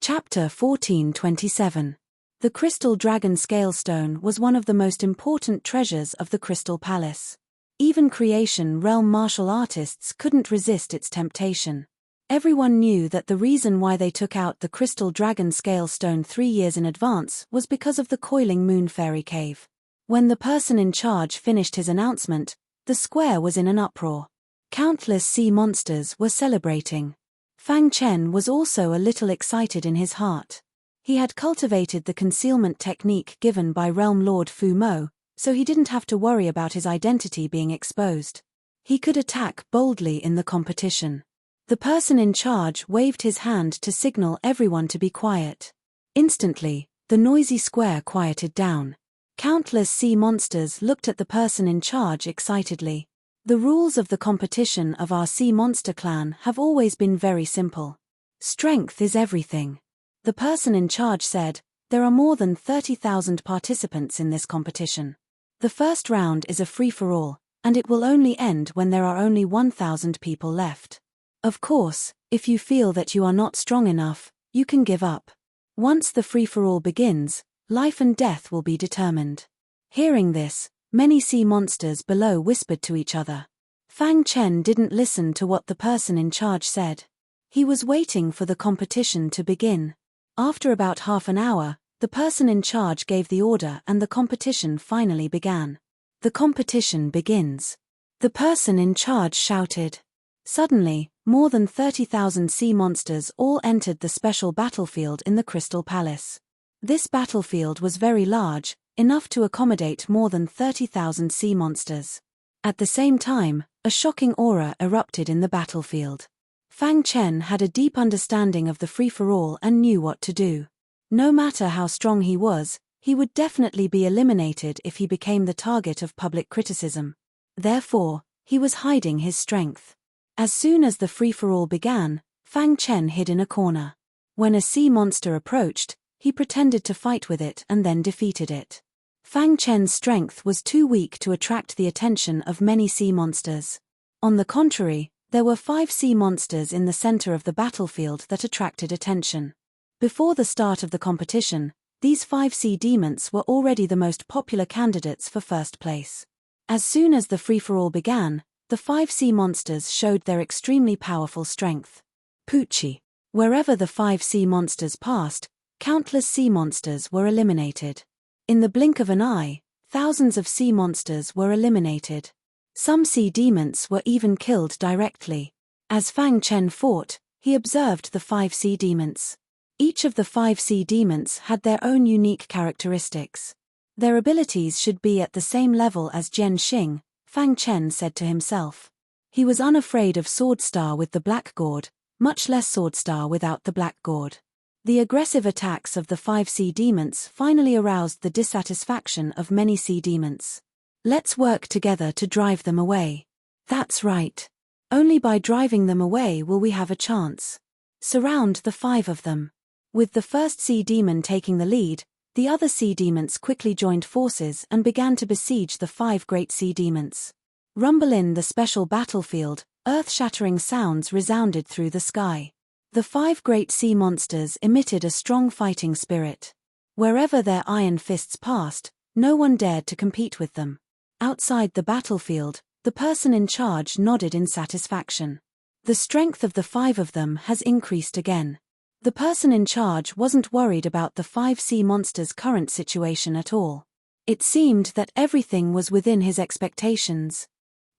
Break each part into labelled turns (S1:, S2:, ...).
S1: Chapter 1427. The crystal dragon scale stone was one of the most important treasures of the Crystal Palace. Even Creation Realm martial artists couldn't resist its temptation. Everyone knew that the reason why they took out the crystal dragon scale stone 3 years in advance was because of the coiling moon fairy cave. When the person in charge finished his announcement, the square was in an uproar. Countless sea monsters were celebrating. Fang Chen was also a little excited in his heart. He had cultivated the concealment technique given by Realm Lord Fu Mo, so he didn't have to worry about his identity being exposed. He could attack boldly in the competition. The person in charge waved his hand to signal everyone to be quiet. Instantly, the noisy square quieted down. Countless sea monsters looked at the person in charge excitedly. The rules of the competition of our sea monster clan have always been very simple. Strength is everything. The person in charge said, there are more than 30,000 participants in this competition. The first round is a free-for-all, and it will only end when there are only 1,000 people left. Of course, if you feel that you are not strong enough, you can give up. Once the free-for-all begins, life and death will be determined. Hearing this, many sea monsters below whispered to each other. Fang Chen didn't listen to what the person in charge said. He was waiting for the competition to begin. After about half an hour, the person in charge gave the order and the competition finally began. The competition begins. The person in charge shouted. Suddenly, more than 30,000 sea monsters all entered the special battlefield in the Crystal Palace. This battlefield was very large, enough to accommodate more than 30,000 sea monsters. At the same time, a shocking aura erupted in the battlefield. Fang Chen had a deep understanding of the free-for-all and knew what to do. No matter how strong he was, he would definitely be eliminated if he became the target of public criticism. Therefore, he was hiding his strength. As soon as the free-for-all began, Fang Chen hid in a corner. When a sea monster approached, he pretended to fight with it and then defeated it. Fang Chen's strength was too weak to attract the attention of many sea monsters. On the contrary, there were 5 sea monsters in the center of the battlefield that attracted attention. Before the start of the competition, these 5 sea demons were already the most popular candidates for first place. As soon as the free-for-all began, the 5 sea monsters showed their extremely powerful strength. Poochie. Wherever the 5 sea monsters passed, countless sea monsters were eliminated. In the blink of an eye, thousands of sea monsters were eliminated. Some sea demons were even killed directly. As Fang Chen fought, he observed the 5 sea demons. Each of the 5 sea demons had their own unique characteristics. Their abilities should be at the same level as Jian Xing, Fang Chen said to himself. He was unafraid of Sword Star with the black gourd, much less Sword Star without the black gourd. The aggressive attacks of the 5 sea demons finally aroused the dissatisfaction of many sea demons. Let's work together to drive them away. That's right. Only by driving them away will we have a chance. Surround the 5 of them. With the first sea demon taking the lead, the other sea demons quickly joined forces and began to besiege the 5 great sea demons. Rumble in the special battlefield, earth-shattering sounds resounded through the sky. The 5 great sea monsters emitted a strong fighting spirit. Wherever their iron fists passed, no one dared to compete with them. Outside the battlefield, the person in charge nodded in satisfaction. The strength of the 5 of them has increased again. The person in charge wasn't worried about the 5 sea monsters' current situation at all. It seemed that everything was within his expectations.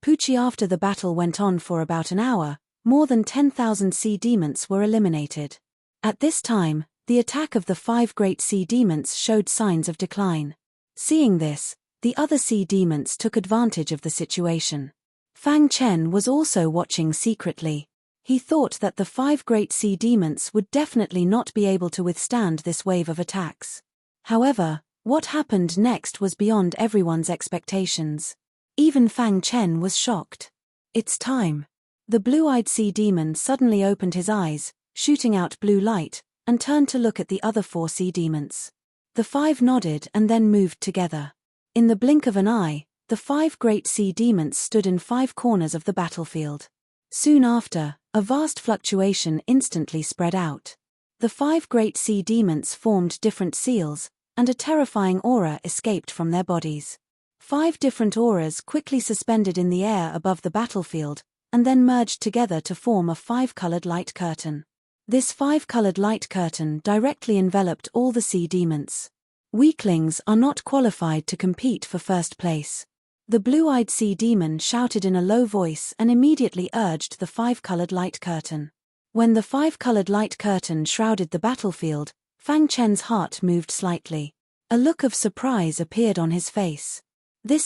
S1: Poochie. After the battle went on for about an hour, more than 10,000 sea demons were eliminated. At this time, the attack of the 5 great sea demons showed signs of decline. Seeing this, the other sea demons took advantage of the situation. Fang Chen was also watching secretly. He thought that the 5 great sea demons would definitely not be able to withstand this wave of attacks. However, what happened next was beyond everyone's expectations. Even Fang Chen was shocked. It's time. The blue-eyed sea demon suddenly opened his eyes, shooting out blue light, and turned to look at the other 4 sea demons. The 5 nodded and then moved together. In the blink of an eye, the 5 great sea demons stood in 5 corners of the battlefield. Soon after, a vast fluctuation instantly spread out. The 5 great sea demons formed different seals, and a terrifying aura escaped from their bodies. 5 different auras quickly suspended in the air above the battlefield, and then merged together to form a 5-colored light curtain. This 5-colored light curtain directly enveloped all the sea demons. Weaklings are not qualified to compete for first place. The blue-eyed sea demon shouted in a low voice and immediately urged the 5-colored light curtain. When the 5-colored light curtain shrouded the battlefield, Fang Chen's heart moved slightly. A look of surprise appeared on his face. The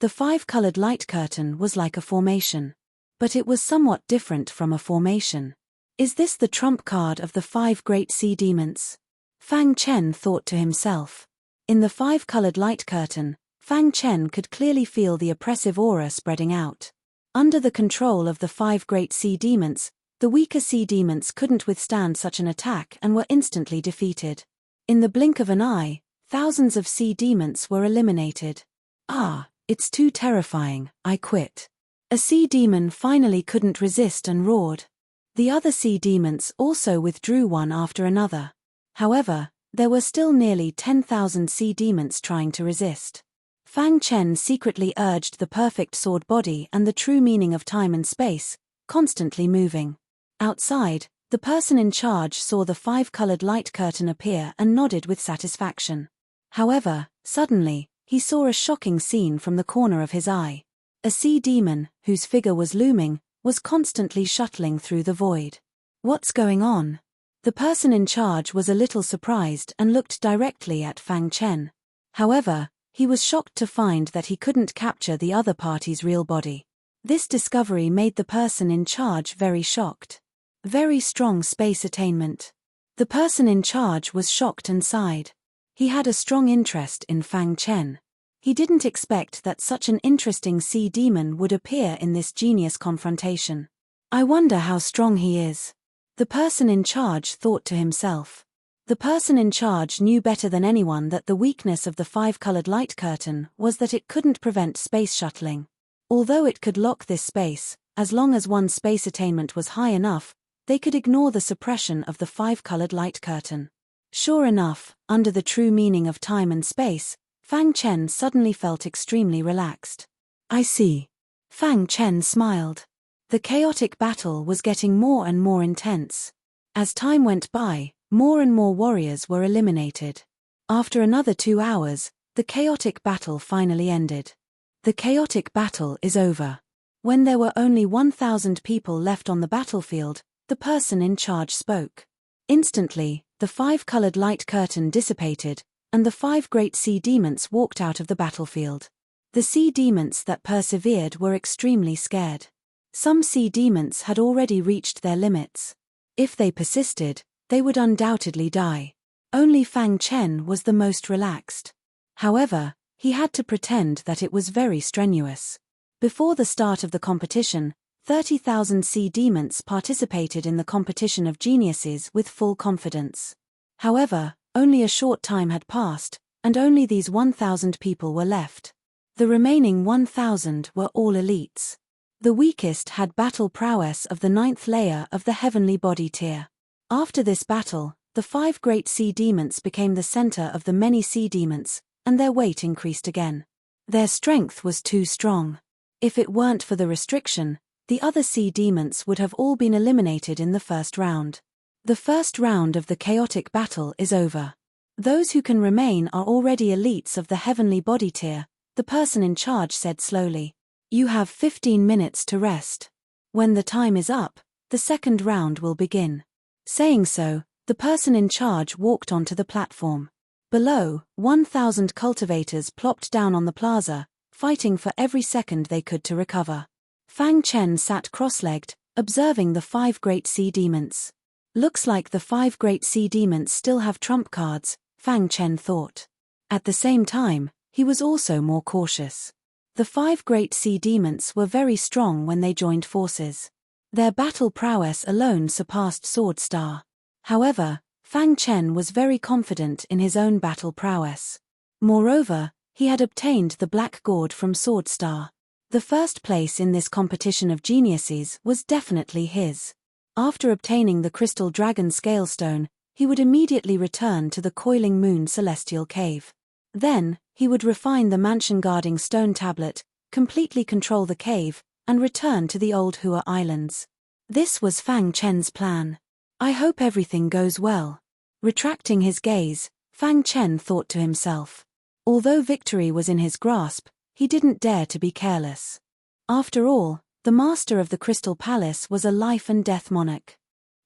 S1: 5-colored light curtain was like a formation. But it was somewhat different from a formation. Is this the trump card of the 5 great sea demons? Fang Chen thought to himself. In the 5-colored light curtain, Fang Chen could clearly feel the oppressive aura spreading out. Under the control of the 5 great sea demons, the weaker sea demons couldn't withstand such an attack and were instantly defeated. In the blink of an eye, thousands of sea demons were eliminated. It's too terrifying, I quit. A sea demon finally couldn't resist and roared. The other sea demons also withdrew one after another. However, there were still nearly 10,000 sea demons trying to resist. Fang Chen secretly urged the perfect sword body and the true meaning of time and space, constantly moving. Outside, the person in charge saw the 5-colored light curtain appear and nodded with satisfaction. However, suddenly, he saw a shocking scene from the corner of his eye. A sea demon, whose figure was looming, was constantly shuttling through the void. What's going on? The person in charge was a little surprised and looked directly at Fang Chen. However, he was shocked to find that he couldn't capture the other party's real body. This discovery made the person in charge very shocked. Very strong space attainment. The person in charge was shocked and sighed. He had a strong interest in Fang Chen. He didn't expect that such an interesting sea demon would appear in this genius confrontation. I wonder how strong he is. The person in charge thought to himself. The person in charge knew better than anyone that the weakness of the 5-colored light curtain was that it couldn't prevent space shuttling. Although it could lock this space, as long as one's space attainment was high enough, they could ignore the suppression of the 5-colored light curtain. Sure enough, under the true meaning of time and space, Fang Chen suddenly felt extremely relaxed. I see. Fang Chen smiled. The chaotic battle was getting more and more intense. As time went by, more and more warriors were eliminated. After another 2 hours, the chaotic battle finally ended. The chaotic battle is over. When there were only 1,000 people left on the battlefield, the person in charge spoke. Instantly, the 5-colored light curtain dissipated, and the 5 great sea demons walked out of the battlefield. The sea demons that persevered were extremely scared. Some sea demons had already reached their limits. If they persisted, they would undoubtedly die. Only Fang Chen was the most relaxed. However, he had to pretend that it was very strenuous. Before the start of the competition, 30,000 sea demons participated in the competition of geniuses with full confidence. However, only a short time had passed, and only these 1,000 people were left. The remaining 1,000 were all elites. The weakest had battle prowess of the 9th layer of the heavenly body tier. After this battle, the 5 great sea demons became the center of the many sea demons, and their weight increased again. Their strength was too strong. If it weren't for the restriction, the other sea demons would have all been eliminated in the first round. The first round of the chaotic battle is over. Those who can remain are already elites of the heavenly body tier, the person in charge said slowly. You have 15 minutes to rest. When the time is up, the second round will begin. Saying so, the person in charge walked onto the platform. Below, 1,000 cultivators plopped down on the plaza, fighting for every second they could to recover. Fang Chen sat cross-legged, observing the 5 great sea demons. Looks like the 5 great sea demons still have trump cards, Fang Chen thought. At the same time, he was also more cautious. The 5 great sea demons were very strong when they joined forces. Their battle prowess alone surpassed Sword Star. However, Fang Chen was very confident in his own battle prowess. Moreover, he had obtained the Black Gourd from Sword Star. The first place in this competition of geniuses was definitely his. After obtaining the Crystal Dragon Scale Stone, he would immediately return to the coiling moon celestial cave. Then, he would refine the mansion-guarding stone tablet, completely control the cave, and return to the old Hua Islands. This was Fang Chen's plan. I hope everything goes well. Retracting his gaze, Fang Chen thought to himself. Although victory was in his grasp, he didn't dare to be careless. After all, the master of the Crystal Palace was a life-and-death monarch.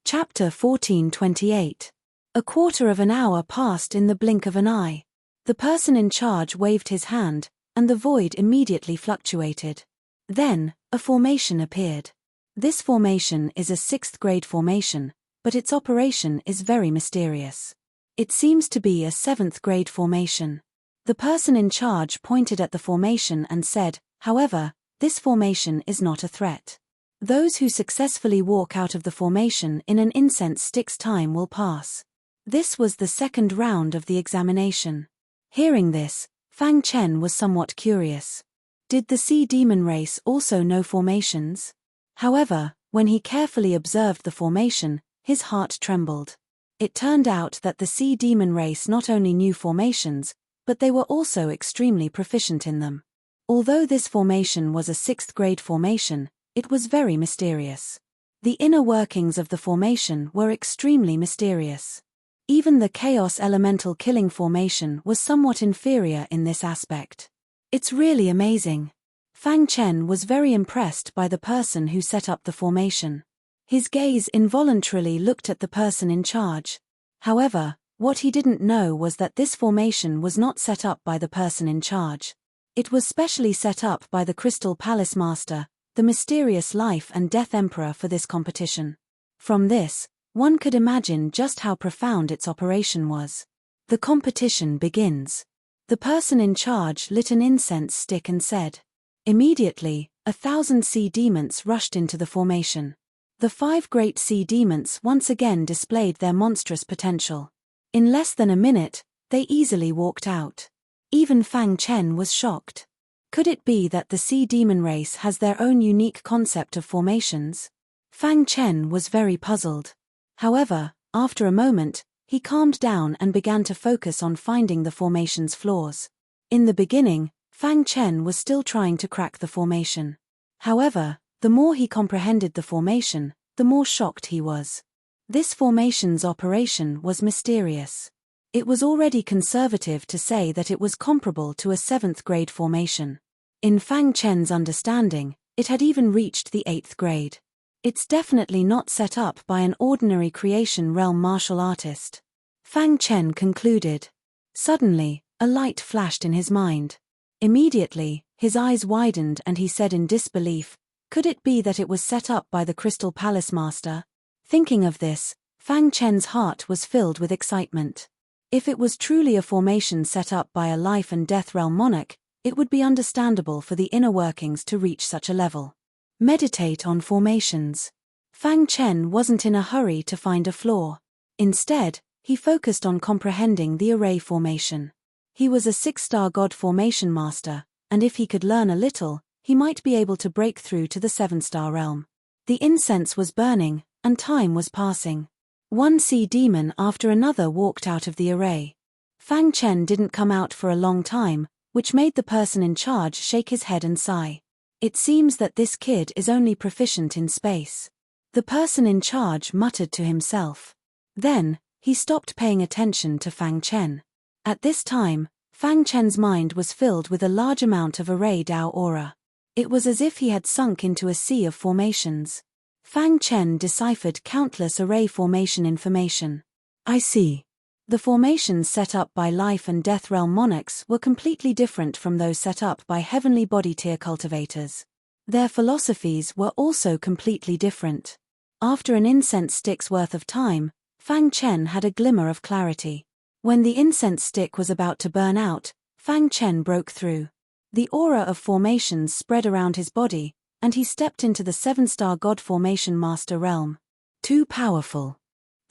S1: Chapter 1428. A quarter of an hour passed in the blink of an eye. The person in charge waved his hand, and the void immediately fluctuated. Then, a formation appeared. This formation is a 6th-grade formation, but its operation is very mysterious. It seems to be a 7th-grade formation. The person in charge pointed at the formation and said, however, this formation is not a threat. Those who successfully walk out of the formation in an incense stick's time will pass. This was the second round of the examination. Hearing this, Fang Chen was somewhat curious. Did the sea demon race also know formations? However, when he carefully observed the formation, his heart trembled. It turned out that the sea demon race not only knew formations, but they were also extremely proficient in them. Although this formation was a 6th-grade formation, it was very mysterious. The inner workings of the formation were extremely mysterious. Even the Chaos Elemental Killing formation was somewhat inferior in this aspect. It's really amazing. Fang Chen was very impressed by the person who set up the formation. His gaze involuntarily looked at the person in charge. However, what he didn't know was that this formation was not set up by the person in charge. It was specially set up by the Crystal Palace Master, the mysterious life and death emperor for this competition. From this, one could imagine just how profound its operation was. The competition begins. The person in charge lit an incense stick and said. Immediately, 1,000 sea demons rushed into the formation. The 5 great sea demons once again displayed their monstrous potential. In less than a minute, they easily walked out. Even Fang Chen was shocked. Could it be that the sea demon race has their own unique concept of formations? Fang Chen was very puzzled. However, after a moment, he calmed down and began to focus on finding the formation's flaws. In the beginning, Fang Chen was still trying to crack the formation. However, the more he comprehended the formation, the more shocked he was. This formation's operation was mysterious. It was already conservative to say that it was comparable to a 7th-grade formation. In Fang Chen's understanding, it had even reached the 8th grade. It's definitely not set up by an ordinary creation realm martial artist. Fang Chen concluded. Suddenly, a light flashed in his mind. Immediately, his eyes widened and he said in disbelief, could it be that it was set up by the Crystal Palace Master? Thinking of this, Fang Chen's heart was filled with excitement. If it was truly a formation set up by a life and death realm monarch, it would be understandable for the inner workings to reach such a level. Meditate on formations. Fang Chen wasn't in a hurry to find a flaw. Instead, he focused on comprehending the array formation. He was a 6-star god formation master, and if he could learn a little, he might be able to break through to the 7-star realm. The incense was burning, and time was passing. One sea demon after another walked out of the array. Fang Chen didn't come out for a long time, which made the person in charge shake his head and sigh. It seems that this kid is only proficient in space. The person in charge muttered to himself. Then, he stopped paying attention to Fang Chen. At this time, Fang Chen's mind was filled with a large amount of array Dao aura. It was as if he had sunk into a sea of formations. Fang Chen deciphered countless array formation information. I see. The formations set up by life and death realm monarchs were completely different from those set up by heavenly body tier cultivators. Their philosophies were also completely different. After an incense stick's worth of time, Fang Chen had a glimmer of clarity. When the incense stick was about to burn out, Fang Chen broke through. The aura of formations spread around his body, and he stepped into the 7-star god formation master realm. Too powerful.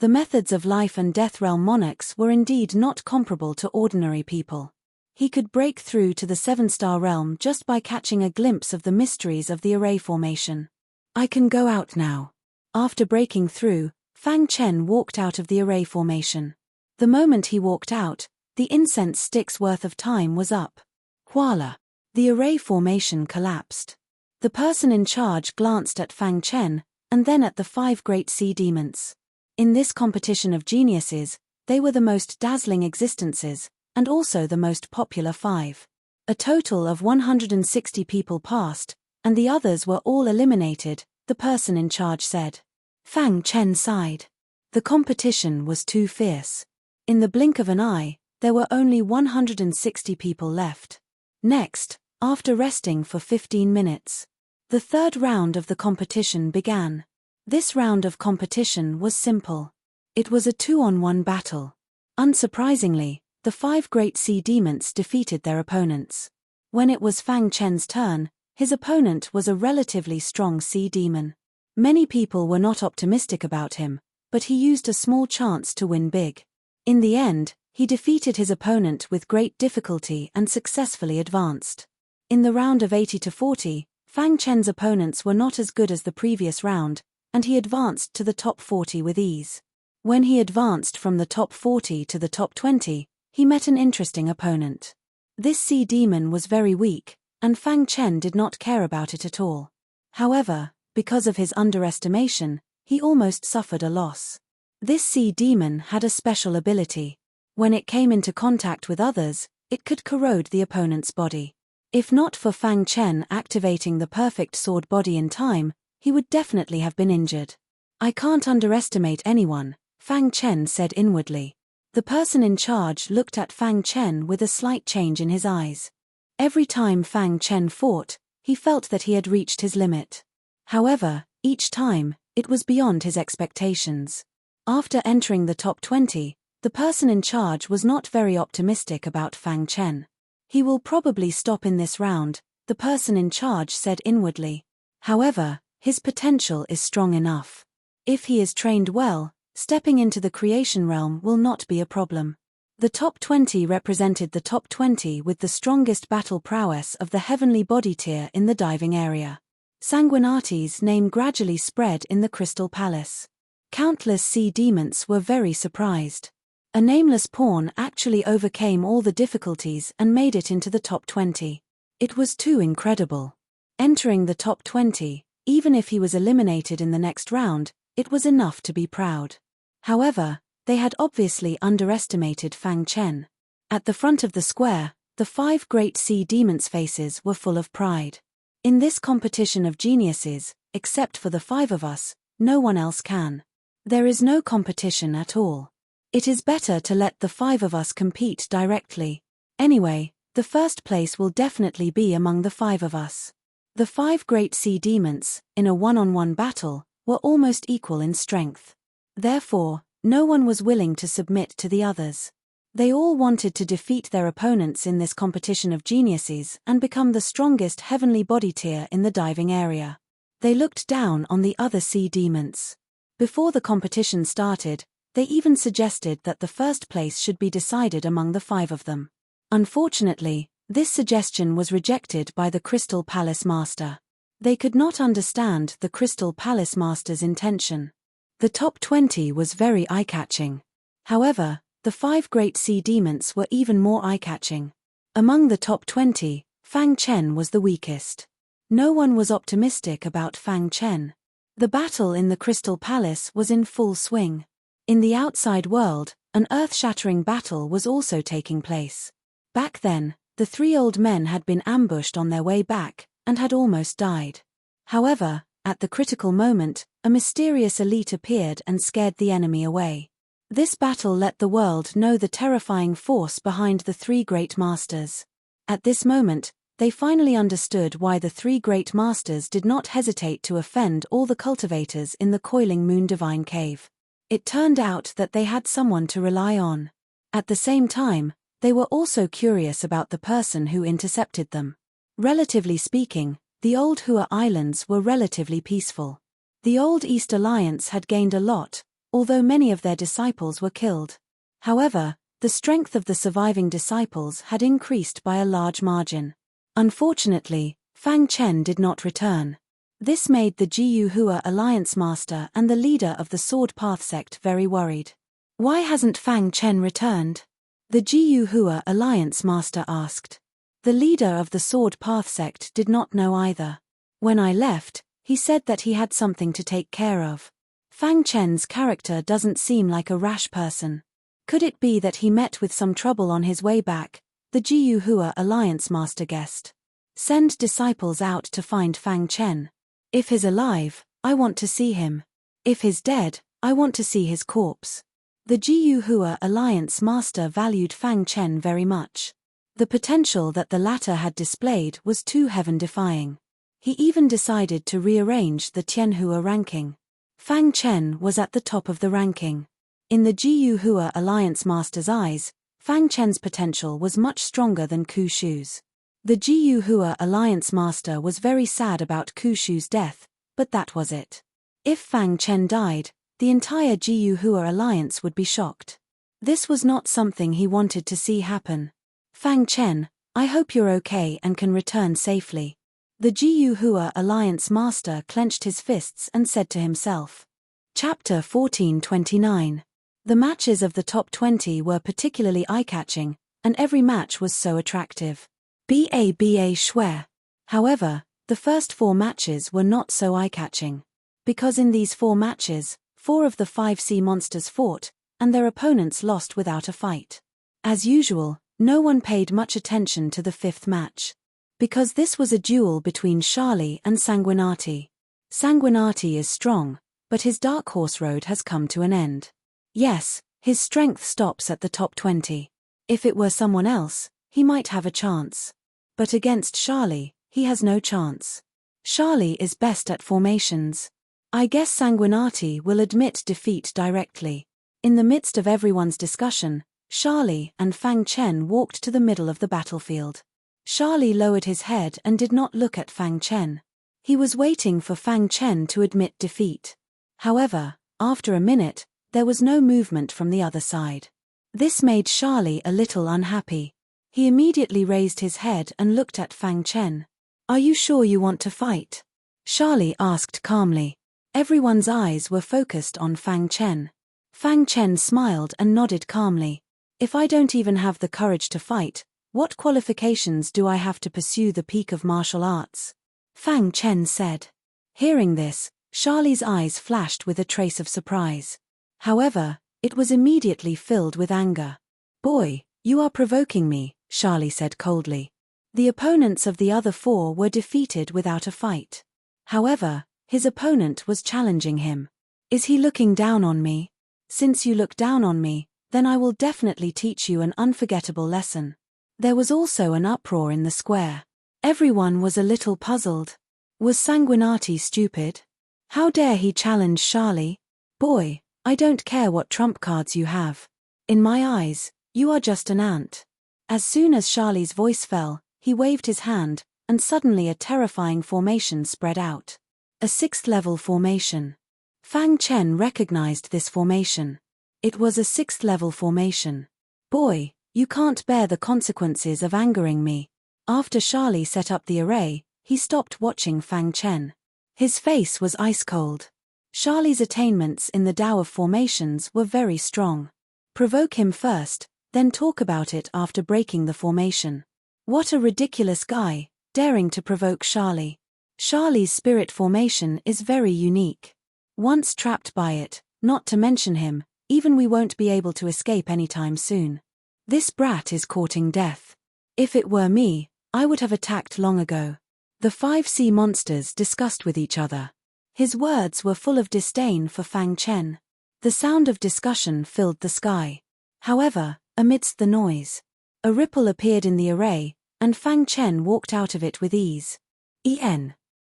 S1: The methods of life and death realm monarchs were indeed not comparable to ordinary people. He could break through to the 7-star realm just by catching a glimpse of the mysteries of the array formation. I can go out now. After breaking through, Fang Chen walked out of the array formation. The moment he walked out, the incense stick's worth of time was up. Voila! The array formation collapsed. The person in charge glanced at Fang Chen, and then at the 5 great sea demons. In this competition of geniuses, they were the most dazzling existences, and also the most popular 5. A total of 160 people passed, and the others were all eliminated, the person in charge said. Fang Chen sighed. The competition was too fierce. In the blink of an eye, there were only 160 people left. Next, after resting for 15 minutes, the third round of the competition began. This round of competition was simple. It was a 2-on-1 battle. Unsurprisingly, the 5 great sea demons defeated their opponents. When it was Fang Chen's turn, his opponent was a relatively strong sea demon. Many people were not optimistic about him, but he used a small chance to win big. In the end, he defeated his opponent with great difficulty and successfully advanced. In the round of 80-40, Fang Chen's opponents were not as good as the previous round, and he advanced to the top 40 with ease. When he advanced from the top 40 to the top 20, he met an interesting opponent. This sea demon was very weak, and Fang Chen did not care about it at all. However, because of his underestimation, he almost suffered a loss. This sea demon had a special ability. When it came into contact with others, it could corrode the opponent's body. If not for Fang Chen activating the perfect sword body in time, he would definitely have been injured. I can't underestimate anyone, Fang Chen said inwardly. The person in charge looked at Fang Chen with a slight change in his eyes. Every time Fang Chen fought, he felt that he had reached his limit. However, each time, it was beyond his expectations. After entering the top 20, the person in charge was not very optimistic about Fang Chen. He will probably stop in this round, the person in charge said inwardly. However, his potential is strong enough. If he is trained well, stepping into the creation realm will not be a problem. The top 20 represented the top 20 with the strongest battle prowess of the heavenly body tier in the diving area. Sanguinati's name gradually spread in the Crystal Palace. Countless sea demons were very surprised. A nameless pawn actually overcame all the difficulties and made it into the top 20. It was too incredible. Entering the top 20, even if he was eliminated in the next round, it was enough to be proud. However, they had obviously underestimated Fang Chen. At the front of the square, the 5 great sea demons' faces were full of pride. In this competition of geniuses, except for the 5 of us, no one else can. There is no competition at all. It is better to let the 5 of us compete directly. Anyway, the first place will definitely be among the 5 of us. The 5 great sea demons, in a 1-on-1 battle, were almost equal in strength. Therefore, no one was willing to submit to the others. They all wanted to defeat their opponents in this competition of geniuses and become the strongest heavenly body tier in the diving area. They looked down on the other sea demons. Before the competition started, they even suggested that the first place should be decided among the 5 of them. Unfortunately, this suggestion was rejected by the Crystal Palace Master. They could not understand the Crystal Palace Master's intention. The top 20 was very eye-catching. However, the 5 great sea demons were even more eye-catching. Among the top 20, Fang Chen was the weakest. No one was optimistic about Fang Chen. The battle in the Crystal Palace was in full swing. In the outside world, an earth-shattering battle was also taking place. Back then, the 3 old men had been ambushed on their way back, and had almost died. However, at the critical moment, a mysterious elite appeared and scared the enemy away. This battle let the world know the terrifying force behind the 3 great masters. At this moment, they finally understood why the 3 great masters did not hesitate to offend all the cultivators in the Coiling Moon Divine Cave. It turned out that they had someone to rely on. At the same time, they were also curious about the person who intercepted them. Relatively speaking, the old Hua Islands were relatively peaceful. The old East Alliance had gained a lot, although many of their disciples were killed. However, the strength of the surviving disciples had increased by a large margin. Unfortunately, Fang Chen did not return. This made the Jiyu Hua Alliance Master and the leader of the Sword Path sect very worried. Why hasn't Fang Chen returned? The Jiyu Hua Alliance Master asked. The leader of the Sword Path sect did not know either. When I left, he said that he had something to take care of. Fang Chen's character doesn't seem like a rash person. Could it be that he met with some trouble on his way back? The Jiyu Hua Alliance Master guessed. Send disciples out to find Fang Chen. If he's alive, I want to see him. If he's dead, I want to see his corpse. The Jiyu Hua Alliance Master valued Fang Chen very much. The potential that the latter had displayed was too heaven-defying. He even decided to rearrange the Tianhua ranking. Fang Chen was at the top of the ranking. In the Jiyu Hua Alliance Master's eyes, Fang Chen's potential was much stronger than Ku Shu's. The Jiyu Hua Alliance Master was very sad about Ku Shu's death, but that was it. If Fang Chen died, the entire Jiyu Hua Alliance would be shocked. This was not something he wanted to see happen. Fang Chen, I hope you're okay and can return safely. The Jiyu Hua Alliance Master clenched his fists and said to himself. Chapter 1429. The matches of the top 20 were particularly eye-catching, and every match was so attractive. Ba Shui. However, the first 4 matches were not so eye-catching. Because in these 4 matches, 4 of the 5 sea monsters fought, and their opponents lost without a fight. As usual, no one paid much attention to the 5th match. Because this was a duel between Charlie and Sanguinati. Sanguinati is strong, but his Dark Horse road has come to an end. Yes, his strength stops at the top 20. If it were someone else, he might have a chance. But against Charlie, he has no chance. Charlie is best at formations. I guess Sanguinati will admit defeat directly. In the midst of everyone's discussion, Charlie and Fang Chen walked to the middle of the battlefield. Charlie lowered his head and did not look at Fang Chen. He was waiting for Fang Chen to admit defeat. However, after a minute, there was no movement from the other side. This made Charlie a little unhappy. He immediately raised his head and looked at Fang Chen. Are you sure you want to fight? Charlie asked calmly. Everyone's eyes were focused on Fang Chen. Fang Chen smiled and nodded calmly. If I don't even have the courage to fight, what qualifications do I have to pursue the peak of martial arts? Fang Chen said. Hearing this, Charlie's eyes flashed with a trace of surprise. However, it was immediately filled with anger. Boy, you are provoking me, Charlie said coldly. The opponents of the other 4 were defeated without a fight. However, his opponent was challenging him. Is he looking down on me? Since you look down on me, then I will definitely teach you an unforgettable lesson. There was also an uproar in the square. Everyone was a little puzzled. Was Sanguinati stupid? How dare he challenge Charlie? Boy, I don't care what trump cards you have. In my eyes, you are just an ant. As soon as Charlie's voice fell, he waved his hand, and suddenly a terrifying formation spread out. A 6th-level formation. Fang Chen recognized this formation. It was a 6th-level formation. Boy, you can't bear the consequences of angering me. After Charlie set up the array, he stopped watching Fang Chen. His face was ice-cold. Charlie's attainments in the Tao of formations were very strong. Provoke him first, then talk about it after breaking the formation. What a ridiculous guy, daring to provoke Charlie. Charlie's spirit formation is very unique. Once trapped by it, not to mention him, even we won't be able to escape anytime soon. This brat is courting death. If it were me, I would have attacked long ago. The 5 sea monsters discussed with each other. His words were full of disdain for Fang Chen. The sound of discussion filled the sky. However, amidst the noise, a ripple appeared in the array, and Fang Chen walked out of it with ease.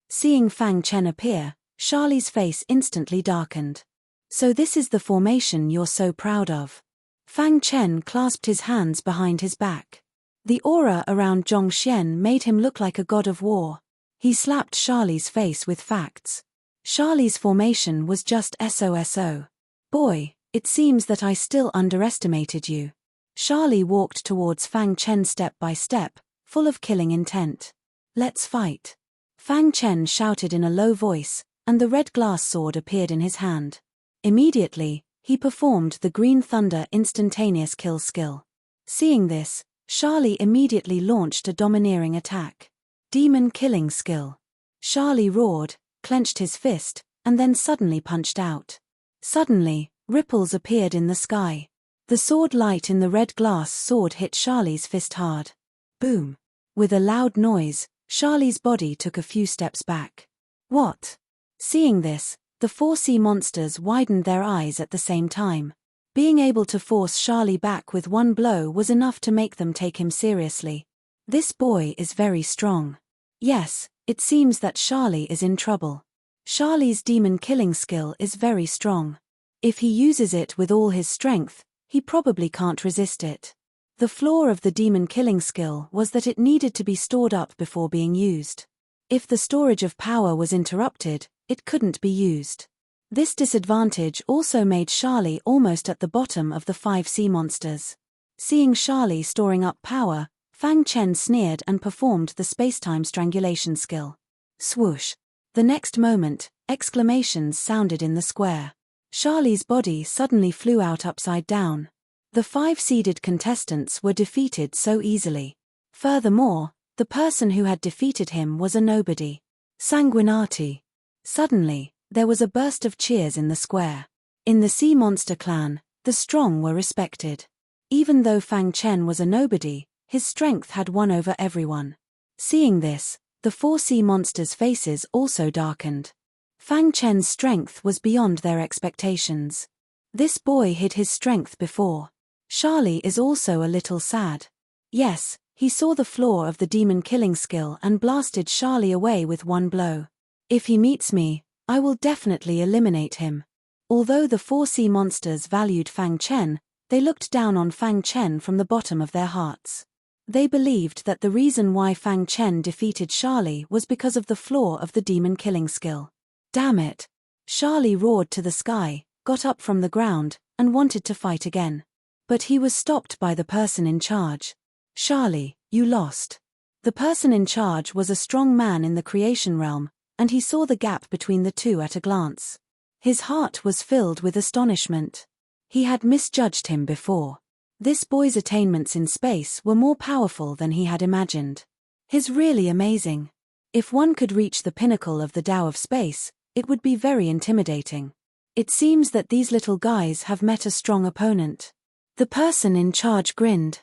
S1: Seeing Fang Chen appear, Charlie's face instantly darkened. So this is the formation you're so proud of. Fang Chen clasped his hands behind his back. The aura around Zhongxian made him look like a god of war. He slapped Charlie's face with facts. Charlie's formation was just SOSO. Boy, it seems that I still underestimated you. Charlie walked towards Fang Chen step by step, full of killing intent. Let's fight. Fang Chen shouted in a low voice, and the red glass sword appeared in his hand. Immediately, he performed the Green Thunder instantaneous kill skill. Seeing this, Charlie immediately launched a domineering attack. Demon killing skill. Charlie roared, clenched his fist, and then suddenly punched out. Suddenly, ripples appeared in the sky. The sword light in the red glass sword hit Charlie's fist hard. Boom! With a loud noise, Charlie's body took a few steps back. What? Seeing this, the 4 sea monsters widened their eyes at the same time. Being able to force Charlie back with one blow was enough to make them take him seriously. This boy is very strong. Yes, it seems that Charlie is in trouble. Charlie's demon killing skill is very strong. If he uses it with all his strength, he probably can't resist it. The flaw of the demon killing skill was that it needed to be stored up before being used. If the storage of power was interrupted, it couldn't be used. This disadvantage also made Charlie almost at the bottom of the 5 sea monsters. Seeing Charlie storing up power, Fang Chen sneered and performed the spacetime strangulation skill. Swoosh! The next moment, exclamations sounded in the square. Charlie's body suddenly flew out upside down. The 5-seeded contestants were defeated so easily. Furthermore, the person who had defeated him was a nobody. Sanguinati. Suddenly, there was a burst of cheers in the square. In the Sea Monster clan, the strong were respected. Even though Fang Chen was a nobody, his strength had won over everyone. Seeing this, the 4 sea monsters' faces also darkened. Fang Chen's strength was beyond their expectations. This boy hid his strength before. Charlie is also a little sad. Yes, he saw the flaw of the demon killing skill and blasted Charlie away with one blow. If he meets me, I will definitely eliminate him. Although the 4 sea monsters valued Fang Chen, they looked down on Fang Chen from the bottom of their hearts. They believed that the reason why Fang Chen defeated Charlie was because of the flaw of the demon killing skill. Damn it! Charlie roared to the sky, got up from the ground, and wanted to fight again. But he was stopped by the person in charge. Charlie, you lost. The person in charge was a strong man in the creation realm, and he saw the gap between the two at a glance. His heart was filled with astonishment. He had misjudged him before. This boy's attainments in space were more powerful than he had imagined. He's really amazing. If one could reach the pinnacle of the Tao of space, it would be very intimidating. It seems that these little guys have met a strong opponent. The person in charge grinned.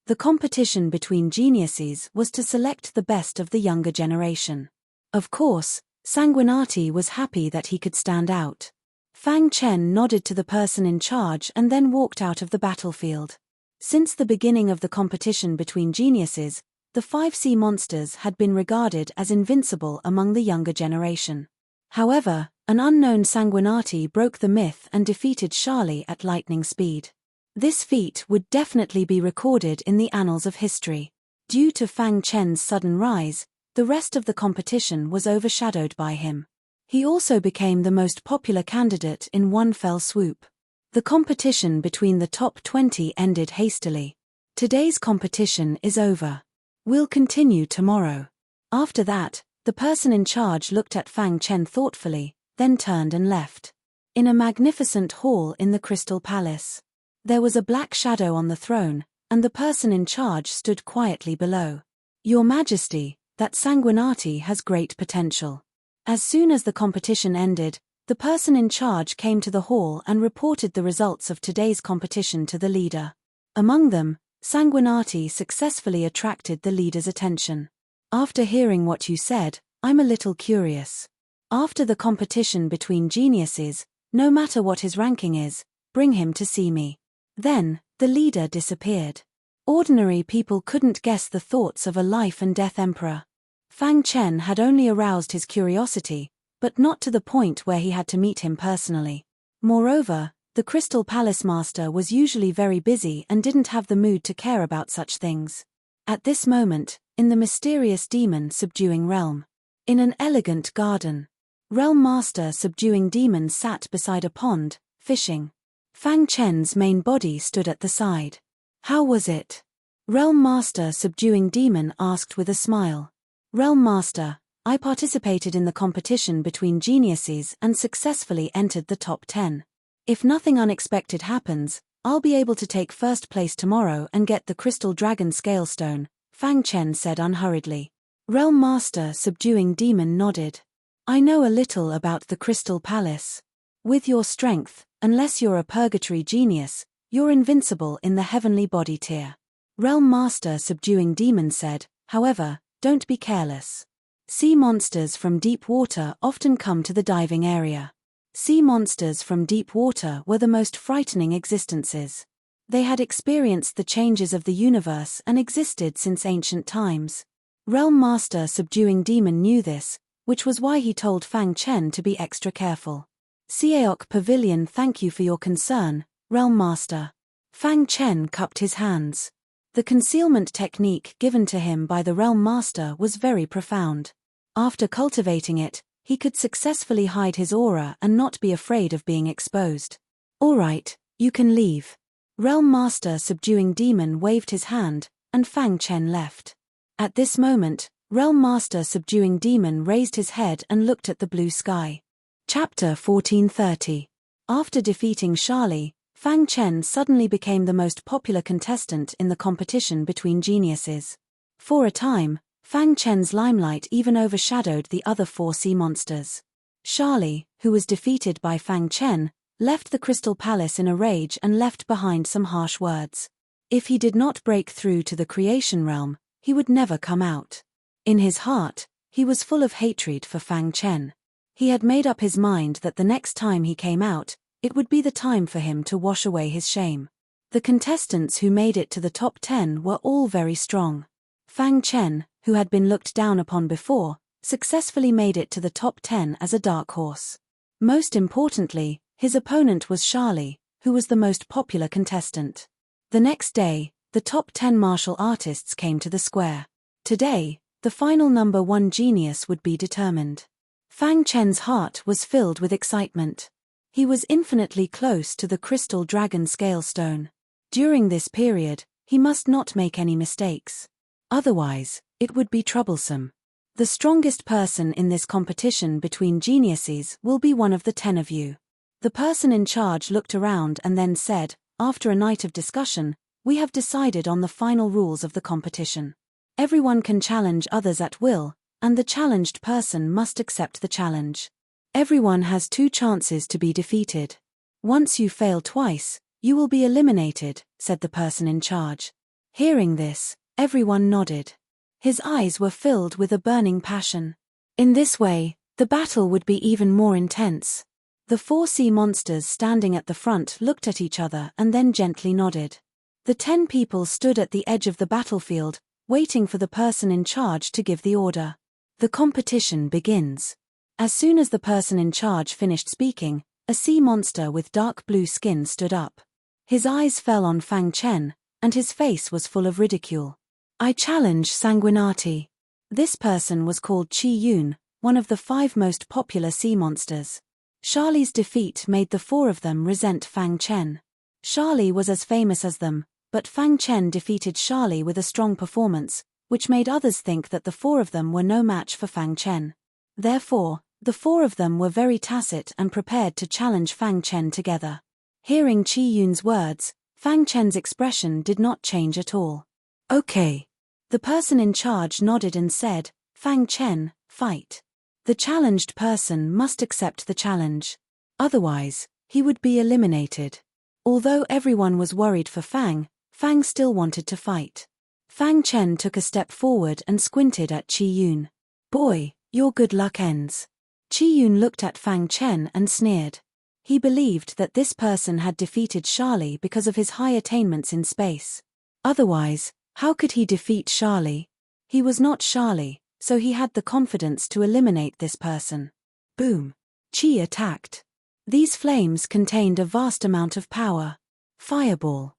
S1: The competition between geniuses was to select the best of the younger generation. Of course, Sanguinati was happy that he could stand out. Fang Chen nodded to the person in charge and then walked out of the battlefield. Since the beginning of the competition between geniuses, the 5 sea monsters had been regarded as invincible among the younger generation. However, an unknown Sanguinati broke the myth and defeated Charlie at lightning speed. This feat would definitely be recorded in the annals of history. Due to Fang Chen's sudden rise, the rest of the competition was overshadowed by him. He also became the most popular candidate in one fell swoop. The competition between the top 20 ended hastily. Today's competition is over. We'll continue tomorrow. After that, the person in charge looked at Fang Chen thoughtfully, then turned and left. In a magnificent hall in the Crystal Palace. There was a black shadow on the throne, and the person in charge stood quietly below. Your Majesty, that Sanguinati has great potential. As soon as the competition ended, the person in charge came to the hall and reported the results of today's competition to the leader. Among them, Sanguinati successfully attracted the leader's attention. After hearing what you said, I'm a little curious. After the competition between geniuses, no matter what his ranking is, bring him to see me. Then, the leader disappeared. Ordinary people couldn't guess the thoughts of a life-and-death emperor. Fang Chen had only aroused his curiosity, but not to the point where he had to meet him personally. Moreover, the Crystal Palace Master was usually very busy and didn't have the mood to care about such things. At this moment, in the mysterious demon subduing realm. In an elegant garden. Realm Master subduing demon sat beside a pond, fishing. Fang Chen's main body stood at the side. How was it? Realm Master subduing demon asked with a smile. Realm Master, I participated in the competition between geniuses and successfully entered the top 10. If nothing unexpected happens, I'll be able to take first place tomorrow and get the crystal dragon scale stone, Fang Chen said unhurriedly. Realm Master Subduing Demon nodded. I know a little about the Crystal Palace. With your strength, unless you're a purgatory genius, you're invincible in the heavenly body tier. Realm Master Subduing Demon said, however, don't be careless. Sea monsters from deep water often come to the diving area. Sea monsters from deep water were the most frightening existences. They had experienced the changes of the universe and existed since ancient times. Realm Master Subduing Demon knew this, which was why he told Fang Chen to be extra careful. Siaok Pavilion, thank you for your concern, Realm Master. Fang Chen cupped his hands. The concealment technique given to him by the Realm Master was very profound. After cultivating it, he could successfully hide his aura and not be afraid of being exposed. All right, you can leave. Realm Master Subduing Demon waved his hand, and Fang Chen left. At this moment, Realm Master Subduing Demon raised his head and looked at the blue sky. Chapter 1430. After defeating Charlie, Fang Chen suddenly became the most popular contestant in the competition between geniuses. For a time, Fang Chen's limelight even overshadowed the other 4 sea monsters. Charlie, who was defeated by Fang Chen, left the Crystal Palace in a rage and left behind some harsh words. If he did not break through to the creation realm, he would never come out. In his heart, he was full of hatred for Fang Chen. He had made up his mind that the next time he came out, it would be the time for him to wash away his shame. The contestants who made it to the top 10 were all very strong. Fang Chen, who had been looked down upon before, successfully made it to the top 10 as a dark horse. Most importantly, his opponent was Charlie, who was the most popular contestant. The next day, the top 10 martial artists came to the square. Today, the final number 1 genius would be determined. Fang Chen's heart was filled with excitement. He was infinitely close to the crystal dragon scale stone. During this period, he must not make any mistakes. Otherwise, it would be troublesome. The strongest person in this competition between geniuses will be one of the 10 of you. The person in charge looked around and then said, after a night of discussion, we have decided on the final rules of the competition. Everyone can challenge others at will, and the challenged person must accept the challenge. Everyone has 2 chances to be defeated. Once you fail twice, you will be eliminated, said the person in charge. Hearing this, everyone nodded. His eyes were filled with a burning passion. In this way, the battle would be even more intense. The 4 sea monsters standing at the front looked at each other and then gently nodded. The 10 people stood at the edge of the battlefield, waiting for the person in charge to give the order. The competition begins. As soon as the person in charge finished speaking, a sea monster with dark blue skin stood up. His eyes fell on Fang Chen, and his face was full of ridicule. I challenge Sanguinati. This person was called Chi Yun, one of the 5 most popular sea monsters. Charlie's defeat made the 4 of them resent Fang Chen. Charlie was as famous as them, but Fang Chen defeated Charlie with a strong performance, which made others think that the 4 of them were no match for Fang Chen. Therefore, the 4 of them were very tacit and prepared to challenge Fang Chen together. Hearing Chi Yun's words, Fang Chen's expression did not change at all. Okay. The person in charge nodded and said, Fang Chen, fight. The challenged person must accept the challenge. Otherwise, he would be eliminated. Although everyone was worried for Fang, Fang still wanted to fight. Fang Chen took a step forward and squinted at Chi Yun. Boy, your good luck ends. Chi Yun looked at Fang Chen and sneered. He believed that this person had defeated Charlie because of his high attainments in space. Otherwise, how could he defeat Charlie? He was not Charlie, so he had the confidence to eliminate this person. Boom. Chi attacked. These flames contained a vast amount of power. Fireball.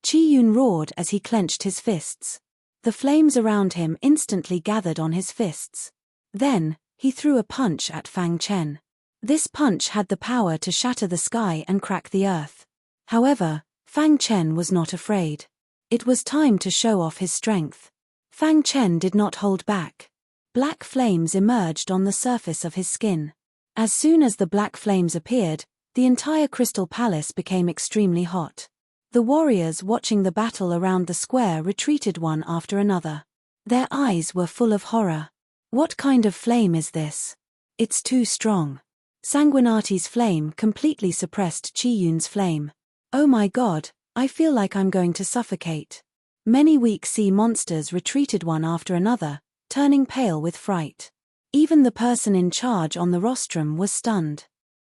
S1: Chi Yun roared as he clenched his fists. The flames around him instantly gathered on his fists. Then, he threw a punch at Fang Chen. This punch had the power to shatter the sky and crack the earth. However, Fang Chen was not afraid. It was time to show off his strength. Fang Chen did not hold back. Black flames emerged on the surface of his skin. As soon as the black flames appeared, the entire crystal palace became extremely hot. The warriors watching the battle around the square retreated one after another. Their eyes were full of horror. What kind of flame is this? It's too strong. Sanguinati's flame completely suppressed Qiyun's flame. Oh my god, I feel like I'm going to suffocate. Many weak sea monsters retreated one after another, turning pale with fright. Even the person in charge on the rostrum was stunned.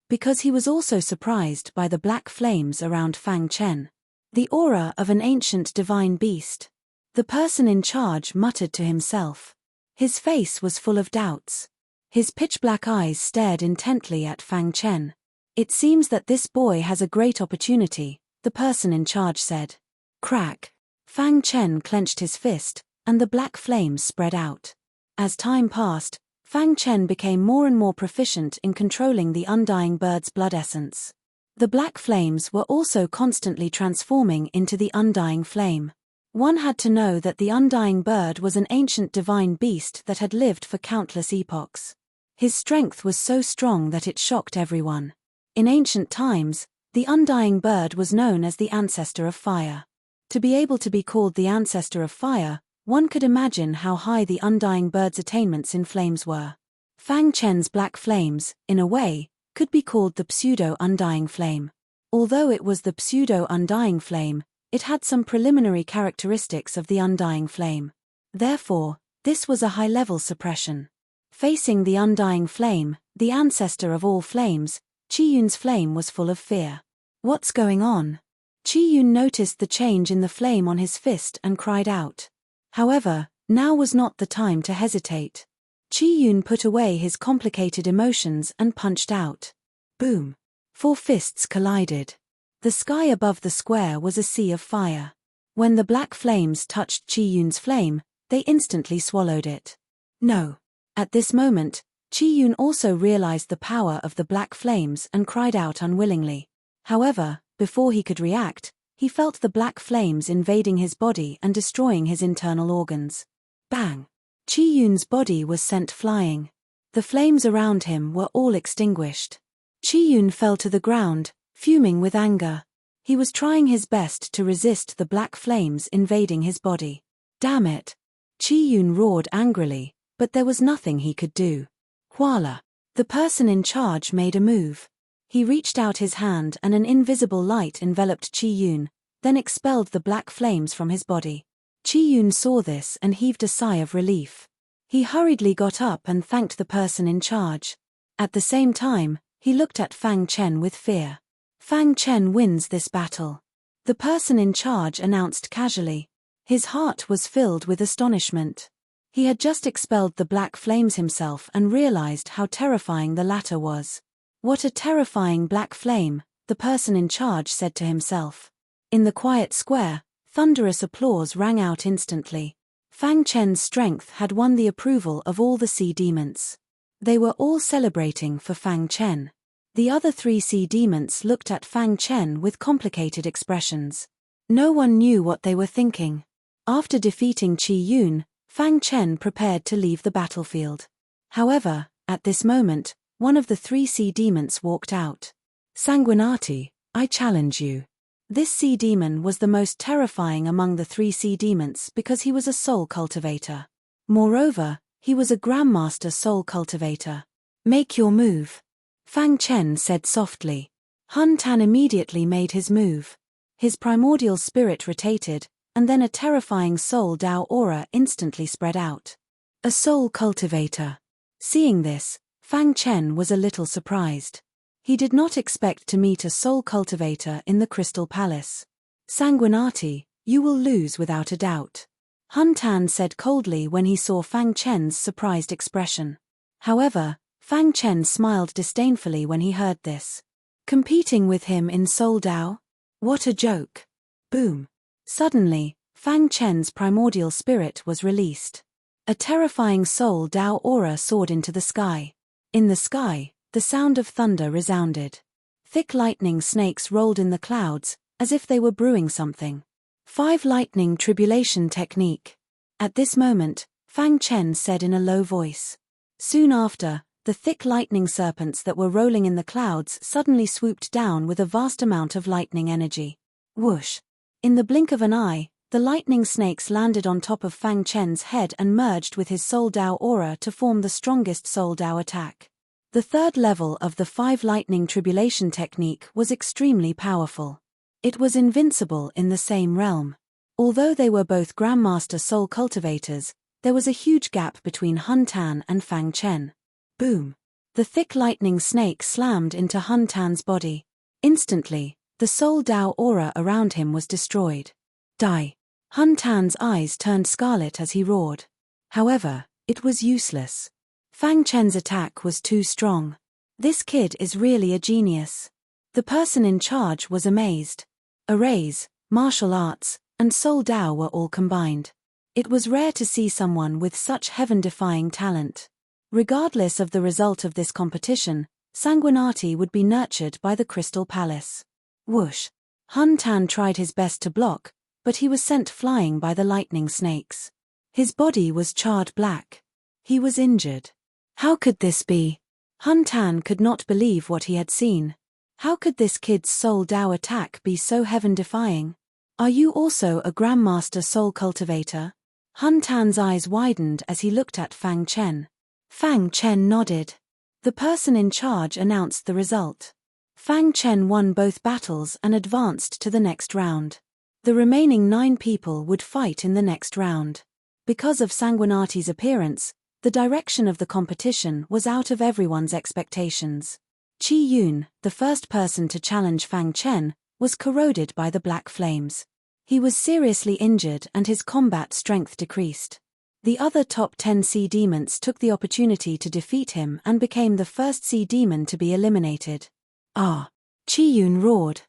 S1: Because he was also surprised by the black flames around Fang Chen. The aura of an ancient divine beast. The person in charge muttered to himself. His face was full of doubts. His pitch-black eyes stared intently at Fang Chen. It seems that this boy has a great opportunity, the person in charge said. Crack. Fang Chen clenched his fist, and the black flames spread out. As time passed, Fang Chen became more and more proficient in controlling the undying bird's blood essence. The black flames were also constantly transforming into the undying flame. One had to know that the undying bird was an ancient divine beast that had lived for countless epochs. His strength was so strong that it shocked everyone. In ancient times, the undying bird was known as the ancestor of fire. To be able to be called the ancestor of fire, one could imagine how high the undying bird's attainments in flames were. Fang Chen's black flames, in a way, could be called the pseudo-undying flame. Although it was the pseudo-undying flame, it had some preliminary characteristics of the undying flame. Therefore, this was a high-level suppression. Facing the undying flame, the ancestor of all flames, Qiyun's flame was full of fear. What's going on? Qiyun noticed the change in the flame on his fist and cried out. However, now was not the time to hesitate. Qiyun put away his complicated emotions and punched out. Boom! 4 fists collided. The sky above the square was a sea of fire. When the black flames touched Qiyun's flame, they instantly swallowed it. No. At this moment, Qiyun also realized the power of the black flames and cried out unwillingly. However, before he could react, he felt the black flames invading his body and destroying his internal organs. Bang! Qiyun's body was sent flying. The flames around him were all extinguished. Qiyun fell to the ground, fuming with anger. He was trying his best to resist the black flames invading his body. Damn it! Qiyun roared angrily, but there was nothing he could do. Voila! The person in charge made a move. He reached out his hand and an invisible light enveloped Qiyun, then expelled the black flames from his body. Qiyun saw this and heaved a sigh of relief. He hurriedly got up and thanked the person in charge. At the same time, he looked at Fang Chen with fear. Fang Chen wins this battle. The person in charge announced casually. His heart was filled with astonishment. He had just expelled the black flames himself and realized how terrifying the latter was. What a terrifying black flame, the person in charge said to himself. In the quiet square, thunderous applause rang out instantly. Fang Chen's strength had won the approval of all the sea demons. They were all celebrating for Fang Chen. The other 3 sea demons looked at Fang Chen with complicated expressions. No one knew what they were thinking. After defeating Qiyun, Fang Chen prepared to leave the battlefield. However, at this moment, one of the 3 sea demons walked out. Sanguinati, I challenge you. This sea demon was the most terrifying among the 3 sea demons because he was a soul cultivator. Moreover, he was a Grandmaster soul cultivator. Make your move. Fang Chen said softly. Hun Tan immediately made his move. His primordial spirit rotated, and then a terrifying soul Dao aura instantly spread out. A soul cultivator. Seeing this, Fang Chen was a little surprised. He did not expect to meet a soul cultivator in the Crystal Palace. Sanguinati, you will lose without a doubt. Hun Tan said coldly when he saw Fang Chen's surprised expression. However, Fang Chen smiled disdainfully when he heard this. Competing with him in Soul Dao? What a joke. Boom. Suddenly, Fang Chen's primordial spirit was released. A terrifying Soul Dao aura soared into the sky. In the sky, the sound of thunder resounded. Thick lightning snakes rolled in the clouds, as if they were brewing something. 5 Lightning Tribulation Technique. At this moment, Fang Chen said in a low voice. Soon after, the thick lightning serpents that were rolling in the clouds suddenly swooped down with a vast amount of lightning energy. Whoosh! In the blink of an eye, the lightning snakes landed on top of Fang Chen's head and merged with his Soul Dao aura to form the strongest Soul Dao attack. The third level of the 5 lightning tribulation technique was extremely powerful. It was invincible in the same realm. Although they were both Grandmaster Soul cultivators, there was a huge gap between Hun Tan and Fang Chen. Boom! The thick lightning snake slammed into Hun Tan's body. Instantly, the Soul Dao aura around him was destroyed. Die! Hun Tan's eyes turned scarlet as he roared. However, it was useless. Fang Chen's attack was too strong. This kid is really a genius. The person in charge was amazed. Arrays, martial arts, and Soul Dao were all combined. It was rare to see someone with such heaven-defying talent. Regardless of the result of this competition, Sanguinati would be nurtured by the Crystal Palace. Whoosh! Hun Tan tried his best to block, but he was sent flying by the lightning snakes. His body was charred black. He was injured. How could this be? Hun Tan could not believe what he had seen. How could this kid's Soul Dao attack be so heaven-defying? Are you also a Grandmaster Soul cultivator? Hun Tan's eyes widened as he looked at Fang Chen. Fang Chen nodded. The person in charge announced the result. Fang Chen won both battles and advanced to the next round. The remaining 9 people would fight in the next round. Because of Sanguinati's appearance, the direction of the competition was out of everyone's expectations. Qi Yun, the first person to challenge Fang Chen, was corroded by the black flames. He was seriously injured and his combat strength decreased. The other top 10 sea demons took the opportunity to defeat him and became the first sea demon to be eliminated. Ah! Qi Yun roared.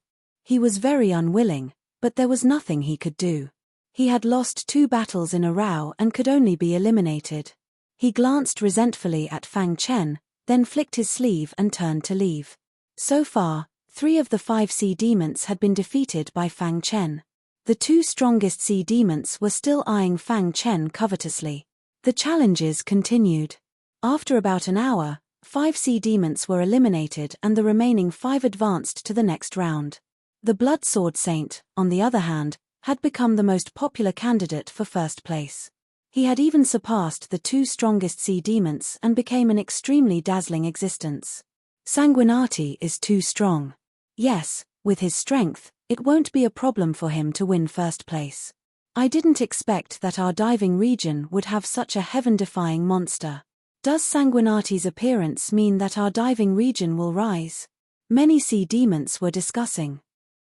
S1: He was very unwilling, but there was nothing he could do. He had lost 2 battles in a row and could only be eliminated. He glanced resentfully at Fang Chen, then flicked his sleeve and turned to leave. So far, 3 of the 5 sea demons had been defeated by Fang Chen. The 2 strongest sea demons were still eyeing Fang Chen covetously. The challenges continued. After about an hour, 5 sea demons were eliminated and the remaining 5 advanced to the next round. The Blood Sword Saint, on the other hand, had become the most popular candidate for first place. He had even surpassed the 2 strongest sea demons and became an extremely dazzling existence. Sanguinati is too strong. Yes, with his strength, it won't be a problem for him to win first place. I didn't expect that our diving region would have such a heaven-defying monster. Does Sanguinati's appearance mean that our diving region will rise? Many sea demons were discussing.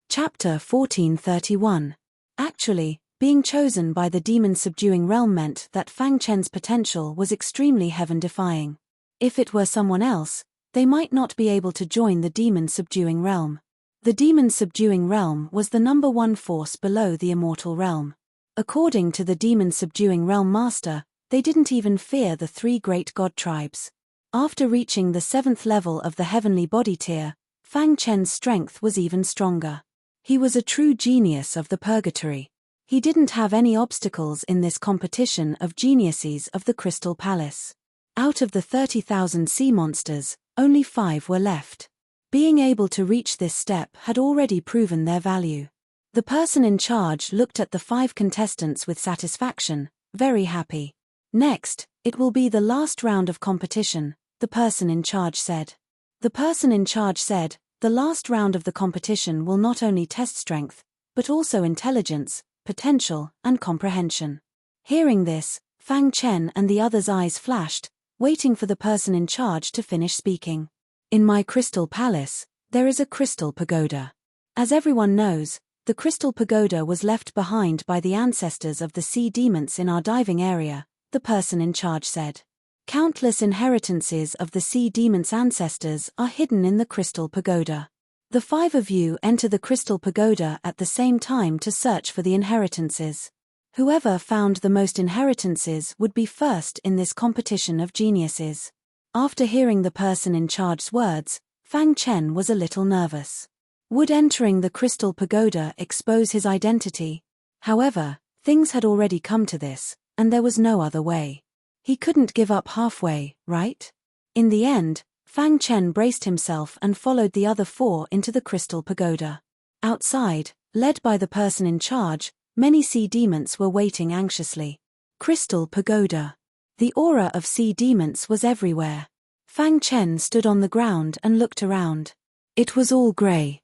S1: Chapter 1431. Actually, being chosen by the demon-subduing realm meant that Fang Chen's potential was extremely heaven-defying. If it were someone else, they might not be able to join the demon-subduing realm. The demon-subduing realm was the number 1 force below the immortal realm. According to the demon-subduing realm master, they didn't even fear the 3 great god tribes. After reaching the 7th level of the heavenly body tier, Fang Chen's strength was even stronger. He was a true genius of the purgatory. He didn't have any obstacles in this competition of geniuses of the Crystal Palace. Out of the 30,000 sea monsters, only 5 were left. Being able to reach this step had already proven their value. The person in charge looked at the 5 contestants with satisfaction, very happy. Next, it will be the last round of competition, the person in charge said. The person in charge said, the last round of the competition will not only test strength, but also intelligence, potential, and comprehension. Hearing this, Fang Chen and the others' eyes flashed, waiting for the person in charge to finish speaking. In my Crystal Palace, there is a Crystal Pagoda. As everyone knows, the Crystal Pagoda was left behind by the ancestors of the sea demons in our diving area, the person in charge said. Countless inheritances of the sea demons' ancestors are hidden in the Crystal Pagoda. The 5 of you enter the Crystal Pagoda at the same time to search for the inheritances. Whoever found the most inheritances would be first in this competition of geniuses. After hearing the person in charge's words, Fang Chen was a little nervous. Would entering the Crystal Pagoda expose his identity? However, things had already come to this, and there was no other way. He couldn't give up halfway, right? In the end, Fang Chen braced himself and followed the other 4 into the crystal pagoda. Outside, led by the person in charge, many sea demons were waiting anxiously. Crystal pagoda. The aura of sea demons was everywhere. Fang Chen stood on the ground and looked around. It was all grey.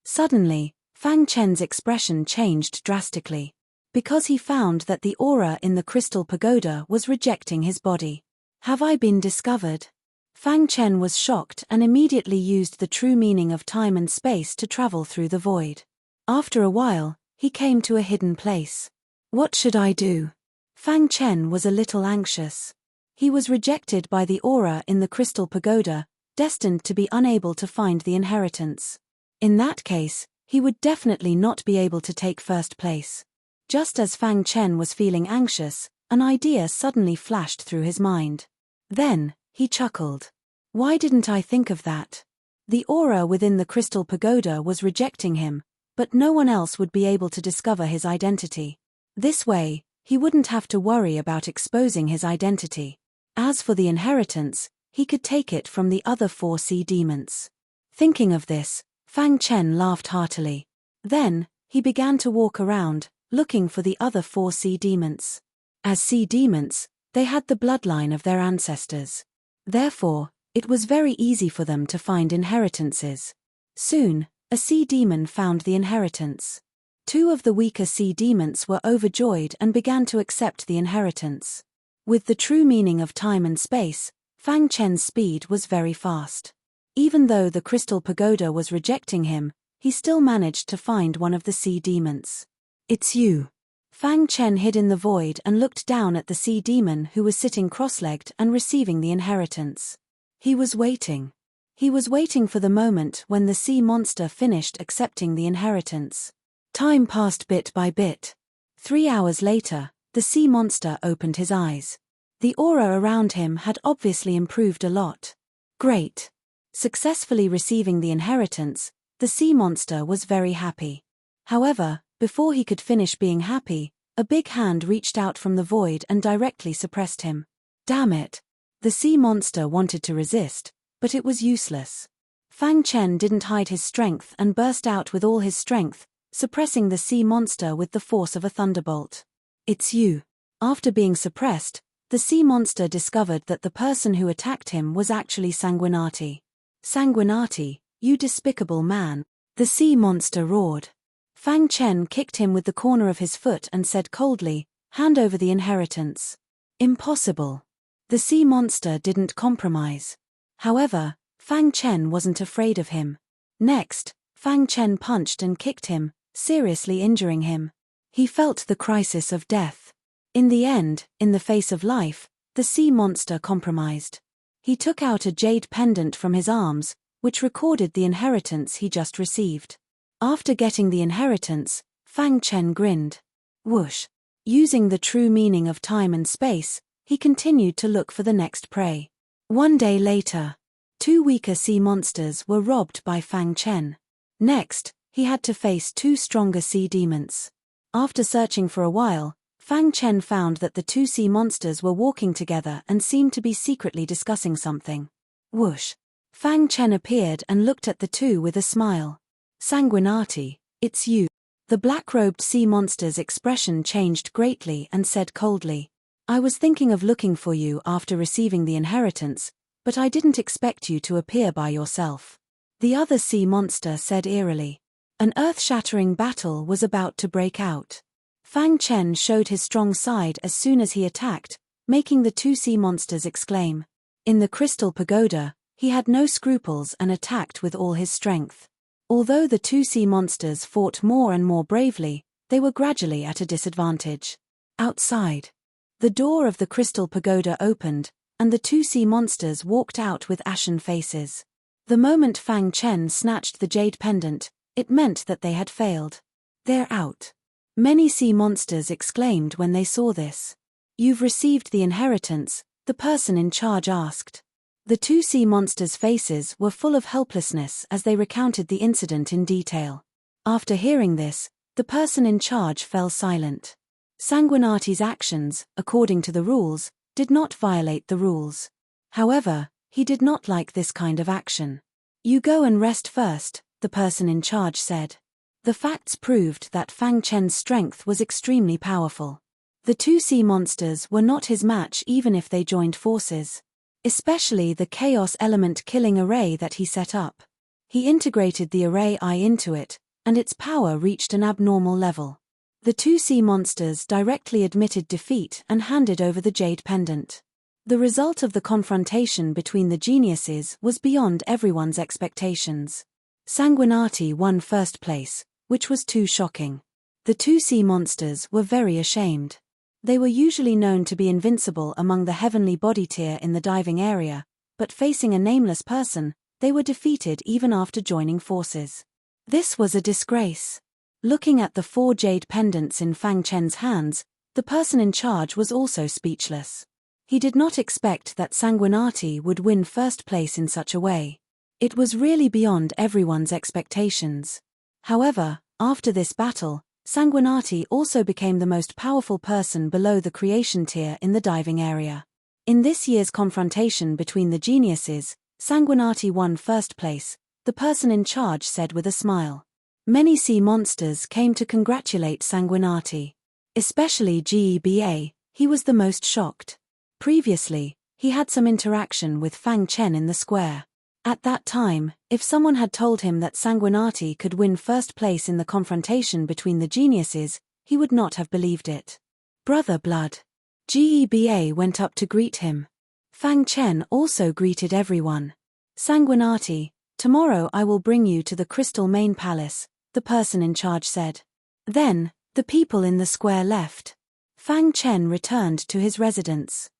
S1: Suddenly, Fang Chen's expression changed drastically. Because he found that the aura in the crystal pagoda was rejecting his body. Have I been discovered? Fang Chen was shocked and immediately used the true meaning of time and space to travel through the void. After a while, he came to a hidden place. What should I do? Fang Chen was a little anxious. He was rejected by the aura in the crystal pagoda, destined to be unable to find the inheritance. In that case, he would definitely not be able to take first place. Just as Fang Chen was feeling anxious, an idea suddenly flashed through his mind. Then, he chuckled. Why didn't I think of that? The aura within the crystal pagoda was rejecting him, but no one else would be able to discover his identity. This way, he wouldn't have to worry about exposing his identity. As for the inheritance, he could take it from the other 4 sea demons. Thinking of this, Fang Chen laughed heartily. Then, he began to walk around, looking for the other 4 sea demons. As sea demons, they had the bloodline of their ancestors. Therefore, it was very easy for them to find inheritances. Soon, a sea demon found the inheritance. 2 of the weaker sea demons were overjoyed and began to accept the inheritance. With the true meaning of time and space, Fang Chen's speed was very fast. Even though the crystal pagoda was rejecting him, he still managed to find one of the sea demons. It's you. Fang Chen hid in the void and looked down at the sea demon who was sitting cross-legged and receiving the inheritance. He was waiting. He was waiting for the moment when the sea monster finished accepting the inheritance. Time passed bit by bit. 3 hours later, the sea monster opened his eyes. The aura around him had obviously improved a lot. Great. Successfully receiving the inheritance, the sea monster was very happy. However, before he could finish being happy, a big hand reached out from the void and directly suppressed him. Damn it! The sea monster wanted to resist, but it was useless. Fang Chen didn't hide his strength and burst out with all his strength, suppressing the sea monster with the force of a thunderbolt. It's you. After being suppressed, the sea monster discovered that the person who attacked him was actually Sanguinati. Sanguinati, you despicable man! The sea monster roared. Fang Chen kicked him with the corner of his foot and said coldly, "Hand over the inheritance." Impossible. The sea monster didn't compromise. However, Fang Chen wasn't afraid of him. Next, Fang Chen punched and kicked him, seriously injuring him. He felt the crisis of death. In the end, in the face of life, the sea monster compromised. He took out a jade pendant from his arms, which recorded the inheritance he just received. After getting the inheritance, Fang Chen grinned. Whoosh! Using the true meaning of time and space, he continued to look for the next prey. 1 day later, 2 weaker sea monsters were robbed by Fang Chen. Next, he had to face 2 stronger sea demons. After searching for a while, Fang Chen found that the 2 sea monsters were walking together and seemed to be secretly discussing something. Whoosh! Fang Chen appeared and looked at the 2 with a smile. Sanguinati, it's you. The black-robed sea monster's expression changed greatly and said coldly, I was thinking of looking for you after receiving the inheritance, but I didn't expect you to appear by yourself. The other sea monster said eerily. An earth-shattering battle was about to break out. Fang Chen showed his strong side as soon as he attacked, making the 2 sea monsters exclaim. In the crystal pagoda, he had no scruples and attacked with all his strength. Although the 2 sea monsters fought more and more bravely, they were gradually at a disadvantage. Outside, the door of the crystal pagoda opened, and the 2 sea monsters walked out with ashen faces. The moment Fang Chen snatched the jade pendant, it meant that they had failed. They're out. Many sea monsters exclaimed when they saw this. You've received the inheritance, the person in charge asked. The 2 sea monsters' faces were full of helplessness as they recounted the incident in detail. After hearing this, the person in charge fell silent. Sanguinarity's actions, according to the rules, did not violate the rules. However, he did not like this kind of action. "You go and rest first," the person in charge said. The facts proved that Fang Chen's strength was extremely powerful. The two sea monsters were not his match even if they joined forces. Especially the chaos element killing array that he set up. He integrated the array I into it, and its power reached an abnormal level. The two sea monsters directly admitted defeat and handed over the jade pendant. The result of the confrontation between the geniuses was beyond everyone's expectations. Sanguinarity won first place, which was too shocking. The two sea monsters were very ashamed. They were usually known to be invincible among the heavenly body tier in the diving area, but facing a nameless person, they were defeated even after joining forces. This was a disgrace. Looking at the 4 jade pendants in Fang Chen's hands, the person in charge was also speechless. He did not expect that Sanguinarity would win first place in such a way. It was really beyond everyone's expectations. However, after this battle, Sanguinarity also became the most powerful person below the creation tier in the diving area. In this year's confrontation between the geniuses, Sanguinarity won first place, the person in charge said with a smile. Many sea monsters came to congratulate Sanguinarity. Especially Geba, he was the most shocked. Previously, he had some interaction with Fang Chen in the square. At that time, if someone had told him that Sanguinarity could win first place in the confrontation between the geniuses, he would not have believed it. "Brother Blood." Geba went up to greet him. Fang Chen also greeted everyone. "Sanguinarity, tomorrow I will bring you to the Crystal Main Palace," the person in charge said. Then, the people in the square left. Fang Chen returned to his residence.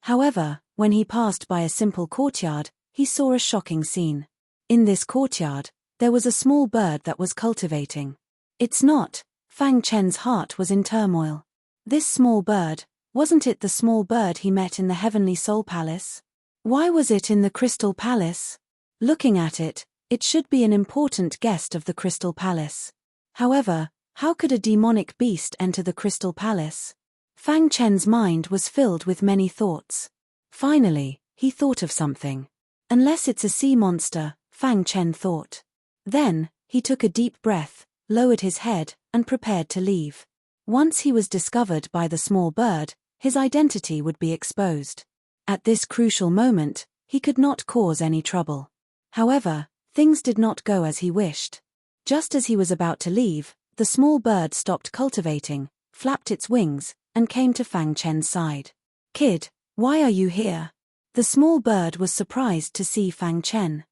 S1: However, when he passed by a simple courtyard, he saw a shocking scene. In this courtyard, there was a small bird that was cultivating. "It's not." Fang Chen's heart was in turmoil. This small bird, wasn't it the small bird he met in the Heavenly Soul Palace? Why was it in the Crystal Palace? Looking at it, it should be an important guest of the Crystal Palace. However, how could a demonic beast enter the Crystal Palace? Fang Chen's mind was filled with many thoughts. Finally, he thought of something. Unless it's a sea monster, Fang Chen thought. Then, he took a deep breath, lowered his head, and prepared to leave. Once he was discovered by the small bird, his identity would be exposed. At this crucial moment, he could not cause any trouble. However, things did not go as he wished. Just as he was about to leave, the small bird stopped cultivating, flapped its wings, and came to Fang Chen's side. "Kid, why are you here?" The small bird was surprised to see Fang Chen.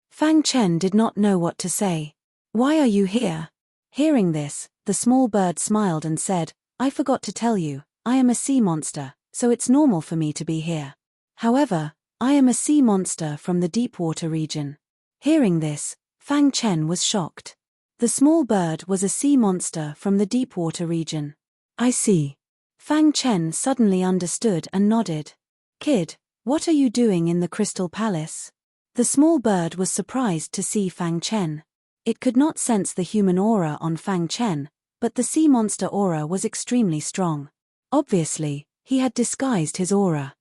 S1: Fang Chen did not know what to say. "Why are you here?" Hearing this, the small bird smiled and said, "I forgot to tell you, I am a sea monster, so it's normal for me to be here. However, I am a sea monster from the deep water region." Hearing this, Fang Chen was shocked. The small bird was a sea monster from the deep water region. "I see." Fang Chen suddenly understood and nodded. "Kid, what are you doing in the Crystal Palace?" The small bird was surprised to see Fang Chen. It could not sense the human aura on Fang Chen, but the sea monster aura was extremely strong. Obviously, he had disguised his aura.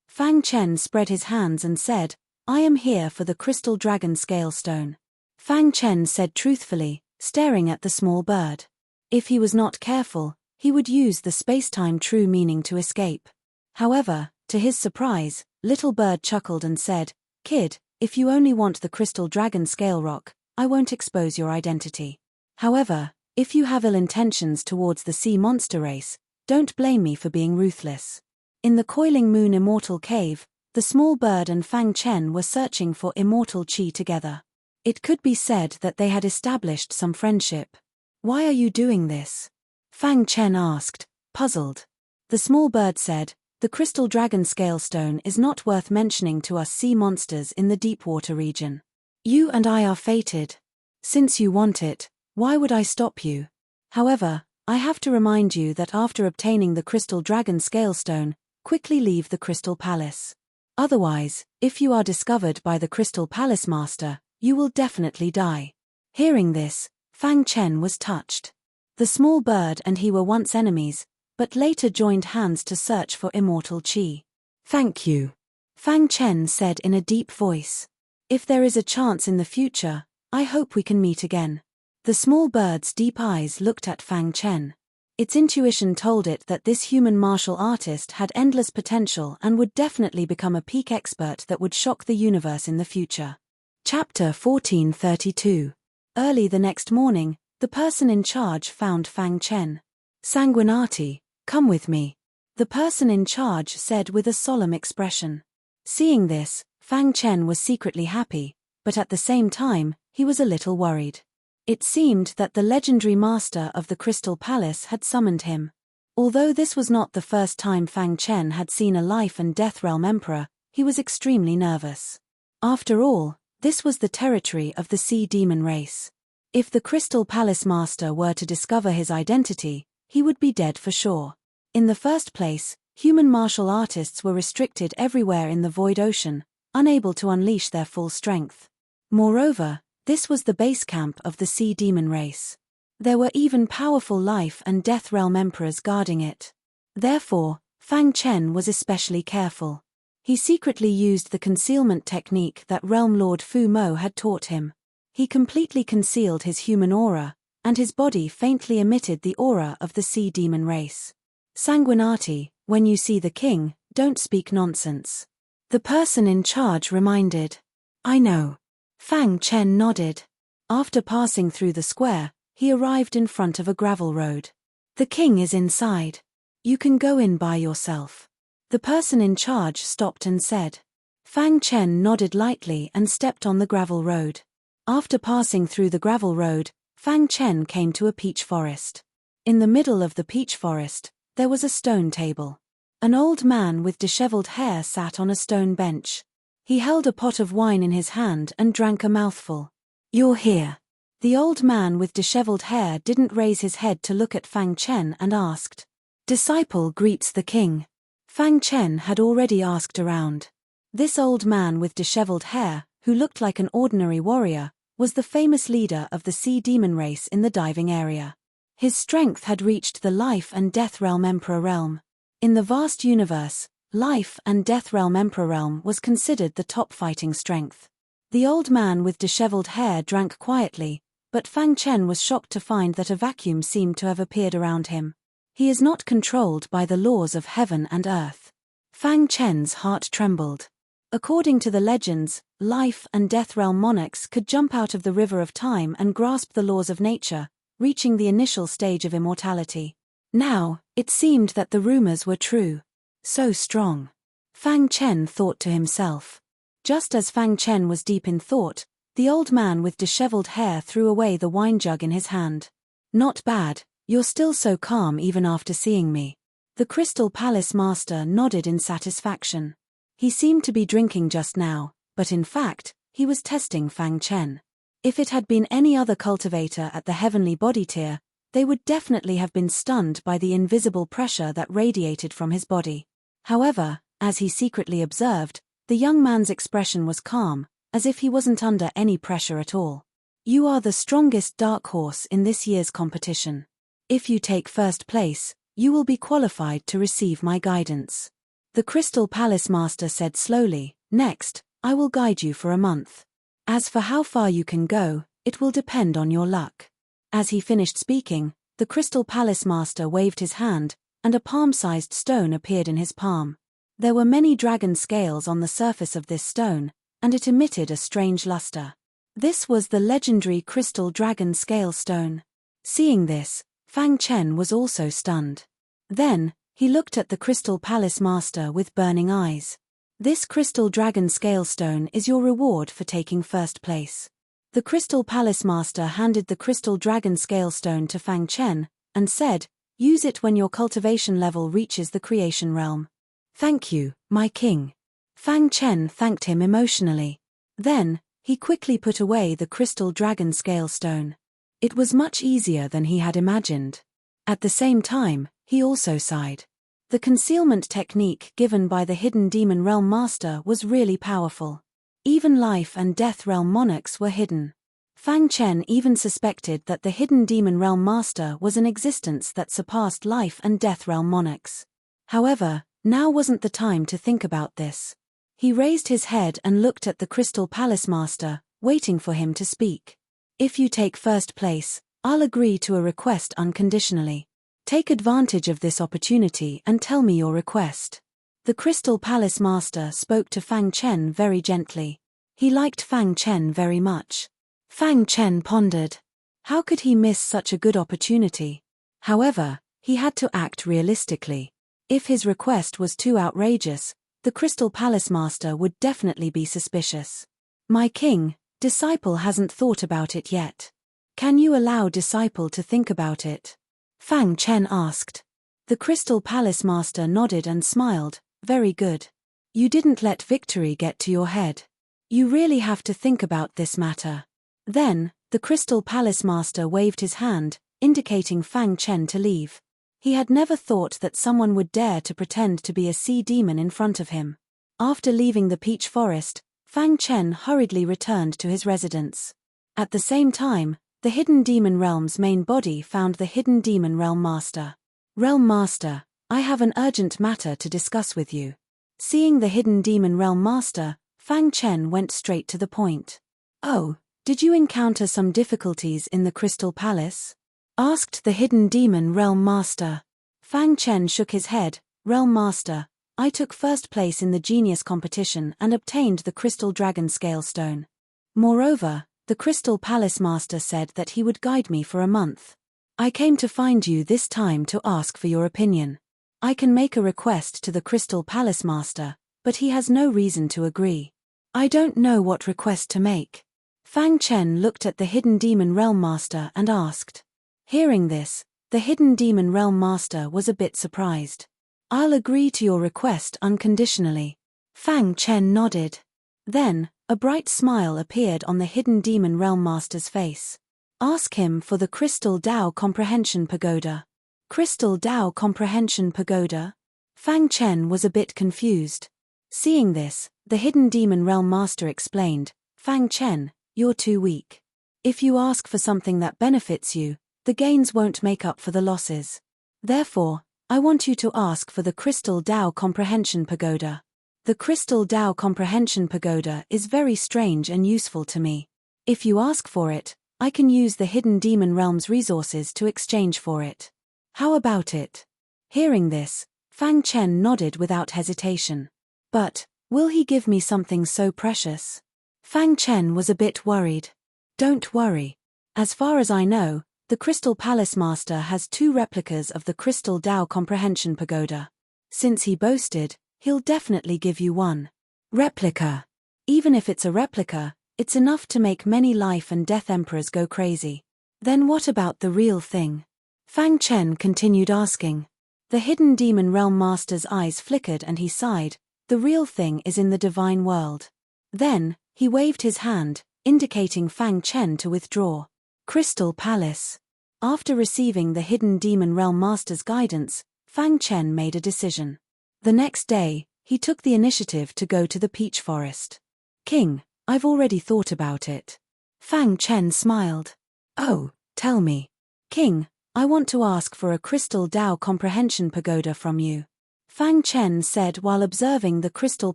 S1: Fang Chen spread his hands and said, "I am here for the Crystal Dragon Scale Stone." Fang Chen said truthfully, staring at the small bird. If he was not careful, he would use the space-time true meaning to escape. However, to his surprise, Little Bird chuckled and said, "Kid, if you only want the Crystal Dragon Scale Rock, I won't expose your identity. However, if you have ill intentions towards the sea monster race, don't blame me for being ruthless." In the Coiling Moon Immortal Cave, the small bird and Fang Chen were searching for immortal chi together. It could be said that they had established some friendship. "Why are you doing this?" Fang Chen asked, puzzled. The small bird said, "The Crystal Dragon Scale Stone is not worth mentioning to us sea monsters in the deep water region. You and I are fated. Since you want it, why would I stop you? However, I have to remind you that after obtaining the Crystal Dragon Scale Stone, quickly leave the Crystal Palace. Otherwise, if you are discovered by the Crystal Palace Master, you will definitely die." Hearing this, Fang Chen was touched. The small bird and he were once enemies, but later joined hands to search for immortal qi. Thank you, Fang Chen said in a deep voice. If there is a chance in the future, I hope we can meet again. The small bird's deep eyes looked at Fang Chen. Its intuition told it that this human martial artist had endless potential and would definitely become a peak expert that would shock the universe in the future. Chapter 1432. Early the next morning, the person in charge found Fang Chen. Sanguinati, come with me, the person in charge said with a solemn expression. Seeing this, Fang Chen was secretly happy, but at the same time, he was a little worried. It seemed that the legendary master of the Crystal Palace had summoned him. Although this was not the first time Fang Chen had seen a life and death realm emperor, he was extremely nervous. After all, this was the territory of the sea demon race. If the Crystal Palace master were to discover his identity, he would be dead for sure. In the first place, human martial artists were restricted everywhere in the void ocean, unable to unleash their full strength. Moreover, this was the base camp of the sea demon race. There were even powerful life and death realm emperors guarding it. Therefore, Fang Chen was especially careful. He secretly used the concealment technique that Realm Lord Fu Mo had taught him. He completely concealed his human aura, and his body faintly emitted the aura of the sea demon race. Sanguinati, when you see the king, don't speak nonsense, the person in charge reminded. I know. Fang Chen nodded. After passing through the square, he arrived in front of a gravel road. The king is inside. You can go in by yourself, the person in charge stopped and said. Fang Chen nodded lightly and stepped on the gravel road. After passing through the gravel road, Fang Chen came to a peach forest. In the middle of the peach forest, there was a stone table. An old man with disheveled hair sat on a stone bench. He held a pot of wine in his hand and drank a mouthful. You're here. The old man with disheveled hair didn't raise his head to look at Fang Chen and asked. Disciple greets the king. Fang Chen had already asked around. This old man with disheveled hair, who looked like an ordinary warrior, was the famous leader of the sea demon race in the diving area. His strength had reached the life and death realm emperor realm. In the vast universe, life and death realm emperor realm was considered the top fighting strength. The old man with disheveled hair drank quietly, but Fang Chen was shocked to find that a vacuum seemed to have appeared around him. He is not controlled by the laws of heaven and earth. Fang Chen's heart trembled. According to the legends, life and death realm monarchs could jump out of the river of time and grasp the laws of nature, reaching the initial stage of immortality. Now, it seemed that the rumors were true. So strong. Fang Chen thought to himself. Just as Fang Chen was deep in thought, the old man with disheveled hair threw away the wine jug in his hand. Not bad, you're still so calm even after seeing me. The Crystal Palace master nodded in satisfaction. He seemed to be drinking just now, but in fact, he was testing Fang Chen. If it had been any other cultivator at the heavenly body tier, they would definitely have been stunned by the invisible pressure that radiated from his body. However, as he secretly observed, the young man's expression was calm, as if he wasn't under any pressure at all. You are the strongest dark horse in this year's competition. If you take first place, you will be qualified to receive my guidance. The Crystal Palace master said slowly, next, I will guide you for a month. As for how far you can go, it will depend on your luck. As he finished speaking, the Crystal Palace master waved his hand, and a palm-sized stone appeared in his palm. There were many dragon scales on the surface of this stone, and it emitted a strange luster. This was the legendary crystal dragon scale stone. Seeing this, Fang Chen was also stunned. Then, he looked at the Crystal Palace master with burning eyes. This crystal dragon scale stone is your reward for taking first place. The Crystal Palace master handed the crystal dragon scale stone to Fang Chen, and said, use it when your cultivation level reaches the creation realm. Thank you, my king. Fang Chen thanked him emotionally. Then, he quickly put away the crystal dragon scale stone. It was much easier than he had imagined. At the same time, he also sighed. The concealment technique given by the hidden demon realm master was really powerful. Even life and death realm monarchs were hidden. Fang Chen even suspected that the hidden demon realm master was an existence that surpassed life and death realm monarchs. However, now wasn't the time to think about this. He raised his head and looked at the Crystal Palace master, waiting for him to speak. If you take first place, I'll agree to a request unconditionally. Take advantage of this opportunity and tell me your request. The Crystal Palace master spoke to Fang Chen very gently. He liked Fang Chen very much. Fang Chen pondered. How could he miss such a good opportunity? However, he had to act realistically. If his request was too outrageous, the Crystal Palace master would definitely be suspicious. My king, disciple hasn't thought about it yet. Can you allow disciple to think about it? Fang Chen asked. The Crystal Palace master nodded and smiled. Very good. You didn't let victory get to your head. You really have to think about this matter. Then, the Crystal Palace master waved his hand, indicating Fang Chen to leave. He had never thought that someone would dare to pretend to be a sea demon in front of him. After leaving the peach forest, Fang Chen hurriedly returned to his residence. At the same time, the Hidden Demon Realm's main body found the Hidden Demon Realm Master. Realm Master, I have an urgent matter to discuss with you. Seeing the Hidden Demon Realm Master, Fang Chen went straight to the point. Oh, did you encounter some difficulties in the Crystal Palace? Asked the Hidden Demon Realm Master. Fang Chen shook his head. Realm Master, I took first place in the Genius competition and obtained the Crystal Dragon Scale Stone. Moreover, the Crystal Palace Master said that he would guide me for a month. I came to find you this time to ask for your opinion. I can make a request to the Crystal Palace Master, but he has no reason to agree. I don't know what request to make. Fang Chen looked at the Hidden Demon Realm Master and asked. Hearing this, the Hidden Demon Realm Master was a bit surprised. I'll agree to your request unconditionally. Fang Chen nodded. Then, a bright smile appeared on the Hidden Demon Realm Master's face. Ask him for the Crystal Dao Comprehension Pagoda. Crystal Dao Comprehension Pagoda? Fang Chen was a bit confused. Seeing this, the Hidden Demon Realm Master explained, Fang Chen, you're too weak. If you ask for something that benefits you, the gains won't make up for the losses. Therefore, I want you to ask for the Crystal Dao Comprehension Pagoda. The Crystal Dao Comprehension Pagoda is very strange and useful to me. If you ask for it, I can use the Hidden Demon Realm's resources to exchange for it. How about it? Hearing this, Fang Chen nodded without hesitation. But, will he give me something so precious? Fang Chen was a bit worried. Don't worry. As far as I know, the Crystal Palace Master has 2 replicas of the Crystal Dao Comprehension Pagoda. Since he boasted, he'll definitely give you one. Replica. Even if it's a replica, it's enough to make many life and death emperors go crazy. Then what about the real thing? Fang Chen continued asking. The Hidden Demon Realm Master's eyes flickered and he sighed. The real thing is in the divine world. Then, he waved his hand, indicating Fang Chen to withdraw. Crystal Palace. After receiving the Hidden Demon Realm Master's guidance, Fang Chen made a decision. The next day, he took the initiative to go to the peach forest. King, I've already thought about it. Fang Chen smiled. Oh, tell me. King, I want to ask for a Crystal Dao Comprehension Pagoda from you. Fang Chen said while observing the Crystal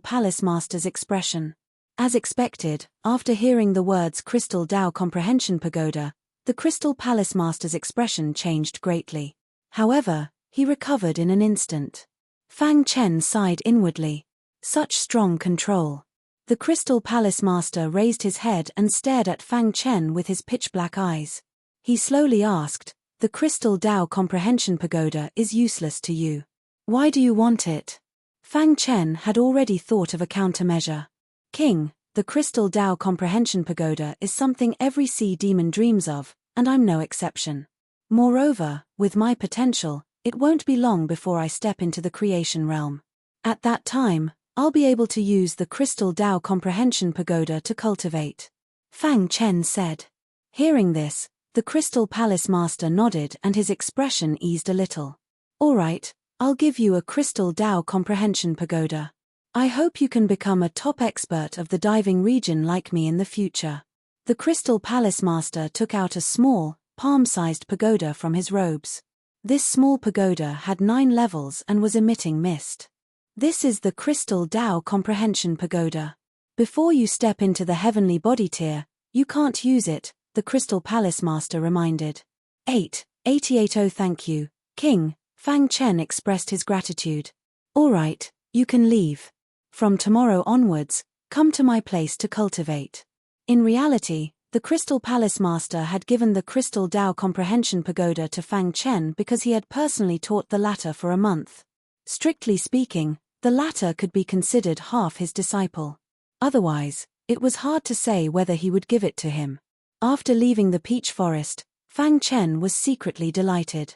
S1: Palace Master's expression. As expected, after hearing the words Crystal Dao Comprehension Pagoda, the Crystal Palace Master's expression changed greatly. However, he recovered in an instant. Fang Chen sighed inwardly. Such strong control. The Crystal Palace Master raised his head and stared at Fang Chen with his pitch-black eyes. He slowly asked, the Crystal Dao Comprehension Pagoda is useless to you. Why do you want it? Fang Chen had already thought of a countermeasure. King, the Crystal Dao Comprehension Pagoda is something every sea demon dreams of, and I'm no exception. Moreover, with my potential, it won't be long before I step into the creation realm. At that time, I'll be able to use the Crystal Dao Comprehension Pagoda to cultivate. Fang Chen said. Hearing this, the Crystal Palace Master nodded and his expression eased a little. All right, I'll give you a Crystal Dao Comprehension Pagoda. I hope you can become a top expert of the diving region like me in the future. The Crystal Palace Master took out a small, palm-sized pagoda from his robes. This small pagoda had 9 levels and was emitting mist. This is the Crystal Tao Comprehension Pagoda. Before you step into the heavenly body tier, you can't use it, the Crystal Palace Master reminded. 888. Thank you, King. Fang Chen expressed his gratitude. All right, you can leave. From tomorrow onwards, come to my place to cultivate. In reality, the Crystal Palace Master had given the Crystal Tao Comprehension Pagoda to Fang Chen because he had personally taught the latter for a month. Strictly speaking, the latter could be considered half his disciple. Otherwise, it was hard to say whether he would give it to him. After leaving the peach forest, Fang Chen was secretly delighted.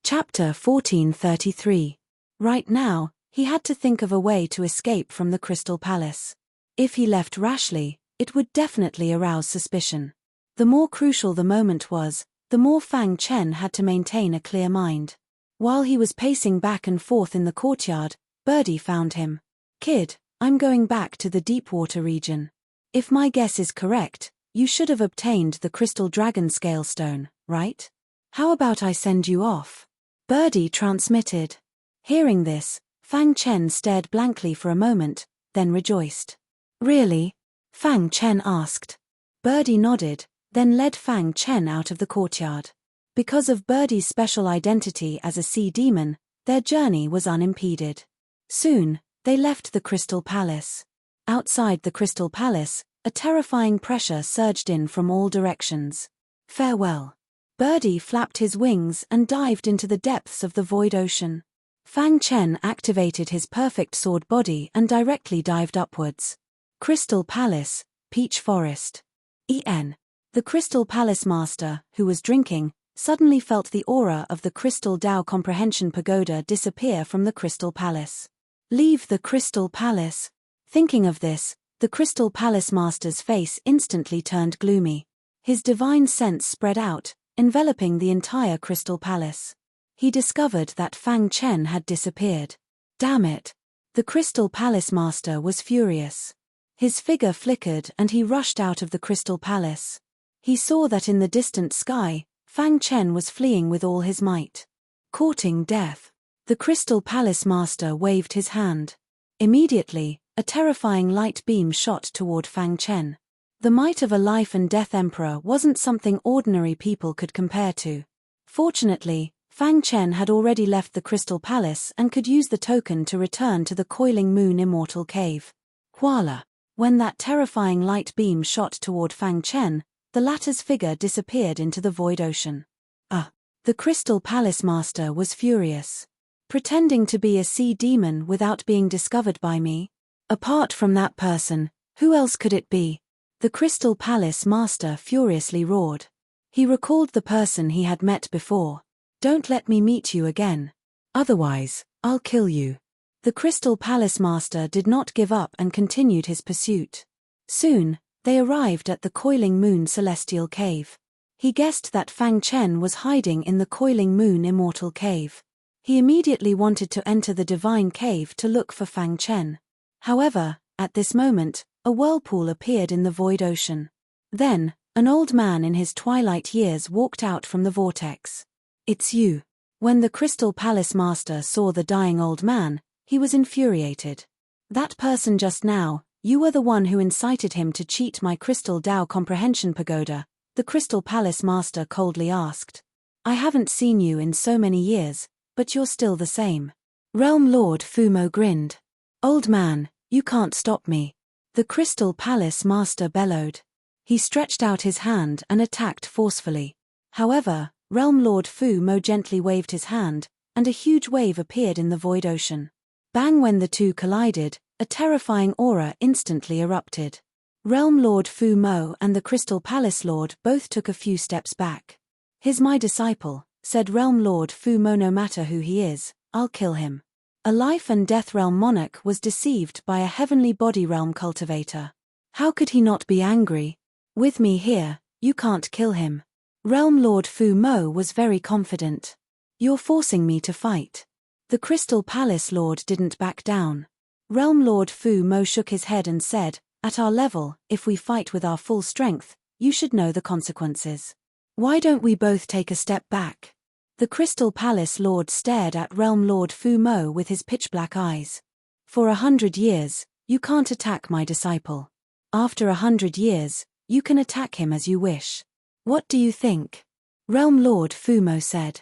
S1: Chapter 1433. Right now, he had to think of a way to escape from the Crystal Palace. If he left rashly, it would definitely arouse suspicion. The more crucial the moment was, the more Fang Chen had to maintain a clear mind. While he was pacing back and forth in the courtyard, Birdie found him. Kid, I'm going back to the Deepwater region. If my guess is correct, you should have obtained the Crystal Dragon Scale Stone, right? How about I send you off? Birdie transmitted. Hearing this, Fang Chen stared blankly for a moment, then rejoiced. Really? Fang Chen asked. Birdie nodded, then led Fang Chen out of the courtyard. Because of Birdie's special identity as a sea demon, their journey was unimpeded. Soon, they left the Crystal Palace. Outside the Crystal Palace, a terrifying pressure surged in from all directions. Farewell. Birdie flapped his wings and dived into the depths of the void ocean. Fang Chen activated his perfect sword body and directly dived upwards. Crystal Palace, Peach Forest. The Crystal Palace Master, who was drinking, suddenly felt the aura of the Crystal Tao Comprehension Pagoda disappear from the Crystal Palace. Leave the Crystal Palace. Thinking of this, the Crystal Palace Master's face instantly turned gloomy. His divine sense spread out, enveloping the entire Crystal Palace. He discovered that Fang Chen had disappeared. Damn it! The Crystal Palace Master was furious. His figure flickered and he rushed out of the Crystal Palace. He saw that in the distant sky, Fang Chen was fleeing with all his might. Courting death. The Crystal Palace Master waved his hand. Immediately, a terrifying light beam shot toward Fang Chen. The might of a life and death emperor wasn't something ordinary people could compare to. Fortunately, Fang Chen had already left the Crystal Palace and could use the token to return to the Coiling Moon Immortal Cave. Voila! When that terrifying light beam shot toward Fang Chen, the latter's figure disappeared into the void ocean. The Crystal Palace Master was furious. Pretending to be a sea demon without being discovered by me? Apart from that person, who else could it be? The Crystal Palace Master furiously roared. He recalled the person he had met before. Don't let me meet you again. Otherwise, I'll kill you. The Crystal Palace Master did not give up and continued his pursuit. Soon, they arrived at the Coiling Moon Celestial Cave. He guessed that Fang Chen was hiding in the Coiling Moon Immortal Cave. He immediately wanted to enter the Divine Cave to look for Fang Chen. However, at this moment, a whirlpool appeared in the void ocean. Then, an old man in his twilight years walked out from the vortex. It's you. When the Crystal Palace Master saw the dying old man, he was infuriated. That person just now, you were the one who incited him to cheat my Crystal Tao Comprehension Pagoda, the Crystal Palace Master coldly asked. I haven't seen you in so many years, but you're still the same. Realm Lord Fumo grinned. Old man, you can't stop me. The Crystal Palace Master bellowed. He stretched out his hand and attacked forcefully. However, Realm Lord Fu Mo gently waved his hand, and a huge wave appeared in the void ocean. Bang! When the two collided, a terrifying aura instantly erupted. Realm Lord Fu Mo and the Crystal Palace Lord both took a few steps back. He's my disciple, said Realm Lord Fu Mo. No matter who he is, I'll kill him. A life and death realm monarch was deceived by a heavenly body realm cultivator. How could he not be angry? With me here, you can't kill him. Realm Lord Fu Mo was very confident. You're forcing me to fight. The Crystal Palace Lord didn't back down. Realm Lord Fu Mo shook his head and said, at our level, if we fight with our full strength, you should know the consequences. Why don't we both take a step back? The Crystal Palace Lord stared at Realm Lord Fu Mo with his pitch-black eyes. For 100 years, you can't attack my disciple. After 100 years, you can attack him as you wish. What do you think? Realm Lord Fu Mo said.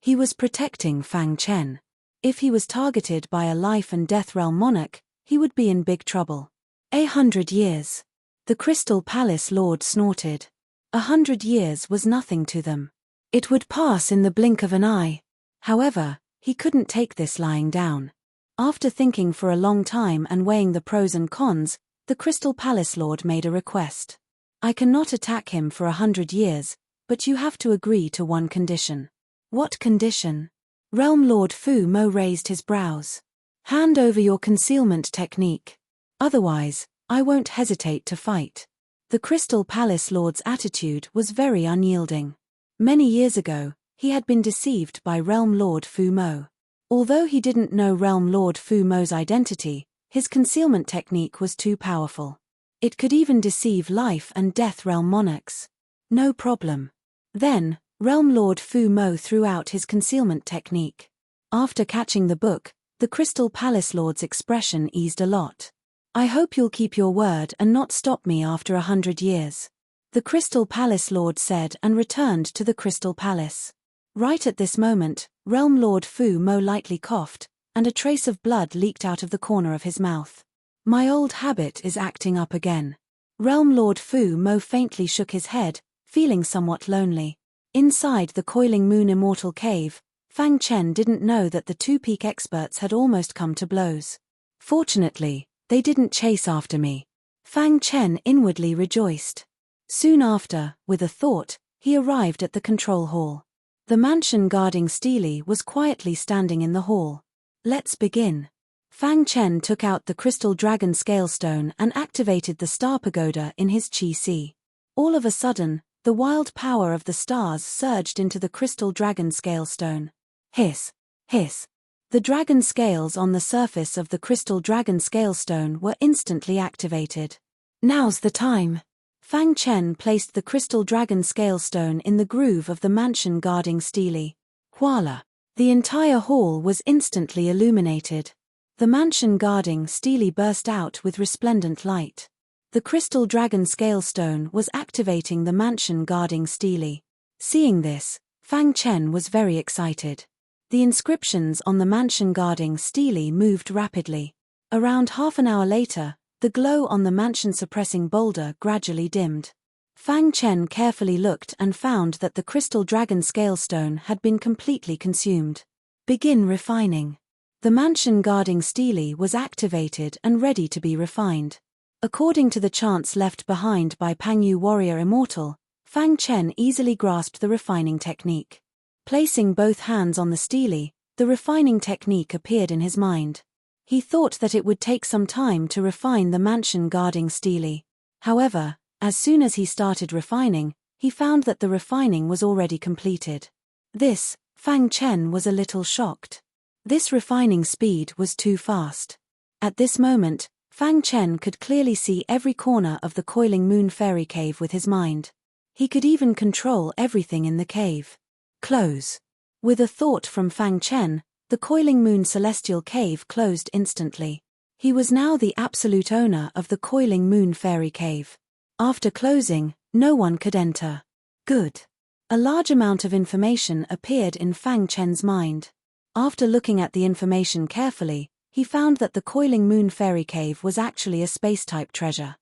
S1: He was protecting Fang Chen. If he was targeted by a life and death realm monarch, he would be in big trouble. 100 years. The Crystal Palace Lord snorted. 100 years was nothing to them. It would pass in the blink of an eye. However, he couldn't take this lying down. After thinking for a long time and weighing the pros and cons, the Crystal Palace Lord made a request. I cannot attack him for 100 years, but you have to agree to one condition. What condition? Realm Lord Fu Mo raised his brows. Hand over your concealment technique. Otherwise, I won't hesitate to fight. The Crystal Palace Lord's attitude was very unyielding. Many years ago, he had been deceived by Realm Lord Fu Mo. Although he didn't know Realm Lord Fu Mo's identity, his concealment technique was too powerful. It could even deceive life and death realm monarchs. No problem. Then, Realm Lord Fu Mo threw out his concealment technique. After catching the book, the Crystal Palace Lord's expression eased a lot. I hope you'll keep your word and not stop me after 100 years. The Crystal Palace Lord said and returned to the Crystal Palace. Right at this moment, Realm Lord Fu Mo lightly coughed, and a trace of blood leaked out of the corner of his mouth. My old habit is acting up again. Realm Lord Fu Mo faintly shook his head, feeling somewhat lonely. Inside the Coiling Moon Immortal Cave, Fang Chen didn't know that the two peak experts had almost come to blows. Fortunately, they didn't chase after me. Fang Chen inwardly rejoiced. Soon after, with a thought, he arrived at the control hall. The mansion guarding Steely was quietly standing in the hall. Let's begin. Fang Chen took out the crystal dragon scale stone and activated the star pagoda in his Qi. All of a sudden, the wild power of the stars surged into the crystal dragon scale stone. Hiss, hiss. The dragon scales on the surface of the crystal dragon scale stone were instantly activated. Now's the time. Fang Chen placed the crystal dragon scale stone in the groove of the mansion guarding Steely. Voila! The entire hall was instantly illuminated. The mansion guarding Steely burst out with resplendent light. The crystal dragon scale stone was activating the mansion guarding Steely. Seeing this, Fang Chen was very excited. The inscriptions on the mansion guarding Steely moved rapidly. Around half an hour later, the glow on the mansion-suppressing boulder gradually dimmed. Fang Chen carefully looked and found that the crystal dragon scale stone had been completely consumed. Begin refining. The mansion guarding Steely was activated and ready to be refined. According to the chants left behind by Pangyu Warrior Immortal, Fang Chen easily grasped the refining technique. Placing both hands on the Steely, the refining technique appeared in his mind. He thought that it would take some time to refine the mansion guarding Steely. However, as soon as he started refining, he found that the refining was already completed. This, Fang Chen was a little shocked. This refining speed was too fast. At this moment, Fang Chen could clearly see every corner of the Coiling Moon Fairy Cave with his mind. He could even control everything in the cave. Close. With a thought from Fang Chen, the Coiling Moon Celestial Cave closed instantly. He was now the absolute owner of the Coiling Moon Fairy Cave. After closing, no one could enter. Good. A large amount of information appeared in Fang Chen's mind. After looking at the information carefully, he found that the Coiling Moon Fairy Cave was actually a space-type treasure.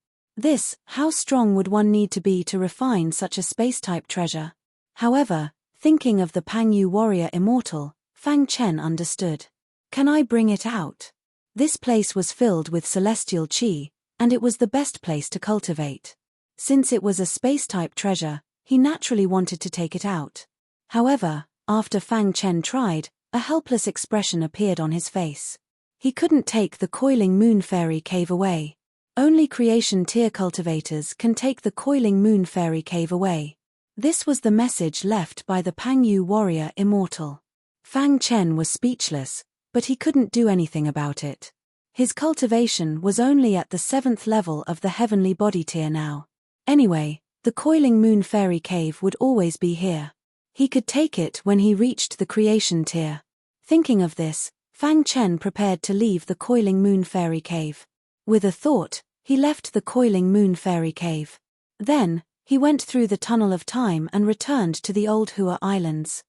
S1: How strong would one need to be to refine such a space-type treasure? However, thinking of the Pangyu Warrior Immortal, Fang Chen understood. Can I bring it out? This place was filled with celestial qi, and it was the best place to cultivate. Since it was a space-type treasure, he naturally wanted to take it out. However, after Fang Chen tried, a helpless expression appeared on his face. He couldn't take the Coiling Moon Fairy Cave away. Only creation tier cultivators can take the Coiling Moon Fairy Cave away. This was the message left by the Pangyu Warrior Immortal. Fang Chen was speechless, but he couldn't do anything about it. His cultivation was only at the 7th level of the Heavenly Body tier now. Anyway, The coiling moon fairy cave would always be here. He could take it when he reached the creation tier. Thinking of this, Fang Chen prepared to leave the coiling moon fairy cave. With a thought, he left the coiling moon fairy cave. Then, he went through the tunnel of time and returned to the old Hua Islands.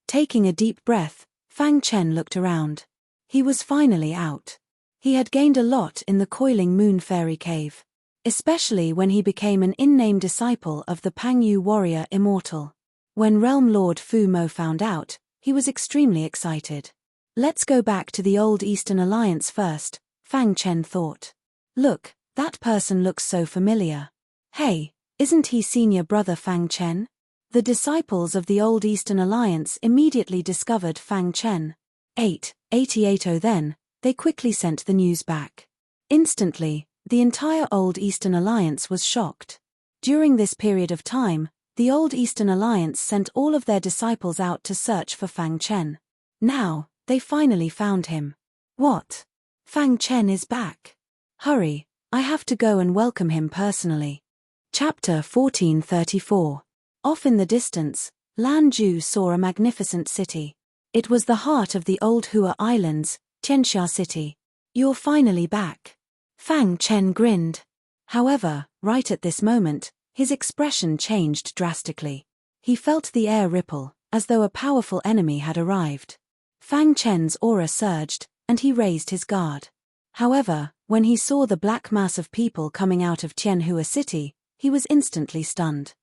S1: Taking a deep breath, Fang Chen looked around. He was finally out. He had gained a lot in the coiling moon fairy cave. Especially when he became an in-name disciple of the Pangyu warrior immortal. When Realm Lord Fu Mo found out, he was extremely excited. Let's go back to the old Eastern Alliance first, Fang Chen thought. Look, that person looks so familiar. Hey, isn't he senior brother Fang Chen? The disciples of the old Eastern Alliance immediately discovered Fang Chen. 8880 then, they quickly sent the news back. Instantly, the entire old Eastern Alliance was shocked. During this period of time, the old Eastern Alliance sent all of their disciples out to search for Fang Chen. Now, they finally found him. What? Fang Chen is back. Hurry, I have to go and welcome him personally. Chapter 1434. Off in the distance, Lan Ju saw a magnificent city. It was the heart of the old Hua Islands, Tianxia City. You're finally back. Fang Chen grinned. However, right at this moment, his expression changed drastically. He felt the air ripple, as though a powerful enemy had arrived. Fang Chen's aura surged, and he raised his guard. However, when he saw the black mass of people coming out of Tianhua City, he was instantly stunned.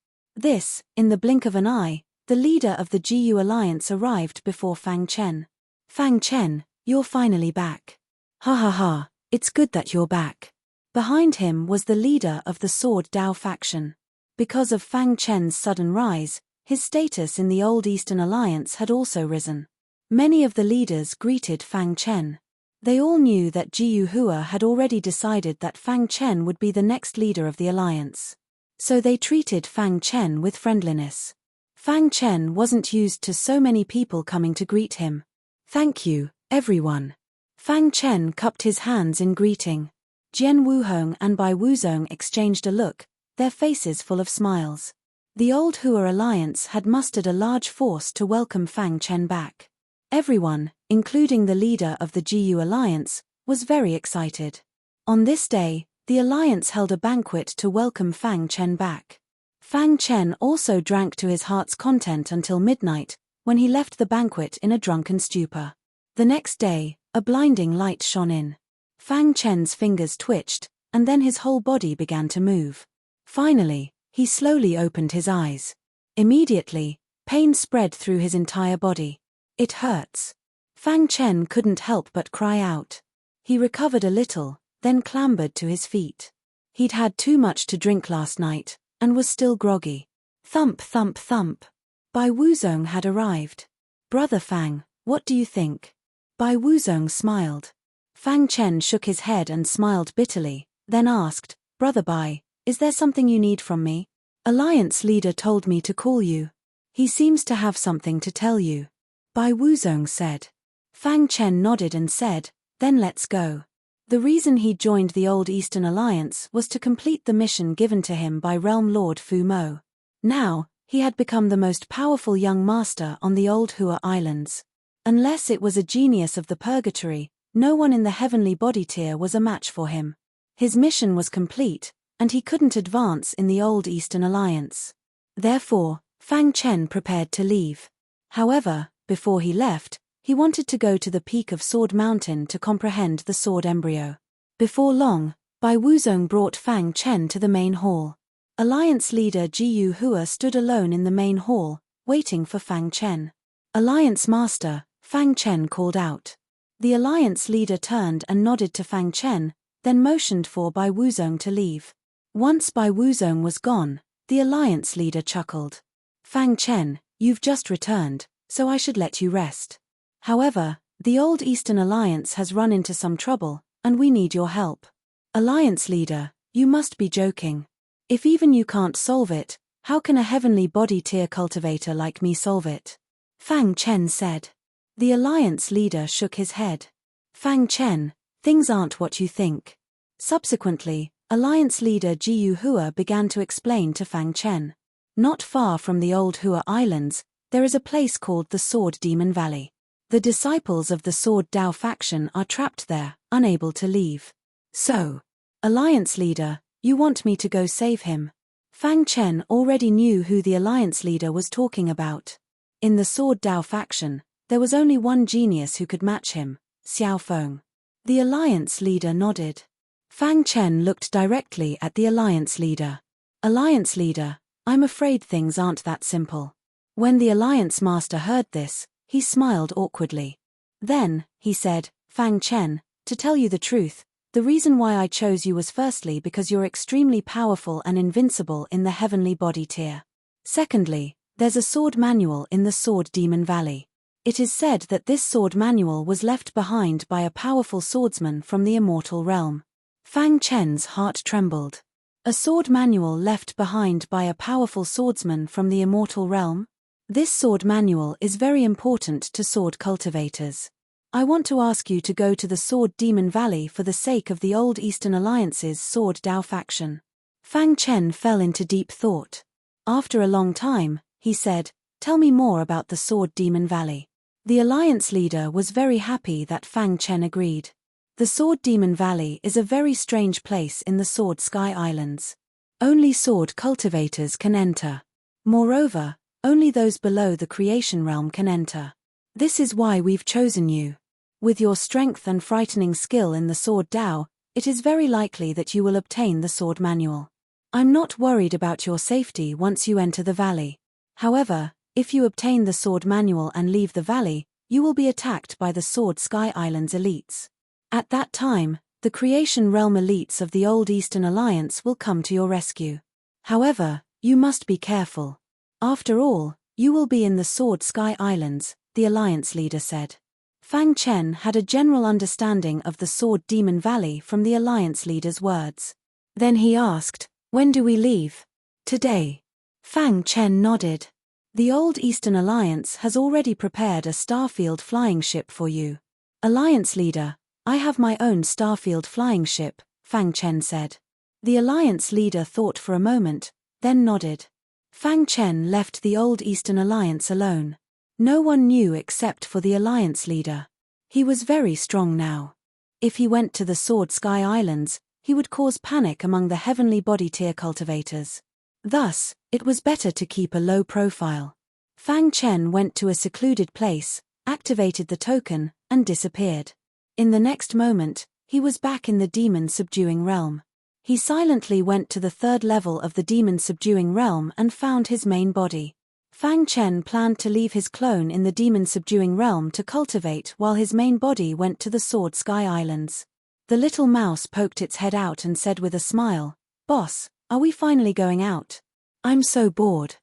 S1: In the blink of an eye, the leader of the GU Alliance arrived before Fang Chen. Fang Chen, you're finally back. Ha ha ha, it's good that you're back. Behind him was the leader of the Sword Dao faction. Because of Fang Chen's sudden rise, his status in the old Eastern Alliance had also risen. Many of the leaders greeted Fang Chen. They all knew that GU Hua had already decided that Fang Chen would be the next leader of the alliance. So they treated Fang Chen with friendliness. Fang Chen wasn't used to so many people coming to greet him. Thank you, everyone. Fang Chen cupped his hands in greeting. Jian Wuhong and Bai Wuzong exchanged a look, their faces full of smiles. The old Hua Alliance had mustered a large force to welcome Fang Chen back. Everyone, including the leader of the GU Alliance, was very excited. On this day, the Alliance held a banquet to welcome Fang Chen back. Fang Chen also drank to his heart's content until midnight, when he left the banquet in a drunken stupor. The next day, a blinding light shone in. Fang Chen's fingers twitched, and then his whole body began to move. Finally, he slowly opened his eyes. Immediately, pain spread through his entire body. It hurts. Fang Chen couldn't help but cry out. He recovered a little, then clambered to his feet. He'd had too much to drink last night, and was still groggy. Thump thump thump. Bai Wuzong had arrived. Brother Fang, what do you think? Bai Wuzong smiled. Fang Chen shook his head and smiled bitterly, then asked, Brother Bai, is there something you need from me? Alliance leader told me to call you. He seems to have something to tell you. Bai Wuzong said. Fang Chen nodded and said, then let's go. The reason he joined the old Eastern Alliance was to complete the mission given to him by Realm Lord Fu Mo. Now, he had become the most powerful young master on the old Hua Islands. Unless it was a genius of the purgatory, no one in the heavenly body tier was a match for him. His mission was complete, and he couldn't advance in the old Eastern Alliance. Therefore, Fang Chen prepared to leave. However, before he left, he wanted to go to the peak of Sword Mountain to comprehend the sword embryo. Before long, Bai Wuzong brought Fang Chen to the main hall. Alliance leader GU Hua stood alone in the main hall, waiting for Fang Chen. Alliance master, Fang Chen called out. The alliance leader turned and nodded to Fang Chen, then motioned for Bai Wuzong to leave. Once Bai Wuzong was gone, the alliance leader chuckled. Fang Chen, you've just returned, so I should let you rest. However, the old Eastern Alliance has run into some trouble, and we need your help. Alliance leader, you must be joking. If even you can't solve it, how can a heavenly body tier cultivator like me solve it? Fang Chen said. The alliance leader shook his head. Fang Chen, things aren't what you think. Subsequently, Alliance leader Jiu Hua began to explain to Fang Chen. Not far from the old Hua Islands, there is a place called the Sword Demon Valley. The disciples of the Sword Dao faction are trapped there, unable to leave. So, Alliance leader, you want me to go save him? Fang Chen already knew who the Alliance leader was talking about. In the Sword Dao faction, there was only one genius who could match him, Xiao Feng. The Alliance leader nodded. Fang Chen looked directly at the Alliance leader. Alliance leader, I'm afraid things aren't that simple. When the Alliance master heard this, he smiled awkwardly. Then, he said, Fang Chen, to tell you the truth, the reason why I chose you was firstly because you're extremely powerful and invincible in the heavenly body tier. Secondly, there's a sword manual in the Sword Demon Valley. It is said that this sword manual was left behind by a powerful swordsman from the immortal realm. Fang Chen's heart trembled. A sword manual left behind by a powerful swordsman from the immortal realm? This sword manual is very important to sword cultivators. I want to ask you to go to the Sword Demon Valley for the sake of the old Eastern Alliance's Sword Dao faction. Fang Chen fell into deep thought. After a long time, he said, tell me more about the Sword Demon Valley. The Alliance leader was very happy that Fang Chen agreed. The Sword Demon Valley is a very strange place in the Sword Sky Islands. Only sword cultivators can enter. Moreover, only those below the creation realm can enter. This is why we've chosen you. With your strength and frightening skill in the Sword Dao, it is very likely that you will obtain the sword manual. I'm not worried about your safety once you enter the valley. However, if you obtain the sword manual and leave the valley, you will be attacked by the Sword Sky Islands elites. At that time, the creation realm elites of the old Eastern Alliance will come to your rescue. However, you must be careful. After all, you will be in the Sword Sky Islands, the Alliance leader said. Fang Chen had a general understanding of the Sword Demon Valley from the Alliance leader's words. Then he asked, when do we leave? Today. Fang Chen nodded. The old Eastern Alliance has already prepared a Starfield flying ship for you. Alliance leader, I have my own Starfield flying ship, Fang Chen said. The Alliance leader thought for a moment, then nodded. Fang Chen left the old Eastern Alliance alone. No one knew except for the Alliance leader. He was very strong now. If he went to the Sword Sky Islands, he would cause panic among the heavenly body tier cultivators. Thus, it was better to keep a low profile. Fang Chen went to a secluded place, activated the token, and disappeared. In the next moment, he was back in the demon subduing realm. He silently went to the third level of the demon subduing realm and found his main body. Fang Chen planned to leave his clone in the demon subduing realm to cultivate while his main body went to the Sword Sky Islands. The little mouse poked its head out and said with a smile, Boss, are we finally going out? I'm so bored.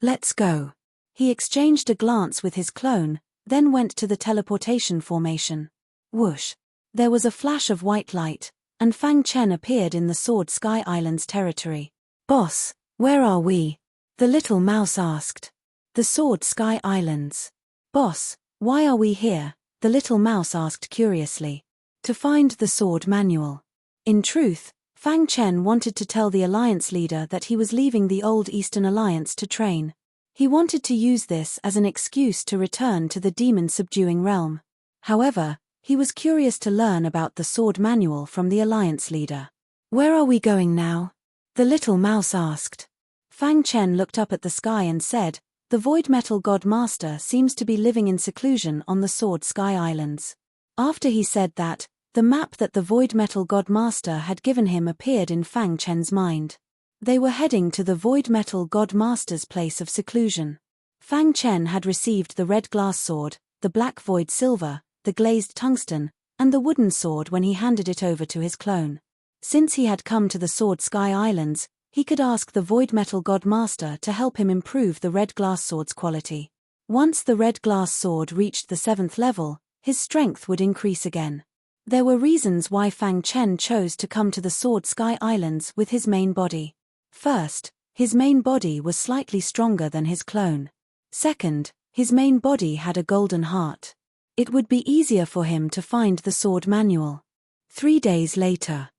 S1: Let's go. He exchanged a glance with his clone, then went to the teleportation formation. Whoosh. There was a flash of white light, and Fang Chen appeared in the Sword Sky Islands territory. Boss, where are we? The little mouse asked. The Sword Sky Islands. Boss, why are we here? The little mouse asked curiously. To find the sword manual. In truth, Fang Chen wanted to tell the Alliance leader that he was leaving the old Eastern Alliance to train. He wanted to use this as an excuse to return to the demon subduing realm. However, he was curious to learn about the sword manual from the Alliance leader. Where are we going now? The little mouse asked. Fang Chen looked up at the sky and said, the Void Metal God Master seems to be living in seclusion on the Sword Sky Islands. After he said that, the map that the Void Metal God Master had given him appeared in Fang Chen's mind. They were heading to the Void Metal God Master's place of seclusion. Fang Chen had received the red glass sword, the black void silver, the glazed tungsten, and the wooden sword when he handed it over to his clone. Since he had come to the Sword Sky Islands, he could ask the Void Metal God Master to help him improve the red glass sword's quality. Once the red glass sword reached the 7th level, his strength would increase again. There were reasons why Fang Chen chose to come to the Sword Sky Islands with his main body. First, his main body was slightly stronger than his clone. Second, his main body had a golden heart. It would be easier for him to find the sword manual. 3 days later.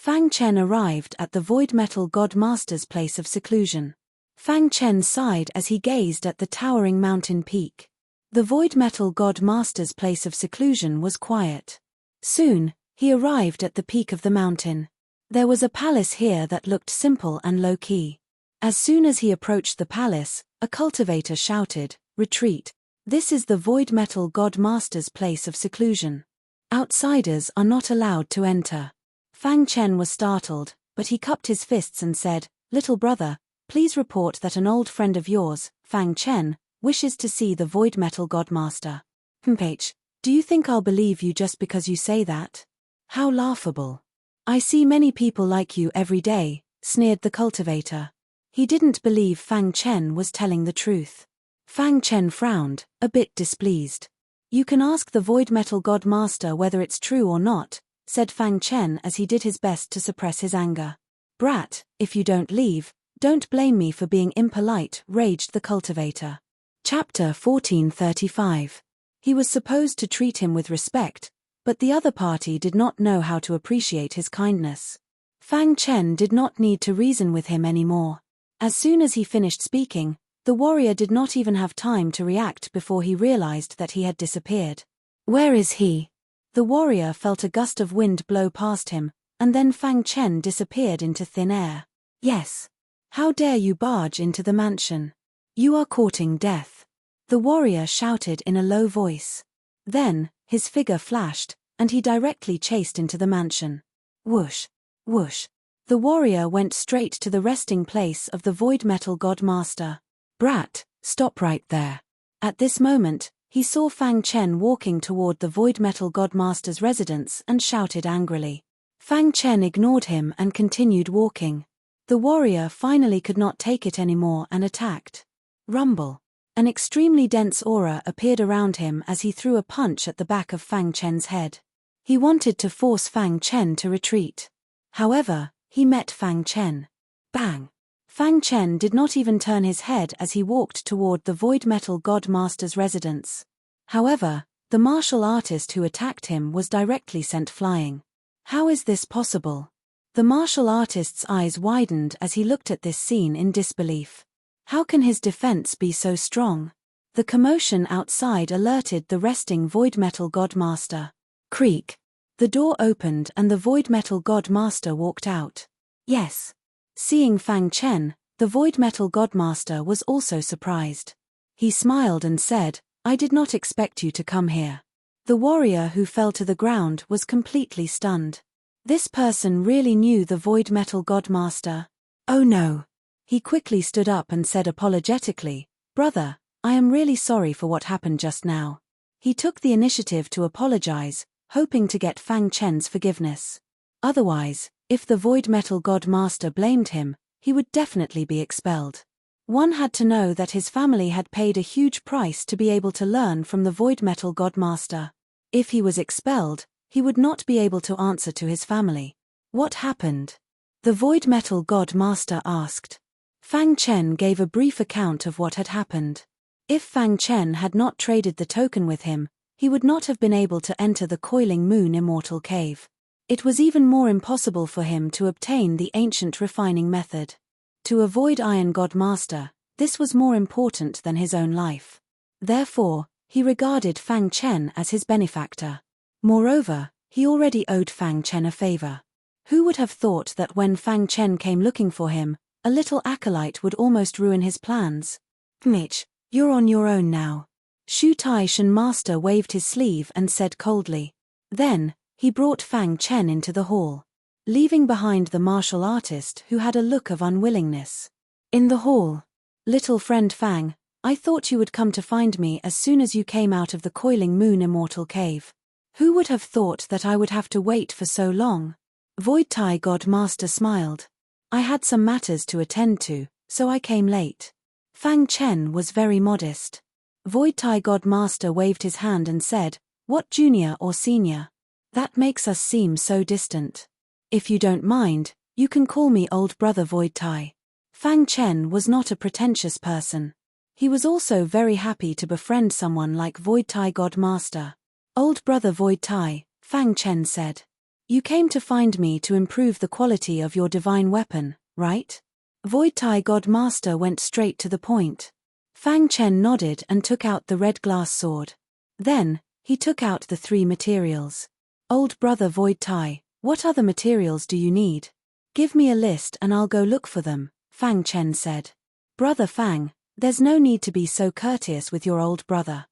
S1: Fang Chen arrived at the Void Metal God Master's place of seclusion. Fang Chen sighed as he gazed at the towering mountain peak. The Void Metal God Master's place of seclusion was quiet. Soon, he arrived at the peak of the mountain. There was a palace here that looked simple and low-key. As soon as he approached the palace, a cultivator shouted, "Retreat! This is the Void Metal God Master's place of seclusion. Outsiders are not allowed to enter." Fang Chen was startled, but he cupped his fists and said, "Little brother, please report that an old friend of yours, Fang Chen, wishes to see the Void Metal God Master." "H, do you think I'll believe you just because you say that? How laughable. I see many people like you every day," sneered the cultivator. He didn't believe Fang Chen was telling the truth. Fang Chen frowned, a bit displeased. "You can ask the Void Metal God Master whether it's true or not," said Fang Chen as he did his best to suppress his anger. "Brat, if you don't leave, don't blame me for being impolite," raged the cultivator. Chapter 1435. He was supposed to treat him with respect, but the other party did not know how to appreciate his kindness. Fang Chen did not need to reason with him anymore. As soon as he finished speaking, the warrior did not even have time to react before he realized that he had disappeared. "Where is he?" The warrior felt a gust of wind blow past him, and then Fang Chen disappeared into thin air. "Yes. How dare you barge into the mansion? You are courting death," the warrior shouted in a low voice. Then, his figure flashed, and he directly chased into the mansion. Whoosh! Whoosh! The warrior went straight to the resting place of the Void Metal God Master. "Brat, stop right there." At this moment, he saw Fang Chen walking toward the Void Metal God Master's residence and shouted angrily. Fang Chen ignored him and continued walking. The warrior finally could not take it anymore and attacked. Rumble. An extremely dense aura appeared around him as he threw a punch at the back of Fang Chen's head. He wanted to force Fang Chen to retreat. However, he met Fang Chen. Bang! Fang Chen did not even turn his head as he walked toward the Void Metal God Master's residence. However, the martial artist who attacked him was directly sent flying. How is this possible? The martial artist's eyes widened as he looked at this scene in disbelief. How can his defense be so strong? The commotion outside alerted the resting Void Metal God Master. Creak. The door opened and the Void Metal God Master walked out. Yes. Seeing Fang Chen, the Void Metal God Master was also surprised. He smiled and said, "I did not expect you to come here." The warrior who fell to the ground was completely stunned. This person really knew the Void Metal God Master. "Oh no." He quickly stood up and said apologetically, "Brother, I am really sorry for what happened just now." He took the initiative to apologize, hoping to get Fang Chen's forgiveness. Otherwise, if the Void Metal God Master blamed him, he would definitely be expelled. One had to know that his family had paid a huge price to be able to learn from the Void Metal God Master. If he was expelled, he would not be able to answer to his family. What happened? The Void Metal God Master asked. Fang Chen gave a brief account of what had happened. If Fang Chen had not traded the token with him, he would not have been able to enter the Coiling Moon Immortal Cave. It was even more impossible for him to obtain the ancient refining method. To avoid Iron God Master, this was more important than his own life. Therefore, he regarded Fang Chen as his benefactor. Moreover, he already owed Fang Chen a favor. Who would have thought that when Fang Chen came looking for him, a little acolyte would almost ruin his plans? "Mitch, you're on your own now." Shu Tai Shan Master waved his sleeve and said coldly. Then, he brought Fang Chen into the hall, leaving behind the martial artist who had a look of unwillingness. In the hall, "Little friend Fang, I thought you would come to find me as soon as you came out of the Coiling Moon Immortal Cave. Who would have thought that I would have to wait for so long?" Void Tai God Master smiled. "I had some matters to attend to, so I came late." Fang Chen was very modest. Void Tai God Master waved his hand and said, "What, junior or senior? That makes us seem so distant. If you don't mind, you can call me old brother Void Tai." Fang Chen was not a pretentious person. He was also very happy to befriend someone like Void Tai God Master. "Old brother Void Tai," Fang Chen said. You came to find me to improve the quality of your divine weapon, right? Void Tai God Master went straight to the point. Fang Chen nodded and took out the red glass sword. Then, he took out the 3 materials. Old brother Void Tai, what other materials do you need? Give me a list and I'll go look for them, Fang Chen said. Brother Fang, there's no need to be so courteous with your old brother.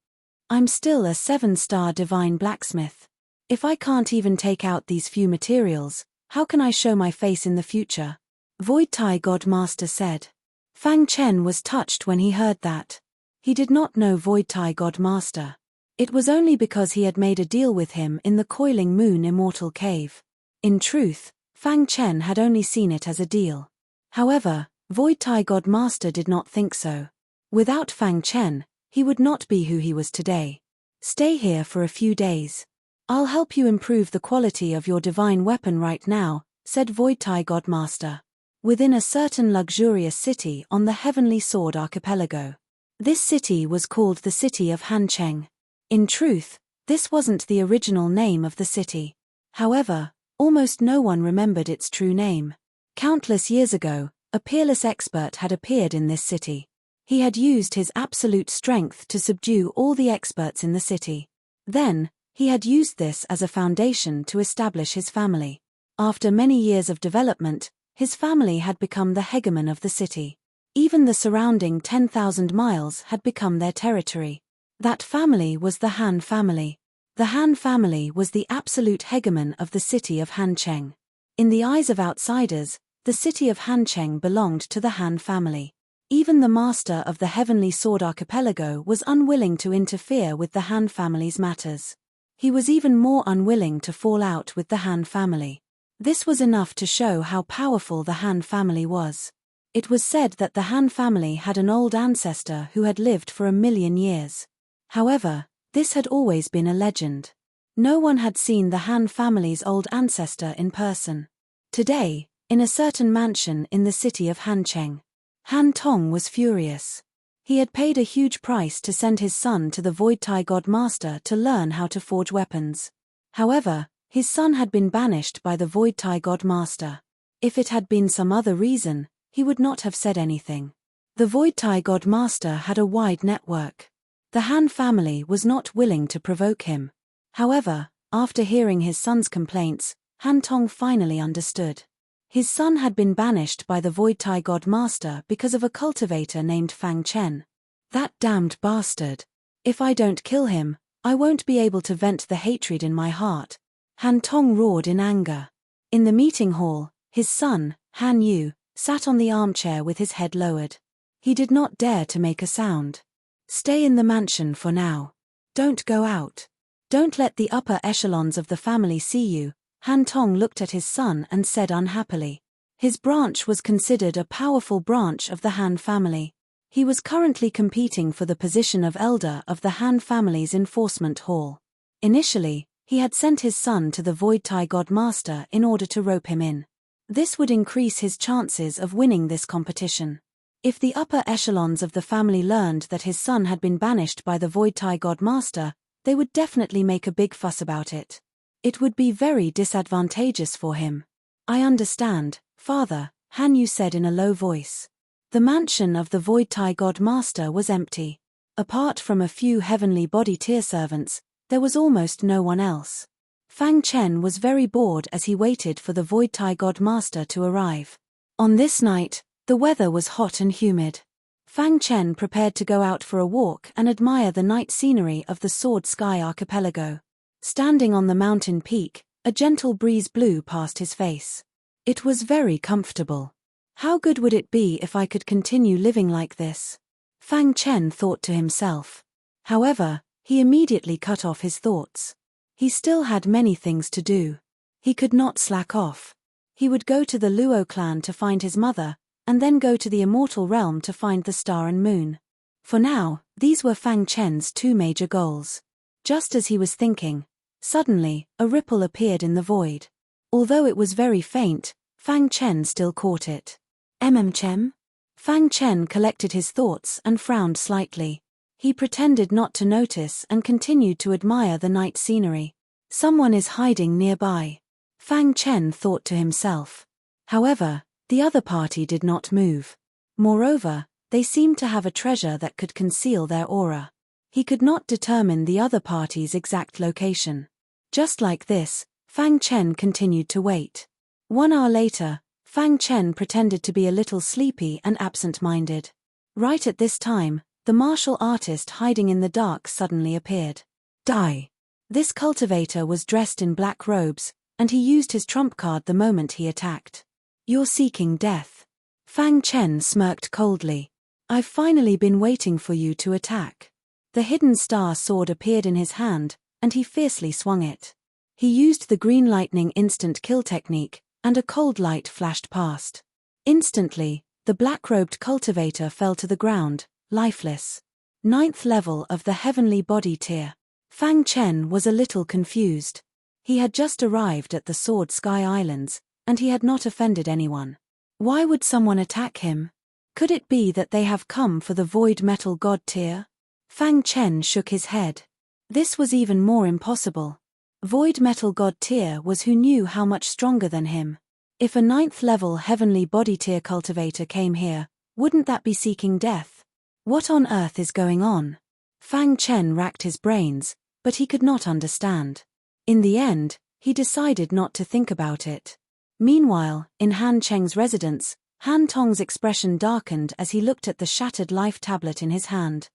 S1: I'm still a 7-star divine blacksmith. If I can't even take out these few materials, how can I show my face in the future? Void Tai God Master said. Fang Chen was touched when he heard that. He did not know Void Tai God Master. It was only because he had made a deal with him in the Coiling Moon Immortal Cave. In truth, Fang Chen had only seen it as a deal. However, Void Tai God Master did not think so. Without Fang Chen, he would not be who he was today. Stay here for a few days. I'll help you improve the quality of your divine weapon right now, said Void Tai God Master. Within a certain luxurious city on the Heavenly Sword Archipelago. This city was called the City of Hancheng. In truth, this wasn't the original name of the city. However, almost no one remembered its true name. Countless years ago, a peerless expert had appeared in this city. He had used his absolute strength to subdue all the experts in the city. Then, he had used this as a foundation to establish his family. After many years of development, his family had become the hegemon of the city. Even the surrounding 10,000 miles had become their territory. That family was the Han family. The Han family was the absolute hegemon of the city of Hancheng. In the eyes of outsiders, the city of Hancheng belonged to the Han family. Even the master of the Heavenly Sword Archipelago was unwilling to interfere with the Han family's matters. He was even more unwilling to fall out with the Han family. This was enough to show how powerful the Han family was. It was said that the Han family had an old ancestor who had lived for 1,000,000 years. However, this had always been a legend. No one had seen the Han family's old ancestor in person. Today, in a certain mansion in the city of Hancheng, Han Tong was furious. He had paid a huge price to send his son to the Void Tai God Master to learn how to forge weapons. However, his son had been banished by the Void Tai God Master. If it had been some other reason, he would not have said anything. The Void Tai God Master had a wide network. The Han family was not willing to provoke him. However, after hearing his son's complaints, Han Tong finally understood. His son had been banished by the Void Tai God Master because of a cultivator named Fang Chen. That damned bastard. If I don't kill him, I won't be able to vent the hatred in my heart. Han Tong roared in anger. In the meeting hall, his son, Han Yu, sat on the armchair with his head lowered. He did not dare to make a sound. Stay in the mansion for now. Don't go out. Don't let the upper echelons of the family see you, Han Tong looked at his son and said unhappily. His branch was considered a powerful branch of the Han family. He was currently competing for the position of elder of the Han family's enforcement hall. Initially, he had sent his son to the Void Tai God Master in order to rope him in. This would increase his chances of winning this competition. If the upper echelons of the family learned that his son had been banished by the Void Tai God Master, they would definitely make a big fuss about it. It would be very disadvantageous for him. I understand, father, Han Yu said in a low voice. The mansion of the Void Tai God Master was empty. Apart from a few heavenly body tier servants, there was almost no one else. Fang Chen was very bored as he waited for the Void Tai God Master to arrive. On this night, the weather was hot and humid. Fang Chen prepared to go out for a walk and admire the night scenery of the Sword Sky Archipelago. Standing on the mountain peak, a gentle breeze blew past his face. It was very comfortable. How good would it be if I could continue living like this? Fang Chen thought to himself. However, he immediately cut off his thoughts. He still had many things to do. He could not slack off. He would go to the Luo clan to find his mother, and then go to the immortal realm to find the star and moon. For now, these were Fang Chen's 2 major goals. Just as he was thinking, suddenly, a ripple appeared in the void. Although it was very faint, Fang Chen still caught it. Chem? Fang Chen collected his thoughts and frowned slightly. He pretended not to notice and continued to admire the night scenery. Someone is hiding nearby. Fang Chen thought to himself. However, the other party did not move. Moreover, they seemed to have a treasure that could conceal their aura. He could not determine the other party's exact location. Just like this, Fang Chen continued to wait. 1 hour later, Fang Chen pretended to be a little sleepy and absent-minded. Right at this time, the martial artist hiding in the dark suddenly appeared. Die. This cultivator was dressed in black robes, and he used his trump card the moment he attacked. You're seeking death. Fang Chen smirked coldly. I've finally been waiting for you to attack. The hidden star sword appeared in his hand, and he fiercely swung it. He used the green lightning instant kill technique, and a cold light flashed past. Instantly, the black-robed cultivator fell to the ground, lifeless. 9th level of the heavenly body tier. Fang Chen was a little confused. He had just arrived at the Sword Sky Islands, and he had not offended anyone. Why would someone attack him? Could it be that they have come for the Void Metal God tier? Fang Chen shook his head. This was even more impossible. Void Metal God tier was who knew how much stronger than him. If a 9th level heavenly body tier cultivator came here, wouldn't that be seeking death? What on earth is going on? Fang Chen racked his brains, but he could not understand. In the end, he decided not to think about it. Meanwhile, in Han Cheng's residence, Han Tong's expression darkened as he looked at the shattered life tablet in his hand.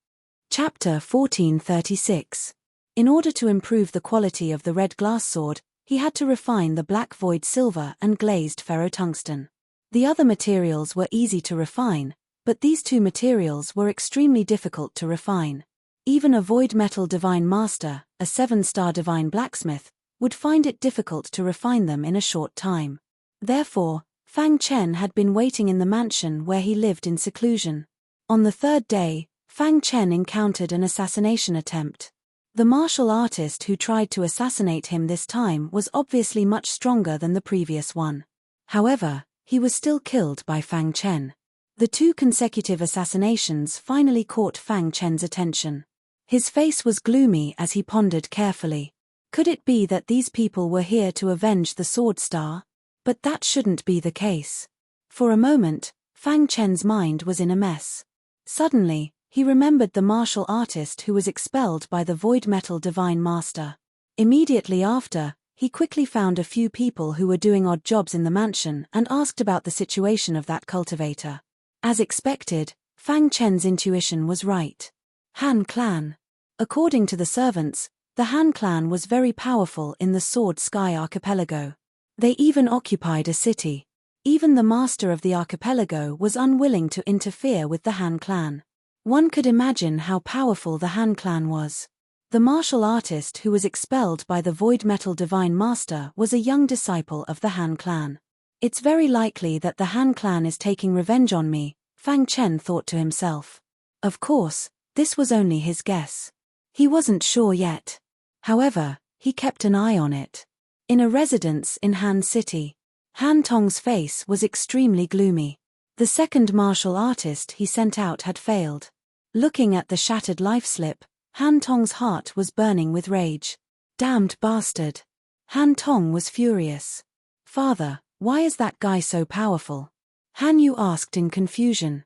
S1: Chapter 1436. In order to improve the quality of the red glass sword, he had to refine the black void silver and glazed ferrotungsten. The other materials were easy to refine, but these two materials were extremely difficult to refine. Even a void metal divine master, a 7-star divine blacksmith, would find it difficult to refine them in a short time. Therefore, Fang Chen had been waiting in the mansion where he lived in seclusion. On the 3rd day, Fang Chen encountered an assassination attempt. The martial artist who tried to assassinate him this time was obviously much stronger than the previous one. However, he was still killed by Fang Chen. The 2 consecutive assassinations finally caught Fang Chen's attention. His face was gloomy as he pondered carefully. Could it be that these people were here to avenge the Sword Star? But that shouldn't be the case. For a moment, Fang Chen's mind was in a mess. Suddenly, he remembered the martial artist who was expelled by the Void Metal Divine Master. Immediately after, he quickly found a few people who were doing odd jobs in the mansion and asked about the situation of that cultivator. As expected, Fang Chen's intuition was right. Han Clan. According to the servants, the Han Clan was very powerful in the Sword Sky Archipelago. They even occupied a city. Even the master of the archipelago was unwilling to interfere with the Han Clan. One could imagine how powerful the Han Clan was. The martial artist who was expelled by the Void Metal Divine Master was a young disciple of the Han Clan. It's very likely that the Han Clan is taking revenge on me, Fang Chen thought to himself. Of course, this was only his guess. He wasn't sure yet. However, he kept an eye on it. In a residence in Han City, Han Tong's face was extremely gloomy. The second martial artist he sent out had failed. Looking at the shattered life slip, Han Tong's heart was burning with rage. Damned bastard. Han Tong was furious. Father, why is that guy so powerful? Han Yu asked in confusion.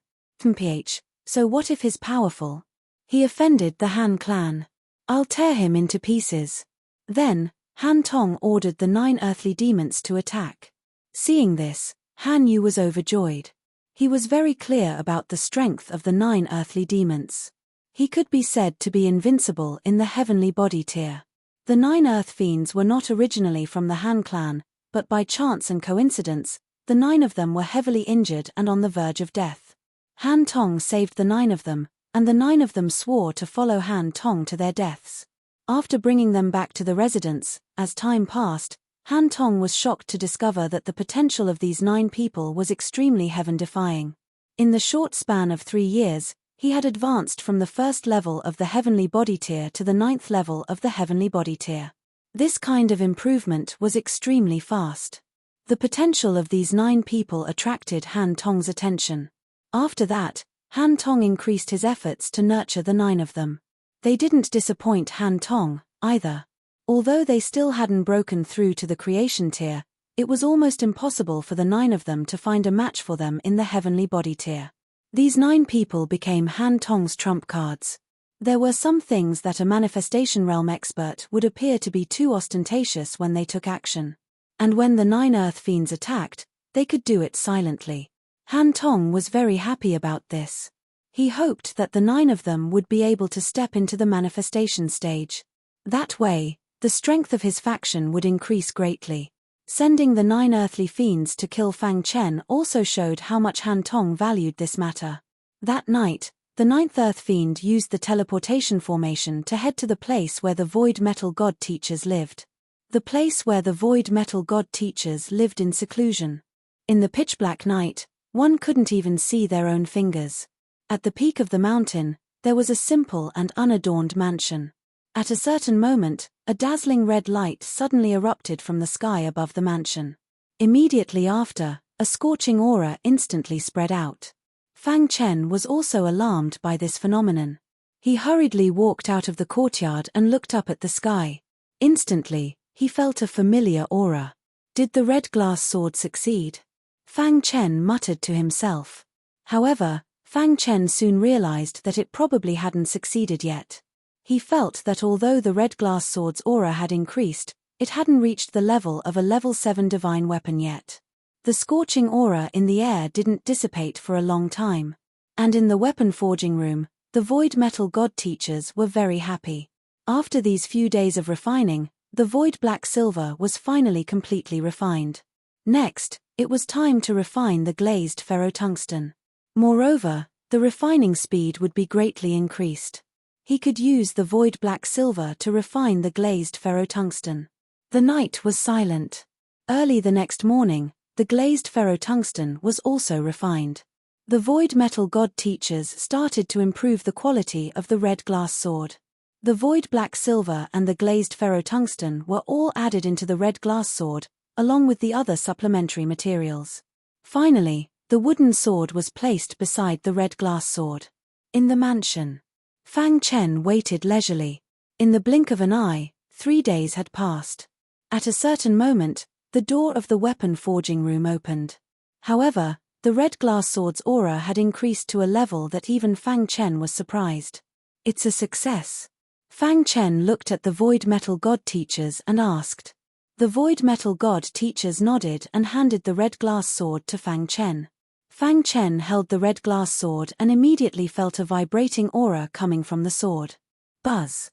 S1: So what if he's powerful? He offended the Han Clan. I'll tear him into pieces. Then, Han Tong ordered the 9 earthly demons to attack. Seeing this, Han Yu was overjoyed. He was very clear about the strength of the 9 earthly demons. He could be said to be invincible in the heavenly body tier. The 9 earth fiends were not originally from the Han Clan, but by chance and coincidence, the 9 of them were heavily injured and on the verge of death. Han Tong saved the 9 of them, and the 9 of them swore to follow Han Tong to their deaths. After bringing them back to the residence, as time passed, Han Tong was shocked to discover that the potential of these 9 people was extremely heaven-defying. In the short span of 3 years, he had advanced from the 1st level of the heavenly body tier to the 9th level of the heavenly body tier. This kind of improvement was extremely fast. The potential of these 9 people attracted Han Tong's attention. After that, Han Tong increased his efforts to nurture the 9 of them. They didn't disappoint Han Tong, either. Although they still hadn't broken through to the creation tier, It was almost impossible for the 9 of them to find a match for them in the heavenly body tier. These 9 people became Han Tong's trump cards. There were some things that a manifestation realm expert would appear to be too ostentatious when they took action. And when the 9 earth fiends attacked, they could do it silently. Han Tong was very happy about this. He hoped that the 9 of them would be able to step into the manifestation stage. That way, the strength of his faction would increase greatly. Sending the 9 earthly fiends to kill Fang Chen also showed how much Han Tong valued this matter. That night, the 9th earth fiend used the teleportation formation to head to the place where the void metal god teachers lived. The place where the void metal god teachers lived in seclusion. In the pitch-black night, one couldn't even see their own fingers. At the peak of the mountain, there was a simple and unadorned mansion. At a certain moment, a dazzling red light suddenly erupted from the sky above the mansion. Immediately after, a scorching aura instantly spread out. Fang Chen was also alarmed by this phenomenon. He hurriedly walked out of the courtyard and looked up at the sky. Instantly, he felt a familiar aura. Did the red glass sword succeed? Fang Chen muttered to himself. However, Fang Chen soon realized that it probably hadn't succeeded yet. He felt that although the red glass sword's aura had increased, it hadn't reached the level of a level 7 divine weapon yet. The scorching aura in the air didn't dissipate for a long time. And in the weapon forging room, the void metal god teachers were very happy. After these few days of refining, the void black silver was finally completely refined. Next, it was time to refine the glazed ferrotungsten. Moreover, the refining speed would be greatly increased. He could use the void black silver to refine the glazed ferrotungsten. The night was silent. Early the next morning, the glazed ferrotungsten was also refined. The void metal god teachers started to improve the quality of the red glass sword. The void black silver and the glazed ferrotungsten were all added into the red glass sword, along with the other supplementary materials. Finally, the wooden sword was placed beside the red glass sword. In the mansion, Fang Chen waited leisurely. In the blink of an eye, 3 days had passed. At a certain moment, the door of the weapon forging room opened. However, the red glass sword's aura had increased to a level that even Fang Chen was surprised. It's a success. Fang Chen looked at the void metal god teachers and asked. The void metal god teachers nodded and handed the red glass sword to Fang Chen. Fang Chen held the red glass sword and immediately felt a vibrating aura coming from the sword. Buzz.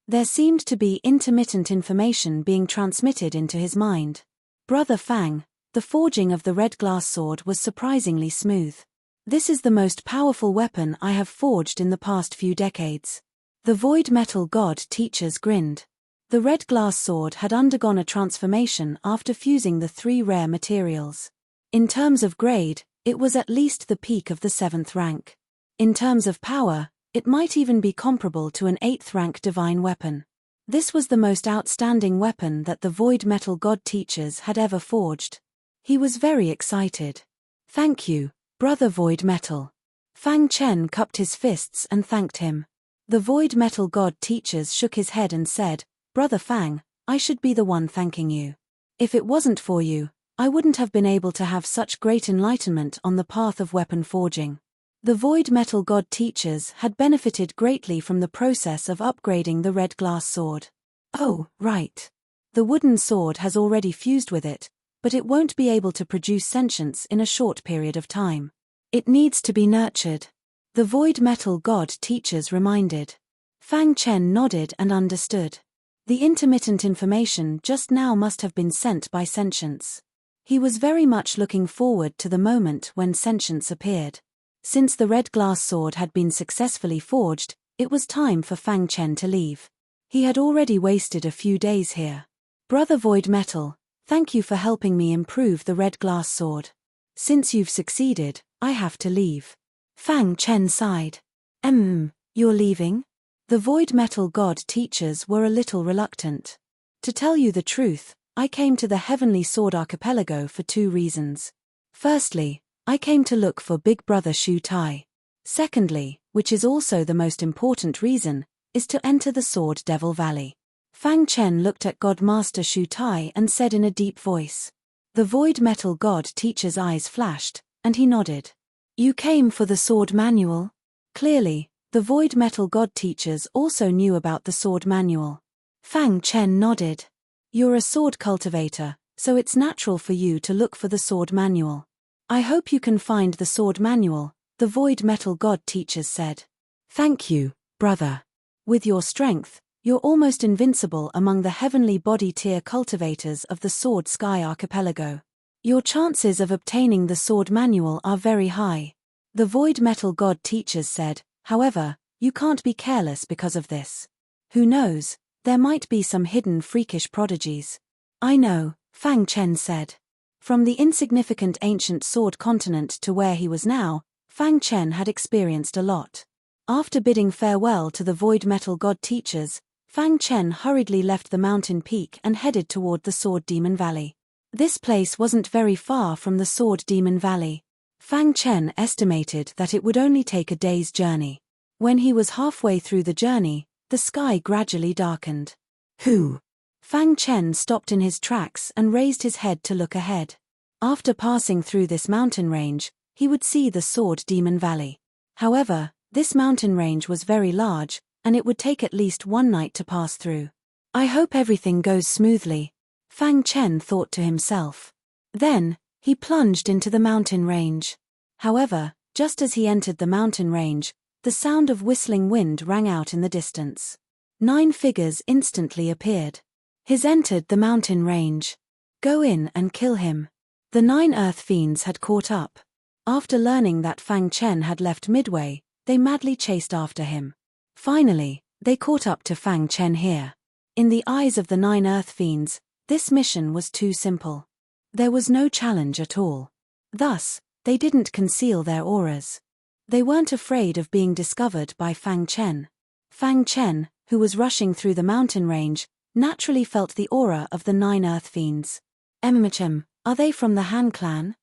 S1: There seemed to be intermittent information being transmitted into his mind. Brother Fang, the forging of the red glass sword was surprisingly smooth. This is the most powerful weapon I have forged in the past few decades. The void metal god teachers grinned. The red glass sword had undergone a transformation after fusing the 3 rare materials. In terms of grade, it was at least the peak of the 7th rank. In terms of power, it might even be comparable to an 8th rank divine weapon. This was the most outstanding weapon that the void metal god teachers had ever forged. He was very excited. Thank you, brother void metal. Fang Chen cupped his fists and thanked him. The void metal god teachers shook his head and said, Brother Fang, I should be the one thanking you. If it wasn't for you, I wouldn't have been able to have such great enlightenment on the path of weapon forging. The void metal god teachers had benefited greatly from the process of upgrading the red glass sword. Oh, right. The wooden sword has already fused with it, but it won't be able to produce sentience in a short period of time. It needs to be nurtured. The void metal god teachers reminded. Fang Chen nodded and understood. The intermittent information just now must have been sent by sentience. He was very much looking forward to the moment when sentience appeared. Since the red glass sword had been successfully forged, it was time for Fang Chen to leave. He had already wasted a few days here. Brother Void Metal, thank you for helping me improve the red glass sword. Since you've succeeded, I have to leave. Fang Chen sighed. You're leaving? The Void Metal God teachers were a little reluctant. To tell you the truth, I came to the Heavenly Sword Archipelago for 2 reasons. Firstly, I came to look for Big Brother Shu Tai. Secondly, which is also the most important reason, is to enter the Sword Devil Valley. Fang Chen looked at Godmaster Shu Tai and said in a deep voice. The void metal god teacher's eyes flashed, and he nodded. You came for the sword manual? Clearly, the void metal god teachers also knew about the sword manual. Fang Chen nodded. You're a sword cultivator, so it's natural for you to look for the sword manual. I hope you can find the sword manual, the void metal god teachers said. Thank you, brother. With your strength, you're almost invincible among the heavenly body tier cultivators of the Sword Sky Archipelago. Your chances of obtaining the sword manual are very high. The void metal god teachers said, however, you can't be careless because of this. Who knows, there might be some hidden freakish prodigies. I know, Fang Chen said. From the insignificant ancient sword continent to where he was now, Fang Chen had experienced a lot. After bidding farewell to the void metal god teachers, Fang Chen hurriedly left the mountain peak and headed toward the Sword Demon Valley. This place wasn't very far from the Sword Demon Valley. Fang Chen estimated that it would only take a day's journey. When he was halfway through the journey, the sky gradually darkened. Who? Fang Chen stopped in his tracks and raised his head to look ahead. After passing through this mountain range, he would see the Sword Demon Valley. However, this mountain range was very large, and it would take at least one night to pass through. I hope everything goes smoothly, Fang Chen thought to himself. Then, he plunged into the mountain range. However, just as he entered the mountain range, the sound of whistling wind rang out in the distance. 9 figures instantly appeared. He's entered the mountain range. Go in and kill him. The 9 earth fiends had caught up. After learning that Fang Chen had left midway, they madly chased after him. Finally, they caught up to Fang Chen here. In the eyes of the 9 earth fiends, this mission was too simple. There was no challenge at all. Thus, they didn't conceal their auras. They weren't afraid of being discovered by Fang Chen. Fang Chen, who was rushing through the mountain range, naturally felt the aura of the 9 earth fiends. Are they from the Han clan?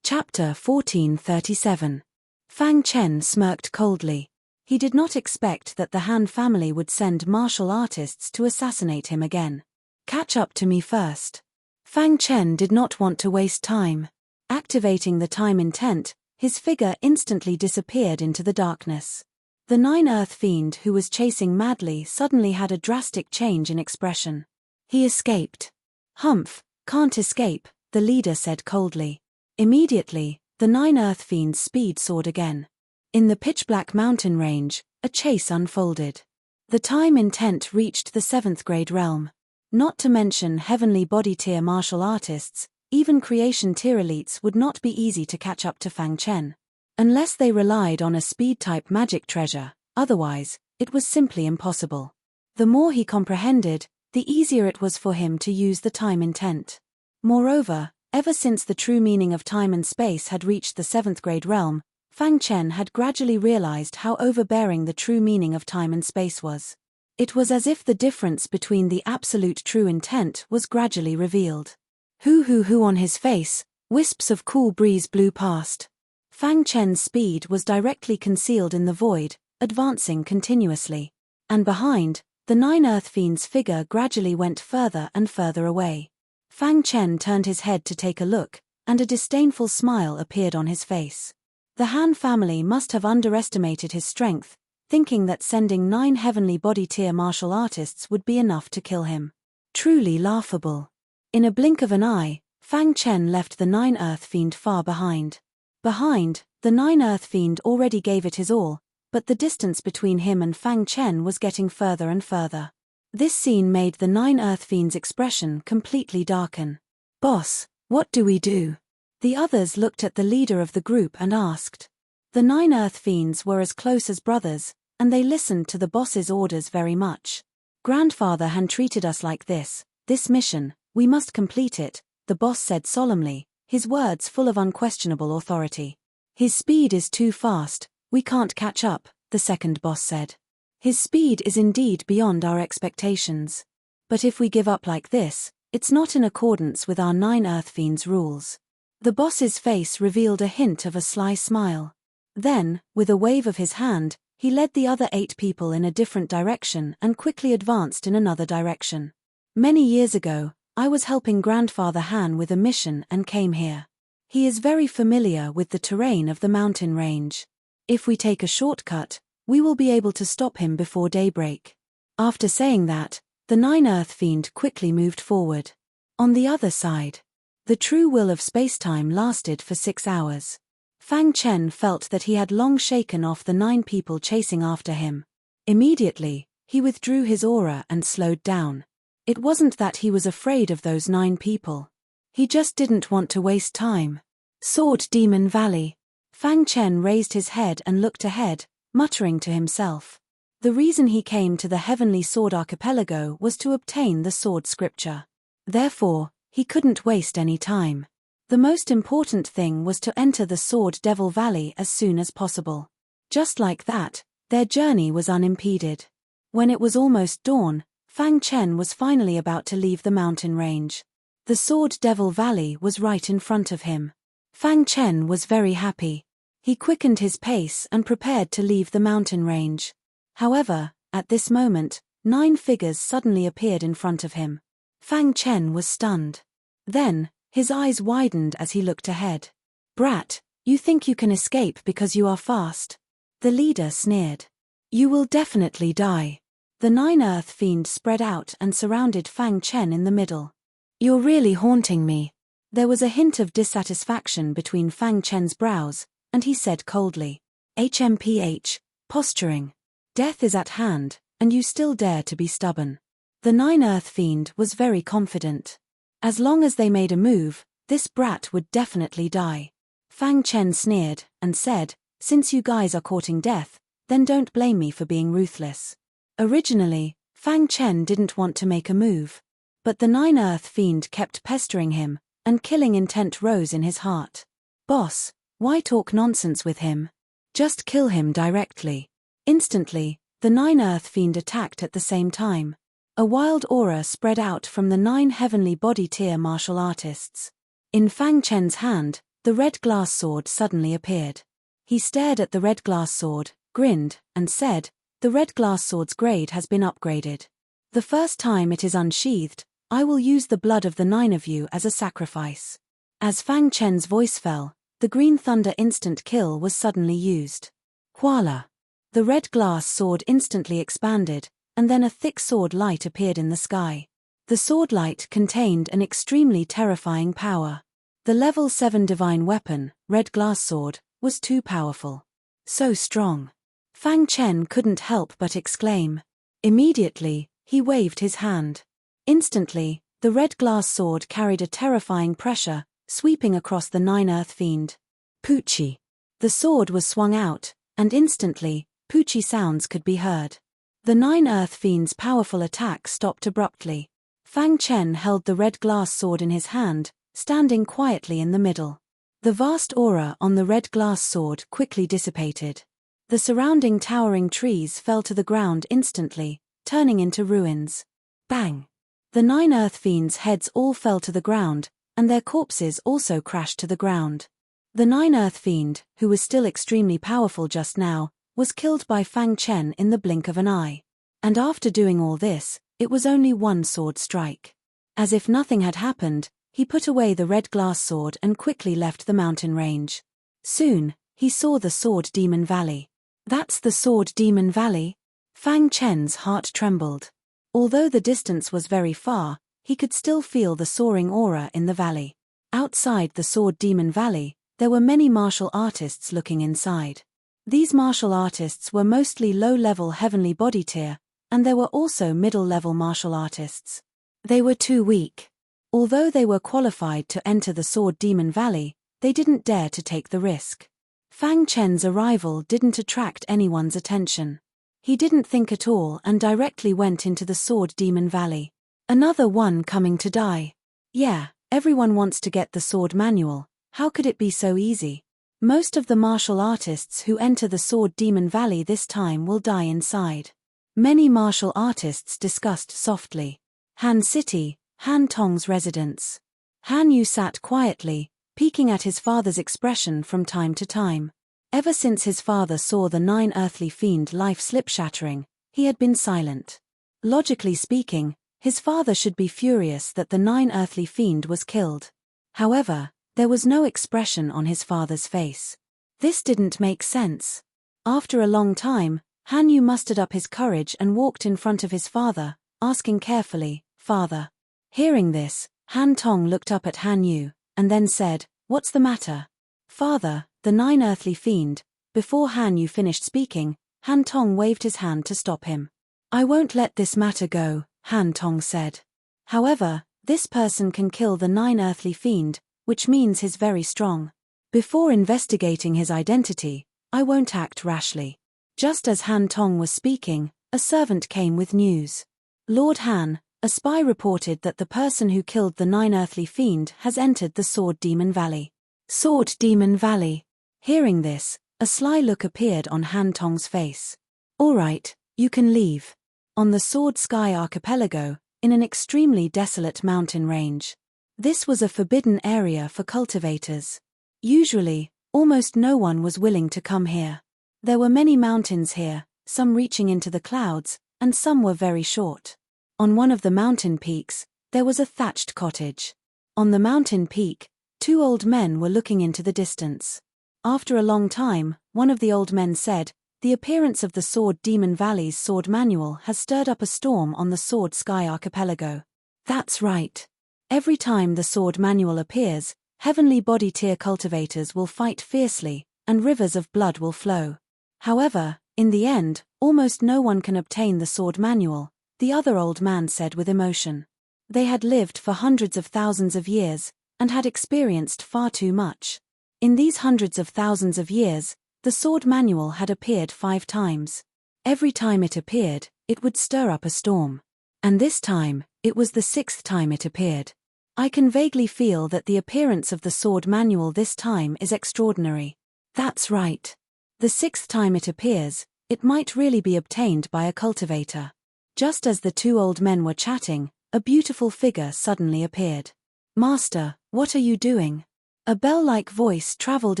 S1: Chapter 1437. Fang Chen smirked coldly. He did not expect that the Han family would send martial artists to assassinate him again. Catch up to me first. Fang Chen did not want to waste time. Activating the time intent, his figure instantly disappeared into the darkness. The 9 earth fiend who was chasing madly suddenly had a drastic change in expression. He escaped. Humph, can't escape, the leader said coldly. Immediately, the 9 earth fiends' speed soared again. In the pitch-black mountain range, a chase unfolded. The time intent reached the 7th grade realm. Not to mention heavenly body tier martial artists, even creation tier elites would not be easy to catch up to Fang Chen. Unless they relied on a speed-type magic treasure, otherwise, it was simply impossible. The more he comprehended, the easier it was for him to use the time intent. Moreover, ever since the true meaning of time and space had reached the 7th grade realm, Fang Chen had gradually realized how overbearing the true meaning of time and space was. It was as if the difference between the absolute true intent was gradually revealed. Hoo on his face, wisps of cool breeze blew past. Fang Chen's speed was directly concealed in the void, advancing continuously. And behind, the 9 earth fiends' figure gradually went further and further away. Fang Chen turned his head to take a look, and a disdainful smile appeared on his face. The Han family must have underestimated his strength, thinking that sending 9 heavenly body tier martial artists would be enough to kill him. Truly laughable. In a blink of an eye, Fang Chen left the 9 earth fiend far behind. Behind, the 9 earth fiend already gave it his all, but the distance between him and Fang Chen was getting further and further. This scene made the 9 earth fiend's expression completely darken. Boss, what do we do? The others looked at the leader of the group and asked. The 9 earth fiends were as close as brothers, and they listened to the boss's orders very much. Grandfather Han treated us like this mission, we must complete it, the boss said solemnly, his words full of unquestionable authority. His speed is too fast, we can't catch up, the second boss said. His speed is indeed beyond our expectations. But if we give up like this, it's not in accordance with our 9 earth fiends' rules. The boss's face revealed a hint of a sly smile. Then, with a wave of his hand, he led the other 8 people in a different direction and quickly advanced in another direction. Many years ago, I was helping Grandfather Han with a mission and came here. He is very familiar with the terrain of the mountain range. If we take a shortcut, we will be able to stop him before daybreak." After saying that, the 9 Earth Fiend quickly moved forward. On the other side, the true will of spacetime lasted for 6 hours. Fang Chen felt that he had long shaken off the 9 people chasing after him. Immediately, he withdrew his aura and slowed down. It wasn't that he was afraid of those 9 people. He just didn't want to waste time. Sword Demon Valley. Fang Chen raised his head and looked ahead, muttering to himself. The reason he came to the Heavenly Sword Archipelago was to obtain the sword scripture. Therefore, he couldn't waste any time. The most important thing was to enter the Sword Devil Valley as soon as possible. Just like that, their journey was unimpeded. When it was almost dawn, Fang Chen was finally about to leave the mountain range. The Sword Devil Valley was right in front of him. Fang Chen was very happy. He quickened his pace and prepared to leave the mountain range. However, at this moment, 9 figures suddenly appeared in front of him. Fang Chen was stunned. Then, his eyes widened as he looked ahead. "Brat, you think you can escape because you are fast?" The leader sneered. "You will definitely die." The 9 Earth Fiend spread out and surrounded Fang Chen in the middle. "You're really haunting me." There was a hint of dissatisfaction between Fang Chen's brows, and he said coldly, "HMPH, posturing. Death is at hand, and you still dare to be stubborn." The 9 Earth Fiend was very confident. As long as they made a move, this brat would definitely die. Fang Chen sneered, and said, "Since you guys are courting death, then don't blame me for being ruthless." Originally, Fang Chen didn't want to make a move. But the 9 Earth Fiend kept pestering him, and killing intent rose in his heart. "Boss, why talk nonsense with him? Just kill him directly." Instantly, the 9 Earth Fiend attacked at the same time. A wild aura spread out from the 9 heavenly body tier martial artists. In Fang Chen's hand, the red glass sword suddenly appeared. He stared at the red glass sword, grinned, and said, "The red glass sword's grade has been upgraded. The first time it is unsheathed, I will use the blood of the 9 of you as a sacrifice." As Fang Chen's voice fell, the green thunder instant kill was suddenly used. Voila! The red glass sword instantly expanded, and then a thick sword light appeared in the sky. The sword light contained an extremely terrifying power. The level 7 divine weapon, red glass sword, was too powerful. So strong. Fang Chen couldn't help but exclaim. Immediately, he waved his hand. Instantly, the red glass sword carried a terrifying pressure, sweeping across the 9 Earth Fiend. Poochie. The sword was swung out, and instantly, Poochie sounds could be heard. The 9 Earth Fiend's powerful attack stopped abruptly. Fang Chen held the red glass sword in his hand, standing quietly in the middle. The vast aura on the red glass sword quickly dissipated. The surrounding towering trees fell to the ground instantly, turning into ruins. Bang! The 9 Earth Fiends' heads all fell to the ground, and their corpses also crashed to the ground. The 9 Earth Fiend, who was still extremely powerful just now, was killed by Fang Chen in the blink of an eye. And after doing all this, it was only one sword strike. As if nothing had happened, he put away the red glass sword and quickly left the mountain range. Soon, he saw the Sword Demon Valley. "That's the Sword Demon Valley?" Fang Chen's heart trembled. Although the distance was very far, he could still feel the soaring aura in the valley. Outside the Sword Demon Valley, there were many martial artists looking inside. These martial artists were mostly low-level heavenly body tier, and there were also middle-level martial artists. They were too weak. Although they were qualified to enter the Sword Demon Valley, they didn't dare to take the risk. Fang Chen's arrival didn't attract anyone's attention. He didn't think at all and directly went into the Sword Demon Valley. Another one coming to die. Yeah, everyone wants to get the sword manual. How could it be so easy? Most of the martial artists who enter the Sword Demon Valley this time will die inside. Many martial artists discussed softly. Han City, Han Tong's residence. Han Yu sat quietly, peeking at his father's expression from time to time. Ever since his father saw the 9 earthly fiend life slip shattering, he had been silent. Logically speaking, His father should be furious that the nine-earthly fiend was killed. However, there was no expression on his father's face. This didn't make sense. After a long time, Han Yu mustered up his courage and walked in front of his father, asking carefully, "Father." Hearing this, Han Tong looked up at Han Yu, and then said, "What's the matter?" "Father, the nine-earthly fiend." Before Han Yu finished speaking, Han Tong waved his hand to stop him. "I won't let this matter go," Han Tong said. "However, this person can kill the nine-earthly fiend, which means he's very strong. Before investigating his identity, I won't act rashly." Just as Han Tong was speaking, a servant came with news. "Lord Han, a spy reported that the person who killed the nine-earthly fiend has entered the Sword Demon Valley." Sword Demon Valley. Hearing this, a sly look appeared on Han Tong's face. "All right, you can leave." On the Sword Sky Archipelago, in an extremely desolate mountain range. This was a forbidden area for cultivators. Usually, almost no one was willing to come here. There were many mountains here, some reaching into the clouds, and some were very short. On one of the mountain peaks, there was a thatched cottage. On the mountain peak, two old men were looking into the distance. After a long time, one of the old men said, "The appearance of the Sword Demon Valley's sword manual has stirred up a storm on the Sword Sky Archipelago." That's right. Every time the sword manual appears, heavenly body tier cultivators will fight fiercely, and rivers of blood will flow. However, in the end, almost no one can obtain the sword manual, the other old man said with emotion. They had lived for hundreds of thousands of years, and had experienced far too much. In these hundreds of thousands of years, the sword manual had appeared 5 times. Every time it appeared, it would stir up a storm. And this time, it was the 6th time it appeared. I can vaguely feel that the appearance of the sword manual this time is extraordinary. That's right. The 6th time it appears, it might really be obtained by a cultivator. Just as the two old men were chatting, a beautiful figure suddenly appeared. "Master, what are you doing?" A bell-like voice traveled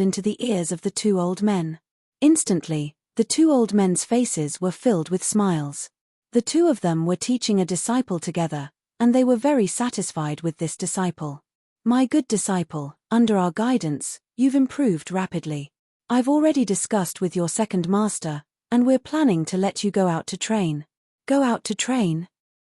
S1: into the ears of the two old men. Instantly, the two old men's faces were filled with smiles. The two of them were teaching a disciple together, and they were very satisfied with this disciple. "My good disciple, under our guidance, you've improved rapidly. I've already discussed with your second master, and we're planning to let you go out to train." Go out to train?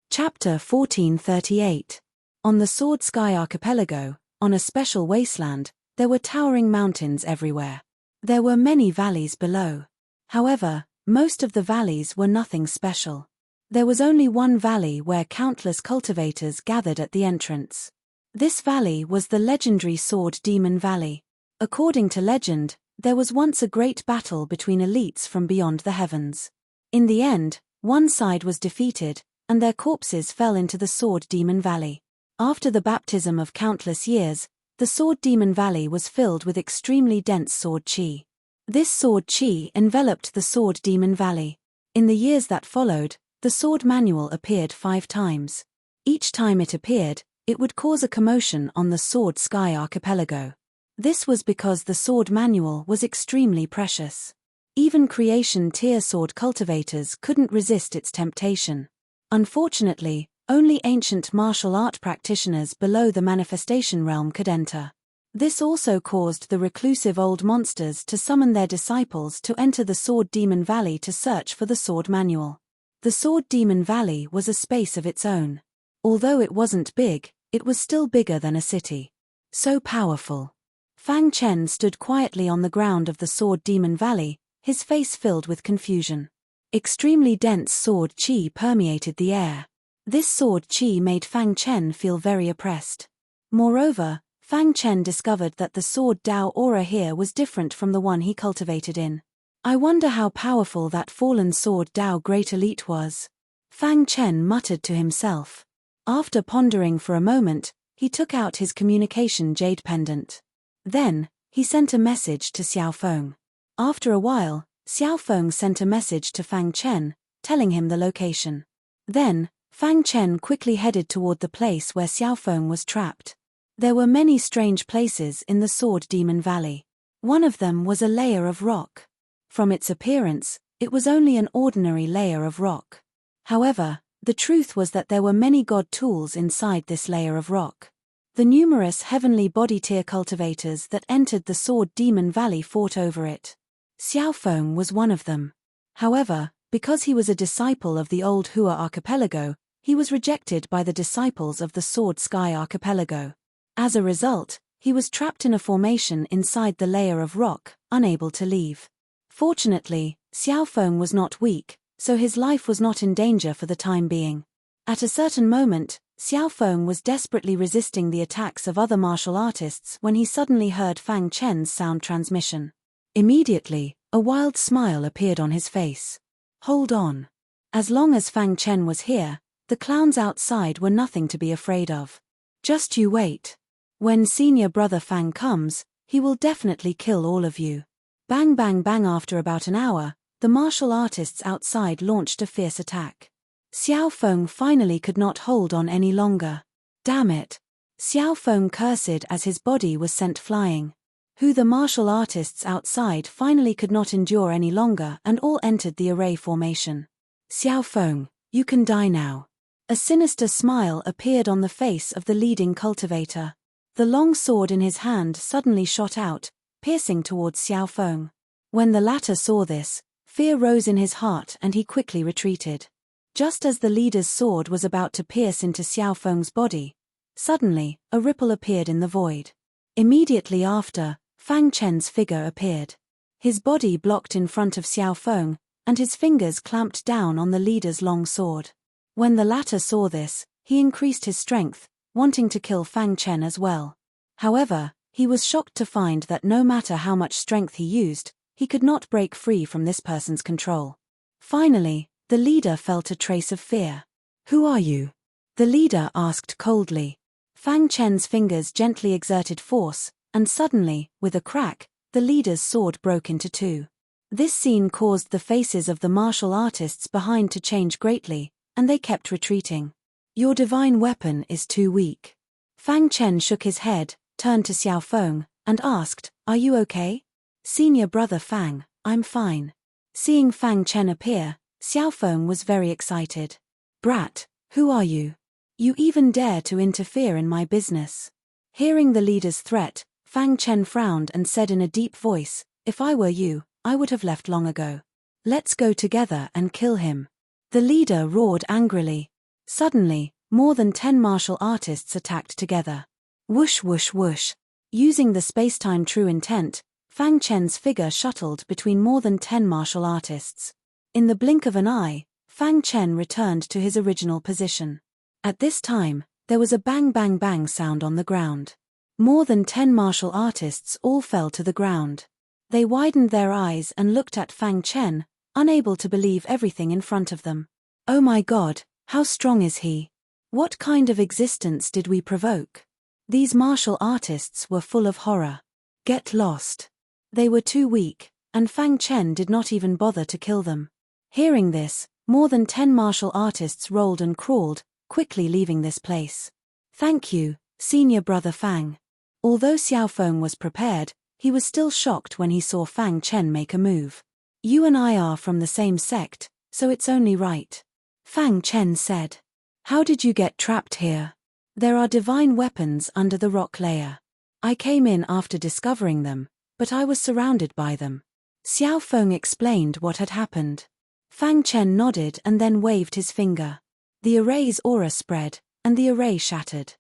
S1: Chapter 1438. On the Sword Sky Archipelago, on a special wasteland, there were towering mountains everywhere. There were many valleys below. However, most of the valleys were nothing special. There was only one valley where countless cultivators gathered at the entrance. This valley was the legendary Sword Demon Valley. According to legend, there was once a great battle between elites from beyond the heavens. In the end, one side was defeated, and their corpses fell into the Sword Demon Valley. After the baptism of countless years, the Sword Demon Valley was filled with extremely dense sword chi. This sword chi enveloped the Sword Demon Valley. In the years that followed, the sword manual appeared 5 times. Each time it appeared, it would cause a commotion on the Sword Sky Archipelago. This was because the sword manual was extremely precious. Even creation tier sword cultivators couldn't resist its temptation. Unfortunately, only ancient martial art practitioners below the manifestation realm could enter. This also caused the reclusive old monsters to summon their disciples to enter the Sword Demon Valley to search for the sword manual. The Sword Demon Valley was a space of its own. Although it wasn't big, it was still bigger than a city. So powerful. Fang Chen stood quietly on the ground of the Sword Demon Valley, his face filled with confusion. Extremely dense sword chi permeated the air. This sword chi made Fang Chen feel very oppressed. Moreover, Fang Chen discovered that the sword Dao aura here was different from the one he cultivated in. I wonder how powerful that fallen sword Dao Great Elite was. Fang Chen muttered to himself. After pondering for a moment, he took out his communication jade pendant. Then, he sent a message to Xiao Feng. After a while, Xiao Feng sent a message to Fang Chen, telling him the location. Then, Fang Chen quickly headed toward the place where Xiao Feng was trapped. There were many strange places in the Sword Demon Valley. One of them was a layer of rock. From its appearance, it was only an ordinary layer of rock. However, The truth was that there were many god tools inside this layer of rock. The numerous heavenly body tier cultivators that entered the Sword Demon Valley fought over it. Xiaofeng was one of them. However, because he was a disciple of the old Hua archipelago, he was rejected by the disciples of the Sword Sky archipelago. As a result, he was trapped in a formation inside the layer of rock, unable to leave. Fortunately, Xiaofeng was not weak, so his life was not in danger for the time being. At a certain moment, Xiaofeng was desperately resisting the attacks of other martial artists when he suddenly heard Fang Chen's sound transmission. Immediately, a wild smile appeared on his face. Hold on. As long as Fang Chen was here, the clowns outside were nothing to be afraid of. Just you wait. When senior brother Fang comes, he will definitely kill all of you. Bang bang bang. After about an hour, the martial artists outside launched a fierce attack. Xiaofeng finally could not hold on any longer. Damn it. Xiaofeng cursed as his body was sent flying. The martial artists outside finally could not endure any longer and all entered the array formation. Xiaofeng, you can die now. A sinister smile appeared on the face of the leading cultivator. The long sword in his hand suddenly shot out, piercing towards Xiaofeng. When the latter saw this, fear rose in his heart and he quickly retreated. Just as the leader's sword was about to pierce into Xiaofeng's body, suddenly, a ripple appeared in the void. Immediately after, Fang Chen's figure appeared. His body blocked in front of Xiaofeng, and his fingers clamped down on the leader's long sword. When the latter saw this, he increased his strength, wanting to kill Fang Chen as well. However, he was shocked to find that no matter how much strength he used, he could not break free from this person's control. Finally, the leader felt a trace of fear. Who are you? The leader asked coldly. Fang Chen's fingers gently exerted force, and suddenly, with a crack, the leader's sword broke into two. This scene caused the faces of the martial artists behind to change greatly, and they kept retreating. Your divine weapon is too weak. Fang Chen shook his head, turned to Xiaofeng, and asked, Are you okay? Senior brother Fang, I'm fine. Seeing Fang Chen appear, Xiaofeng was very excited. Brat, who are you? You even dare to interfere in my business. Hearing the leader's threat, Fang Chen frowned and said in a deep voice, If I were you, I would have left long ago. Let's go together and kill him. The leader roared angrily. Suddenly, more than 10 martial artists attacked together. Whoosh whoosh whoosh. Using the space-time true intent, Fang Chen's figure shuttled between more than 10 martial artists. In the blink of an eye, Fang Chen returned to his original position. At this time, there was a bang bang bang sound on the ground. More than 10 martial artists all fell to the ground. They widened their eyes and looked at Fang Chen, unable to believe everything in front of them. Oh my God, how strong is he? What kind of existence did we provoke? These martial artists were full of horror. Get lost. They were too weak, and Fang Chen did not even bother to kill them. Hearing this, more than 10 martial artists rolled and crawled, quickly leaving this place. Thank you, senior brother Fang. Although Xiaofeng was prepared, he was still shocked when he saw Fang Chen make a move. You and I are from the same sect, so it's only right. Fang Chen said. How did you get trapped here? There are divine weapons under the rock layer. I came in after discovering them, but I was surrounded by them. Xiaofeng explained what had happened. Fang Chen nodded and then waved his finger. The array's aura spread, and the array shattered.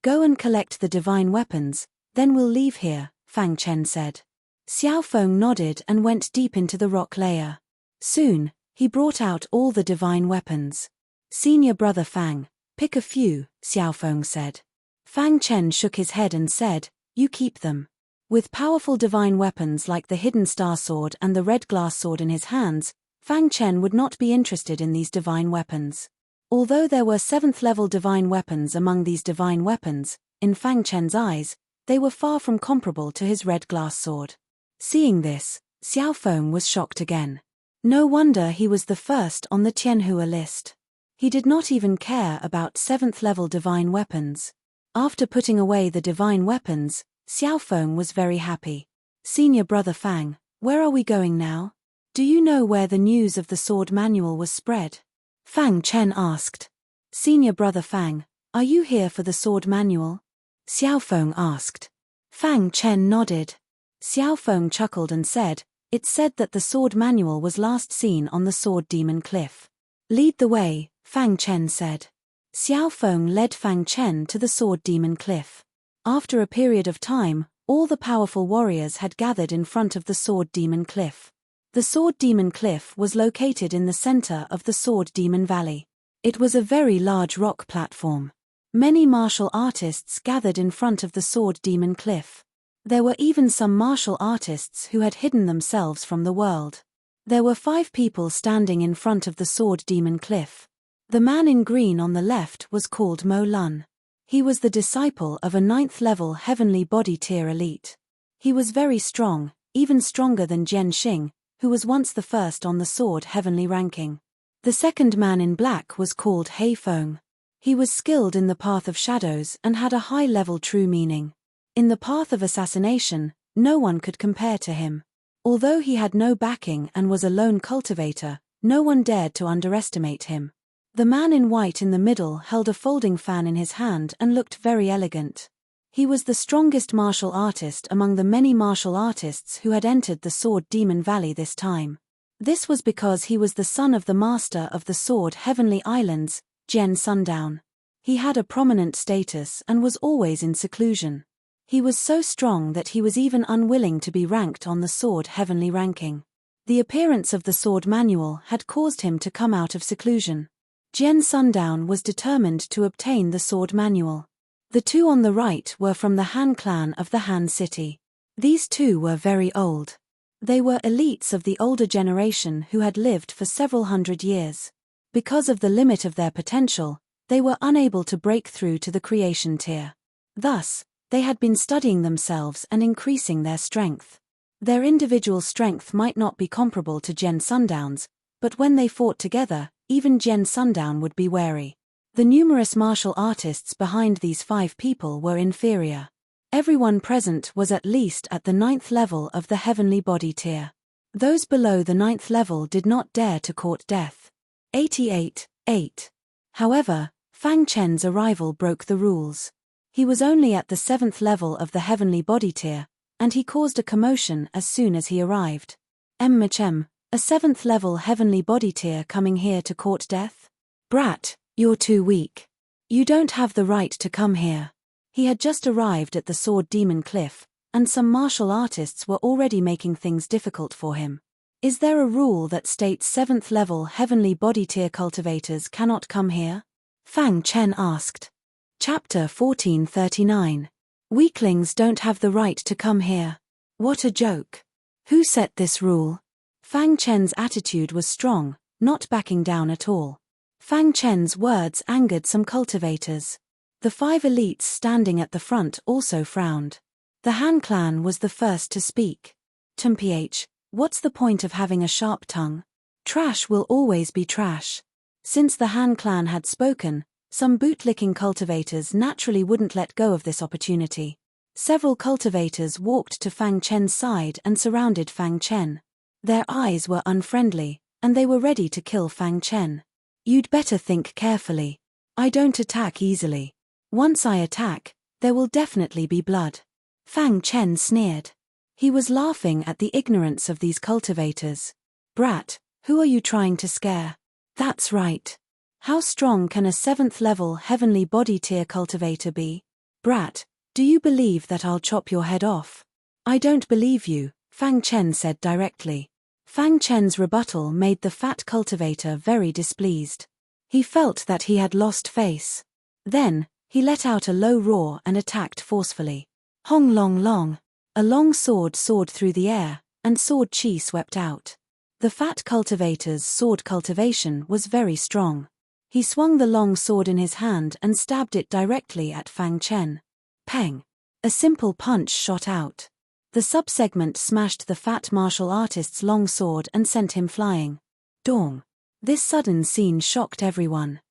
S1: Go and collect the divine weapons, then we'll leave here, Fang Chen said. Xiaofeng nodded and went deep into the rock layer. Soon, he brought out all the divine weapons. Senior brother Fang, pick a few, Xiaofeng said. Fang Chen shook his head and said, You keep them. With powerful divine weapons like the hidden star sword and the red glass sword in his hands, Fang Chen would not be interested in these divine weapons. Although there were 7th-level divine weapons among these divine weapons, in Fang Chen's eyes, they were far from comparable to his red glass sword. Seeing this, Xiaofeng was shocked again. No wonder he was the first on the Tianhua list. He did not even care about 7th-level divine weapons. After putting away the divine weapons, Xiaofeng was very happy. Senior brother Fang, where are we going now? Do you know where the news of the sword manual was spread? Fang Chen asked. Senior brother Fang, are you here for the sword manual? Xiaofeng asked. Fang Chen nodded. Xiaofeng chuckled and said, "It said that the sword manual was last seen on the Sword Demon Cliff." "Lead the way," Fang Chen said. Xiaofeng led Fang Chen to the Sword Demon Cliff. After a period of time, all the powerful warriors had gathered in front of the Sword Demon Cliff. The Sword Demon Cliff was located in the center of the Sword Demon Valley. It was a very large rock platform. Many martial artists gathered in front of the Sword Demon Cliff. There were even some martial artists who had hidden themselves from the world. There were 5 people standing in front of the Sword Demon Cliff. The man in green on the left was called Mo Lun. He was the disciple of a 9th-level heavenly body tier elite. He was very strong, even stronger than Jian Xing, who was once the first on the sword heavenly ranking. The second man in black was called Hei Feng. He was skilled in the path of shadows and had a high-level true meaning. In the path of assassination, no one could compare to him. Although he had no backing and was a lone cultivator, no one dared to underestimate him. The man in white in the middle held a folding fan in his hand and looked very elegant. He was the strongest martial artist among the many martial artists who had entered the Sword Demon Valley this time. This was because he was the son of the master of the Sword Heavenly Islands, Jian Sundown. He had a prominent status and was always in seclusion. He was so strong that he was even unwilling to be ranked on the Sword Heavenly ranking. The appearance of the sword manual had caused him to come out of seclusion. Jian Sundown was determined to obtain the sword manual. The 2 on the right were from the Han clan of the Han city. These 2 were very old. They were elites of the older generation who had lived for several hundred years. Because of the limit of their potential, they were unable to break through to the creation tier. Thus, they had been studying themselves and increasing their strength. Their individual strength might not be comparable to Jian Sundown's, but when they fought together, even Jian Sundown would be wary. The numerous martial artists behind these 5 people were inferior. Everyone present was at least at the 9th level of the heavenly body tier. Those below the 9th level did not dare to court death. 88.8. However, Fang Chen's arrival broke the rules. He was only at the 7th level of the heavenly body tier, and he caused a commotion as soon as he arrived. Machem, a 7th level heavenly body tier coming here to court death? Brat, you're too weak. You don't have the right to come here. He had just arrived at the Sword Demon Cliff, and some martial artists were already making things difficult for him. Is there a rule that states 7th level heavenly body tier cultivators cannot come here? Fang Chen asked. Chapter 1439. Weaklings don't have the right to come here. What a joke. Who set this rule? Fang Chen's attitude was strong, not backing down at all. Fang Chen's words angered some cultivators. The 5 elites standing at the front also frowned. The Han clan was the first to speak. Mph, what's the point of having a sharp tongue? Trash will always be trash. Since the Han clan had spoken, some bootlicking cultivators naturally wouldn't let go of this opportunity. Several cultivators walked to Fang Chen's side and surrounded Fang Chen. Their eyes were unfriendly, and they were ready to kill Fang Chen. You'd better think carefully. I don't attack easily. Once I attack, there will definitely be blood. Fang Chen sneered. He was laughing at the ignorance of these cultivators. Brat, who are you trying to scare? That's right. How strong can a 7th level heavenly body tier cultivator be? Brat, do you believe that I'll chop your head off? I don't believe you, Fang Chen said directly. Fang Chen's rebuttal made the fat cultivator very displeased. He felt that he had lost face. Then, he let out a low roar and attacked forcefully. Hong long long. A long sword soared through the air, and sword chi swept out. The fat cultivator's sword cultivation was very strong. He swung the long sword in his hand and stabbed it directly at Fang Chen. Peng! A simple punch shot out. The subsegment smashed the fat martial artist's long sword and sent him flying. Dong! This sudden scene shocked everyone.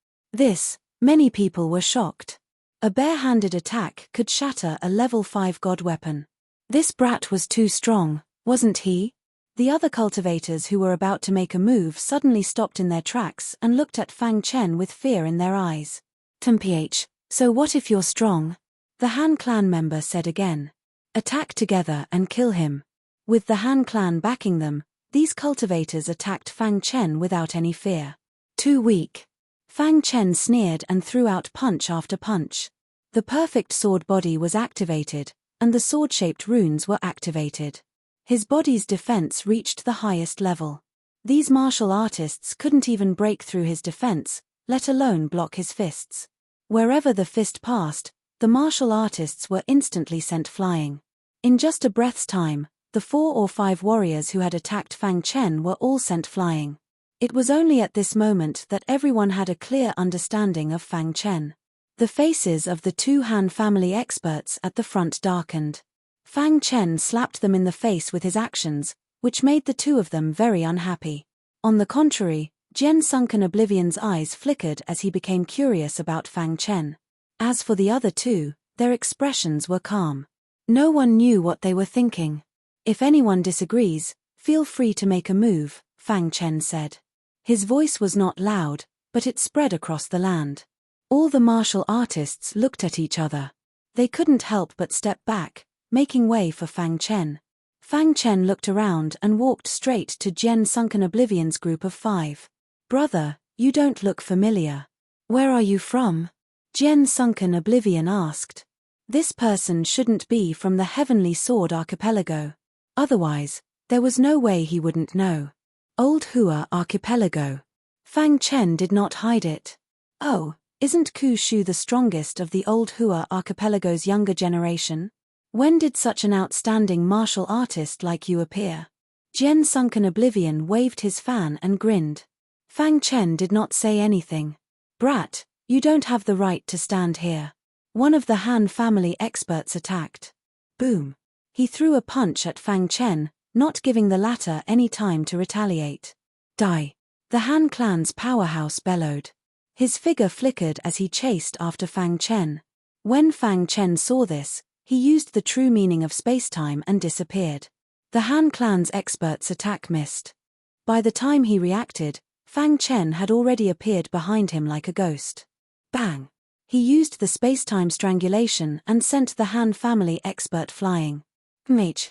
S1: Many people were shocked. A bare-handed attack could shatter a level 5 god weapon. This brat was too strong, wasn't he? The other cultivators who were about to make a move suddenly stopped in their tracks and looked at Fang Chen with fear in their eyes. "Temph, so what if you're strong?" the Han clan member said again. "Attack together and kill him." With the Han clan backing them, these cultivators attacked Fang Chen without any fear. "Too weak." Fang Chen sneered and threw out punch after punch. The perfect sword body was activated, and the sword-shaped runes were activated. His body's defense reached the highest level. These martial artists couldn't even break through his defense, let alone block his fists. Wherever the fist passed, the martial artists were instantly sent flying. In just a breath's time, the 4 or 5 warriors who had attacked Fang Chen were all sent flying. It was only at this moment that everyone had a clear understanding of Fang Chen. The faces of the 2 Han family experts at the front darkened. Fang Chen slapped them in the face with his actions, which made the 2 of them very unhappy. On the contrary, Jian Sunken Oblivion's eyes flickered as he became curious about Fang Chen. As for the other 2, their expressions were calm. No one knew what they were thinking. "If anyone disagrees, feel free to make a move," Fang Chen said. His voice was not loud, but it spread across the land. All the martial artists looked at each other. They couldn't help but step back, making way for Fang Chen. Fang Chen looked around and walked straight to Jian Sunken Oblivion's group of 5. "Brother, you don't look familiar. Where are you from?" Jian Sunken Oblivion asked. This person shouldn't be from the Heavenly Sword Archipelago. Otherwise, there was no way he wouldn't know. Old Hua Archipelago. Fang Chen did not hide it. "Oh, isn't Ku Shu the strongest of the Old Hua Archipelago's younger generation? When did such an outstanding martial artist like you appear?" Jian Sunken Oblivion waved his fan and grinned. Fang Chen did not say anything. "Brat, you don't have the right to stand here." One of the Han family experts attacked. Boom. He threw a punch at Fang Chen, not giving the latter any time to retaliate. "Die." The Han clan's powerhouse bellowed. His figure flickered as he chased after Fang Chen. When Fang Chen saw this, he used the true meaning of space-time and disappeared. The Han clan's expert's attack missed. By the time he reacted, Fang Chen had already appeared behind him like a ghost. Bang! He used the space-time strangulation and sent the Han family expert flying.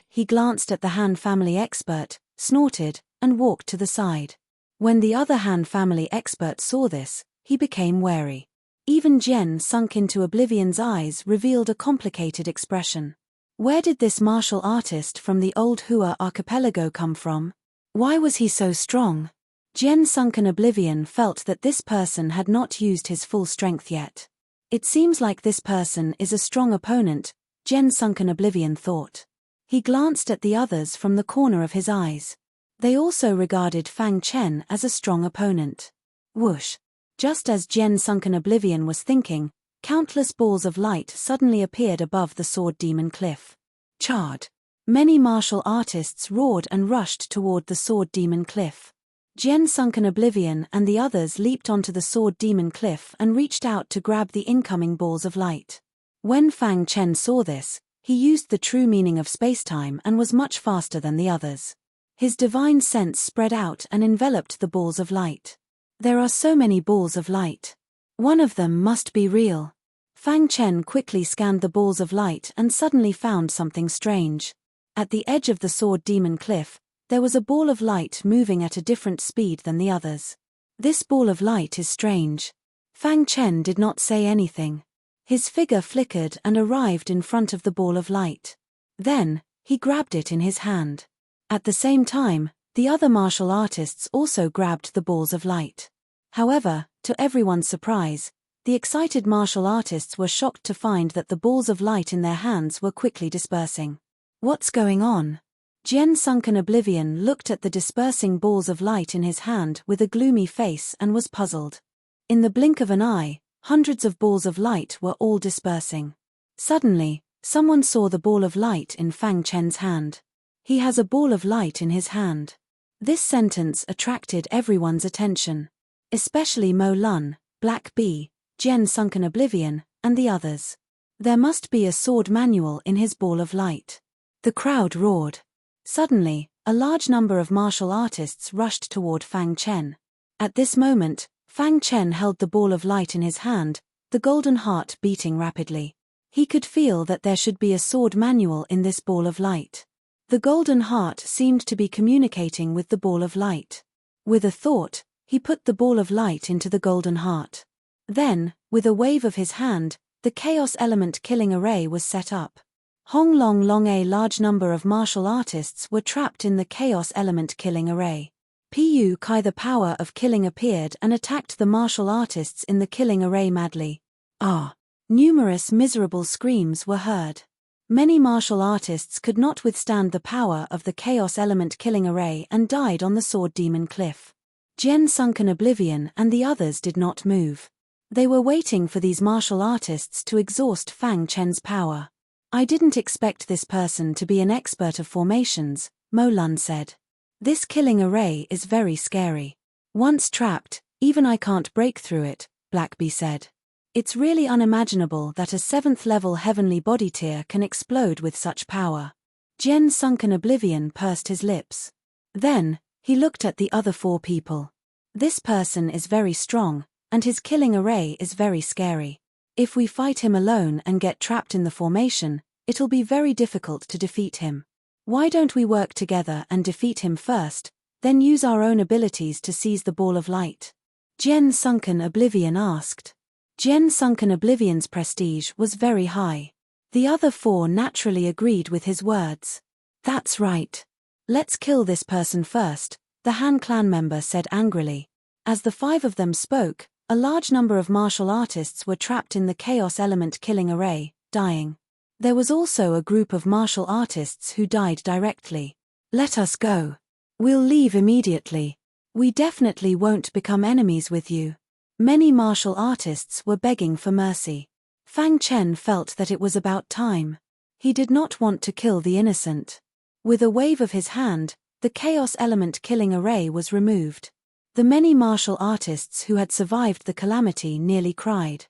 S1: He glanced at the Han family expert, snorted, and walked to the side. When the other Han family expert saw this, he became wary. Even Jian sunk into Oblivion's eyes revealed a complicated expression. Where did this martial artist from the Old Hua Archipelago come from? Why was he so strong? Jian Sunken Oblivion felt that this person had not used his full strength yet. It seems like this person is a strong opponent, Jian Sunken Oblivion thought. He glanced at the others from the corner of his eyes. They also regarded Fang Chen as a strong opponent. Whoosh! Just as Jian Sunken Oblivion was thinking, countless balls of light suddenly appeared above the Sword Demon Cliff. Charred! Many martial artists roared and rushed toward the Sword Demon Cliff. Jian Sunken Oblivion and the others leaped onto the Sword Demon Cliff and reached out to grab the incoming balls of light. When Fang Chen saw this, he used the true meaning of space-time and was much faster than the others. His divine sense spread out and enveloped the balls of light. There are so many balls of light. One of them must be real. Fang Chen quickly scanned the balls of light and suddenly found something strange. At the edge of the Sword Demon Cliff, there was a ball of light moving at a different speed than the others. This ball of light is strange. Fang Chen did not say anything. His figure flickered and arrived in front of the ball of light. Then, he grabbed it in his hand. At the same time, the other martial artists also grabbed the balls of light. However, to everyone's surprise, the excited martial artists were shocked to find that the balls of light in their hands were quickly dispersing. What's going on? Jian Sunken Oblivion looked at the dispersing balls of light in his hand with a gloomy face and was puzzled. In the blink of an eye, hundreds of balls of light were all dispersing. Suddenly, someone saw the ball of light in Fang Chen's hand. He has a ball of light in his hand. This sentence attracted everyone's attention. Especially Mo Lun, Black Bee, Jian Sunken Oblivion, and the others. There must be a sword manual in his ball of light. The crowd roared. Suddenly, a large number of martial artists rushed toward Fang Chen. At this moment, Fang Chen held the ball of light in his hand, the golden heart beating rapidly. He could feel that there should be a sword manual in this ball of light. The golden heart seemed to be communicating with the ball of light. With a thought, he put the ball of light into the golden heart. Then, with a wave of his hand, the chaos element killing array was set up. Hong Long Long, a large number of martial artists were trapped in the chaos element killing array. Pu Kai, the power of killing, appeared and attacked the martial artists in the killing array madly. Ah! Numerous miserable screams were heard. Many martial artists could not withstand the power of the chaos element killing array and died on the sword demon cliff. Jian sunk in oblivion and the others did not move. They were waiting for these martial artists to exhaust Fang Chen's power. I didn't expect this person to be an expert of formations, Mo Lun said. This killing array is very scary. Once trapped, even I can't break through it, Blackbee said. It's really unimaginable that a 7th level heavenly body tier can explode with such power. Jian sunk in oblivion pursed his lips. Then, he looked at the other 4 people. This person is very strong, and his killing array is very scary. If we fight him alone and get trapped in the formation, it'll be very difficult to defeat him. Why don't we work together and defeat him first, then use our own abilities to seize the ball of light? Jian Sunken Oblivion asked. Jian Sunken Oblivion's prestige was very high. The other 4 naturally agreed with his words. That's right. Let's kill this person first, the Han clan member said angrily. As the 5 of them spoke, a large number of martial artists were trapped in the chaos element killing array, dying. There was also a group of martial artists who died directly. Let us go. We'll leave immediately. We definitely won't become enemies with you. Many martial artists were begging for mercy. Fang Chen felt that it was about time. He did not want to kill the innocent. With a wave of his hand, the chaos element killing array was removed. The many martial artists who had survived the calamity nearly cried.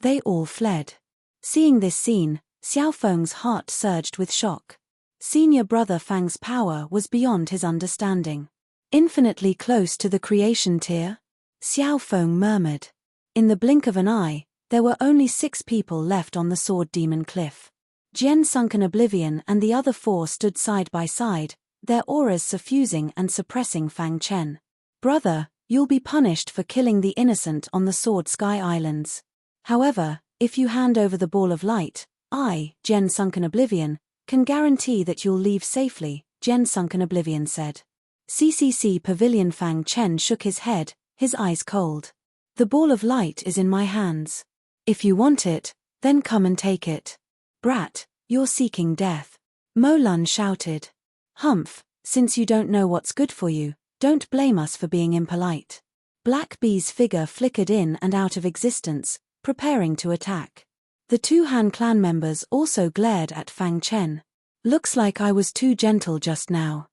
S1: They all fled. Seeing this scene, Xiao Feng's heart surged with shock. Senior brother Fang's power was beyond his understanding. Infinitely close to the creation tier? Xiao Feng murmured. In the blink of an eye, there were only 6 people left on the sword demon cliff. Jian Sunken Oblivion and the other 4 stood side by side, their auras suffusing and suppressing Fang Chen. Brother, you'll be punished for killing the innocent on the Sword Sky Islands. However, if you hand over the ball of light, I, Jian Sunken Oblivion, can guarantee that you'll leave safely, Jian Sunken Oblivion said. CCC Pavilion. Fang Chen shook his head, his eyes cold. The ball of light is in my hands. If you want it, then come and take it. Brat, you're seeking death. Mo Lun shouted. Humph, since you don't know what's good for you, don't blame us for being impolite. Blackbee's figure flickered in and out of existence, preparing to attack. The 2 Han clan members also glared at Fang Chen. Looks like I was too gentle just now.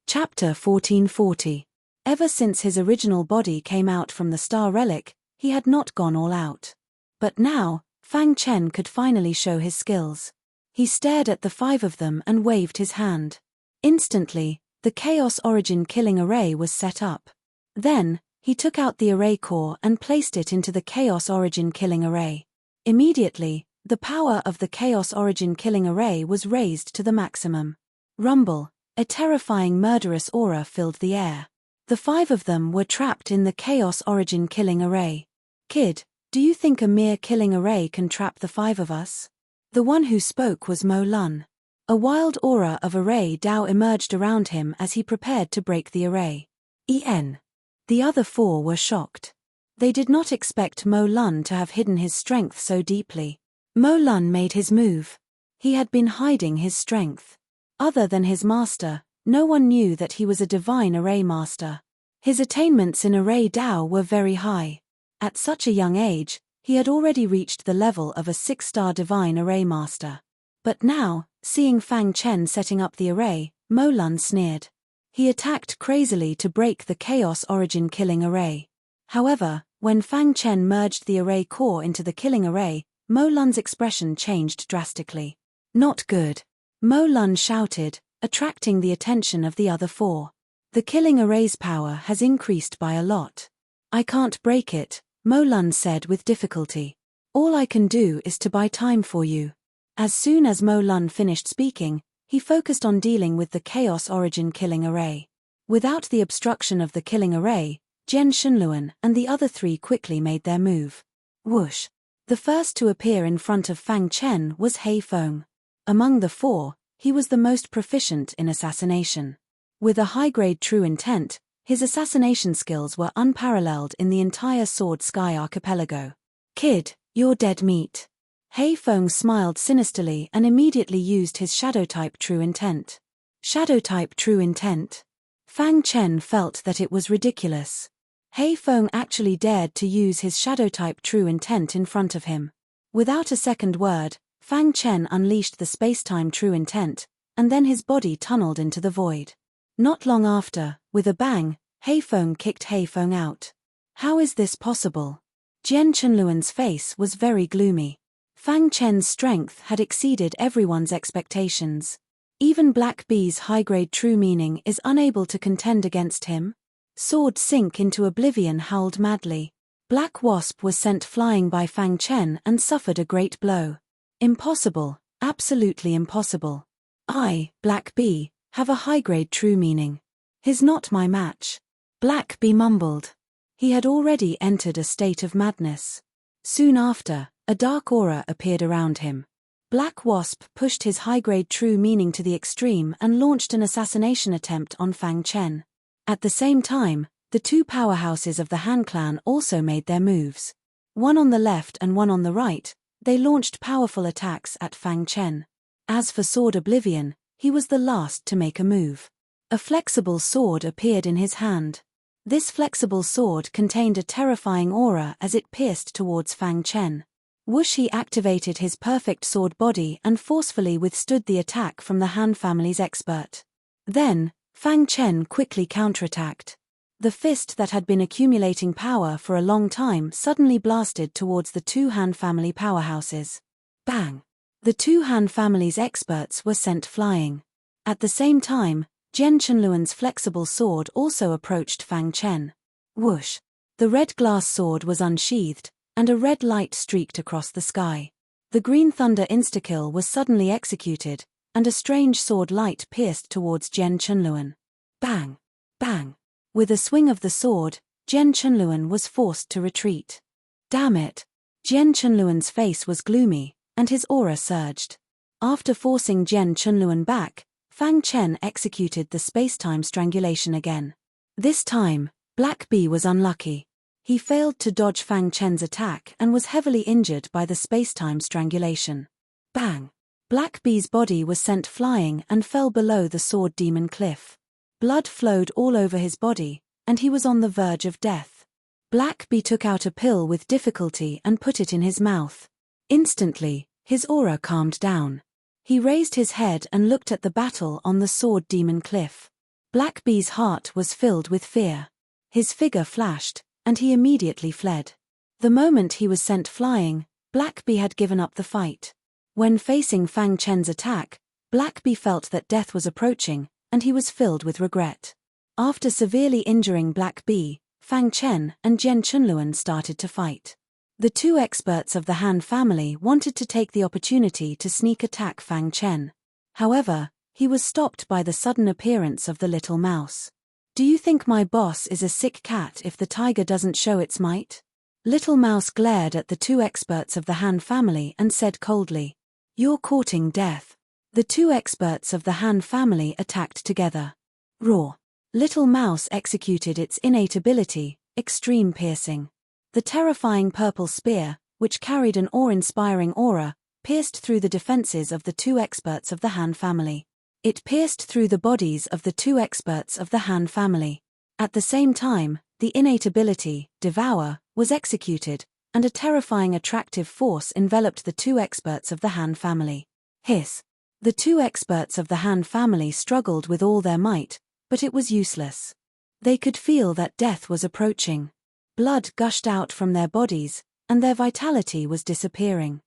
S1: Chapter 1440. Ever since his original body came out from the star relic, he had not gone all out. But now, Fang Chen could finally show his skills. He stared at the 5 of them and waved his hand. Instantly, the Chaos Origin killing array was set up. Then, he took out the array core and placed it into the Chaos Origin killing array. Immediately, the power of the Chaos Origin killing array was raised to the maximum. Rumble, a terrifying murderous aura filled the air. The 5 of them were trapped in the Chaos Origin killing array. Kid, do you think a mere killing array can trap the 5 of us? The one who spoke was Mo Lun. A wild aura of array Dao emerged around him as he prepared to break the array. The other 4 were shocked. They did not expect Mo Lun to have hidden his strength so deeply. Mo Lun made his move. He had been hiding his strength. Other than his master, no one knew that he was a divine array master. His attainments in array Dao were very high. At such a young age, he had already reached the level of a 6-star divine array master. But now, seeing Fang Chen setting up the array, Mo Lun sneered. He attacked crazily to break the Chaos Origin killing array. However, when Fang Chen merged the array core into the killing array, Mo Lun's expression changed drastically. Not good. Mo Lun shouted, attracting the attention of the other four. The killing array's power has increased by a lot. I can't break it, Mo Lun said with difficulty. All I can do is to buy time for you. As soon as Mo Lun finished speaking, he focused on dealing with the Chaos Origin killing array. Without the obstruction of the killing array, Jian Shunluan and the other three quickly made their move. Whoosh! The first to appear in front of Fang Chen was He Feng. Among the four, he was the most proficient in assassination. With a high-grade true intent, his assassination skills were unparalleled in the entire Sword Sky archipelago. Kid, you're dead meat. He Feng smiled sinisterly and immediately used his Shadow-type true intent. Shadow-type true intent? Fang Chen felt that it was ridiculous. He Feng actually dared to use his Shadow-type true intent in front of him. Without a second word, Fang Chen unleashed the space-time true intent, and then his body tunneled into the void. Not long after, with a bang, He Feng kicked He Feng out. How is this possible? Jian Chunluan's face was very gloomy. Fang Chen's strength had exceeded everyone's expectations. Even Black Bee's high-grade true meaning is unable to contend against him? Sword sink into oblivion howled madly. Black Wasp was sent flying by Fang Chen and suffered a great blow. Impossible, absolutely impossible. I, Black Bee, have a high-grade true meaning. He's not my match. Black Bee mumbled. He had already entered a state of madness. Soon after, a dark aura appeared around him. Black Wasp pushed his high-grade true meaning to the extreme and launched an assassination attempt on Fang Chen. At the same time, the two powerhouses of the Han clan also made their moves. One on the left and one on the right, they launched powerful attacks at Fang Chen. As for Sword Oblivion, he was the last to make a move. A flexible sword appeared in his hand. This flexible sword contained a terrifying aura as it pierced towards Fang Chen. Whoosh! He activated his perfect sword body and forcefully withstood the attack from the Han family's expert. Then, Fang Chen quickly counterattacked. The fist that had been accumulating power for a long time suddenly blasted towards the two Han family powerhouses. Bang! The two Han family's experts were sent flying. At the same time, Jian Chunluan's flexible sword also approached Fang Chen. Whoosh! The red glass sword was unsheathed, and a red light streaked across the sky. The Green Thunder Instakill was suddenly executed, and a strange sword light pierced towards Jian Chunluan. Bang! Bang! With a swing of the sword, Jian Chunluan was forced to retreat. Damn it! Jian Chunluan's face was gloomy, and his aura surged. After forcing Jian Chunluan back, Fang Chen executed the space-time strangulation again. This time, Black Bee was unlucky. He failed to dodge Fang Chen's attack and was heavily injured by the space-time strangulation. Bang! Black Bee's body was sent flying and fell below the Sword Demon cliff. Blood flowed all over his body, and he was on the verge of death. Black Bee took out a pill with difficulty and put it in his mouth. Instantly, his aura calmed down. He raised his head and looked at the battle on the Sword Demon cliff. Black Bee's heart was filled with fear. His figure flashed, and he immediately fled. The moment he was sent flying, Black Bee had given up the fight. When facing Fang Chen's attack, Black Bee felt that death was approaching, and he was filled with regret. After severely injuring Black Bee, Fang Chen and Jian Chunluan started to fight. The two experts of the Han family wanted to take the opportunity to sneak attack Fang Chen. However, he was stopped by the sudden appearance of the little mouse. Do you think my boss is a sick cat if the tiger doesn't show its might? Little Mouse glared at the two experts of the Han family and said coldly, "You're courting death." The two experts of the Han family attacked together. Roar! Little Mouse executed its innate ability, Extreme Piercing. The terrifying purple spear, which carried an awe-inspiring aura, pierced through the defenses of the two experts of the Han family. It pierced through the bodies of the two experts of the Han family. At the same time, the innate ability, Devour, was executed, and a terrifying attractive force enveloped the two experts of the Han family. Hiss! The two experts of the Han family struggled with all their might, but it was useless. They could feel that death was approaching. Blood gushed out from their bodies, and their vitality was disappearing.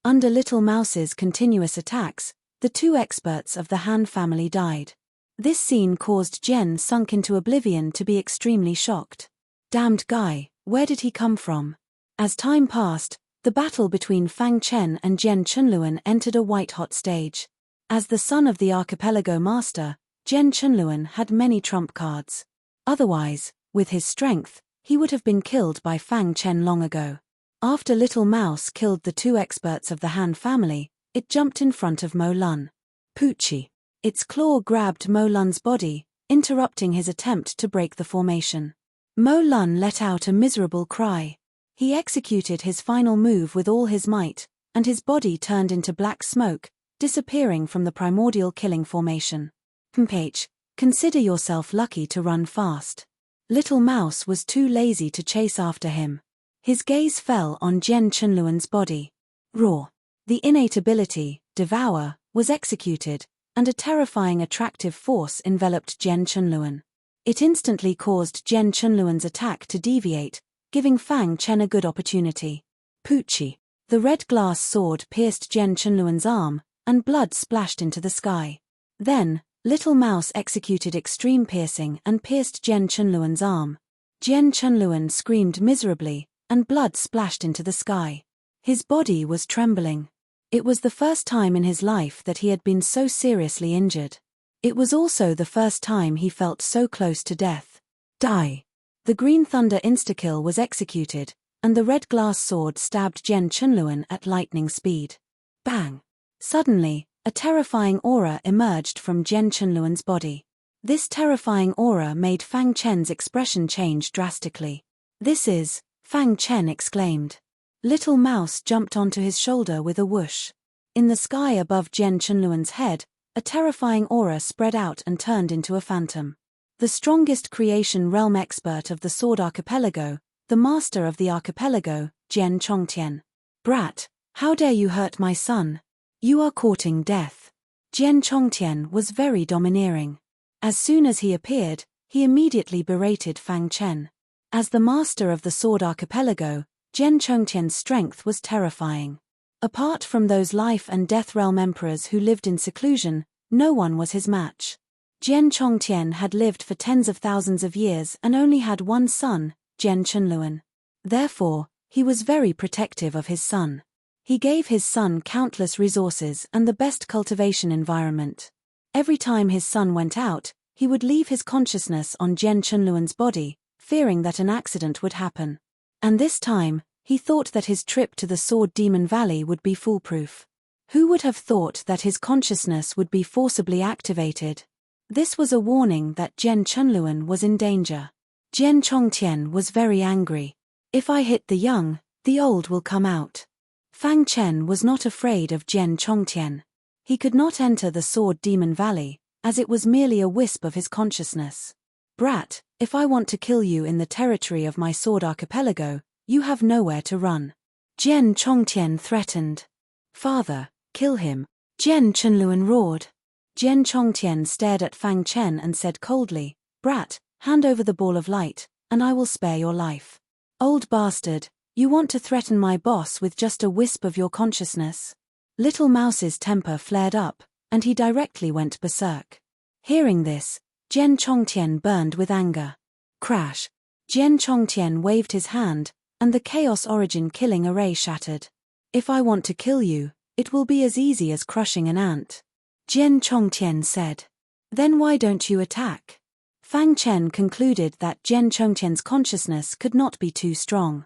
S1: Under Little Mouse's continuous attacks, The two experts of the Han family died. This scene caused Jen, sunk into oblivion, to be extremely shocked. Damned guy, where did he come from? As time passed, the battle between Fang Chen and Jen Chunluan entered a white-hot stage. As the son of the archipelago master, Jen Chunluan had many trump cards. Otherwise, with his strength, he would have been killed by Fang Chen long ago. After Little Mouse killed the two experts of the Han family, it jumped in front of Mo Lun. Poochie. Its claw grabbed Mo Lun's body, interrupting his attempt to break the formation. Mo Lun let out a miserable cry. He executed his final move with all his might, and his body turned into black smoke, disappearing from the primordial killing formation. Mph, consider yourself lucky to run fast. Little Mouse was too lazy to chase after him. His gaze fell on Jen Chunluan's body. Roar. The innate ability, Devour, was executed, and a terrifying attractive force enveloped Jen Chunluan. It instantly caused Jen Chunluan's attack to deviate, giving Fang Chen a good opportunity. Poochie. The red glass sword pierced Jen Chunluan's arm, and blood splashed into the sky. Then, Little Mouse executed extreme piercing and pierced Jen Chunluan's arm. Jen Chunluan screamed miserably, and blood splashed into the sky. His body was trembling. It was the first time in his life that he had been so seriously injured. It was also the first time he felt so close to death. Die. The Green Thunder insta-kill was executed, and the red glass sword stabbed Jen Chunluan at lightning speed. Bang! Suddenly, a terrifying aura emerged from Jen Chunluan's body. This terrifying aura made Fang Chen's expression change drastically. "This is," Fang Chen exclaimed. Little Mouse jumped onto his shoulder with a whoosh. In the sky above Jen Chunluan's head, a terrifying aura spread out and turned into a phantom. The strongest creation realm expert of the Sword Archipelago, the master of the archipelago, Jen Chongtian. "Brat, how dare you hurt my son? You are courting death." Jen Chongtian was very domineering. As soon as he appeared, he immediately berated Fang Chen. As the master of the Sword Archipelago, Jen Chongtian's strength was terrifying. Apart from those life and death realm emperors who lived in seclusion, no one was his match. Jen Chongtian had lived for tens of thousands of years and only had one son, Jen Chunluan. Therefore, he was very protective of his son. He gave his son countless resources and the best cultivation environment. Every time his son went out, he would leave his consciousness on Jen Chunluan's body, fearing that an accident would happen. And this time, he thought that his trip to the Sword Demon Valley would be foolproof. Who would have thought that his consciousness would be forcibly activated? This was a warning that Jen Chunluan was in danger. Jen Chongtian was very angry. "If I hit the young, the old will come out." Fang Chen was not afraid of Jen Chongtian. He could not enter the Sword Demon Valley, as it was merely a wisp of his consciousness. "Brat, if I want to kill you in the territory of my Sword Archipelago, you have nowhere to run." Jen Chongtian threatened. "Father, kill him," Jen Chunluan roared. Jen Chongtian stared at Fang Chen and said coldly, "Brat, hand over the ball of light, and I will spare your life." "Old bastard, you want to threaten my boss with just a wisp of your consciousness?" Little Mouse's temper flared up, and he directly went berserk. Hearing this, Jen Chongtian burned with anger. Crash! Jen Chongtian waved his hand, and the Chaos Origin killing array shattered. "If I want to kill you, it will be as easy as crushing an ant," Jen Chongtian said. "Then why don't you attack?" Fang Chen concluded that Jen Chongtian's consciousness could not be too strong.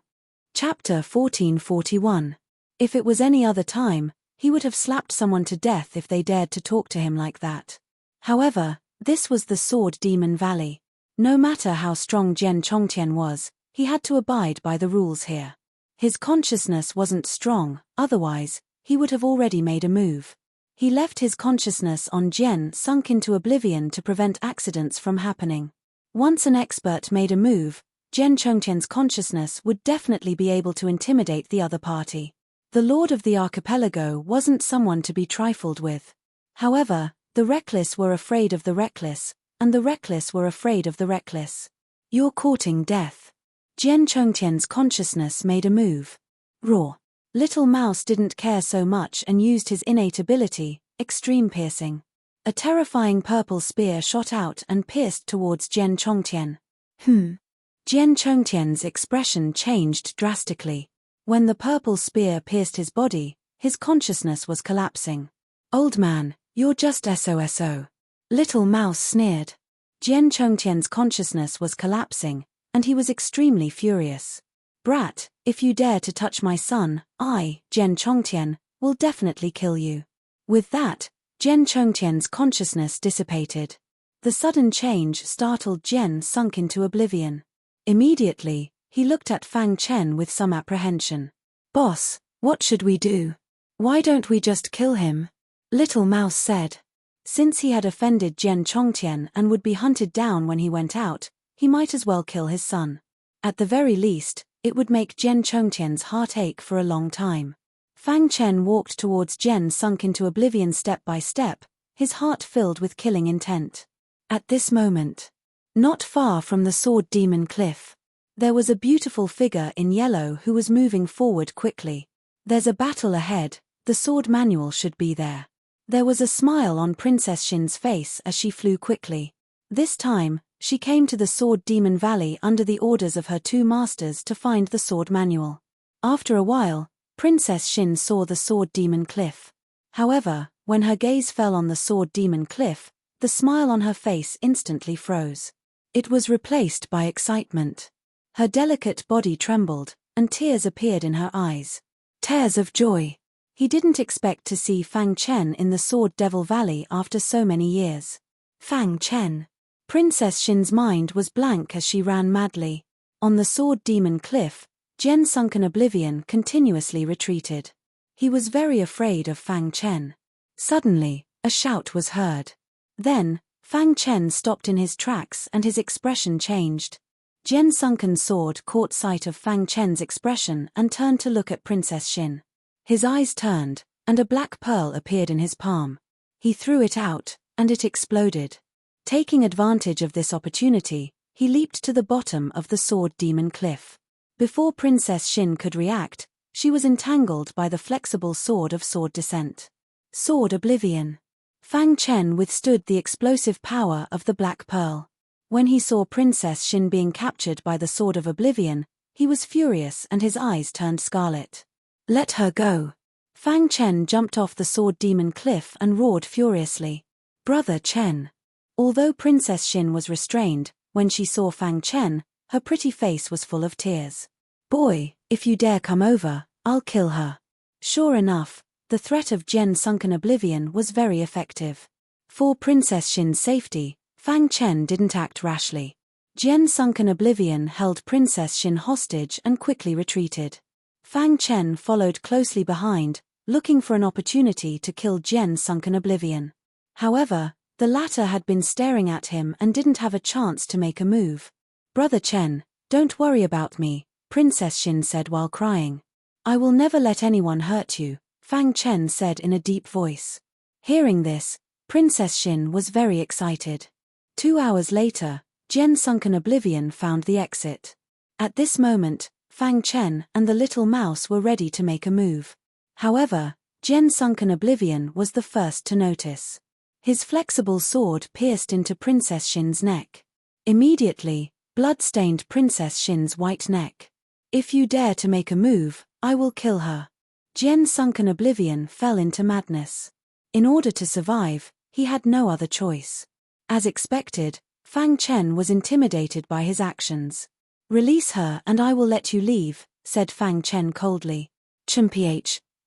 S1: Chapter 1441. If it was any other time, he would have slapped someone to death if they dared to talk to him like that. However, this was the Sword Demon Valley. No matter how strong Jen Chongtian was, he had to abide by the rules here. His consciousness wasn't strong, otherwise, he would have already made a move. He left his consciousness on Jen sunk into oblivion to prevent accidents from happening. Once an expert made a move, Jen Chongtian's consciousness would definitely be able to intimidate the other party. The Lord of the Archipelago wasn't someone to be trifled with. However, the reckless were afraid of the reckless, and the reckless were afraid of the reckless. "You're courting death." Jen Chongtian's consciousness made a move. Roar. Little Mouse didn't care so much and used his innate ability, extreme piercing. A terrifying purple spear shot out and pierced towards Jian Chongtian. Jian Chongtian's expression changed drastically. When the purple spear pierced his body, his consciousness was collapsing. "Old man, you're just SOSO. Little Mouse sneered. Jian Chongtian's consciousness was collapsing, and he was extremely furious. "Brat, if you dare to touch my son, I, Jian Chongtian, will definitely kill you." With that, Jian Chongtian's consciousness dissipated. The sudden change startled Jian, sunk into oblivion. Immediately, he looked at Fang Chen with some apprehension. "Boss, what should we do? Why don't we just kill him?" Little Mouse said. Since he had offended Jian Chongtian and would be hunted down when he went out, he might as well kill his son. At the very least, it would make Jian Chongtian's heart ache for a long time. Fang Chen walked towards Jian, sunk into oblivion step by step, his heart filled with killing intent. At this moment, not far from the Sword Demon Cliff, there was a beautiful figure in yellow who was moving forward quickly. "There's a battle ahead, the sword manual should be there." There was a smile on Princess Xin's face as she flew quickly. This time, she came to the Sword Demon Valley under the orders of her two masters to find the sword manual. After a while, Princess Xin saw the Sword Demon Cliff. However, when her gaze fell on the Sword Demon Cliff, the smile on her face instantly froze. It was replaced by excitement. Her delicate body trembled, and tears appeared in her eyes. Tears of joy. He didn't expect to see Fang Chen in the Sword Devil Valley after so many years. Fang Chen. Princess Xin's mind was blank as she ran madly. On the Sword Demon Cliff, Jian, sunk in oblivion, continuously retreated. He was very afraid of Fang Chen. Suddenly, a shout was heard. Then, Fang Chen stopped in his tracks and his expression changed. Jian's sunken sword caught sight of Fang Chen's expression and turned to look at Princess Xin. His eyes turned, and a black pearl appeared in his palm. He threw it out, and it exploded. Taking advantage of this opportunity, he leaped to the bottom of the Sword Demon Cliff. Before Princess Xin could react, she was entangled by the flexible sword of Sword Descent. Sword Oblivion. Fang Chen withstood the explosive power of the Black Pearl. When he saw Princess Xin being captured by the Sword of Oblivion, he was furious and his eyes turned scarlet. "Let her go." Fang Chen jumped off the Sword Demon Cliff and roared furiously. "Brother Chen." Although Princess Xin was restrained, when she saw Fang Chen, her pretty face was full of tears. "Boy, if you dare come over, I'll kill her." Sure enough, the threat of Jian sunken oblivion was very effective. For Princess Xin's safety, Fang Chen didn't act rashly. Jian sunken oblivion held Princess Xin hostage and quickly retreated. Fang Chen followed closely behind, looking for an opportunity to kill Jian sunken oblivion. However, the latter had been staring at him and didn't have a chance to make a move. "Brother Chen, don't worry about me," Princess Xin said while crying. "I will never let anyone hurt you," Fang Chen said in a deep voice. Hearing this, Princess Xin was very excited. 2 hours later, Jian sunken oblivion found the exit. At this moment, Fang Chen and the little mouse were ready to make a move. However, Jian sunken oblivion was the first to notice. His flexible sword pierced into Princess Xin's neck. Immediately, blood stained Princess Xin's white neck. "If you dare to make a move, I will kill her." Jian sunken oblivion fell into madness. In order to survive, he had no other choice. As expected, Fang Chen was intimidated by his actions. "Release her and I will let you leave," said Fang Chen coldly. "Ch,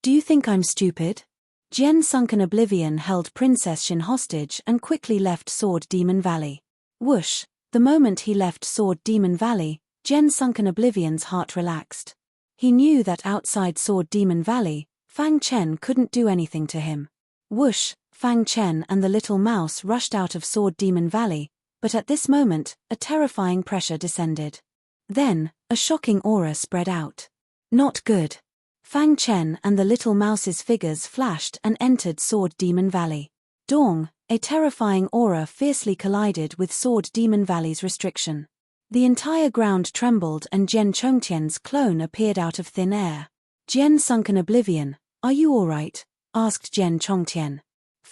S1: do you think I'm stupid?" Jian sunken oblivion held Princess Xin hostage and quickly left Sword Demon Valley. Whoosh! The moment he left Sword Demon Valley, Jian sunken oblivion's heart relaxed. He knew that outside Sword Demon Valley, Fang Chen couldn't do anything to him. Whoosh! Fang Chen and the little mouse rushed out of Sword Demon Valley, but at this moment, a terrifying pressure descended. Then, a shocking aura spread out. Not good. Fang Chen and the little mouse's figures flashed and entered Sword Demon Valley. Dong, a terrifying aura fiercely collided with Sword Demon Valley's restriction. The entire ground trembled and Jian Chongtian's clone appeared out of thin air. "Jian sunken oblivion, are you alright?" asked Jian Chongtian.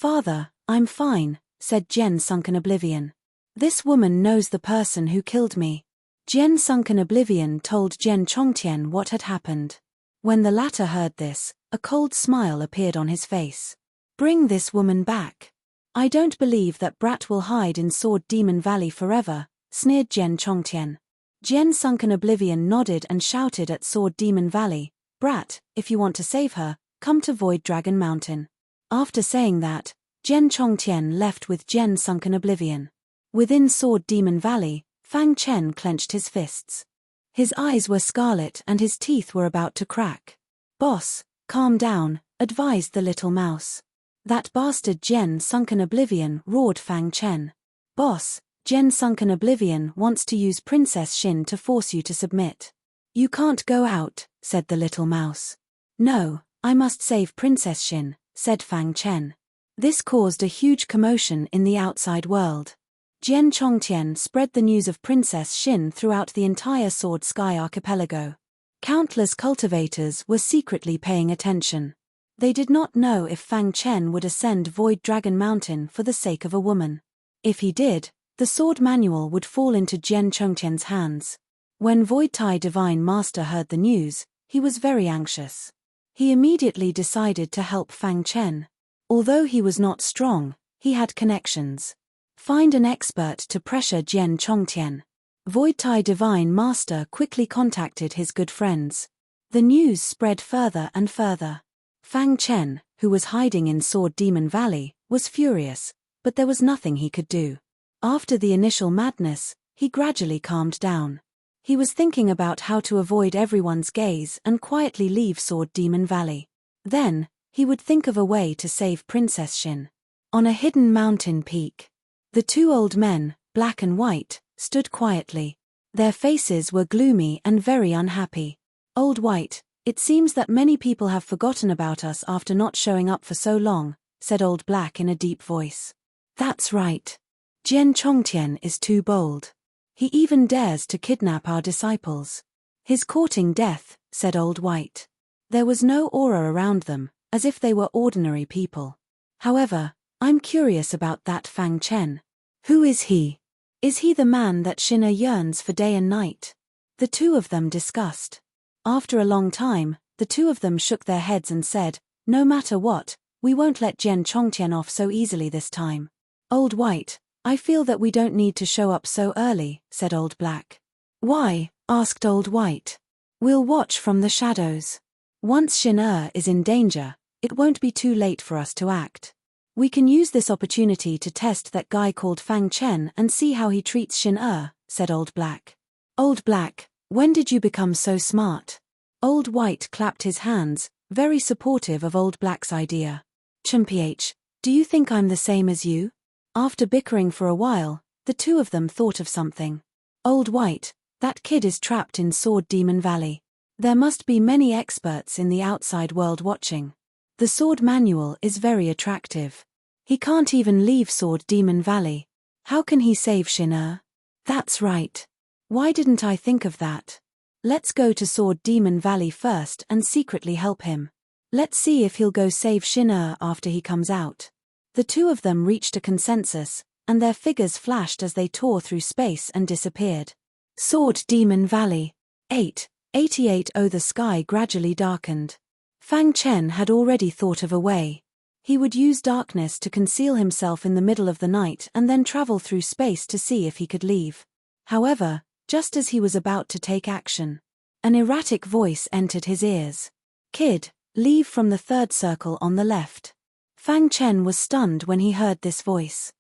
S1: Father, I'm fine, said Jen, sunk in oblivion. This woman knows the person who killed me. Jen, sunk in oblivion, told Jen Chongtian what had happened. When the latter heard this, a cold smile appeared on his face. Bring this woman back. I don't believe that brat will hide in Sword Demon Valley forever, sneered Jen Chongtian. Jen, sunk in oblivion, nodded and shouted at Sword Demon Valley, Brat, if you want to save her, come to Void Dragon Mountain. After saying that, Jen Chongtian left with Jen, sunk in oblivion. Within Sword Demon Valley, Fang Chen clenched his fists. His eyes were scarlet and his teeth were about to crack. Boss, calm down, advised the little mouse. That bastard Jen, sunk in oblivion, roared Fang Chen. Boss, Jen, sunk in oblivion, wants to use Princess Xin to force you to submit. You can't go out, said the little mouse. No, I must save Princess Xin, said Fang Chen. This caused a huge commotion in the outside world. Jen Chongtian spread the news of Princess Xin throughout the entire Sword Sky archipelago. Countless cultivators were secretly paying attention. They did not know if Fang Chen would ascend Void Dragon Mountain for the sake of a woman. If he did, the sword manual would fall into Jen Chongtian's hands. When Void Tai Divine Master heard the news, he was very anxious. He immediately decided to help Fang Chen. Although he was not strong, he had connections. Find an expert to pressure Jen Chongtian. Void Tai Divine Master quickly contacted his good friends. The news spread further and further. Fang Chen, who was hiding in Sword Demon Valley, was furious, but there was nothing he could do. After the initial madness, he gradually calmed down. He was thinking about how to avoid everyone's gaze and quietly leave Sword Demon Valley. Then, he would think of a way to save Princess Xin. On a hidden mountain peak, the two old men, black and white, stood quietly. Their faces were gloomy and very unhappy. Old White, it seems that many people have forgotten about us after not showing up for so long, said Old Black in a deep voice. That's right. Jen Chongtian is too bold. He even dares to kidnap our disciples. He's courting death, said Old White. There was no aura around them, as if they were ordinary people. However, I'm curious about that Fang Chen. Who is he? Is he the man that Xin yearns for day and night? The two of them discussed. After a long time, the two of them shook their heads and said, no matter what, we won't let Jen Chongtian off so easily this time. Old White, I feel that we don't need to show up so early, said Old Black. Why? Asked Old White. We'll watch from the shadows. Once Xin is in danger, it won't be too late for us to act. We can use this opportunity to test that guy called Fang Chen and see how he treats Xin said Old Black. Old Black, when did you become so smart? Old White clapped his hands, very supportive of Old Black's idea. Chimph, do you think I'm the same as you? After bickering for a while, the two of them thought of something. Old White, that kid is trapped in Sword Demon Valley. There must be many experts in the outside world watching. The sword manual is very attractive. He can't even leave Sword Demon Valley. How can he save Xin? That's right. Why didn't I think of that? Let's go to Sword Demon Valley first and secretly help him. Let's see if he'll go save Xin after he comes out. The two of them reached a consensus, and their figures flashed as they tore through space and disappeared. Sword Demon Valley. 8:88. The sky gradually darkened. Fang Chen had already thought of a way. He would use darkness to conceal himself in the middle of the night and then travel through space to see if he could leave. However, just as he was about to take action, an erratic voice entered his ears. Kid, leave from the third circle on the left. Fang Chen was stunned when he heard this voice.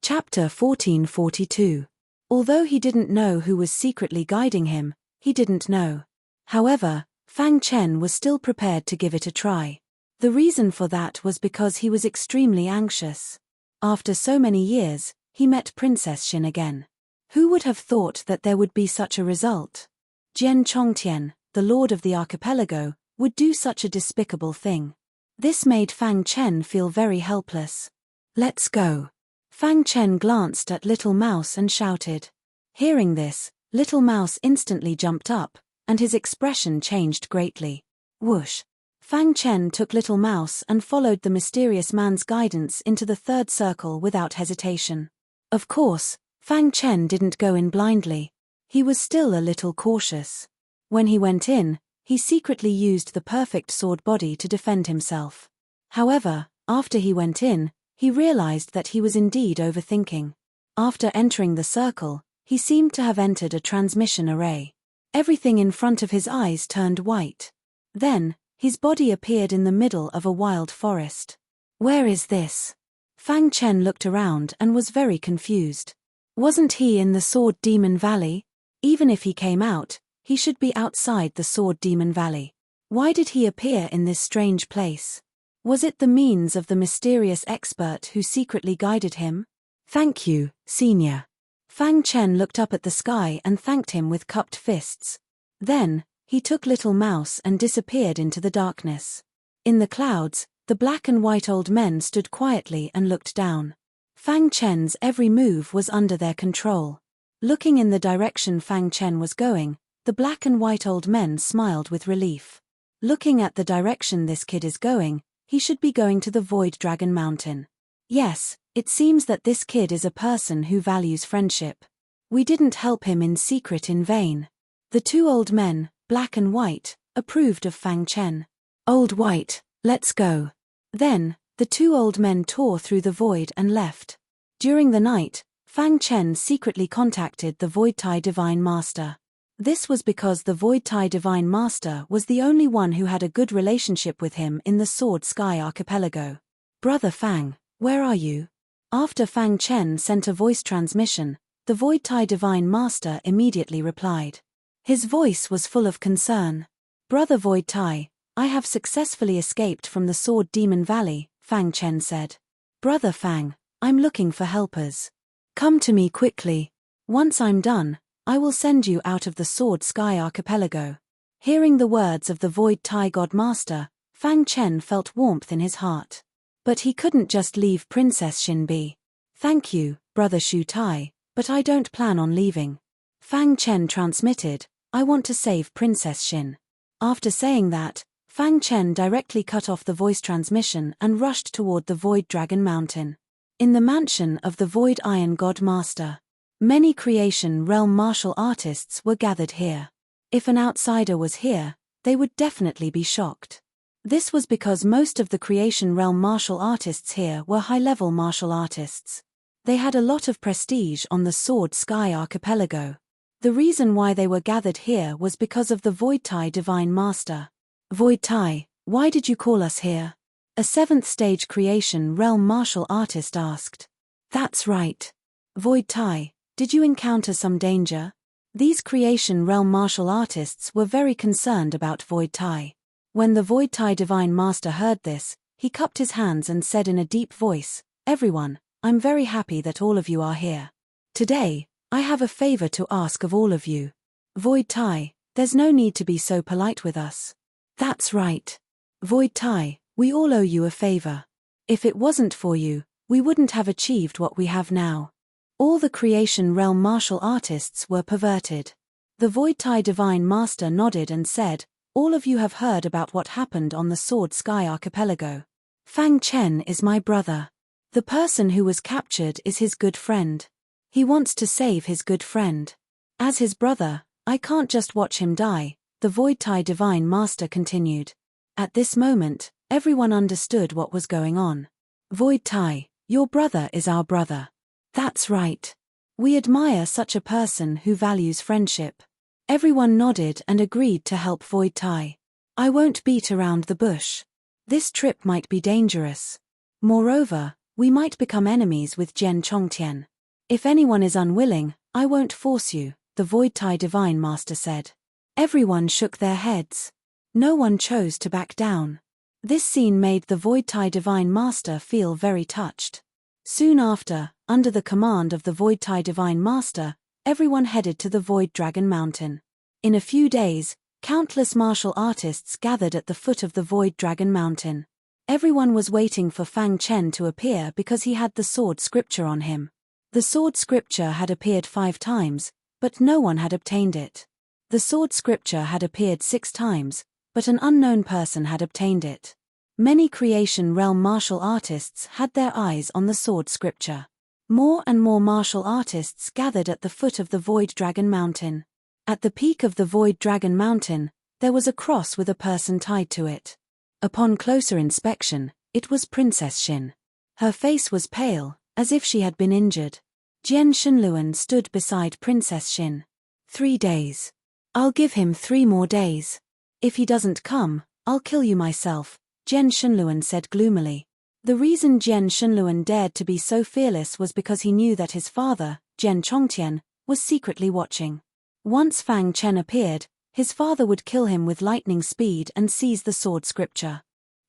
S1: Chapter 1442. Although he didn't know who was secretly guiding him, he didn't know. However, Fang Chen was still prepared to give it a try. The reason for that was because he was extremely anxious. After so many years, he met Princess Xin again. Who would have thought that there would be such a result? Jen Chongtian, the lord of the archipelago, would do such a despicable thing. This made Fang Chen feel very helpless. Let's go. Fang Chen glanced at Little Mouse and shouted. Hearing this, Little Mouse instantly jumped up, and his expression changed greatly. Whoosh. Fang Chen took Little Mouse and followed the mysterious man's guidance into the third circle without hesitation. Of course, Fang Chen didn't go in blindly. He was still a little cautious. When he went in, he secretly used the perfect sword body to defend himself. However, after he went in, he realized that he was indeed overthinking. After entering the circle, he seemed to have entered a transmission array. Everything in front of his eyes turned white. Then, his body appeared in the middle of a wild forest. Where is this? Fang Chen looked around and was very confused. Wasn't he in the Sword Demon Valley? Even if he came out, he should be outside the Sword Demon Valley. Why did he appear in this strange place? Was it the means of the mysterious expert who secretly guided him? Thank you, Senior. Fang Chen looked up at the sky and thanked him with cupped fists. Then, he took Little Mouse and disappeared into the darkness. In the clouds, the black and white old men stood quietly and looked down. Fang Chen's every move was under their control. Looking in the direction Fang Chen was going, the black and white old men smiled with relief. Looking at the direction this kid is going, he should be going to the Void Dragon Mountain. Yes, it seems that this kid is a person who values friendship. We didn't help him in secret in vain. The two old men, black and white, approved of Fang Chen. Old White, let's go. Then, the two old men tore through the void and left. During the night, Fang Chen secretly contacted the Void Tai Divine Master. This was because the Void Tai Divine Master was the only one who had a good relationship with him in the Sword Sky Archipelago. Brother Fang, where are you? After Fang Chen sent a voice transmission, the Void Tai Divine Master immediately replied. His voice was full of concern. Brother Void Tai, I have successfully escaped from the Sword Demon Valley, Fang Chen said. Brother Fang, I'm looking for helpers. Come to me quickly. Once I'm done, I will send you out of the Sword Sky Archipelago. Hearing the words of the Void Tai God Master, Fang Chen felt warmth in his heart. But he couldn't just leave Princess Xin be. Thank you, Brother Shu Tai, but I don't plan on leaving. Fang Chen transmitted, I want to save Princess Xin. After saying that, Fang Chen directly cut off the voice transmission and rushed toward the Void Dragon Mountain. In the mansion of the Void Iron God Master, many Creation Realm martial artists were gathered here. If an outsider was here, they would definitely be shocked. This was because most of the Creation Realm martial artists here were high-level martial artists. They had a lot of prestige on the Sword Sky Archipelago. The reason why they were gathered here was because of the Void Tai Divine Master. Void Tai, why did you call us here? A 7th stage Creation Realm martial artist asked. That's right. Void Tai, did you encounter some danger? These Creation Realm martial artists were very concerned about Void Tai. When the Void Tai Divine Master heard this, he cupped his hands and said in a deep voice, Everyone, I'm very happy that all of you are here. Today, I have a favor to ask of all of you. Void Tai, there's no need to be so polite with us. That's right. Void Tai, we all owe you a favor. If it wasn't for you, we wouldn't have achieved what we have now. All the Creation Realm martial artists were perverted. The Void Tai Divine Master nodded and said, All of you have heard about what happened on the Sword Sky Archipelago. Fang Chen is my brother. The person who was captured is his good friend. He wants to save his good friend. As his brother, I can't just watch him die, the Void Tai Divine Master continued. At this moment, everyone understood what was going on. Void Tai, your brother is our brother. That's right. We admire such a person who values friendship. Everyone nodded and agreed to help Void Tai. I won't beat around the bush. This trip might be dangerous. Moreover, we might become enemies with Jian Chongtian. If anyone is unwilling, I won't force you, the Void Tai Divine Master said. Everyone shook their heads. No one chose to back down. This scene made the Void Tai Divine Master feel very touched. Soon after, under the command of the Void Tai Divine Master, everyone headed to the Void Dragon Mountain. In a few days, countless martial artists gathered at the foot of the Void Dragon Mountain. Everyone was waiting for Fang Chen to appear because he had the sword scripture on him. The sword scripture had appeared 5 times, but no one had obtained it. The sword scripture had appeared 6 times, but an unknown person had obtained it. Many Creation Realm martial artists had their eyes on the sword scripture. More and more martial artists gathered at the foot of the Void Dragon Mountain. At the peak of the Void Dragon Mountain, there was a cross with a person tied to it. Upon closer inspection, it was Princess Xin. Her face was pale, as if she had been injured. Jian Shenluan stood beside Princess Xin. 3 days. I'll give him 3 more days. If he doesn't come, I'll kill you myself, Jian Shenluan said gloomily. The reason Jian Shenluan dared to be so fearless was because he knew that his father, Jian Chongtian, was secretly watching. Once Fang Chen appeared, his father would kill him with lightning speed and seize the sword scripture.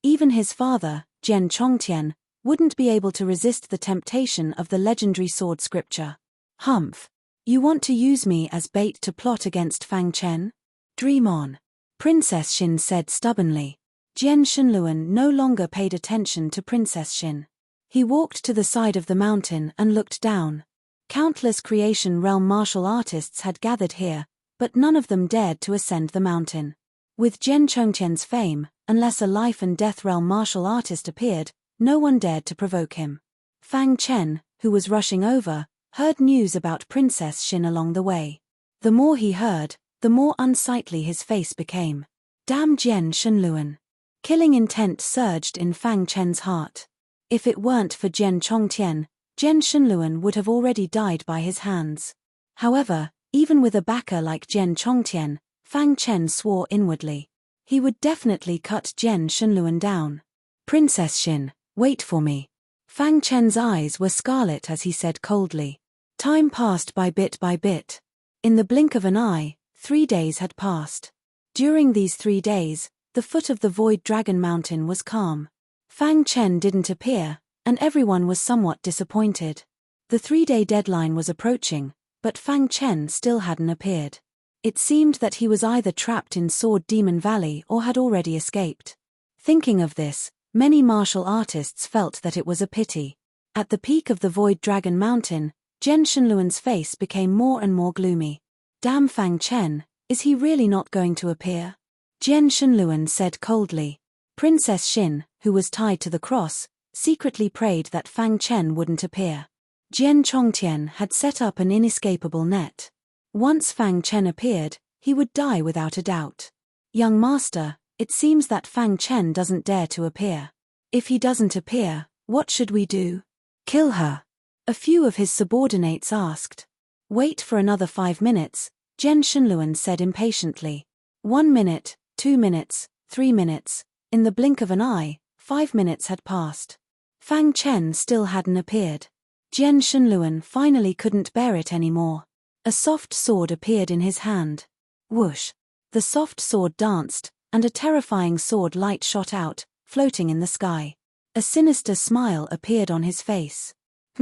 S1: Even his father, Jian Chongtian, wouldn't be able to resist the temptation of the legendary sword scripture. Humph. You want to use me as bait to plot against Fang Chen? Dream on. Princess Xin said stubbornly. Jian Shenluan no longer paid attention to Princess Xin. He walked to the side of the mountain and looked down. Countless Creation Realm martial artists had gathered here, but none of them dared to ascend the mountain. With Jian Chongtian's fame, unless a life and death realm martial artist appeared, no one dared to provoke him. Fang Chen, who was rushing over, heard news about Princess Xin along the way. The more he heard, the more unsightly his face became. Damn Jian Shenluan. Killing intent surged in Fang Chen's heart. If it weren't for Jian Chongtian, Jian Shenluan would have already died by his hands. However, even with a backer like Jian Chongtian, Fang Chen swore inwardly. He would definitely cut Jian Shenluan down. Princess Xin, wait for me. Fang Chen's eyes were scarlet as he said coldly. Time passed by bit by bit. In the blink of an eye, 3 days had passed. During these 3 days, the foot of the Void Dragon Mountain was calm. Fang Chen didn't appear, and everyone was somewhat disappointed. The 3-day deadline was approaching, but Fang Chen still hadn't appeared. It seemed that he was either trapped in Sword Demon Valley or had already escaped. Thinking of this, many martial artists felt that it was a pity. At the peak of the Void Dragon Mountain, Jian Shenluan's face became more and more gloomy. Damn Fang Chen, is he really not going to appear? Jian Shenluan said coldly. Princess Xin, who was tied to the cross, secretly prayed that Fang Chen wouldn't appear. Jian Chongtian had set up an inescapable net. Once Fang Chen appeared, he would die without a doubt. Young master, it seems that Fang Chen doesn't dare to appear. If he doesn't appear, what should we do? Kill her. A few of his subordinates asked. Wait for another 5 minutes, Jian Shenluan said impatiently. 1 minute, 2 minutes, 3 minutes. In the blink of an eye, 5 minutes had passed. Fang Chen still hadn't appeared. Jian Shenluan finally couldn't bear it anymore. A soft sword appeared in his hand. Whoosh! The soft sword danced, and a terrifying sword light shot out, floating in the sky. A sinister smile appeared on his face.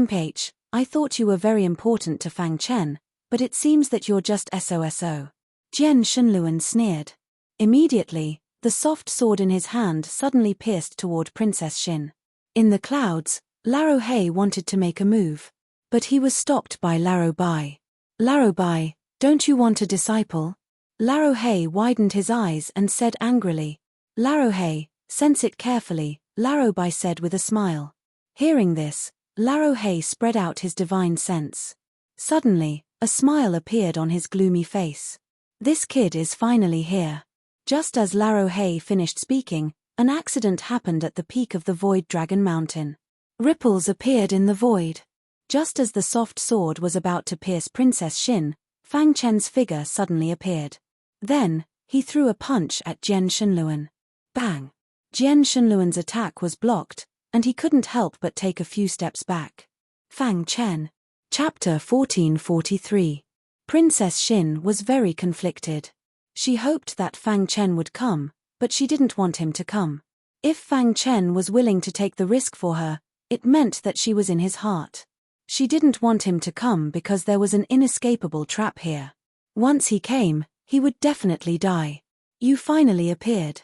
S1: H, I thought you were very important to Fang Chen, but it seems that you're just SOSO. Jian Shenluan sneered. Immediately, the soft sword in his hand suddenly pierced toward Princess Xin. In the clouds, Laro Hei wanted to make a move. But he was stopped by Laro Bai. Laro Bai, don't you want a disciple? Laro Hei widened his eyes and said angrily. Laro Hei, sense it carefully, Laro Bai said with a smile. Hearing this, Laro Hei spread out his divine sense. Suddenly, a smile appeared on his gloomy face. This kid is finally here. Just as Laro Hei finished speaking, an accident happened at the peak of the Void Dragon Mountain. Ripples appeared in the void. Just as the soft sword was about to pierce Princess Xin, Fang Chen's figure suddenly appeared. Then, he threw a punch at Jian Shenluan. Bang! Jian Shenluan's attack was blocked, and he couldn't help but take a few steps back. Fang Chen. Chapter 1443. Princess Xin was very conflicted. She hoped that Fang Chen would come, but she didn't want him to come. If Fang Chen was willing to take the risk for her, it meant that she was in his heart. She didn't want him to come because there was an inescapable trap here. Once he came, he would definitely die. You finally appeared.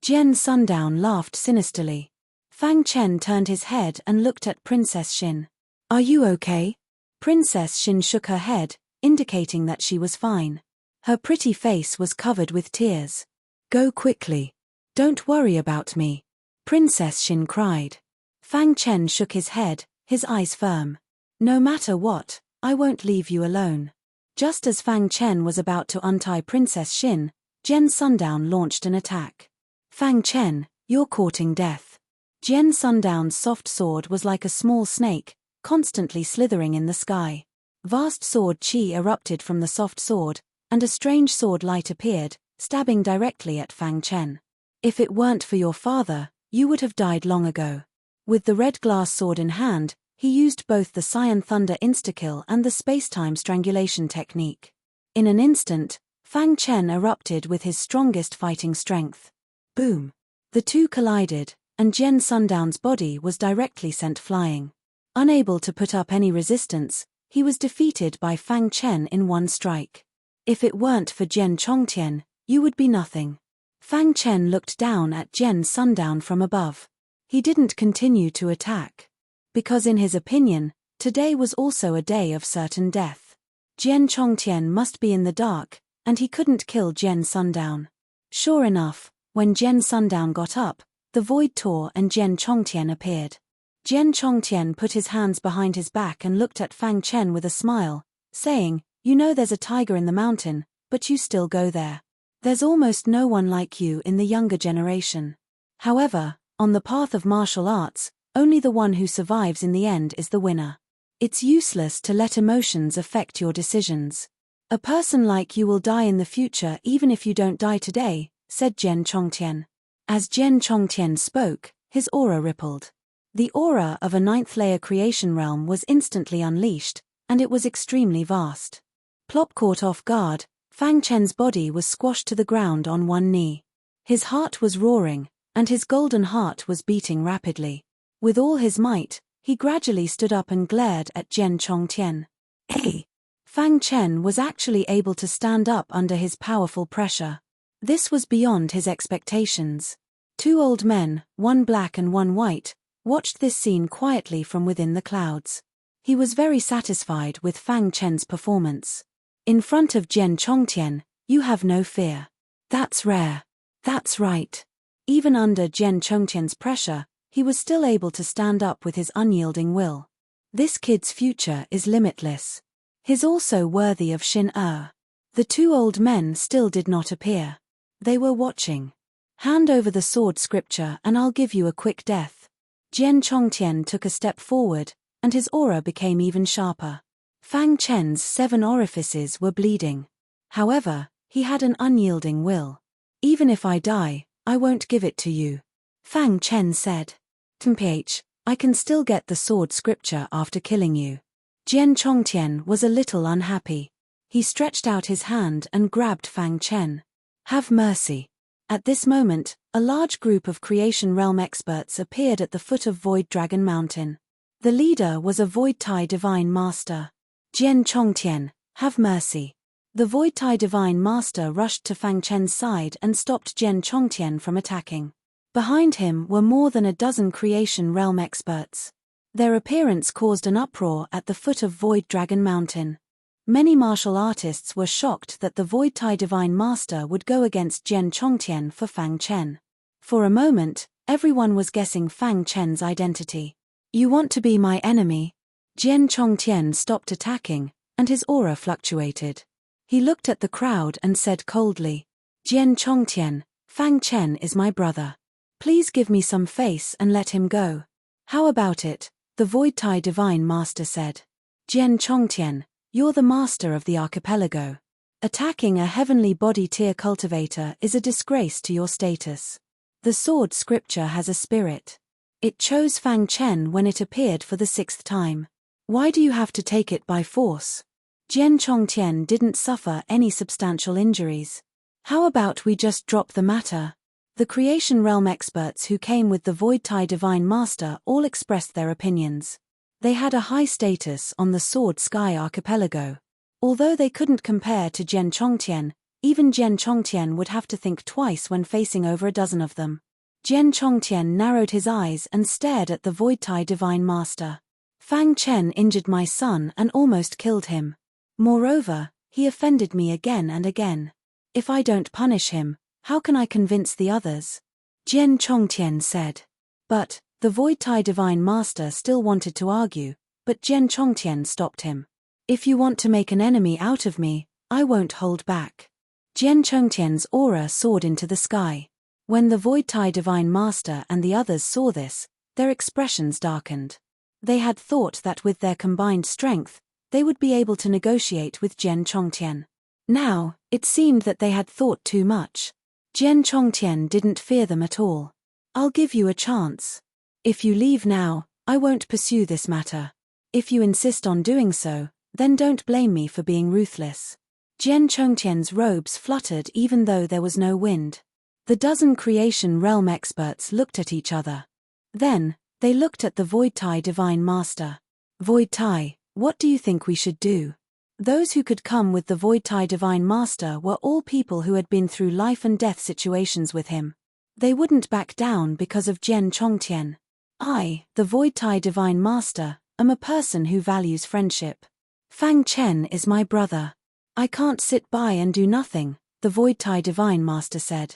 S1: Jian Sundown laughed sinisterly. Fang Chen turned his head and looked at Princess Xin. Are you okay? Princess Xin shook her head, indicating that she was fine. Her pretty face was covered with tears. Go quickly. Don't worry about me. Princess Xin cried. Fang Chen shook his head, his eyes firm. No matter what, I won't leave you alone. Just as Fang Chen was about to untie Princess Xin, Jen Sundown launched an attack. Fang Chen, you're courting death. Jen Sundown's soft sword was like a small snake, constantly slithering in the sky. Vast sword chi erupted from the soft sword, and a strange sword light appeared, stabbing directly at Fang Chen. If it weren't for your father, you would have died long ago. With the red glass sword in hand, he used both the Cyan Thunder Instakill and the Spacetime Strangulation technique. In an instant, Fang Chen erupted with his strongest fighting strength. Boom! The two collided, and Jen Sundown's body was directly sent flying. Unable to put up any resistance, he was defeated by Fang Chen in one strike. If it weren't for Jen Chongtian, you would be nothing. Fang Chen looked down at Jen Sundown from above. He didn't continue to attack. Because in his opinion, today was also a day of certain death. Jen Chongtian must be in the dark, and he couldn't kill Jen Sundown. Sure enough, when Jen Sundown got up, the void tore and Jen Chongtian appeared. Jen Chongtian put his hands behind his back and looked at Fang Chen with a smile, saying, "You know there's a tiger in the mountain, but you still go there. There's almost no one like you in the younger generation. However, on the path of martial arts, only the one who survives in the end is the winner. It's useless to let emotions affect your decisions. A person like you will die in the future even if you don't die today," said Jen Chongtian. As Jen Chongtian spoke, his aura rippled. The aura of a ninth-layer creation realm was instantly unleashed, and it was extremely vast. Plop caught off guard, Fang Chen's body was squashed to the ground on one knee. His heart was roaring, and his golden heart was beating rapidly. With all his might, he gradually stood up and glared at Jen Chongtian. Hey! Fang Chen was actually able to stand up under his powerful pressure. This was beyond his expectations. Two old men, one black and one white, watched this scene quietly from within the clouds. He was very satisfied with Fang Chen's performance. In front of Jen Chongtian, you have no fear. That's rare. That's right. Even under Jen Chongtian's pressure, he was still able to stand up with his unyielding will. This kid's future is limitless. He's also worthy of Xin Er. The two old men still did not appear. They were watching. Hand over the sword scripture and I'll give you a quick death. Jen Chongtian took a step forward, and his aura became even sharper. Fang Chen's 7 orifices were bleeding. However, he had an unyielding will. Even if I die, I won't give it to you. Fang Chen said. "Temph, I can still get the sword scripture after killing you." Jen Chongtian was a little unhappy. He stretched out his hand and grabbed Fang Chen. "Have mercy." At this moment, a large group of Creation Realm experts appeared at the foot of Void Dragon Mountain. The leader was a Void Tai Divine Master. "Jen Chongtian, have mercy." The Void Tai Divine Master rushed to Fang Chen's side and stopped Jen Chongtian from attacking. Behind him were more than a dozen Creation Realm experts. Their appearance caused an uproar at the foot of Void Dragon Mountain. Many martial artists were shocked that the Void Tai Divine Master would go against Jen Chongtian for Fang Chen. For a moment, everyone was guessing Fang Chen's identity. "You want to be my enemy?" Jen Chongtian stopped attacking, and his aura fluctuated. He looked at the crowd and said coldly, "Jen Chongtian, Fang Chen is my brother. Please give me some face and let him go." "How about it?" the Void Tai Divine Master said. "Jen Chongtian, you're the master of the archipelago. Attacking a heavenly body tier cultivator is a disgrace to your status. The sword scripture has a spirit. It chose Fang Chen when it appeared for the 6th time. Why do you have to take it by force?" Jen Chongtian didn't suffer any substantial injuries. "How about we just drop the matter?" The Creation Realm experts who came with the Void Tai Divine Master all expressed their opinions. They had a high status on the Sword Sky Archipelago. Although they couldn't compare to Jen Chongtian, even Jen Chongtian would have to think twice when facing over a dozen of them. Jen Chongtian narrowed his eyes and stared at the Void Tai Divine Master. "Fang Chen injured my son and almost killed him. Moreover, he offended me again and again. If I don't punish him, How can I convince the others? Jian Chongtian said. But the Void Tai Divine Master still wanted to argue, but Jian Chongtian stopped him. If you want to make an enemy out of me, I won't hold back. Jian Chongtian's aura soared into the sky. When the Void Tai Divine Master and the others saw this, their expressions darkened. They had thought that with their combined strength, they would be able to negotiate with Jian Chongtian. Now, it seemed that they had thought too much. Jian Chongtian didn't fear them at all. I'll give you a chance. If you leave now, I won't pursue this matter. If you insist on doing so, then don't blame me for being ruthless. Jian Chongtian's robes fluttered even though there was no wind. The dozen creation realm experts looked at each other. Then, they looked at the Void Tai Divine Master. Void Tai, what do you think we should do? Those who could come with the Void Tai Divine Master were all people who had been through life and death situations with him. They wouldn't back down because of Jian Chongtian. I, the Void Tai Divine Master, am a person who values friendship. Fang Chen is my brother. I can't sit by and do nothing, the Void Tai Divine Master said.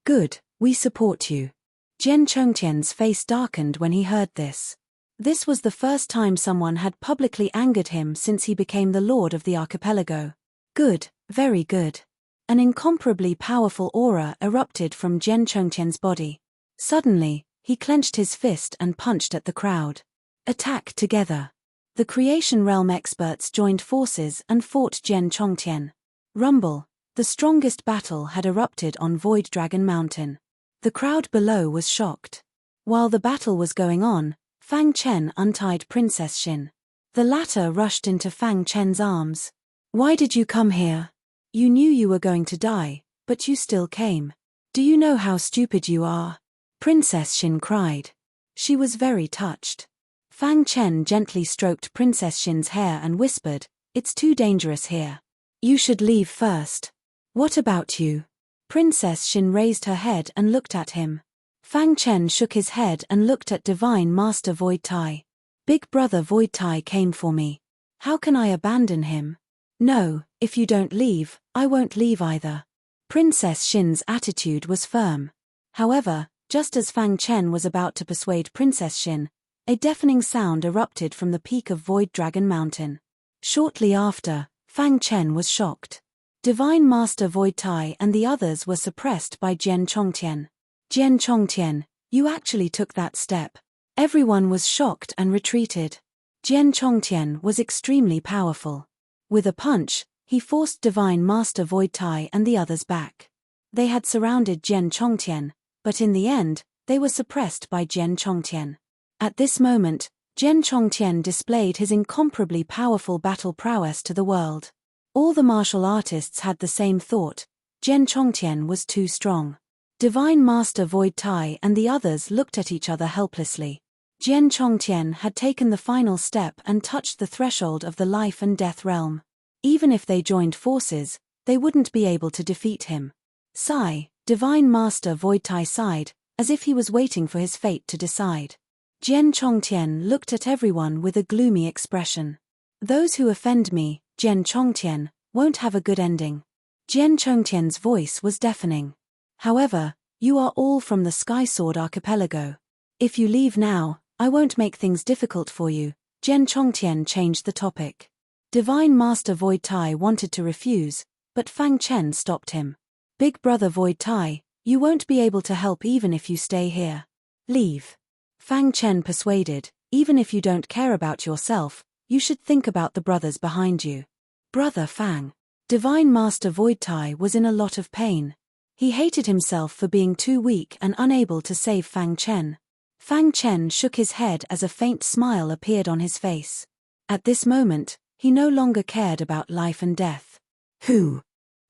S1: Good, we support you. Jian Chongtian's face darkened when he heard this. This was the first time someone had publicly angered him since he became the Lord of the Archipelago. Good, very good. An incomparably powerful aura erupted from Jian Chongtian's body. Suddenly, he clenched his fist and punched at the crowd. Attack together. The creation realm experts joined forces and fought Jian Chongtian. Rumble. The strongest battle had erupted on Void Dragon Mountain. The crowd below was shocked. While the battle was going on, Fang Chen untied Princess Xin. The latter rushed into Fang Chen's arms. Why did you come here? You knew you were going to die, but you still came. Do you know how stupid you are? Princess Xin cried. She was very touched. Fang Chen gently stroked Princess Xin's hair and whispered, "It's too dangerous here. You should leave first." What about you? Princess Xin raised her head and looked at him. Fang Chen shook his head and looked at Divine Master Void Tai. Big brother Void Tai came for me. How can I abandon him? No, if you don't leave, I won't leave either. Princess Xin's attitude was firm. However, just as Fang Chen was about to persuade Princess Xin, a deafening sound erupted from the peak of Void Dragon Mountain. Shortly after, Fang Chen was shocked. Divine Master Void Tai and the others were suppressed by Jian Chongtian. Jian Chongtian, you actually took that step. Everyone was shocked and retreated. Jian Chongtian was extremely powerful. With a punch, he forced Divine Master Void Tai and the others back. They had surrounded Jian Chongtian, but in the end, they were suppressed by Jian Chongtian. At this moment, Jian Chongtian displayed his incomparably powerful battle prowess to the world. All the martial artists had the same thought: Jian Chongtian was too strong. Divine Master Void Tai and the others looked at each other helplessly. Jian Chongtian had taken the final step and touched the threshold of the life and death realm. Even if they joined forces, they wouldn't be able to defeat him. Sigh, Divine Master Void Tai sighed, as if he was waiting for his fate to decide. Jian Chongtian looked at everyone with a gloomy expression. Those who offend me, Jian Chongtian, won't have a good ending. Jian Chongtian's voice was deafening. However, you are all from the Sky Sword Archipelago. If you leave now, I won't make things difficult for you. Jian Chongtian changed the topic. Divine Master Void Tai wanted to refuse, but Fang Chen stopped him. Big brother Void Tai, you won't be able to help even if you stay here. Leave. Fang Chen persuaded, even if you don't care about yourself, you should think about the brothers behind you. Brother Fang. Divine Master Void Tai was in a lot of pain. He hated himself for being too weak and unable to save Fang Chen. Fang Chen shook his head as a faint smile appeared on his face. At this moment, he no longer cared about life and death. Who?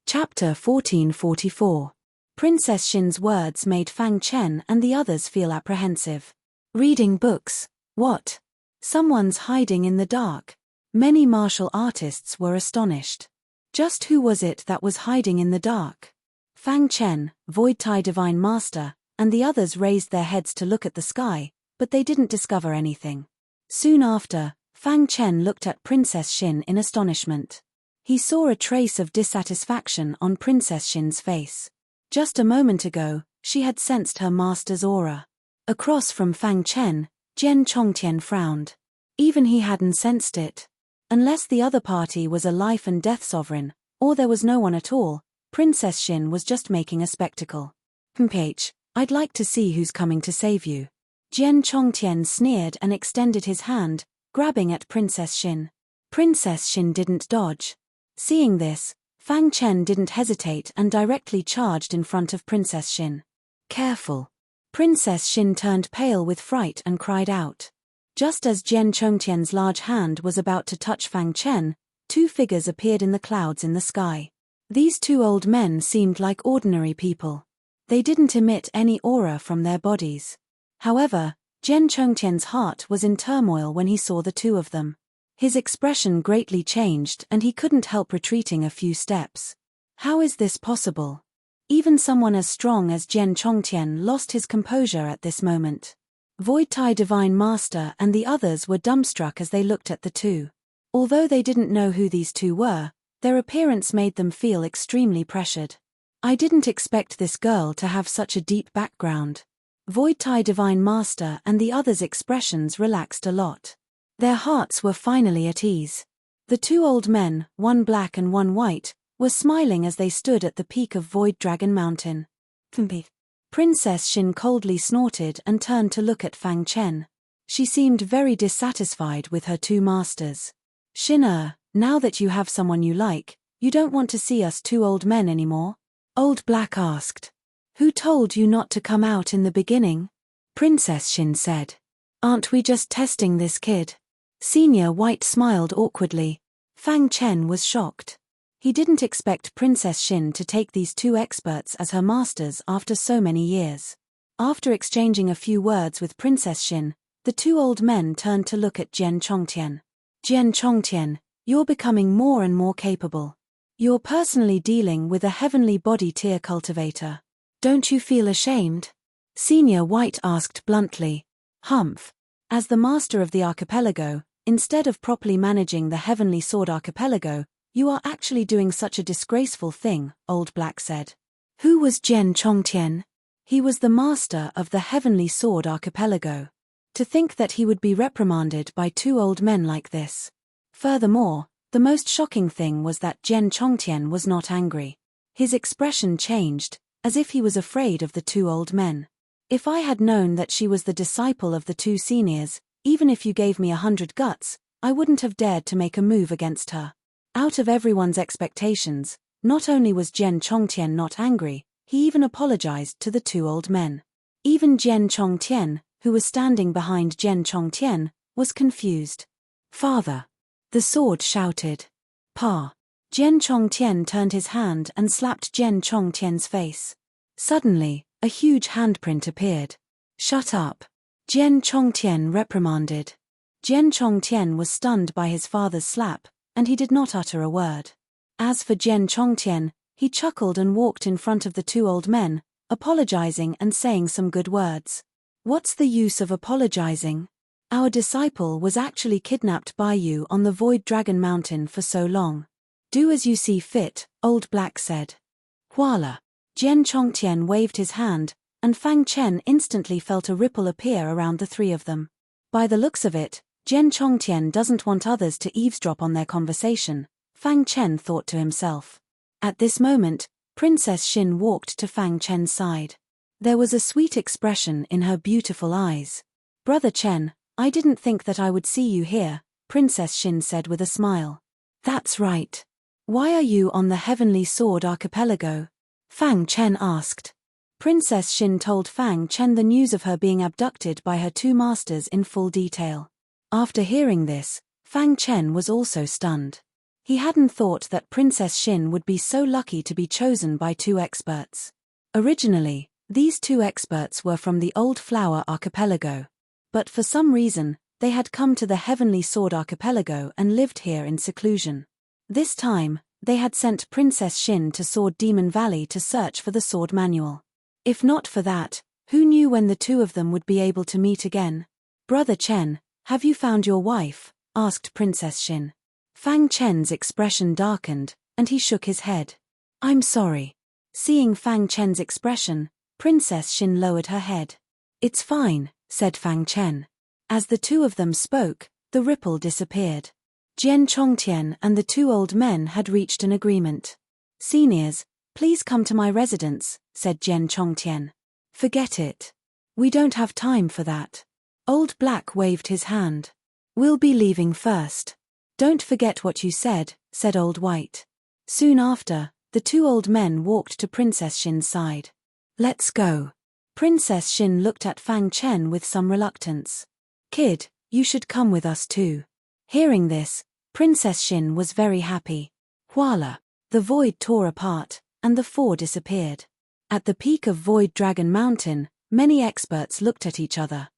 S1: Chapter 1444. Princess Xin's words made Fang Chen and the others feel apprehensive. Reading books. What? Someone's hiding in the dark. Many martial artists were astonished. Just who was it that was hiding in the dark? Fang Chen, Void Tai Divine Master, and the others raised their heads to look at the sky, but they didn't discover anything. Soon after, Fang Chen looked at Princess Xin in astonishment. He saw a trace of dissatisfaction on Princess Xin's face. Just a moment ago, she had sensed her master's aura. Across from Fang Chen, Jian Chongtian frowned. Even he hadn't sensed it. Unless the other party was a life and death sovereign, or there was no one at all, Princess Xin was just making a spectacle. I'd like to see who's coming to save you. Jian Chongtian sneered and extended his hand, grabbing at Princess Xin. Princess Xin didn't dodge. Seeing this, Fang Chen didn't hesitate and directly charged in front of Princess Xin. Careful. Princess Xin turned pale with fright and cried out. Just as Jian Chongtian's large hand was about to touch Fang Chen, two figures appeared in the clouds in the sky. These two old men seemed like ordinary people. They didn't emit any aura from their bodies. However, Jian Chongtian's heart was in turmoil when he saw the two of them. His expression greatly changed and he couldn't help retreating a few steps. How is this possible? Even someone as strong as Jian Chongtian lost his composure at this moment. Void Tai Divine Master and the others were dumbstruck as they looked at the two. Although they didn't know who these two were, their appearance made them feel extremely pressured. I didn't expect this girl to have such a deep background. Void Tai Divine Master and the others' expressions relaxed a lot. Their hearts were finally at ease. The two old men, one black and one white, were smiling as they stood at the peak of Void Dragon Mountain. Princess Xin coldly snorted and turned to look at Fang Chen. She seemed very dissatisfied with her two masters. Xin, now that you have someone you like, you don't want to see us two old men anymore? Old Black asked. Who told you not to come out in the beginning? Princess Xin said. Aren't we just testing this kid? Senior White smiled awkwardly. Fang Chen was shocked. He didn't expect Princess Xin to take these two experts as her masters after so many years. After exchanging a few words with Princess Xin, the two old men turned to look at Jian Chongtian. Jian Chongtian, you're becoming more and more capable. You're personally dealing with a heavenly body tier cultivator. Don't you feel ashamed? Senior White asked bluntly. Humph. As the master of the archipelago, instead of properly managing the Heavenly Sword Archipelago, you are actually doing such a disgraceful thing, Old Black said. Who was Jian Chongtian? He was the master of the Heavenly Sword Archipelago. To think that he would be reprimanded by two old men like this. Furthermore, the most shocking thing was that Jian Chongtian was not angry. His expression changed, as if he was afraid of the two old men. If I had known that she was the disciple of the two seniors, even if you gave me 100 guts, I wouldn't have dared to make a move against her. Out of everyone's expectations, not only was Jian Chongtian not angry, he even apologized to the two old men. Even Jian Chongtian, who was standing behind Jian Chongtian, was confused. Father! The sword shouted. Pa! Jian Chongtian turned his hand and slapped Jian Chongtian's face. Suddenly, a huge handprint appeared. Shut up! Jian Chongtian reprimanded. Jian Chongtian was stunned by his father's slap, and he did not utter a word. As for Jian Chongtian, he chuckled and walked in front of the two old men, apologizing and saying some good words. What's the use of apologizing? Our disciple was actually kidnapped by you on the Void Dragon Mountain for so long. Do as you see fit, Old Black said. Voila! Jian Chongtian waved his hand, and Fang Chen instantly felt a ripple appear around the three of them. By the looks of it, Jian Chongtian doesn't want others to eavesdrop on their conversation, Fang Chen thought to himself. At this moment, Princess Xin walked to Fang Chen's side. There was a sweet expression in her beautiful eyes. Brother Chen, I didn't think that I would see you here, Princess Xin said with a smile. That's right. Why are you on the Heavenly Sword Archipelago? Fang Chen asked. Princess Xin told Fang Chen the news of her being abducted by her two masters in full detail. After hearing this, Fang Chen was also stunned. He hadn't thought that Princess Xin would be so lucky to be chosen by two experts. Originally, these two experts were from the Old Flower Archipelago. But for some reason, they had come to the Heavenly Sword Archipelago and lived here in seclusion. This time, they had sent Princess Xin to Sword Demon Valley to search for the sword manual. If not for that, who knew when the two of them would be able to meet again? Brother Chen, have you found your wife? Asked Princess Xin. Fang Chen's expression darkened, and he shook his head. I'm sorry. Seeing Fang Chen's expression, Princess Xin lowered her head. "It's fine," said Fang Chen. As the two of them spoke, the ripple disappeared. Jian Chongtian and the two old men had reached an agreement. "Seniors, please come to my residence," said Jian Chongtian. "Forget it. We don't have time for that." Old Black waved his hand. "We'll be leaving first." "Don't forget what you said," said Old White. Soon after, the two old men walked to Princess Xin's side. "Let's go." Princess Xin looked at Fang Chen with some reluctance. "Kid, you should come with us too." Hearing this, Princess Xin was very happy. Voila! The void tore apart, and the four disappeared. At the peak of Void Dragon Mountain, many experts looked at each other.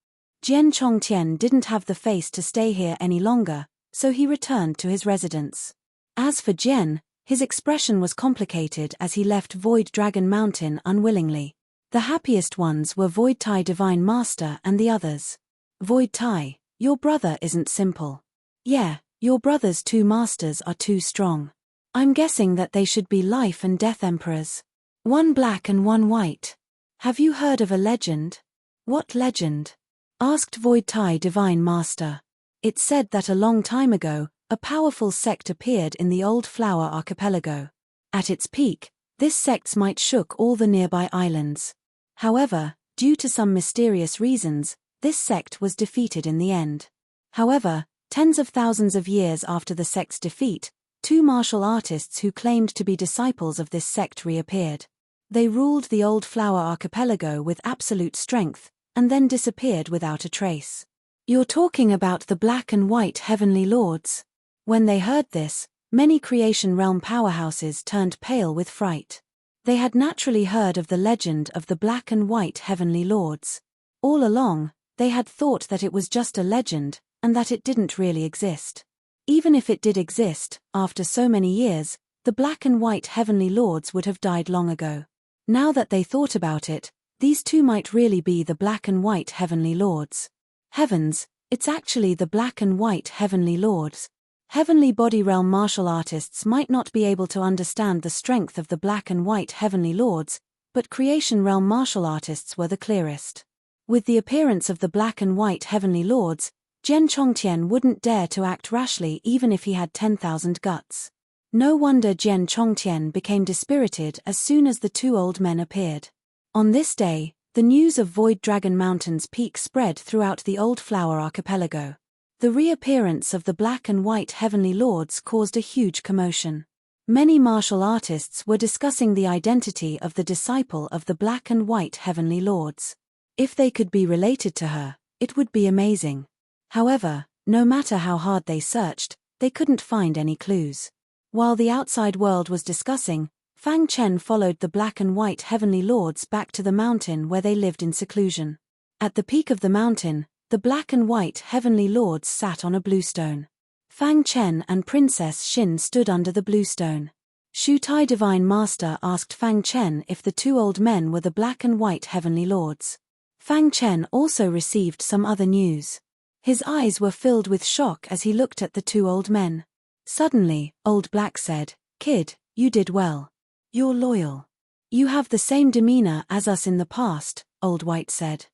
S1: Jian Chongtian didn't have the face to stay here any longer, so he returned to his residence. As for Jian, his expression was complicated as he left Void Dragon Mountain unwillingly. The happiest ones were Void Tai Divine Master and the others. "Void Tai, your brother isn't simple." "Yeah, your brother's two masters are too strong. I'm guessing that they should be life and death emperors. One black and one white. Have you heard of a legend?" "What legend?" asked Void Tai Divine Master. "It's said that a long time ago, a powerful sect appeared in the Old Flower Archipelago. At its peak, this sect might shook all the nearby islands. However, due to some mysterious reasons, this sect was defeated in the end. However, tens of thousands of years after the sect's defeat, two martial artists who claimed to be disciples of this sect reappeared. They ruled the Old Flower Archipelago with absolute strength, and then disappeared without a trace." "You're talking about the Black and White Heavenly Lords?" When they heard this, many Creation Realm powerhouses turned pale with fright. They had naturally heard of the legend of the Black and White Heavenly Lords. All along, they had thought that it was just a legend, and that it didn't really exist. Even if it did exist, after so many years, the Black and White Heavenly Lords would have died long ago. Now that they thought about it, these two might really be the Black and White Heavenly Lords. Heavens, it's actually the Black and White Heavenly Lords. Heavenly Body Realm martial artists might not be able to understand the strength of the Black and White Heavenly Lords, but Creation Realm martial artists were the clearest. With the appearance of the Black and White Heavenly Lords, Jian Chongtian wouldn't dare to act rashly even if he had 10,000 guts. No wonder Jian Chongtian became dispirited as soon as the two old men appeared. On this day, the news of Void Dragon Mountain's peak spread throughout the Old Flower Archipelago. The reappearance of the Black and White Heavenly Lords caused a huge commotion. Many martial artists were discussing the identity of the disciple of the Black and White Heavenly Lords. If they could be related to her, it would be amazing. However, no matter how hard they searched, they couldn't find any clues. While the outside world was discussing, Fang Chen followed the Black and White Heavenly Lords back to the mountain where they lived in seclusion. At the peak of the mountain, the Black and White Heavenly Lords sat on a bluestone. Fang Chen and Princess Xin stood under the bluestone. Shu Tai Divine Master asked Fang Chen if the two old men were the Black and White Heavenly Lords. Fang Chen also received some other news. His eyes were filled with shock as he looked at the two old men. Suddenly, Old Black said, "Kid, you did well. You're loyal. You have the same demeanor as us in the past," Old White said.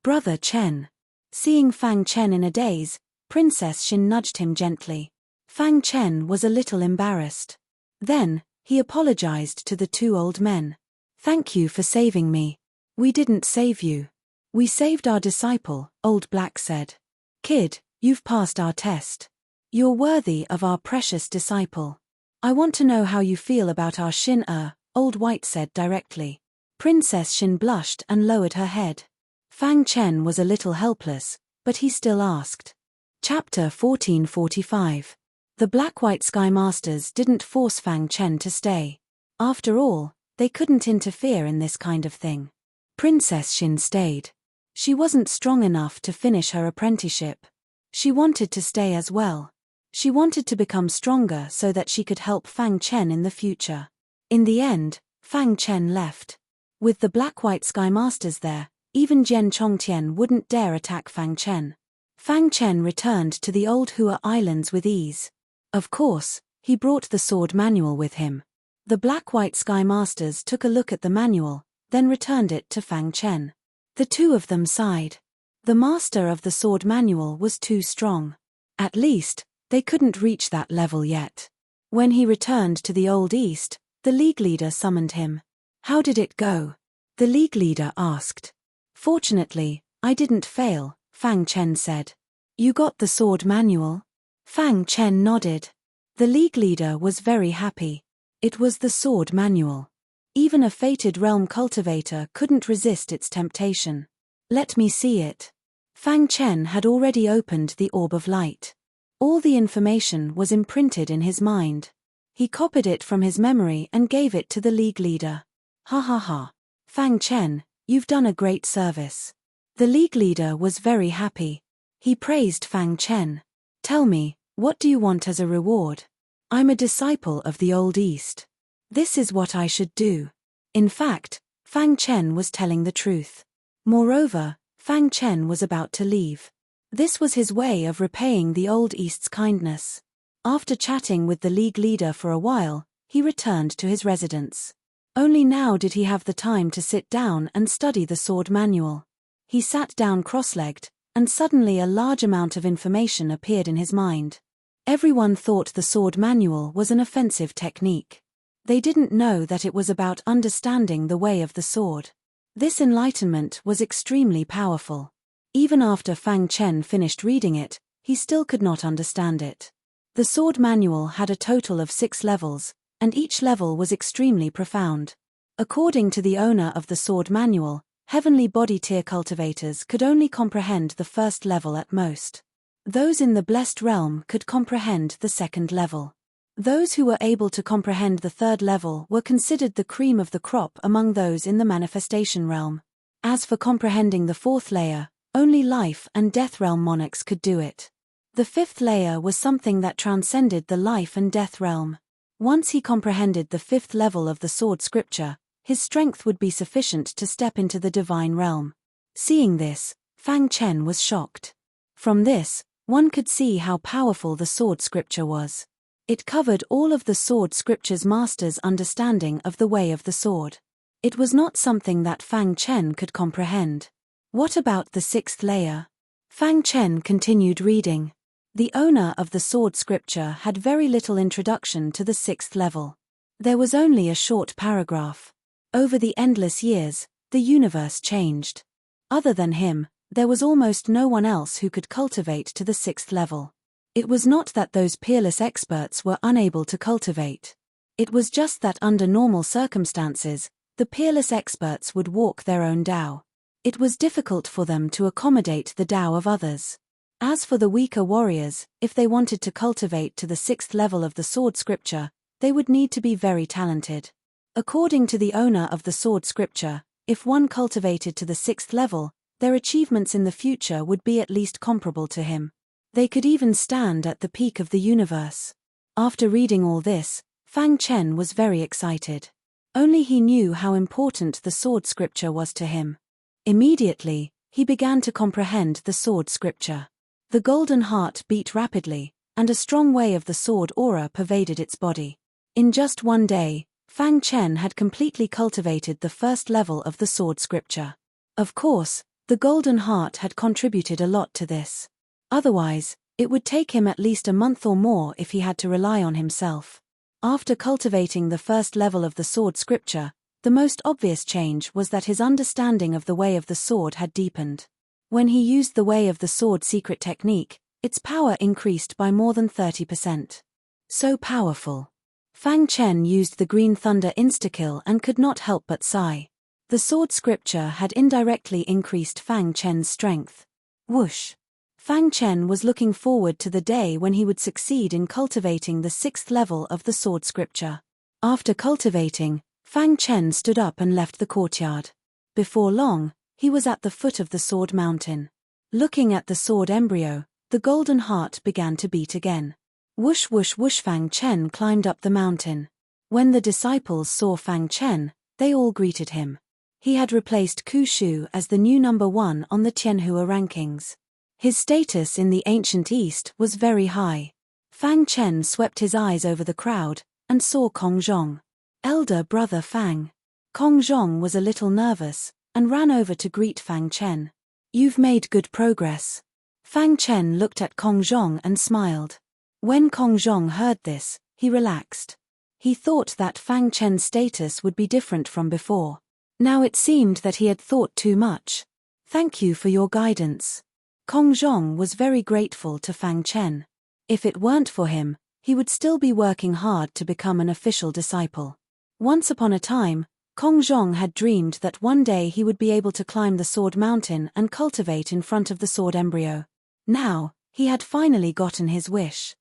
S1: "Brother Chen." Seeing Fang Chen in a daze, Princess Xin nudged him gently. Fang Chen was a little embarrassed. Then, he apologized to the two old men. "Thank you for saving me." "We didn't save you. We saved our disciple," Old Black said. "Kid, you've passed our test. You're worthy of our precious disciple. I want to know how you feel about our Xin Old White said directly. Princess Xin blushed and lowered her head. Fang Chen was a little helpless, but he still asked. Chapter 1445. The Black-White Sky Masters didn't force Fang Chen to stay. After all, they couldn't interfere in this kind of thing. Princess Xin stayed. She wasn't strong enough to finish her apprenticeship. She wanted to stay as well. She wanted to become stronger so that she could help Fang Chen in the future. In the end, Fang Chen left. With the Black-White Sky Masters there, even Jian Chongtian wouldn't dare attack Fang Chen. Fang Chen returned to the old Hua Islands with ease. Of course, he brought the sword manual with him. The Black-White Sky Masters took a look at the manual, then returned it to Fang Chen. The two of them sighed. The master of the sword manual was too strong. At least, they couldn't reach that level yet. When he returned to the Old East, the League leader summoned him. How did it go? The League leader asked. Fortunately, I didn't fail, Fang Chen said. You got the sword manual? Fang Chen nodded. The League leader was very happy. It was the sword manual. Even a fated realm cultivator couldn't resist its temptation. Let me see it. Fang Chen had already opened the orb of light. All the information was imprinted in his mind. He copied it from his memory and gave it to the League leader. Ha ha ha. Fang Chen, you've done a great service. The League leader was very happy. He praised Fang Chen. Tell me, what do you want as a reward? I'm a disciple of the Old East. This is what I should do. In fact, Fang Chen was telling the truth. Moreover, Fang Chen was about to leave. This was his way of repaying the Old East's kindness. After chatting with the League leader for a while, he returned to his residence. Only now did he have the time to sit down and study the sword manual. He sat down cross-legged, and suddenly a large amount of information appeared in his mind. Everyone thought the sword manual was an offensive technique. They didn't know that it was about understanding the way of the sword. This enlightenment was extremely powerful. Even after Fang Chen finished reading it, he still could not understand it. The sword manual had a total of 6 levels, and each level was extremely profound. According to the owner of the sword manual, heavenly body tier cultivators could only comprehend the first level at most. Those in the blessed realm could comprehend the second level. Those who were able to comprehend the third level were considered the cream of the crop among those in the manifestation realm. As for comprehending the fourth layer, only life and death realm monarchs could do it. The fifth layer was something that transcended the life and death realm. Once he comprehended the fifth level of the sword scripture, his strength would be sufficient to step into the divine realm. Seeing this, Fang Chen was shocked. From this, one could see how powerful the sword scripture was. It covered all of the sword scripture's master's understanding of the way of the sword. It was not something that Fang Chen could comprehend. What about the sixth layer? Fang Chen continued reading. The owner of the sword scripture had very little introduction to the sixth level. There was only a short paragraph. Over the endless years, the universe changed. Other than him, there was almost no one else who could cultivate to the sixth level. It was not that those peerless experts were unable to cultivate. It was just that under normal circumstances, the peerless experts would walk their own Tao. It was difficult for them to accommodate the Tao of others. As for the weaker warriors, if they wanted to cultivate to the sixth level of the sword scripture, they would need to be very talented. According to the owner of the sword scripture, if one cultivated to the sixth level, their achievements in the future would be at least comparable to him. They could even stand at the peak of the universe. After reading all this, Fang Chen was very excited. Only he knew how important the sword scripture was to him. Immediately, he began to comprehend the sword scripture. The golden heart beat rapidly, and a strong way of the sword aura pervaded its body. In just one day, Fang Chen had completely cultivated the first level of the sword scripture. Of course, the golden heart had contributed a lot to this. Otherwise, it would take him at least a month or more if he had to rely on himself. After cultivating the first level of the sword scripture, the most obvious change was that his understanding of the way of the sword had deepened. When he used the way of the sword secret technique, its power increased by more than 30%. So powerful. Fang Chen used the green thunder insta-kill and could not help but sigh. The sword scripture had indirectly increased Fang Chen's strength. Whoosh! Fang Chen was looking forward to the day when he would succeed in cultivating the sixth level of the sword scripture. After cultivating, Fang Chen stood up and left the courtyard. Before long, he was at the foot of the sword mountain. Looking at the sword embryo, the golden heart began to beat again. Whoosh whoosh whoosh. Fang Chen climbed up the mountain. When the disciples saw Fang Chen, they all greeted him. He had replaced Ku Shu as the new number 1 on the Tianhua rankings. His status in the ancient East was very high. Fang Chen swept his eyes over the crowd, and saw Kong Zhong. Elder brother Fang. Kong Zhong was a little nervous, and ran over to greet Fang Chen. You've made good progress. Fang Chen looked at Kong Zhong and smiled. When Kong Zhong heard this, he relaxed. He thought that Fang Chen's status would be different from before. Now it seemed that he had thought too much. Thank you for your guidance. Kong Zhong was very grateful to Fang Chen. If it weren't for him, he would still be working hard to become an official disciple. Once upon a time, Kong Zhong had dreamed that one day he would be able to climb the Sword Mountain and cultivate in front of the sword embryo. Now, he had finally gotten his wish.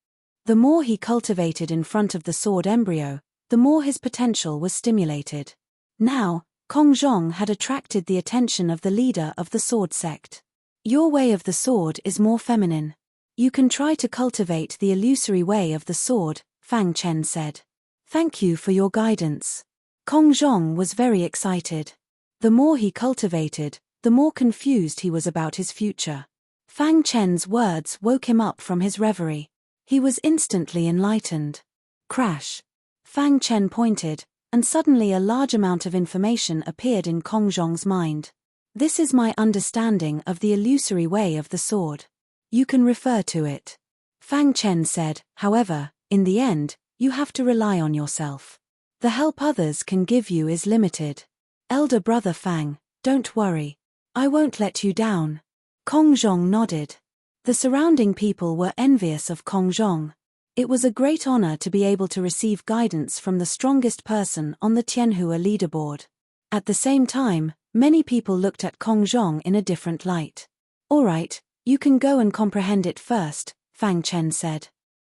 S1: The more he cultivated in front of the sword embryo, the more his potential was stimulated. Now, Kong Zhong had attracted the attention of the leader of the sword sect. Your way of the sword is more feminine. You can try to cultivate the illusory way of the sword, Fang Chen said. Thank you for your guidance. Kong Zhong was very excited. The more he cultivated, the more confused he was about his future. Fang Chen's words woke him up from his reverie. He was instantly enlightened. Crash. Fang Chen pointed, and suddenly a large amount of information appeared in Kong Zhong's mind. This is my understanding of the illusory way of the sword. You can refer to it. Fang Chen said, however, in the end, you have to rely on yourself. The help others can give you is limited. Elder brother Fang, don't worry. I won't let you down. Kong Zhong nodded. The surrounding people were envious of Kong Zhong. It was a great honor to be able to receive guidance from the strongest person on the Tianhua leaderboard. At the same time, many people looked at Kong Zhong in a different light. All right, you can go and comprehend it first, Fang Chen said.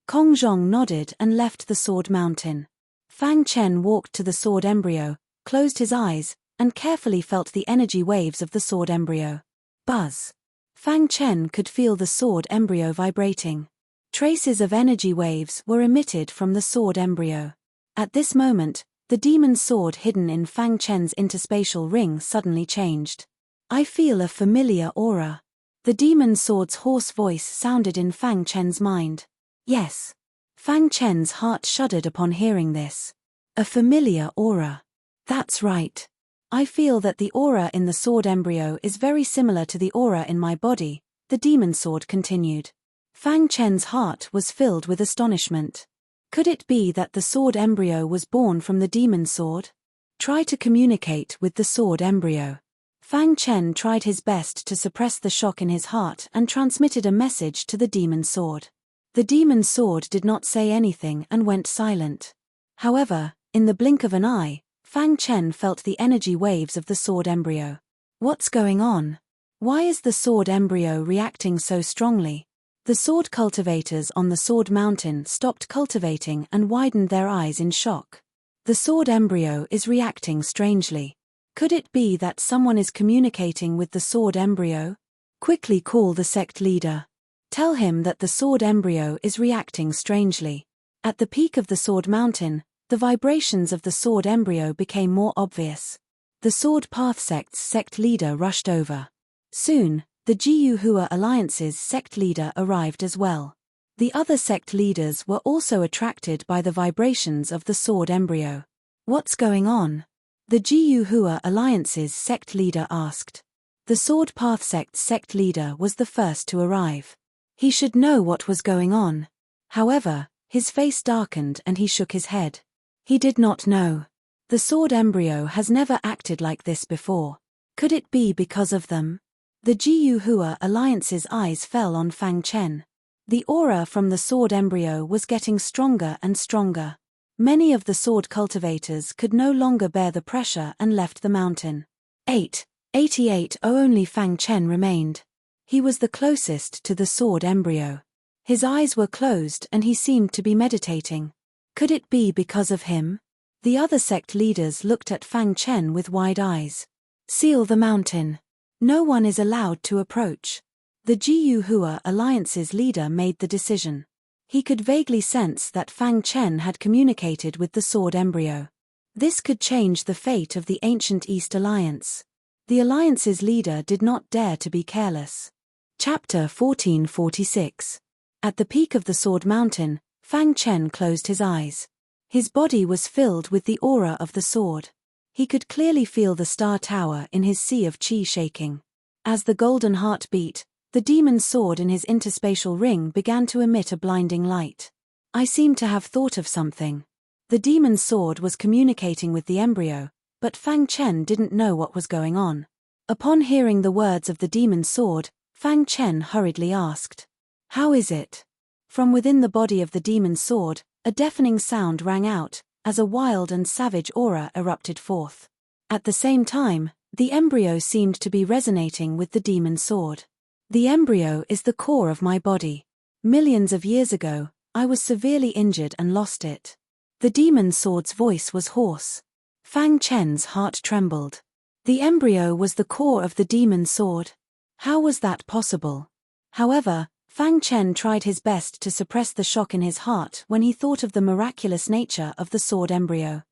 S1: Kong Zhong nodded and left the Sword Mountain. Fang Chen walked to the sword embryo, closed his eyes, and carefully felt the energy waves of the sword embryo. Buzz. Fang Chen could feel the sword embryo vibrating. Traces of energy waves were emitted from the sword embryo. At this moment, the demon sword hidden in Fang Chen's interspatial ring suddenly changed. I feel a familiar aura. The demon sword's hoarse voice sounded in Fang Chen's mind. Yes. Fang Chen's heart shuddered upon hearing this. A familiar aura. That's right. I feel that the aura in the sword embryo is very similar to the aura in my body, the demon sword continued. Fang Chen's heart was filled with astonishment. Could it be that the sword embryo was born from the demon sword? Try to communicate with the sword embryo. Fang Chen tried his best to suppress the shock in his heart and transmitted a message to the demon sword. The demon sword did not say anything and went silent. However, in the blink of an eye, Fang Chen felt the energy waves of the sword embryo. What's going on? Why is the sword embryo reacting so strongly? The sword cultivators on the Sword Mountain stopped cultivating and widened their eyes in shock. The sword embryo is reacting strangely. Could it be that someone is communicating with the sword embryo? Quickly call the sect leader. Tell him that the sword embryo is reacting strangely. At the peak of the Sword Mountain, the vibrations of the sword embryo became more obvious. The Sword Path Sect's sect leader rushed over. Soon, the Jiuhua Alliance's sect leader arrived as well. The other sect leaders were also attracted by the vibrations of the sword embryo. What's going on? The Jiuhua Alliance's sect leader asked. The Sword Path Sect's sect leader was the first to arrive. He should know what was going on. However, his face darkened and he shook his head. He did not know. The sword embryo has never acted like this before. Could it be because of them? The Jiuhua Alliance's eyes fell on Fang Chen. The aura from the sword embryo was getting stronger and stronger. Many of the sword cultivators could no longer bear the pressure and left the mountain. 88 only Fang Chen remained. He was the closest to the sword embryo. His eyes were closed and he seemed to be meditating. Could it be because of him? The other sect leaders looked at Fang Chen with wide eyes. Seal the mountain. No one is allowed to approach. The Jiuhua Alliance's leader made the decision. He could vaguely sense that Fang Chen had communicated with the sword embryo. This could change the fate of the ancient East Alliance. The Alliance's leader did not dare to be careless. Chapter 1446. At the peak of the Sword Mountain, Fang Chen closed his eyes. His body was filled with the aura of the sword. He could clearly feel the star tower in his sea of chi shaking. As the golden heart beat, the demon's sword in his interspatial ring began to emit a blinding light. I seemed to have thought of something. The demon's sword was communicating with the embryo, but Fang Chen didn't know what was going on. Upon hearing the words of the demon's sword, Fang Chen hurriedly asked, "How is it?" From within the body of the demon's sword, a deafening sound rang out, as a wild and savage aura erupted forth. At the same time, the embryo seemed to be resonating with the demon's sword. "The embryo is the core of my body. Millions of years ago, I was severely injured and lost it." The demon's sword's voice was hoarse. Fang Chen's heart trembled. The embryo was the core of the demon's sword. How was that possible? However, Fang Chen tried his best to suppress the shock in his heart when he thought of the miraculous nature of the sword embryo.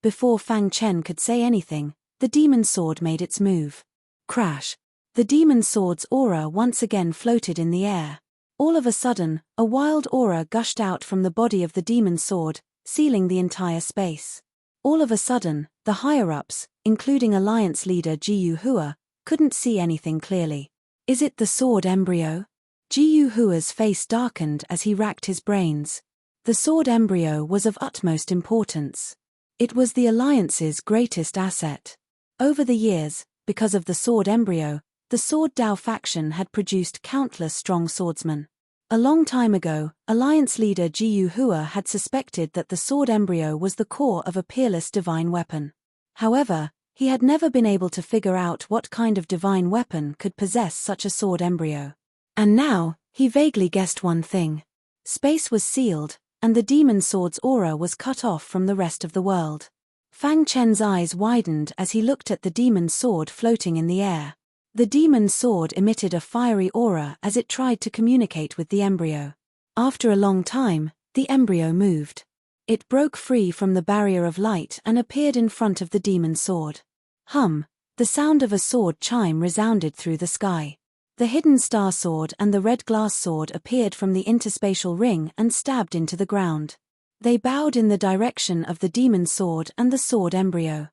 S1: Before Fang Chen could say anything, the demon's sword made its move. Crash! The demon's sword's aura once again floated in the air. All of a sudden, a wild aura gushed out from the body of the demon's sword, sealing the entire space. All of a sudden, the higher-ups, including Alliance leader Jiyu Hua, couldn't see anything clearly. Is it the sword embryo? Jiyu Hua's face darkened as he racked his brains. The sword embryo was of utmost importance. It was the Alliance's greatest asset. Over the years, because of the sword embryo, the Sword Dao faction had produced countless strong swordsmen. A long time ago, Alliance leader Jiyu Hua had suspected that the sword embryo was the core of a peerless divine weapon. However, he had never been able to figure out what kind of divine weapon could possess such a sword embryo. And now, he vaguely guessed one thing. Space was sealed, and the demon sword's aura was cut off from the rest of the world. Fang Chen's eyes widened as he looked at the demon's sword floating in the air. The demon's sword emitted a fiery aura as it tried to communicate with the embryo. After a long time, the embryo moved. It broke free from the barrier of light and appeared in front of the demon's sword. Hum! The sound of a sword chime resounded through the sky. The hidden star sword and the red glass sword appeared from the interspatial ring and stabbed into the ground. They bowed in the direction of the demon's sword and the sword embryo.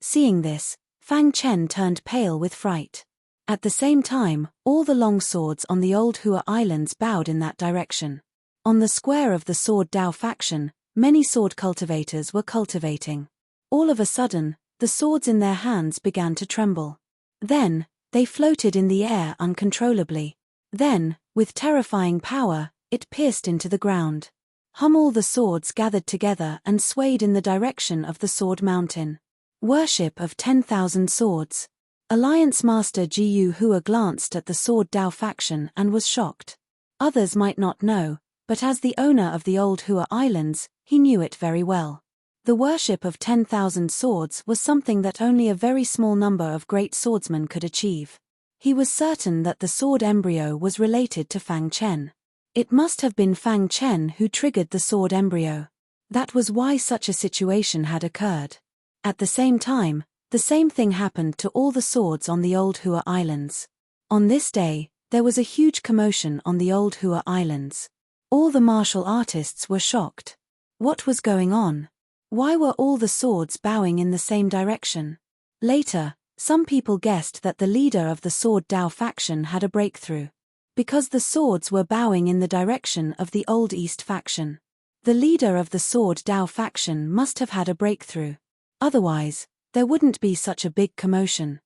S1: Seeing this, Fang Chen turned pale with fright. At the same time, all the long swords on the old Hua Islands bowed in that direction. On the square of the Sword Dao faction, many sword cultivators were cultivating. All of a sudden, the swords in their hands began to tremble. Then, they floated in the air uncontrollably. Then, with terrifying power, it pierced into the ground. All the swords gathered together and swayed in the direction of the Sword Mountain. Worship of 10,000 swords. Alliance Master Jiyu Hua glanced at the Sword Dao faction and was shocked. Others might not know, but as the owner of the old Hua Islands, he knew it very well. The worship of 10,000 swords was something that only a very small number of great swordsmen could achieve. He was certain that the sword embryo was related to Fang Chen. It must have been Fang Chen who triggered the sword embryo. That was why such a situation had occurred. At the same time, the same thing happened to all the swords on the old Hua Islands. On this day, there was a huge commotion on the old Hua Islands. All the martial artists were shocked. What was going on? Why were all the swords bowing in the same direction? Later, some people guessed that the leader of the Sword Dao faction had a breakthrough. Because the swords were bowing in the direction of the Old East faction. The leader of the Sword Dao faction must have had a breakthrough. Otherwise, there wouldn't be such a big commotion.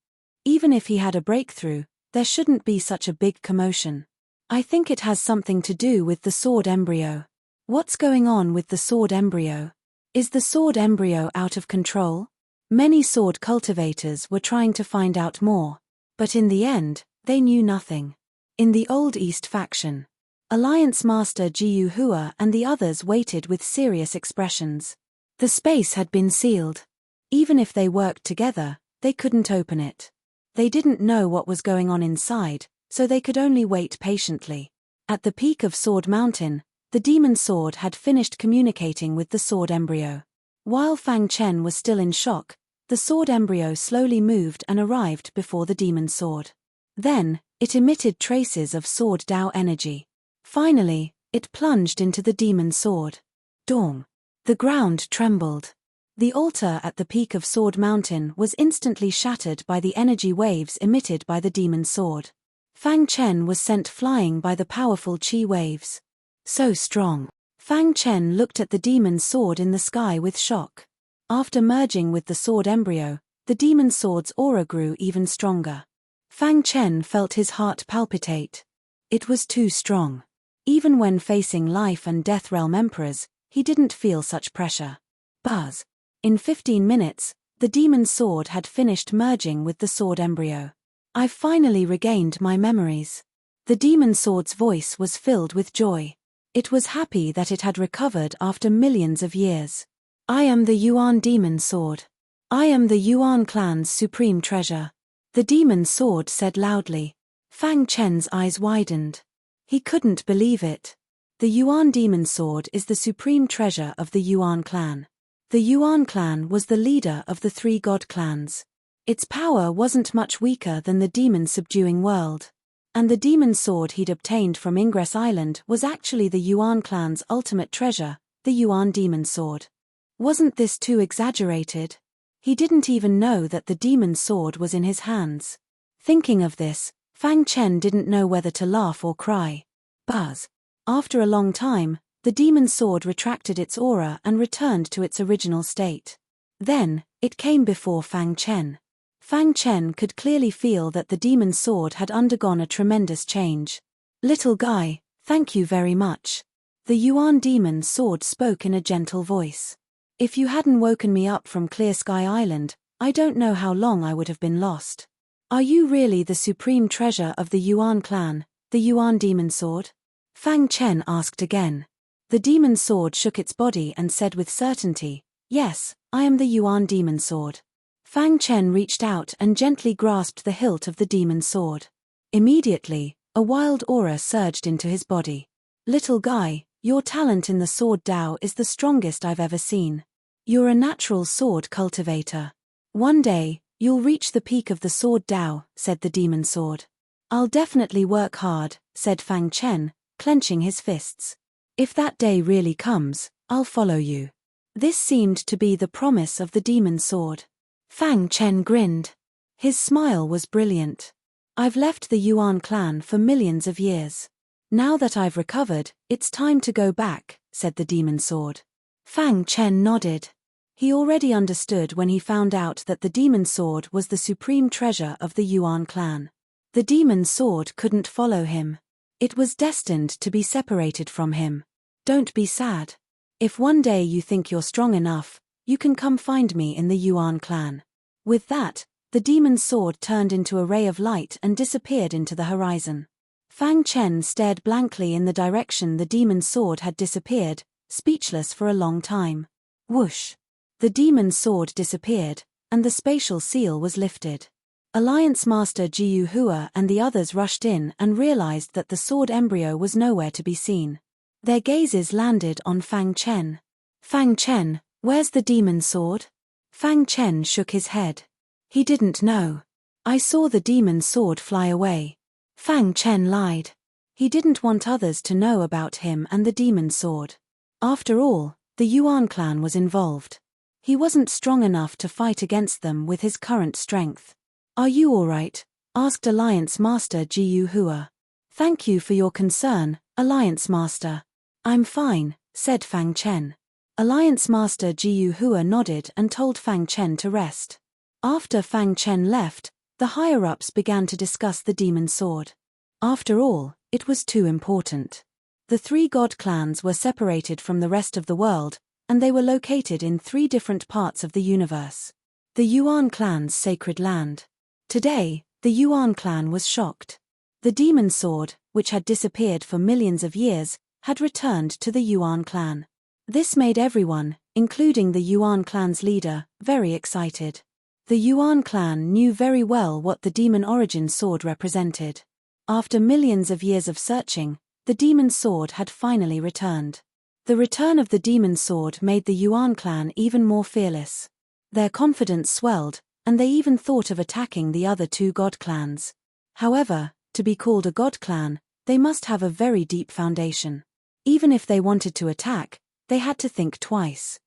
S1: Even if he had a breakthrough, there shouldn't be such a big commotion. I think it has something to do with the sword embryo. What's going on with the sword embryo? Is the sword embryo out of control? Many sword cultivators were trying to find out more, but in the end, they knew nothing. In the Old East faction, Alliance Master Jiyu Hua and the others waited with serious expressions. The space had been sealed. Even if they worked together, they couldn't open it. They didn't know what was going on inside, so they could only wait patiently. At the peak of Sword Mountain, the demon sword had finished communicating with the sword embryo. While Fang Chen was still in shock, the sword embryo slowly moved and arrived before the demon sword. Then, it emitted traces of Sword Dao energy. Finally, it plunged into the demon sword. Dong! The ground trembled. The altar at the peak of Sword Mountain was instantly shattered by the energy waves emitted by the demon's sword. Fang Chen was sent flying by the powerful chi waves. So strong. Fang Chen looked at the demon's sword in the sky with shock. After merging with the sword embryo, the demon's sword's aura grew even stronger. Fang Chen felt his heart palpitate. It was too strong. Even when facing life and death realm emperors, he didn't feel such pressure. Buzz. In 15 minutes, the demon's sword had finished merging with the sword embryo. I've finally regained my memories. The demon's sword's voice was filled with joy. It was happy that it had recovered after millions of years. I am the Yuan demon sword. I am the Yuan clan's supreme treasure. The demon's sword said loudly. Fang Chen's eyes widened. He couldn't believe it. The Yuan demon sword is the supreme treasure of the Yuan clan. The Yuan clan was the leader of the 3 god clans. Its power wasn't much weaker than the demon subduing world. And the demon sword he'd obtained from Ingress Island was actually the Yuan clan's ultimate treasure, the Yuan demon sword. Wasn't this too exaggerated? He didn't even know that the demon sword was in his hands. Thinking of this, Fang Chen didn't know whether to laugh or cry. Buzz. After a long time, the demon sword retracted its aura and returned to its original state. Then, it came before Fang Chen. Fang Chen could clearly feel that the demon sword had undergone a tremendous change. Little guy, thank you very much. The Yuan demon sword spoke in a gentle voice. If you hadn't woken me up from Clear Sky Island, I don't know how long I would have been lost. Are you really the supreme treasure of the Yuan clan, the Yuan demon sword? Fang Chen asked again. The demon sword shook its body and said with certainty, yes, I am the Yuan demon sword. Fang Chen reached out and gently grasped the hilt of the demon sword. Immediately, a wild aura surged into his body. Little guy, your talent in the sword Dao is the strongest I've ever seen. You're a natural sword cultivator. One day, you'll reach the peak of the sword Dao, said the demon sword. I'll definitely work hard, said Fang Chen, clenching his fists. If that day really comes, I'll follow you. This seemed to be the promise of the demon sword. Fang Chen grinned. His smile was brilliant. I've left the Yuan clan for millions of years. Now that I've recovered, it's time to go back, said the demon sword. Fang Chen nodded. He already understood when he found out that the demon sword was the supreme treasure of the Yuan clan. The demon sword couldn't follow him. It was destined to be separated from him. Don't be sad. If one day you think you're strong enough, you can come find me in the Yuan clan. With that, the demon's sword turned into a ray of light and disappeared into the horizon. Fang Chen stared blankly in the direction the demon's sword had disappeared, speechless for a long time. Whoosh! The demon's sword disappeared, and the spatial seal was lifted. Alliance Master Jiu Hua and the others rushed in and realized that the sword embryo was nowhere to be seen. Their gazes landed on Fang Chen. Fang Chen, where's the demon sword? Fang Chen shook his head. He didn't know. I saw the demon sword fly away. Fang Chen lied. He didn't want others to know about him and the demon sword. After all, the Yuan clan was involved. He wasn't strong enough to fight against them with his current strength. Are you all right? Asked Alliance Master Jiu Hua. Thank you for your concern, Alliance Master. I'm fine, said Fang Chen. Alliance Master Jiu Hua nodded and told Fang Chen to rest. After Fang Chen left, the higher-ups began to discuss the demon sword. After all, it was too important. The 3 god clans were separated from the rest of the world, and they were located in 3 different parts of the universe. The Yuan clan's sacred land. Today, the Yuan clan was shocked. The demon sword, which had disappeared for millions of years, had returned to the Yuan clan. This made everyone, including the Yuan clan's leader, very excited. The Yuan clan knew very well what the demon origin sword represented. After millions of years of searching, the demon sword had finally returned. The return of the demon sword made the Yuan clan even more fearless. Their confidence swelled, and they even thought of attacking the other 2 god clans. However, to be called a god clan, they must have a very deep foundation. Even if they wanted to attack, They had to think twice.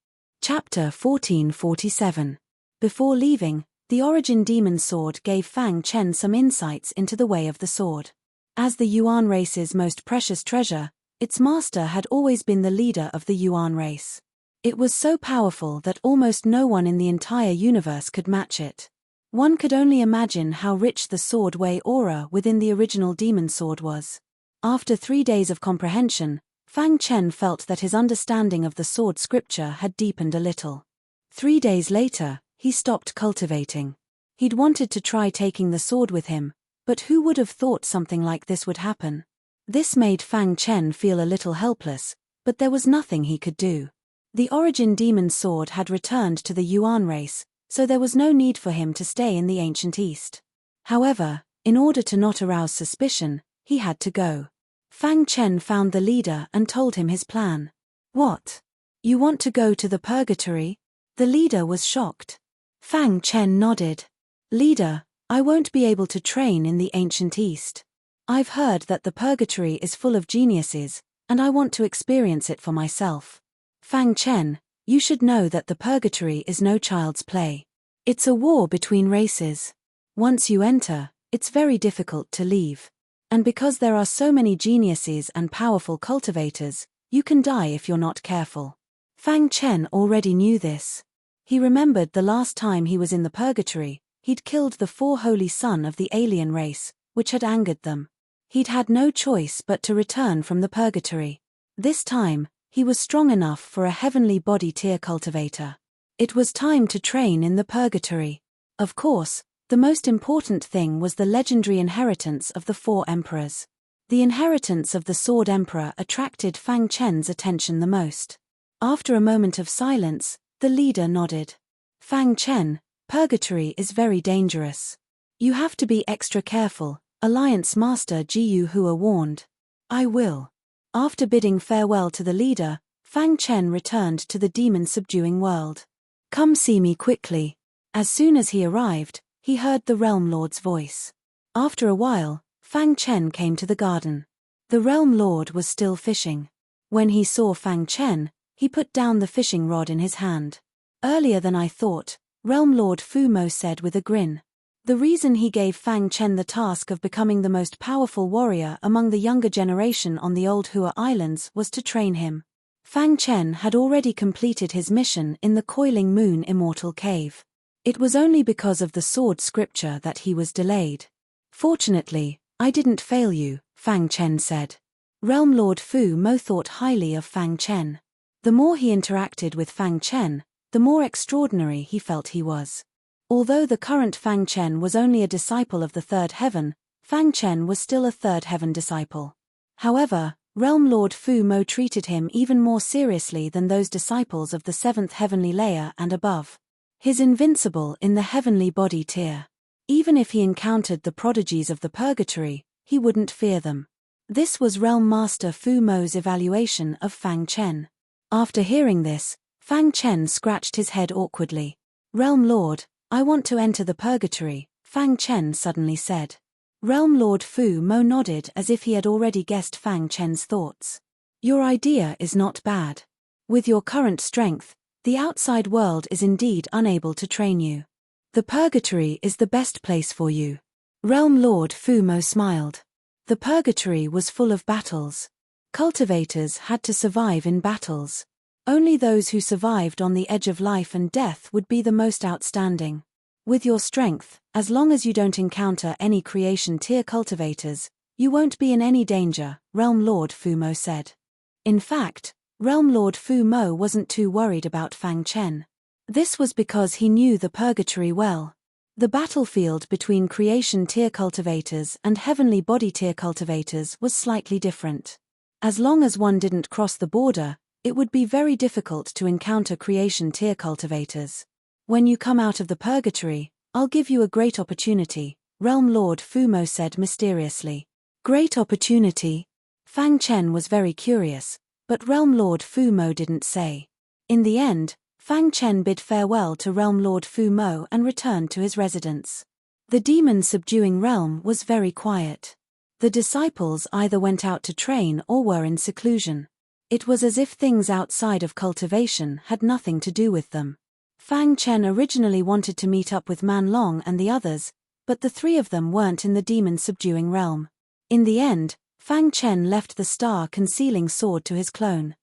S1: Chapter 1447. Before leaving, the Origin Demon Sword gave Fang Chen some insights into the way of the sword. As the Yuan race's most precious treasure, its master had always been the leader of the Yuan race. It was so powerful that almost no one in the entire universe could match it. One could only imagine how rich the sword Wei aura within the original demon sword was. After 3 days of comprehension, Fang Chen felt that his understanding of the sword scripture had deepened a little. 3 days later, he stopped cultivating. He'd wanted to try taking the sword with him, but who would have thought something like this would happen? This made Fang Chen feel a little helpless, but there was nothing he could do. The Origin Demon Sword had returned to the Yuan race, so there was no need for him to stay in the ancient East. However, in order to not arouse suspicion, he had to go. Fang Chen found the leader and told him his plan. What? You want to go to the purgatory? The leader was shocked. Fang Chen nodded. Leader, I won't be able to train in the ancient East. I've heard that the purgatory is full of geniuses, and I want to experience it for myself. Fang Chen, you should know that the purgatory is no child's play. It's a war between races. Once you enter, it's very difficult to leave. And because there are so many geniuses and powerful cultivators, you can die if you're not careful. Fang Chen already knew this. He remembered the last time he was in the purgatory, he'd killed the 4 holy son of the alien race, which had angered them. He'd had no choice but to return from the purgatory. This time, he was strong enough for a heavenly body tier cultivator. It was time to train in the purgatory. Of course, the most important thing was the legendary inheritance of the 4 emperors. The inheritance of the Sword Emperor attracted Fang Chen's attention the most. After a moment of silence, the leader nodded. Fang Chen, purgatory is very dangerous. You have to be extra careful, Alliance Master Jiyu Hua warned. I will. After bidding farewell to the leader, Fang Chen returned to the demon-subduing world. Come see me quickly. As soon as he arrived, he heard the Realm Lord's voice. After a while, Fang Chen came to the garden. The Realm Lord was still fishing. When he saw Fang Chen, he put down the fishing rod in his hand. Earlier than I thought, Realm Lord Fu Mo said with a grin. The reason he gave Fang Chen the task of becoming the most powerful warrior among the younger generation on the old Hua Islands was to train him. Fang Chen had already completed his mission in the Coiling Moon Immortal Cave. It was only because of the sword scripture that he was delayed. Fortunately, I didn't fail you, Fang Chen said. Realm Lord Fu Mo thought highly of Fang Chen. The more he interacted with Fang Chen, the more extraordinary he felt he was. Although the current Fang Chen was only a disciple of the third heaven, Fang Chen was still a third heaven disciple. However, Realm Lord Fu Mo treated him even more seriously than those disciples of the 7th heavenly layer and above. His invincible in the heavenly body tier. Even if he encountered the prodigies of the purgatory, he wouldn't fear them. This was Realm Master Fu Mo's evaluation of Fang Chen. After hearing this, Fang Chen scratched his head awkwardly. Realm Lord, I want to enter the purgatory, Fang Chen suddenly said. Realm Lord Fu Mo nodded as if he had already guessed Fang Chen's thoughts. Your idea is not bad. With your current strength, the outside world is indeed unable to train you. The purgatory is the best place for you. Realm Lord Fu Mo smiled. The purgatory was full of battles. Cultivators had to survive in battles. Only those who survived on the edge of life and death would be the most outstanding. With your strength, as long as you don't encounter any creation tier cultivators, you won't be in any danger, Realm Lord Fu Mo said. In fact, Realm Lord Fu Mo wasn't too worried about Fang Chen. This was because he knew the purgatory well. The battlefield between creation tier cultivators and heavenly body tier cultivators was slightly different. As long as one didn't cross the border, it would be very difficult to encounter creation tier cultivators. When you come out of the purgatory, I'll give you a great opportunity, Realm Lord Fu Mo said mysteriously. Great opportunity? Fang Chen was very curious, but Realm Lord Fu Mo didn't say. In the end, Fang Chen bid farewell to Realm Lord Fu Mo and returned to his residence. The demon-subduing realm was very quiet. The disciples either went out to train or were in seclusion. It was as if things outside of cultivation had nothing to do with them. Fang Chen originally wanted to meet up with Man Long and the others, but the three of them weren't in the demon-subduing realm. In the end, Fang Chen left the star-concealing sword to his clone.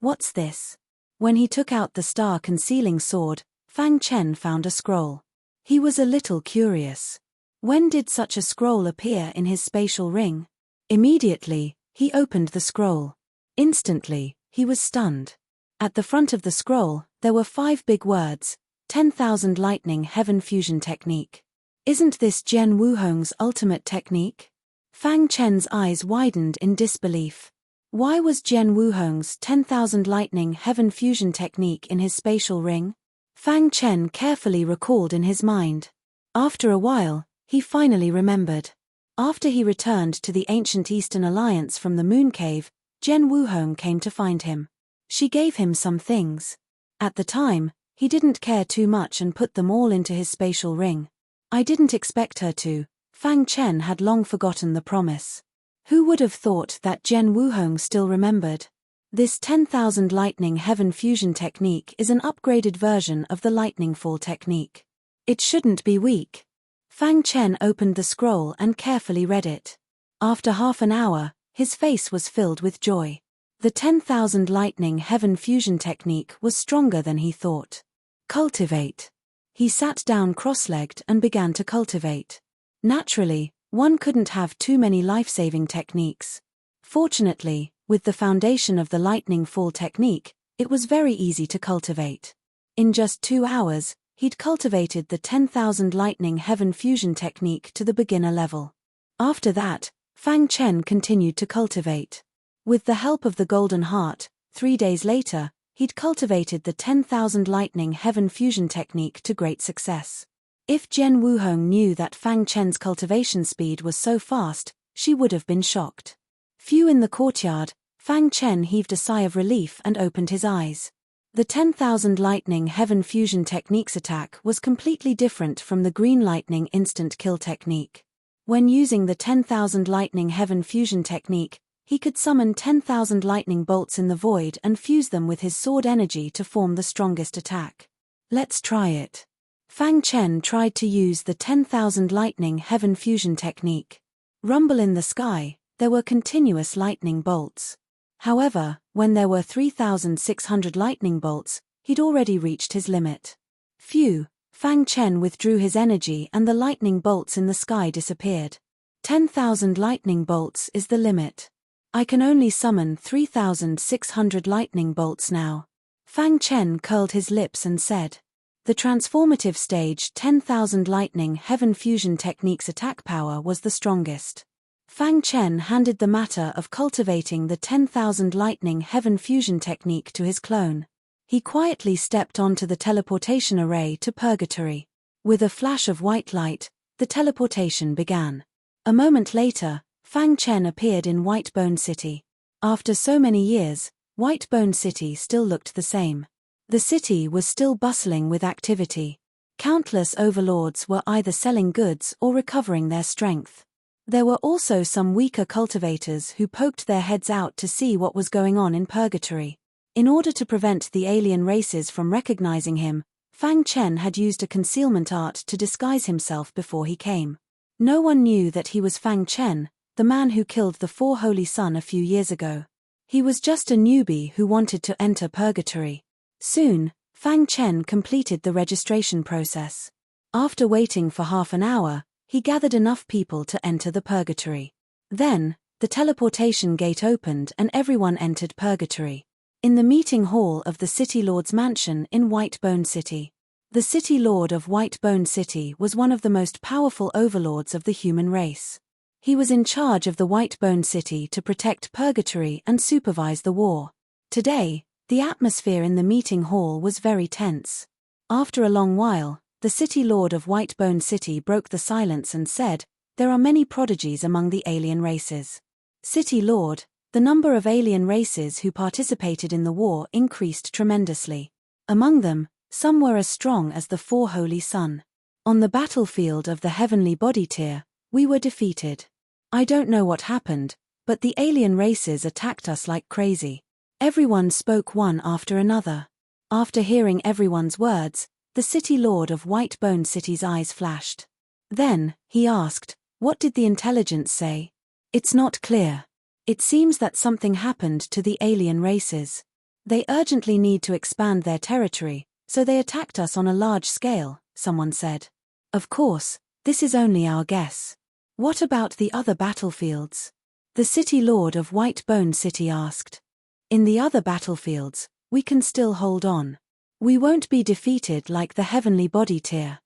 S1: What's this? When he took out the star-concealing sword, Fang Chen found a scroll. He was a little curious. When did such a scroll appear in his spatial ring? Immediately, he opened the scroll. Instantly, he was stunned. At the front of the scroll, there were 5 big words: 10,000 Lightning Heaven Fusion Technique. Isn't this Jian Wuhong's ultimate technique? Fang Chen's eyes widened in disbelief. Why was Jian Wuhong's 10,000 Lightning Heaven Fusion Technique in his spatial ring? Fang Chen carefully recalled in his mind. After a while, he finally remembered. After he returned to the ancient Eastern Alliance from the Moon Cave, Jian Wuhong came to find him. She gave him some things. At the time, he didn't care too much and put them all into his spatial ring. I didn't expect her to. Fang Chen had long forgotten the promise. Who would have thought that Jian Wuhong still remembered? This 10,000 Lightning Heaven Fusion Technique is an upgraded version of the Lightning Fall technique. It shouldn't be weak. Fang Chen opened the scroll and carefully read it. After half an hour, his face was filled with joy. The 10,000 Lightning Heaven Fusion Technique was stronger than he thought. Cultivate. He sat down cross-legged and began to cultivate. Naturally, one couldn't have too many life-saving techniques. Fortunately, with the foundation of the Lightning Fall technique, it was very easy to cultivate. In just 2 hours, he'd cultivated the 10,000 Lightning Heaven Fusion Technique to the beginner level. After that, Fang Chen continued to cultivate. With the help of the Golden Heart, 3 days later, he'd cultivated the 10,000 Lightning Heaven Fusion Technique to great success. If Jian Wuhong knew that Fang Chen's cultivation speed was so fast, she would have been shocked. Few in the courtyard, Fang Chen heaved a sigh of relief and opened his eyes. The 10,000 Lightning Heaven Fusion Technique's attack was completely different from the Green Lightning Instant Kill technique. When using the 10,000 Lightning Heaven Fusion Technique, he could summon 10,000 lightning bolts in the void and fuse them with his sword energy to form the strongest attack. Let's try it. Fang Chen tried to use the 10,000 Lightning Heaven Fusion Technique. Rumble in the sky, there were continuous lightning bolts. However, when there were 3,600 lightning bolts, he'd already reached his limit. Phew, Fang Chen withdrew his energy and the lightning bolts in the sky disappeared. 10,000 lightning bolts is the limit. I can only summon 3,600 lightning bolts now. Fang Chen curled his lips and said. The transformative stage 10,000 Lightning Heaven Fusion Technique's attack power was the strongest. Fang Chen handed the matter of cultivating the 10,000 Lightning Heaven Fusion Technique to his clone. He quietly stepped onto the teleportation array to Purgatory. With a flash of white light, the teleportation began. A moment later, Fang Chen appeared in Whitebone City. After so many years, Whitebone City still looked the same. The city was still bustling with activity. Countless overlords were either selling goods or recovering their strength. There were also some weaker cultivators who poked their heads out to see what was going on in Purgatory. In order to prevent the alien races from recognizing him, Fang Chen had used a concealment art to disguise himself before he came. No one knew that he was Fang Chen, the man who killed the 4 Holy Sun a few years ago. He was just a newbie who wanted to enter Purgatory. Soon, Fang Chen completed the registration process. After waiting for half an hour, he gathered enough people to enter the Purgatory. Then, the teleportation gate opened and everyone entered Purgatory. In the meeting hall of the City Lord's mansion in Whitebone City. The City Lord of Whitebone City was one of the most powerful overlords of the human race. He was in charge of the Whitebone City to protect Purgatory and supervise the war. Today, the atmosphere in the meeting hall was very tense. After a long while, the City Lord of Whitebone City broke the silence and said, "There are many prodigies among the alien races. City Lord, the number of alien races who participated in the war increased tremendously. Among them, some were as strong as the 4 Holy Sun. On the battlefield of the Heavenly Body Tier, we were defeated. I don't know what happened, but the alien races attacked us like crazy. Everyone spoke one after another. After hearing everyone's words, the city lord of White-Boned City's eyes flashed. Then, he asked, "What did the intelligence say?" "It's not clear. It seems that something happened to the alien races. They urgently need to expand their territory, so they attacked us on a large scale," someone said. "Of course, this is only our guess. What about the other battlefields?" The city lord of White-Boned City asked. "In the other battlefields, we can still hold on. We won't be defeated like the heavenly body tier."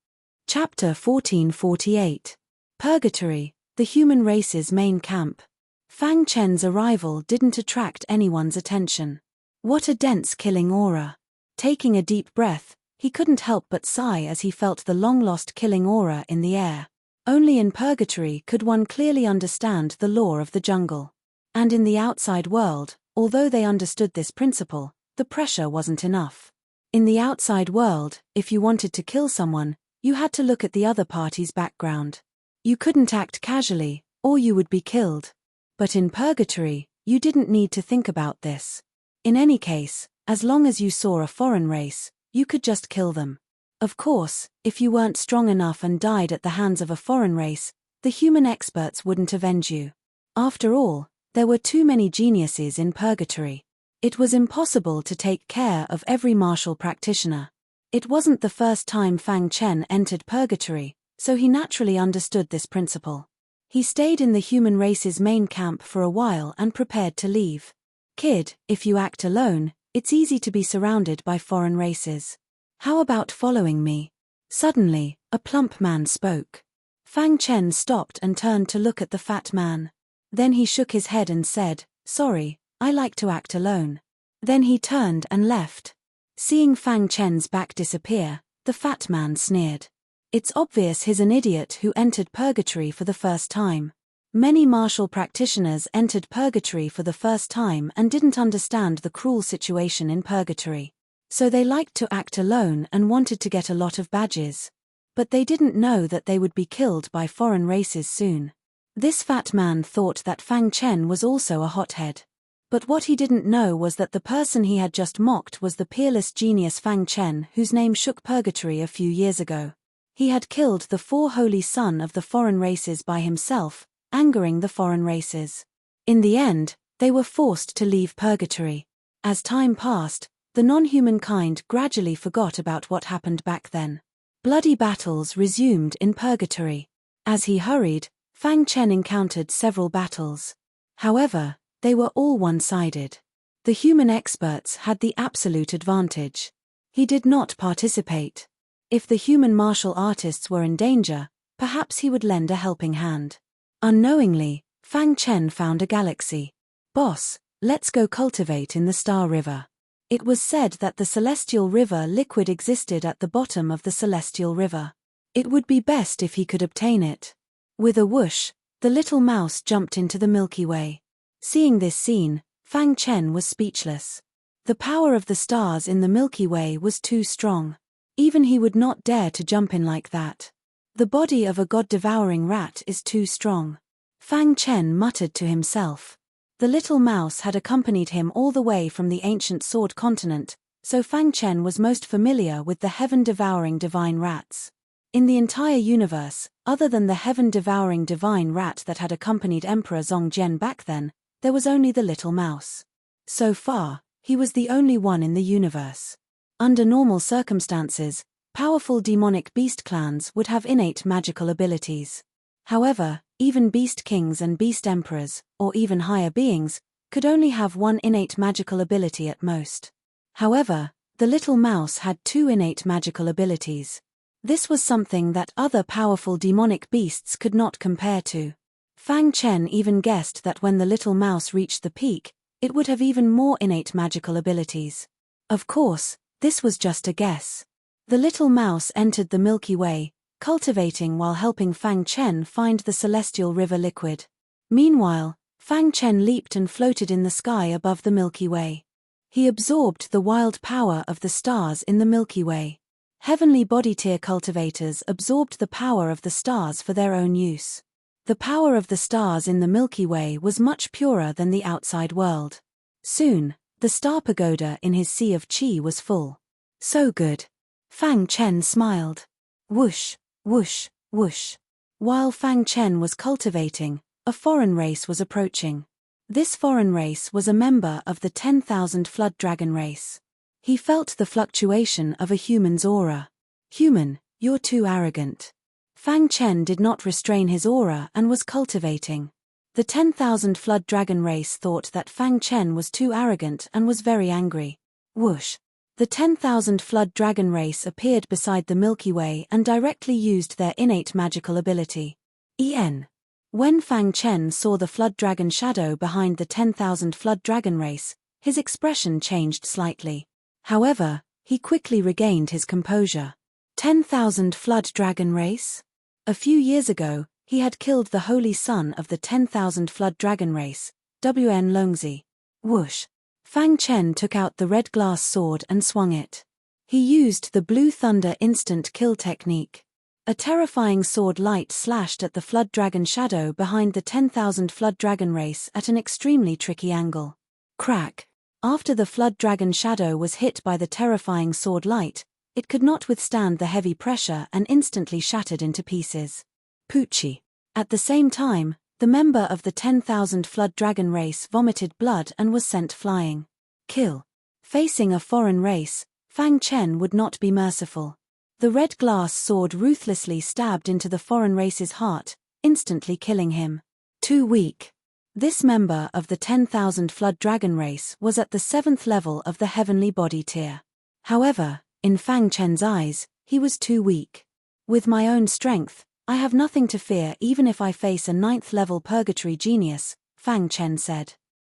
S1: Chapter 1448. Purgatory, the human race's main camp. Fang Chen's arrival didn't attract anyone's attention. What a dense killing aura. Taking a deep breath, he couldn't help but sigh as he felt the long-lost killing aura in the air. Only in purgatory could one clearly understand the law of the jungle. And in the outside world, although they understood this principle, the pressure wasn't enough. In the outside world, if you wanted to kill someone, you had to look at the other party's background. You couldn't act casually, or you would be killed. But in purgatory, you didn't need to think about this. In any case, as long as you saw a foreign race, you could just kill them. Of course, if you weren't strong enough and died at the hands of a foreign race, the human experts wouldn't avenge you. After all, there were too many geniuses in purgatory. It was impossible to take care of every martial practitioner. It wasn't the first time Fang Chen entered purgatory, so he naturally understood this principle. He stayed in the human race's main camp for a while and prepared to leave. "Kid, if you act alone, it's easy to be surrounded by foreign races. How about following me?" Suddenly, a plump man spoke. Fang Chen stopped and turned to look at the fat man. Then he shook his head and said, "Sorry, I like to act alone." Then he turned and left. Seeing Fang Chen's back disappear, the fat man sneered. It's obvious he's an idiot who entered purgatory for the first time. Many martial practitioners entered purgatory for the first time and didn't understand the cruel situation in purgatory. So they liked to act alone and wanted to get a lot of badges. But they didn't know that they would be killed by foreign races soon. This fat man thought that Fang Chen was also a hothead. But what he didn't know was that the person he had just mocked was the peerless genius Fang Chen, whose name shook purgatory a few years ago. He had killed the 4 holy son of the foreign races by himself, angering the foreign races. In the end, they were forced to leave purgatory. As time passed, the non-human kind gradually forgot about what happened back then. Bloody battles resumed in purgatory. As he hurried, Fang Chen encountered several battles. However, they were all one-sided. The human experts had the absolute advantage. He did not participate. If the human martial artists were in danger, perhaps he would lend a helping hand. Unknowingly, Fang Chen found a galaxy. "Boss, let's go cultivate in the Star River." It was said that the Celestial River liquid existed at the bottom of the Celestial River. It would be best if he could obtain it. With a whoosh, the little mouse jumped into the Milky Way. Seeing this scene, Fang Chen was speechless. The power of the stars in the Milky Way was too strong. Even he would not dare to jump in like that. The body of a god-devouring rat is too strong. Fang Chen muttered to himself. The little mouse had accompanied him all the way from the ancient Sword Continent, so Fang Chen was most familiar with the heaven-devouring divine rats. In the entire universe, other than the heaven-devouring divine rat that had accompanied Emperor Zongjian back then, there was only the little mouse. So far, he was the only one in the universe. Under normal circumstances, powerful demonic beast clans would have innate magical abilities. However, even beast kings and beast emperors, or even higher beings, could only have one innate magical ability at most. However, the little mouse had 2 innate magical abilities. This was something that other powerful demonic beasts could not compare to. Fang Chen even guessed that when the little mouse reached the peak, it would have even more innate magical abilities. Of course, this was just a guess. The little mouse entered the Milky Way, cultivating while helping Fang Chen find the Celestial River liquid. Meanwhile, Fang Chen leaped and floated in the sky above the Milky Way. He absorbed the wild power of the stars in the Milky Way. Heavenly body tier cultivators absorbed the power of the stars for their own use. The power of the stars in the Milky Way was much purer than the outside world. Soon, The star pagoda in his sea of chi was full. So good. Fang Chen smiled. Whoosh, whoosh, whoosh. While Fang Chen was cultivating, a foreign race was approaching. This foreign race was a member of the 10,000 flood dragon race. He felt the fluctuation of a human's aura. Human, you're too arrogant. Fang Chen did not restrain his aura and was cultivating. The 10,000 flood dragon race thought that Fang Chen was too arrogant and was very angry. Whoosh. The 10,000 flood dragon race appeared beside the Milky Way and directly used their innate magical ability. En. When Fang Chen saw the flood dragon shadow behind the 10,000 flood dragon race, his expression changed slightly. However, he quickly regained his composure. 10,000 flood dragon race? A few years ago, he had killed the holy son of the 10,000 flood dragon race, Wn Longzi. Whoosh. Fang Chen took out the red glass sword and swung it. He used the blue thunder instant kill technique. A terrifying sword light slashed at the flood dragon shadow behind the 10,000 flood dragon race at an extremely tricky angle. Crack. After the flood dragon shadow was hit by the terrifying sword light, it could not withstand the heavy pressure and instantly shattered into pieces. Poochie. At the same time, the member of the 10,000 flood dragon race vomited blood and was sent flying. Kill. Facing a foreign race, Fang Chen would not be merciful. The red glass sword ruthlessly stabbed into the foreign race's heart, instantly killing him. Too weak. This member of the 10,000 flood dragon race was at the 7th level of the heavenly body tier. However, in Fang Chen's eyes, he was too weak. With my own strength, I have nothing to fear even if I face a 9th level purgatory genius, Fang Chen said.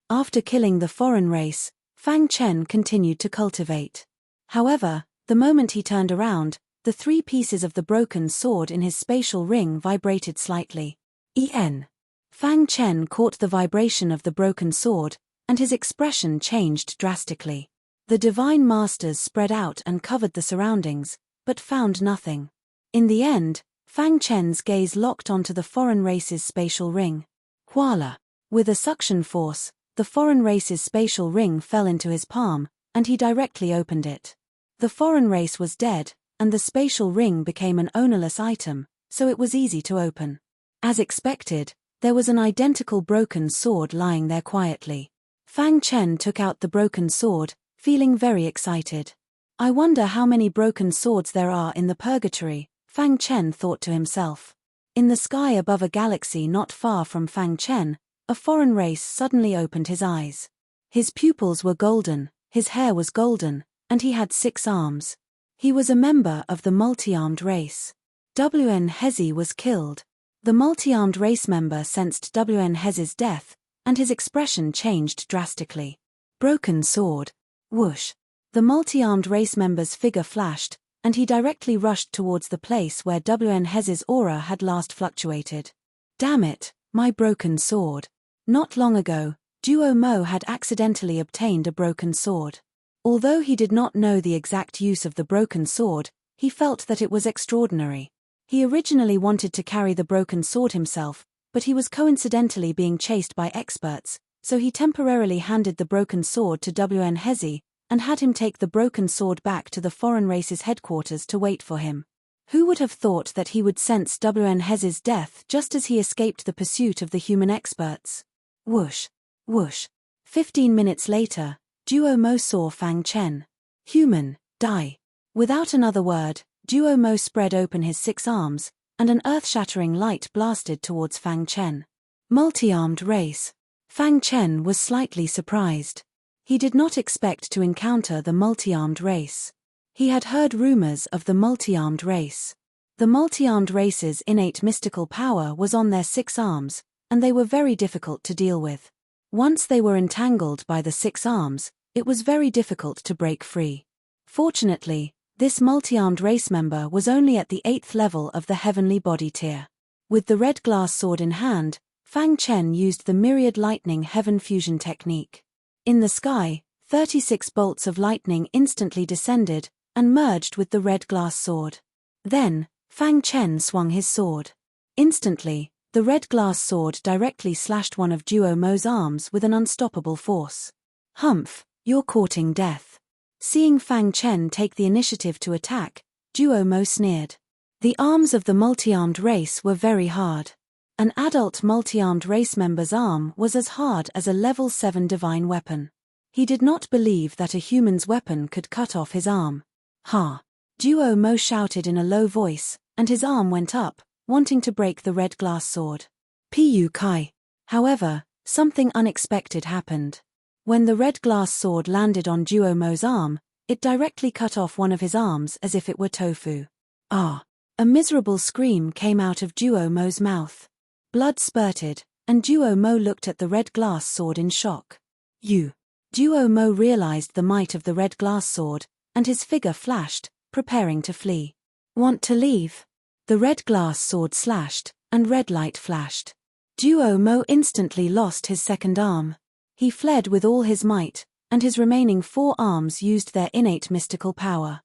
S1: After killing the foreign race, Fang Chen continued to cultivate. However, the moment he turned around, the 3 pieces of the broken sword in his spatial ring vibrated slightly. En. Fang Chen caught the vibration of the broken sword, and his expression changed drastically. The divine masters spread out and covered the surroundings, but found nothing. In the end, Fang Chen's gaze locked onto the foreign race's spatial ring. Voila! With a suction force, the foreign race's spatial ring fell into his palm, and he directly opened it. The foreign race was dead, and the spatial ring became an ownerless item, so it was easy to open. As expected, there was an identical broken sword lying there quietly. Fang Chen took out the broken sword, feeling very excited. I wonder how many broken swords there are in the purgatory, Fang Chen thought to himself. In the sky above a galaxy not far from Fang Chen, a foreign race suddenly opened his eyes. His pupils were golden, his hair was golden, and he had 6 arms. He was a member of the multi-armed race. Wn Hezi was killed. The multi-armed race member sensed Wn Hezi's death, and his expression changed drastically. Broken sword. Whoosh. The multi-armed race member's figure flashed, and he directly rushed towards the place where Wn Hezi's aura had last fluctuated. Damn it, my broken sword. Not long ago, Duo Mo had accidentally obtained a broken sword. Although he did not know the exact use of the broken sword, he felt that it was extraordinary. He originally wanted to carry the broken sword himself, but he was coincidentally being chased by experts, so he temporarily handed the broken sword to Wn Hezi, and had him take the broken sword back to the foreign race's headquarters to wait for him. Who would have thought that he would sense Wn Hezi's death just as he escaped the pursuit of the human experts? Whoosh, whoosh. 15 minutes later, Duo Mo saw Fang Chen. Human, die. Without another word, Duo Mo spread open his 6 arms, and an earth-shattering light blasted towards Fang Chen. Multi-armed race. Fang Chen was slightly surprised. He did not expect to encounter the multi-armed race. He had heard rumors of the multi-armed race. The multi-armed race's innate mystical power was on their 6 arms, and they were very difficult to deal with. Once they were entangled by the 6 arms, it was very difficult to break free. Fortunately, this multi-armed race member was only at the 8th level of the heavenly body tier. With the red glass sword in hand, Fang Chen used the myriad lightning heaven fusion technique. In the sky, 36 bolts of lightning instantly descended and merged with the red glass sword. Then, Fang Chen swung his sword. Instantly, the red glass sword directly slashed one of Duo Mo's arms with an unstoppable force. Humph, You're courting death. Seeing Fang Chen take the initiative to attack, Duo Mo sneered. The arms of the multi-armed race were very hard. An adult multi-armed race member's arm was as hard as a level 7 divine weapon. He did not believe that a human's weapon could cut off his arm. Ha! Duo Mo shouted in a low voice, and his arm went up, wanting to break the red glass sword. Pu Kai. However, something unexpected happened. When the red glass sword landed on Duo Mo's arm, it directly cut off one of his arms as if it were tofu. Ah! A miserable scream came out of Duo Mo's mouth. Blood spurted, and Duo Mo looked at the red glass sword in shock. Duo Mo realized the might of the red glass sword, and his figure flashed, preparing to flee. Want to leave? The red glass sword slashed, and red light flashed. Duo Mo instantly lost his second arm. He fled with all his might, and his remaining 4 arms used their innate mystical power.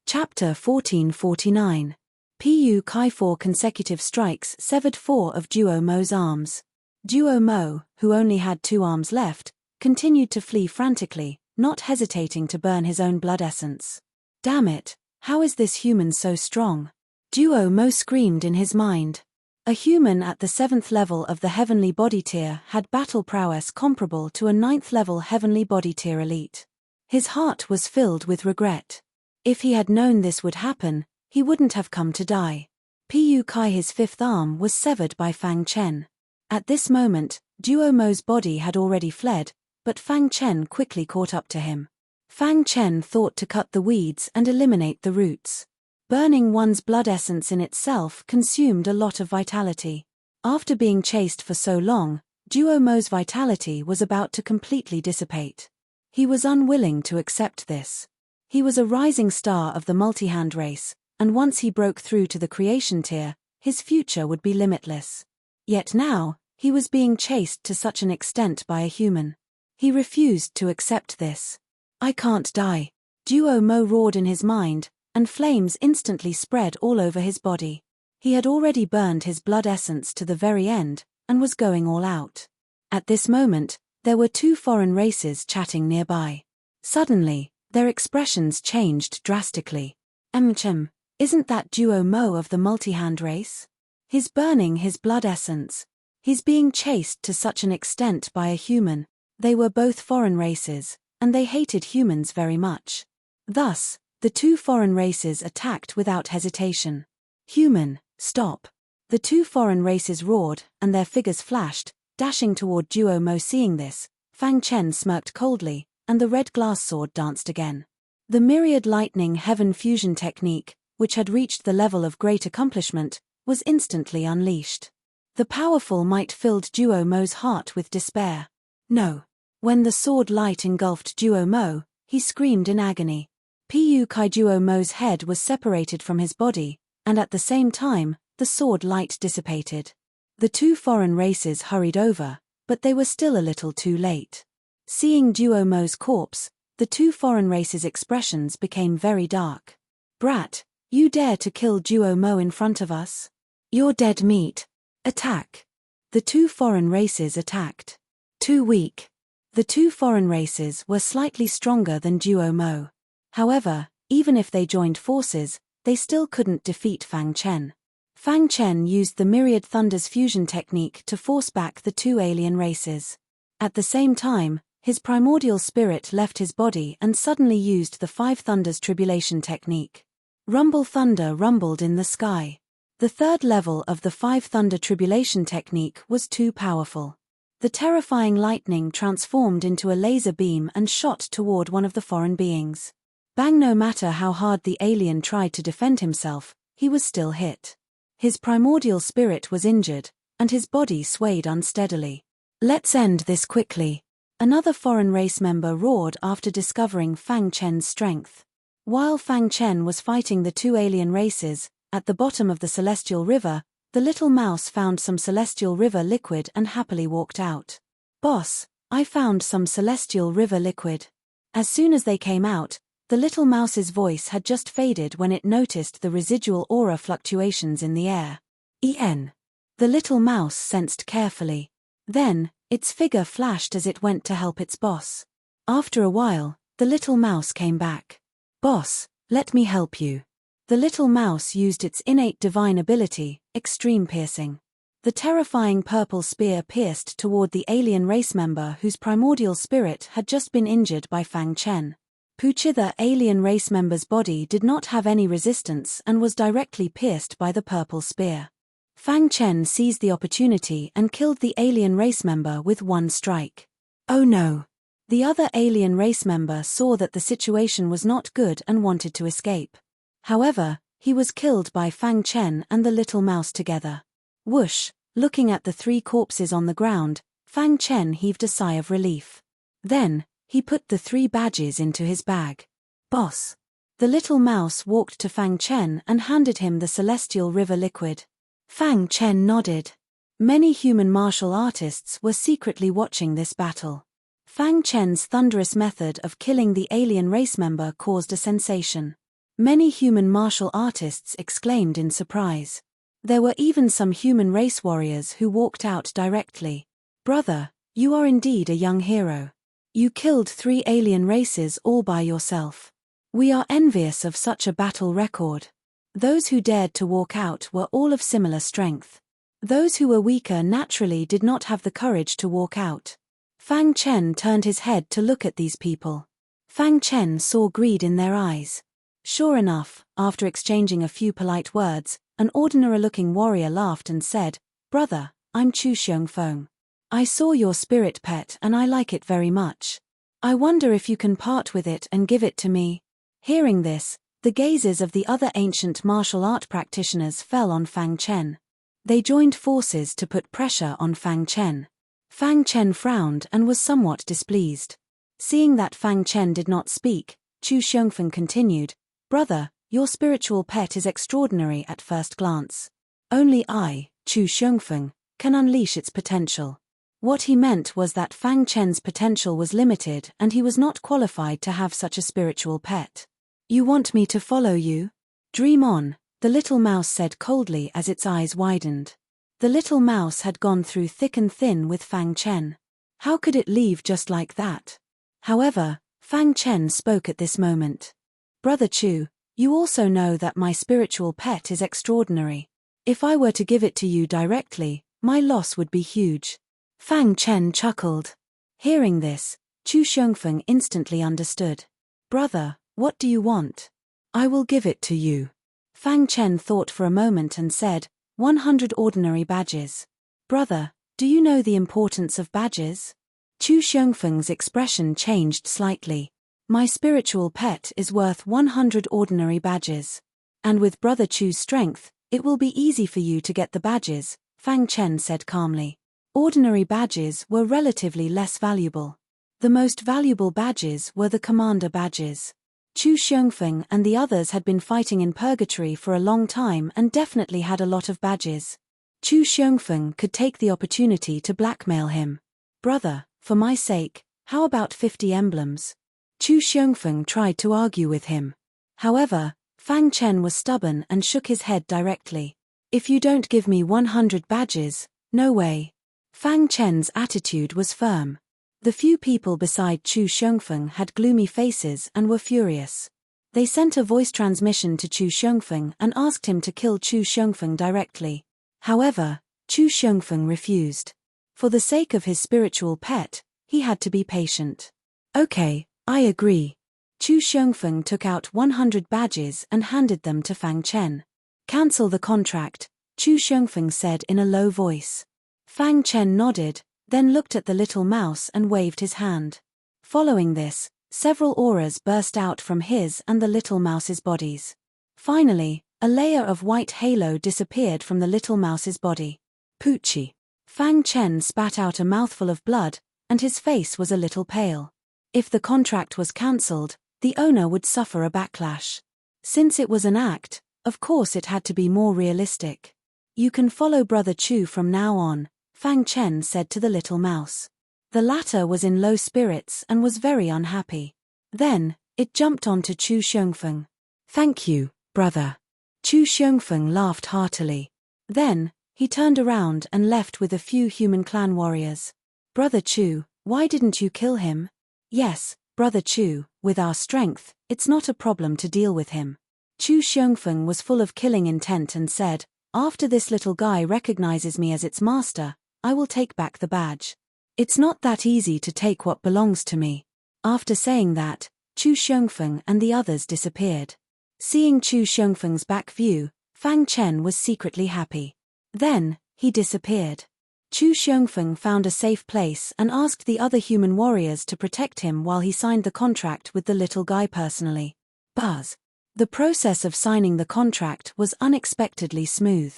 S1: Chapter 1449. Pu Kai. 4 consecutive strikes severed 4 of Duo Mo's arms. Duo Mo, who only had 2 arms left, continued to flee frantically, not hesitating to burn his own blood essence. Damn it, how is this human so strong? Duo Mo screamed in his mind. A human at the 7th level of the heavenly body tier had battle prowess comparable to a 9th level heavenly body tier elite. His heart was filled with regret. If he had known this would happen, he wouldn't have come to die. Pu Kai. His 5th arm was severed by Fang Chen. At this moment, Duo Mo's body had already fled, but Fang Chen quickly caught up to him. Fang Chen thought to cut the weeds and eliminate the roots. Burning one's blood essence in itself consumed a lot of vitality. After being chased for so long, Duo Mo's vitality was about to completely dissipate. He was unwilling to accept this. He was a rising star of the multi-hand race, and once he broke through to the creation tier, his future would be limitless. Yet now, he was being chased to such an extent by a human. He refused to accept this. I can't die. Duo Mo roared in his mind, and flames instantly spread all over his body. He had already burned his blood essence to the very end, and was going all out. At this moment, there were 2 foreign races chatting nearby. Suddenly, their expressions changed drastically. Isn't that Duo Mo of the multi-hand race? He's burning his blood essence. He's being chased to such an extent by a human. They were both foreign races, and they hated humans very much. Thus, the 2 foreign races attacked without hesitation. Human, stop. The 2 foreign races roared, and their figures flashed, dashing toward Duo Mo. Seeing this, Fang Chen smirked coldly, and the red glass sword danced again. The myriad lightning heaven fusion technique, which had reached the level of great accomplishment, was instantly unleashed. The powerful might filled Duo Mo's heart with despair. No. When the sword light engulfed Duo Mo, he screamed in agony. Pu Kai. Duo Mo's head was separated from his body, and at the same time, the sword light dissipated. The 2 foreign races hurried over, but they were still a little too late. Seeing Duo Mo's corpse, the 2 foreign races' expressions became very dark. Brat, you dare to kill Duo Mo in front of us? You're dead meat. Attack. The 2 foreign races attacked. Too weak. The 2 foreign races were slightly stronger than Duo Mo. However, even if they joined forces, they still couldn't defeat Fang Chen. Fang Chen used the Myriad Thunders fusion technique to force back the 2 alien races. At the same time, his primordial spirit left his body and suddenly used the 5 Thunders tribulation technique. Rumble thunder rumbled in the sky. The 3rd level of the 5 Thunder tribulation technique was too powerful. The terrifying lightning transformed into a laser beam and shot toward one of the foreign beings. Bang! No matter how hard the alien tried to defend himself, he was still hit. His primordial spirit was injured, and his body swayed unsteadily. Let's end this quickly. Another foreign race member roared after discovering Fang Chen's strength. While Fang Chen was fighting the 2 alien races, at the bottom of the Celestial River, the little mouse found some Celestial River liquid and happily walked out. Boss, I found some Celestial River liquid. As soon as they came out, the little mouse's voice had just faded when it noticed the residual aura fluctuations in the air. The little mouse sensed carefully. Then, its figure flashed as it went to help its boss. After a while, the little mouse came back. "Boss, let me help you." The little mouse used its innate divine ability, extreme piercing. The terrifying purple spear pierced toward the alien race member whose primordial spirit had just been injured by Fang Chen. The alien race member's body did not have any resistance and was directly pierced by the purple spear. Fang Chen seized the opportunity and killed the alien race member with one strike. Oh no! The other alien race member saw that the situation was not good and wanted to escape. However, he was killed by Fang Chen and the little mouse together. Whoosh! Looking at the 3 corpses on the ground, Fang Chen heaved a sigh of relief. Then, he put the 3 badges into his bag. "Boss." The little mouse walked to Fang Chen and handed him the celestial river liquid. Fang Chen nodded. Many human martial artists were secretly watching this battle. Fang Chen's thunderous method of killing the alien race member caused a sensation. Many human martial artists exclaimed in surprise. There were even some human race warriors who walked out directly. "Brother, you are indeed a young hero. You killed 3 alien races all by yourself. We are envious of such a battle record." Those who dared to walk out were all of similar strength. Those who were weaker naturally did not have the courage to walk out. Fang Chen turned his head to look at these people. Fang Chen saw greed in their eyes. Sure enough, after exchanging a few polite words, an ordinary-looking warrior laughed and said, "Brother, I'm Chu Xiongfeng. I saw your spirit pet and I like it very much. I wonder if you can part with it and give it to me." Hearing this, the gazes of the other ancient martial art practitioners fell on Fang Chen. They joined forces to put pressure on Fang Chen. Fang Chen frowned and was somewhat displeased. Seeing that Fang Chen did not speak, Chu Xiongfeng continued, "Brother, your spiritual pet is extraordinary at first glance. Only I, Chu Xiongfeng, can unleash its potential." What he meant was that Fang Chen's potential was limited and he was not qualified to have such a spiritual pet. "You want me to follow you? Dream on," the little mouse said coldly as its eyes widened. The little mouse had gone through thick and thin with Fang Chen. How could it leave just like that? However, Fang Chen spoke at this moment. "Brother Chu, you also know that my spiritual pet is extraordinary. If I were to give it to you directly, my loss would be huge." Fang Chen chuckled. Hearing this, Chu Xiongfeng instantly understood. "Brother, what do you want? I will give it to you." Fang Chen thought for a moment and said, 100 ordinary badges. "Brother, do you know the importance of badges?" Chu Xiongfeng's expression changed slightly. "My spiritual pet is worth 100 ordinary badges. And with Brother Chu's strength, it will be easy for you to get the badges," Fang Chen said calmly. Ordinary badges were relatively less valuable. The most valuable badges were the commander badges. Chu Xiongfeng and the others had been fighting in purgatory for a long time and definitely had a lot of badges. Chu Xiongfeng could take the opportunity to blackmail him. "Brother, for my sake, how about 50 emblems?" Chu Xiongfeng tried to argue with him. However, Fang Chen was stubborn and shook his head directly. "If you don't give me 100 badges, no way." Fang Chen's attitude was firm. The few people beside Chu Xiongfeng had gloomy faces and were furious. They sent a voice transmission to Chu Xiongfeng and asked him to kill Chu Xiongfeng directly. However, Chu Xiongfeng refused. For the sake of his spiritual pet, he had to be patient. "Okay, I agree." Chu Xiongfeng took out 100 badges and handed them to Fang Chen. "Cancel the contract," Chu Xiongfeng said in a low voice. Fang Chen nodded, then looked at the little mouse and waved his hand. Following this, several auras burst out from his and the little mouse's bodies. Finally, a layer of white halo disappeared from the little mouse's body. "Poochie." Fang Chen spat out a mouthful of blood, and his face was a little pale. If the contract was cancelled, the owner would suffer a backlash. Since it was an act, of course it had to be more realistic. "You can follow Brother Chu from now on," Fang Chen said to the little mouse. The latter was in low spirits and was very unhappy. Then, it jumped onto Chu Xiongfeng. "Thank you, brother." Chu Xiongfeng laughed heartily. Then, he turned around and left with a few human clan warriors. "Brother Chu, why didn't you kill him? Yes, Brother Chu, with our strength, it's not a problem to deal with him. Chu Xiongfeng was full of killing intent and said, after this little guy recognizes me as its master, I will take back the badge. It's not that easy to take what belongs to me. After saying that, Chu Xiongfeng and the others disappeared. Seeing Chu Xiongfeng's back view, Fang Chen was secretly happy. Then, he disappeared. Chu Xiongfeng found a safe place and asked the other human warriors to protect him while he signed the contract with the little guy personally. Buzz. The process of signing the contract was unexpectedly smooth.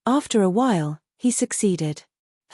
S1: After a while, he succeeded.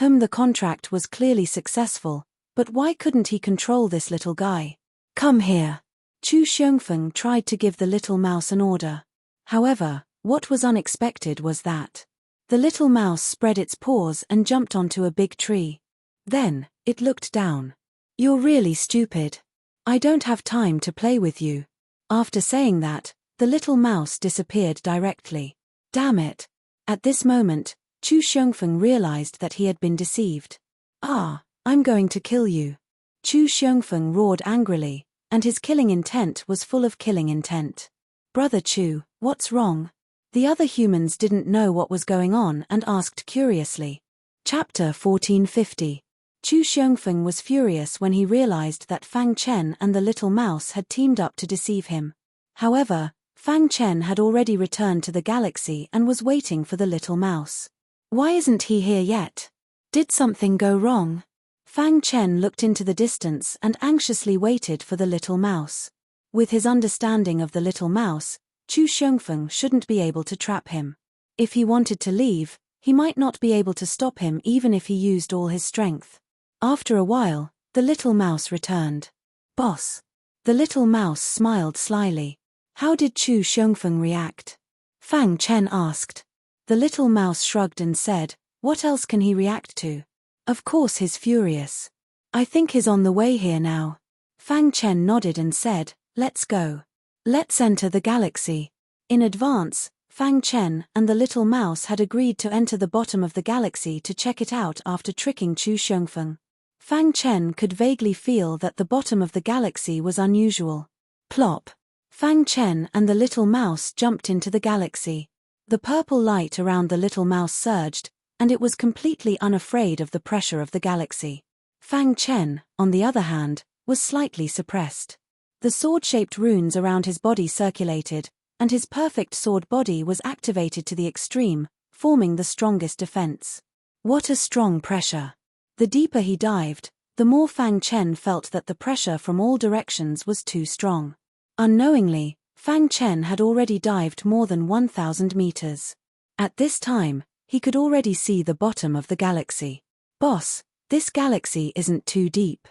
S1: The contract was clearly successful, but why couldn't he control this little guy? Come here. Chu Xiongfeng tried to give the little mouse an order. However, what was unexpected was that the little mouse spread its paws and jumped onto a big tree. Then, it looked down. You're really stupid. I don't have time to play with you. After saying that, the little mouse disappeared directly. Damn it. At this moment, Chu Xiongfeng realized that he had been deceived. I'm going to kill you. Chu Xiongfeng roared angrily, and his killing intent was full of killing intent. Brother Chu, what's wrong? The other humans didn't know what was going on and asked curiously. Chapter 1450. Chu Xiongfeng was furious when he realized that Fang Chen and the little mouse had teamed up to deceive him. However, Fang Chen had already returned to the galaxy and was waiting for the little mouse. Why isn't he here yet? Did something go wrong? Fang Chen looked into the distance and anxiously waited for the little mouse. With his understanding of the little mouse, Chu Xiongfeng shouldn't be able to trap him. If he wanted to leave, he might not be able to stop him even if he used all his strength. After a while, the little mouse returned. Boss. The little mouse smiled slyly. How did Chu Xiongfeng react? Fang Chen asked. The little mouse shrugged and said, what else can he react to? Of course he's furious. I think he's on the way here now. Fang Chen nodded and said, let's go. Let's enter the galaxy. In advance, Fang Chen and the little mouse had agreed to enter the bottom of the galaxy to check it out after tricking Chu Xiongfeng. Fang Chen could vaguely feel that the bottom of the galaxy was unusual. Plop. Fang Chen and the little mouse jumped into the galaxy. The purple light around the little mouse surged, and it was completely unafraid of the pressure of the galaxy. Fang Chen, on the other hand, was slightly suppressed. The sword-shaped runes around his body circulated, and his perfect sword body was activated to the extreme, forming the strongest defense. What a strong pressure! The deeper he dived, the more Fang Chen felt that the pressure from all directions was too strong. Unknowingly, Fang Chen had already dived more than 1,000 meters. At this time, he could already see the bottom of the galaxy. Boss, this galaxy isn't too deep.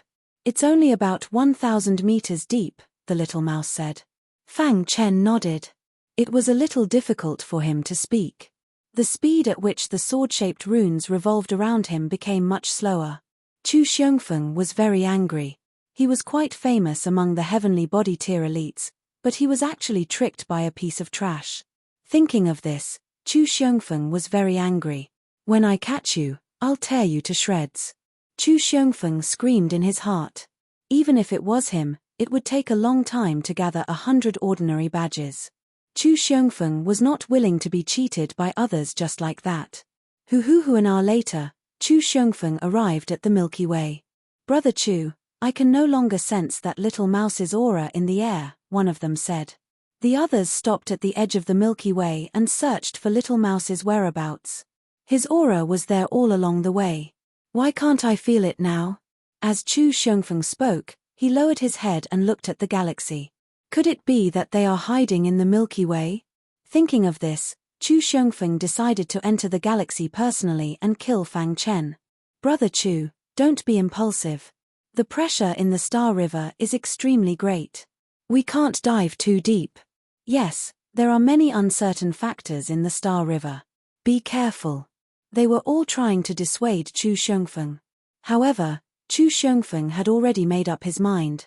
S1: It's only about 1,000 meters deep, the little mouse said. Fang Chen nodded. It was a little difficult for him to speak. The speed at which the sword-shaped runes revolved around him became much slower. Chu Xiongfeng was very angry. He was quite famous among the heavenly body tier elites, but he was actually tricked by a piece of trash. Thinking of this, Chu Xiongfeng was very angry. When I catch you, I'll tear you to shreds. Chu Xiongfeng screamed in his heart. Even if it was him, it would take a long time to gather 100 ordinary badges. Chu Xiongfeng was not willing to be cheated by others just like that. An hour later, Chu Xiongfeng arrived at the Milky Way. Brother Chu, I can no longer sense that little mouse's aura in the air, one of them said. The others stopped at the edge of the Milky Way and searched for little mouse's whereabouts. His aura was there all along the way. Why can't I feel it now? As Chu Xiongfeng spoke, he lowered his head and looked at the galaxy. Could it be that they are hiding in the Milky Way? Thinking of this, Chu Xiongfeng decided to enter the galaxy personally and kill Fang Chen. Brother Chu, don't be impulsive. The pressure in the Star River is extremely great. We can't dive too deep. Yes, there are many uncertain factors in the Star River. Be careful. They were all trying to dissuade Chu Xiongfeng. However, Chu Xiongfeng had already made up his mind.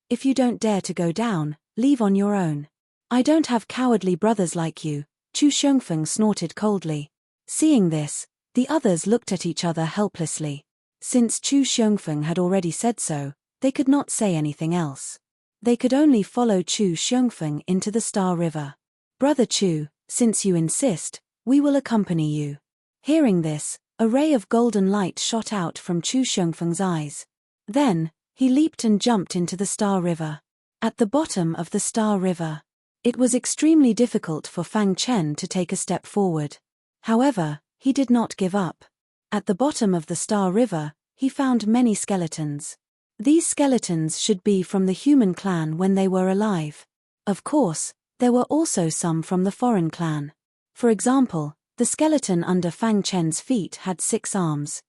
S1: If you don't dare to go down, leave on your own. I don't have cowardly brothers like you, Chu Xiongfeng snorted coldly. Seeing this, the others looked at each other helplessly. Since Chu Xiongfeng had already said so, They could not say anything else. They could only follow Chu Xiongfeng into the Star River. "Brother Chu, since you insist, we will accompany you." Hearing this, a ray of golden light shot out from Chu Xiongfeng's eyes. Then, he leaped and jumped into the Star River. At the bottom of the Star River, it was extremely difficult for Fang Chen to take a step forward. However, he did not give up. At the bottom of the Star River, he found many skeletons. These skeletons should be from the human clan when they were alive. Of course, there were also some from the foreign clan. For example, the skeleton under Fang Chen's feet had 6 arms.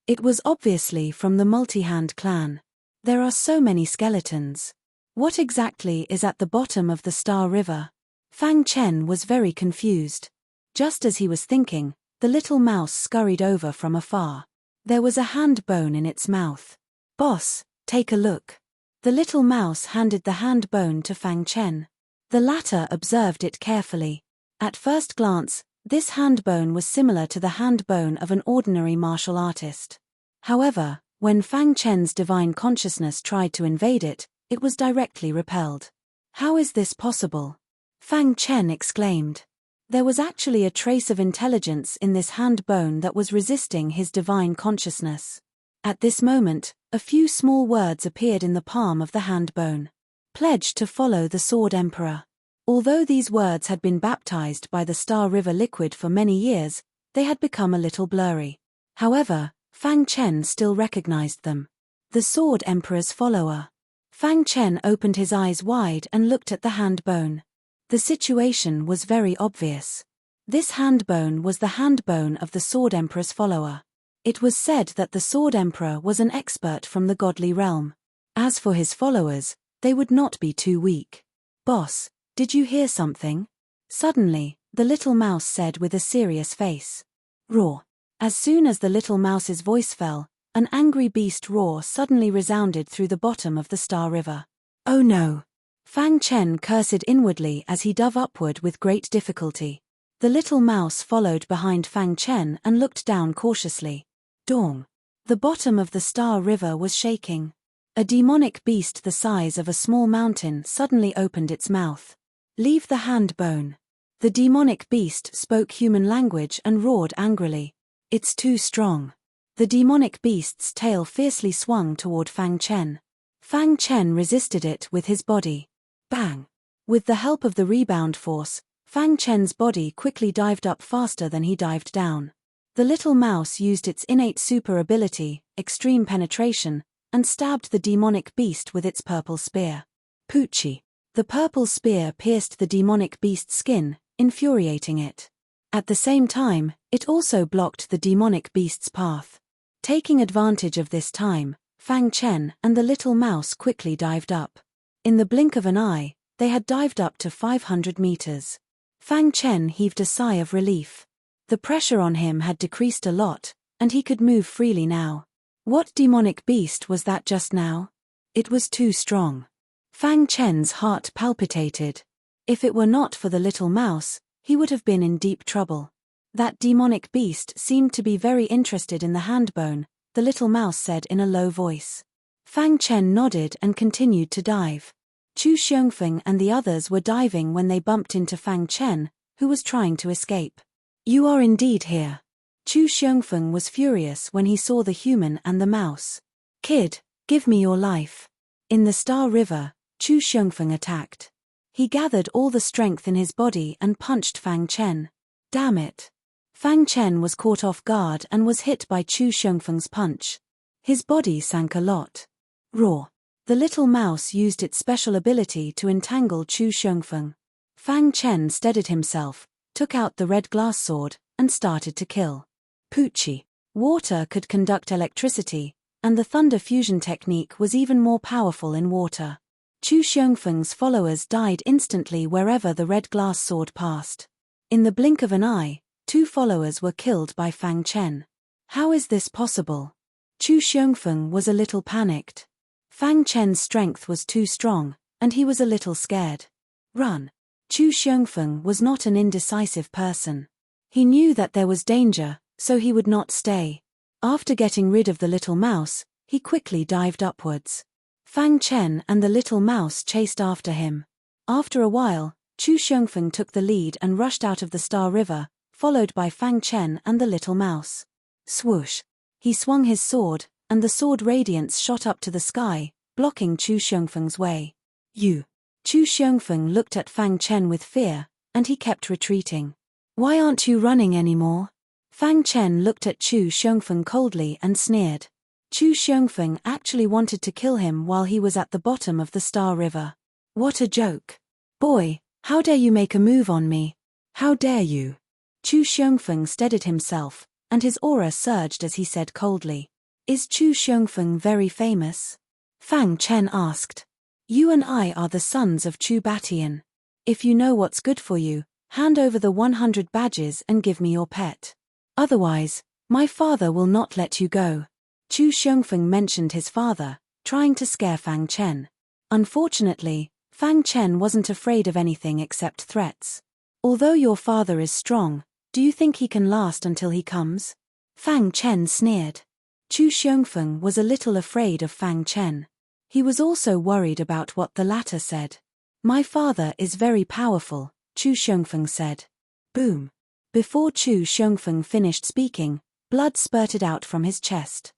S1: It was obviously from the multi-hand clan. There are so many skeletons. What exactly is at the bottom of the Star River? Fang Chen was very confused. Just as he was thinking, the little mouse scurried over from afar. There was a hand bone in its mouth. "Boss, take a look." The little mouse handed the hand bone to Fang Chen. The latter observed it carefully. At first glance, this hand bone was similar to the hand bone of an ordinary martial artist. However, when Fang Chen's divine consciousness tried to invade it, it was directly repelled. "How is this possible?" Fang Chen exclaimed. There was actually a trace of intelligence in this hand bone that was resisting his divine consciousness. At this moment, a few small words appeared in the palm of the hand bone. "Pledge to follow the Sword Emperor." Although these words had been baptized by the Star River liquid for many years, they had become a little blurry. However, Fang Chen still recognized them. The Sword Emperor's follower. Fang Chen opened his eyes wide and looked at the hand bone. The situation was very obvious. This hand bone was the hand bone of the Sword Emperor's follower. It was said that the Sword Emperor was an expert from the godly realm. As for his followers, they would not be too weak. "Boss, did you hear something?" Suddenly, the little mouse said with a serious face. "Roar." As soon as the little mouse's voice fell, an angry beast roar suddenly resounded through the bottom of the Star River. "Oh no!" Fang Chen cursed inwardly as he dove upward with great difficulty. The little mouse followed behind Fang Chen and looked down cautiously. Dong! The bottom of the Star River was shaking. A demonic beast the size of a small mountain suddenly opened its mouth. "Leave the hand bone." The demonic beast spoke human language and roared angrily. "It's too strong." The demonic beast's tail fiercely swung toward Fang Chen. Fang Chen resisted it with his body. Bang! With the help of the rebound force, Fang Chen's body quickly dived up faster than he dived down. The little mouse used its innate super ability, extreme penetration, and stabbed the demonic beast with its purple spear. Poochie! The purple spear pierced the demonic beast's skin, infuriating it. At the same time, it also blocked the demonic beast's path. Taking advantage of this time, Fang Chen and the little mouse quickly dived up. In the blink of an eye, they had dived up to 500 meters. Fang Chen heaved a sigh of relief. The pressure on him had decreased a lot, and he could move freely now. What demonic beast was that just now? It was too strong. Fang Chen's heart palpitated. If it were not for the little mouse, he would have been in deep trouble. That demonic beast seemed to be very interested in the hand bone, the little mouse said in a low voice. Fang Chen nodded and continued to dive. Chu Xiongfeng and the others were diving when they bumped into Fang Chen, who was trying to escape. "You are indeed here." Chu Xiongfeng was furious when he saw the human and the mouse. "Kid, give me your life." In the Star River, Chu Xiongfeng attacked. He gathered all the strength in his body and punched Fang Chen. Damn it! Fang Chen was caught off guard and was hit by Chu Xiongfeng's punch. His body sank a lot. Roar! The little mouse used its special ability to entangle Chu Xiongfeng. Fang Chen steadied himself, took out the red glass sword, and started to kill. Poochie! Water could conduct electricity, and the thunder fusion technique was even more powerful in water. Chu Xiongfeng's followers died instantly wherever the red glass sword passed. In the blink of an eye, 2 followers were killed by Fang Chen. How is this possible? Chu Xiongfeng was a little panicked. Fang Chen's strength was too strong, and he was a little scared. Run! Chu Xiongfeng was not an indecisive person. He knew that there was danger, so he would not stay. After getting rid of the little mouse, he quickly dived upwards. Fang Chen and the little mouse chased after him. After a while, Chu Xiongfeng took the lead and rushed out of the Star River, followed by Fang Chen and the little mouse. Swoosh! He swung his sword, and the sword radiance shot up to the sky, blocking Chu Xiongfeng's way. You! Chu Xiongfeng looked at Fang Chen with fear, and he kept retreating. Why aren't you running anymore? Fang Chen looked at Chu Xiongfeng coldly and sneered. Chu Xiongfeng actually wanted to kill him while he was at the bottom of the Star River. What a joke! Boy, how dare you make a move on me? How dare you? Chu Xiongfeng steadied himself, and his aura surged as he said coldly. Is Chu Xiongfeng very famous? Fang Chen asked. You and I are the sons of Chu Batian. If you know what's good for you, hand over the 100 badges and give me your pet. Otherwise, my father will not let you go. Chu Xiongfeng mentioned his father, trying to scare Fang Chen. Unfortunately, Fang Chen wasn't afraid of anything except threats. Although your father is strong, do you think he can last until he comes? Fang Chen sneered. Chu Xiongfeng was a little afraid of Fang Chen. He was also worried about what the latter said. My father is very powerful, Chu Xiongfeng said. Boom! Before Chu Xiongfeng finished speaking, blood spurted out from his chest.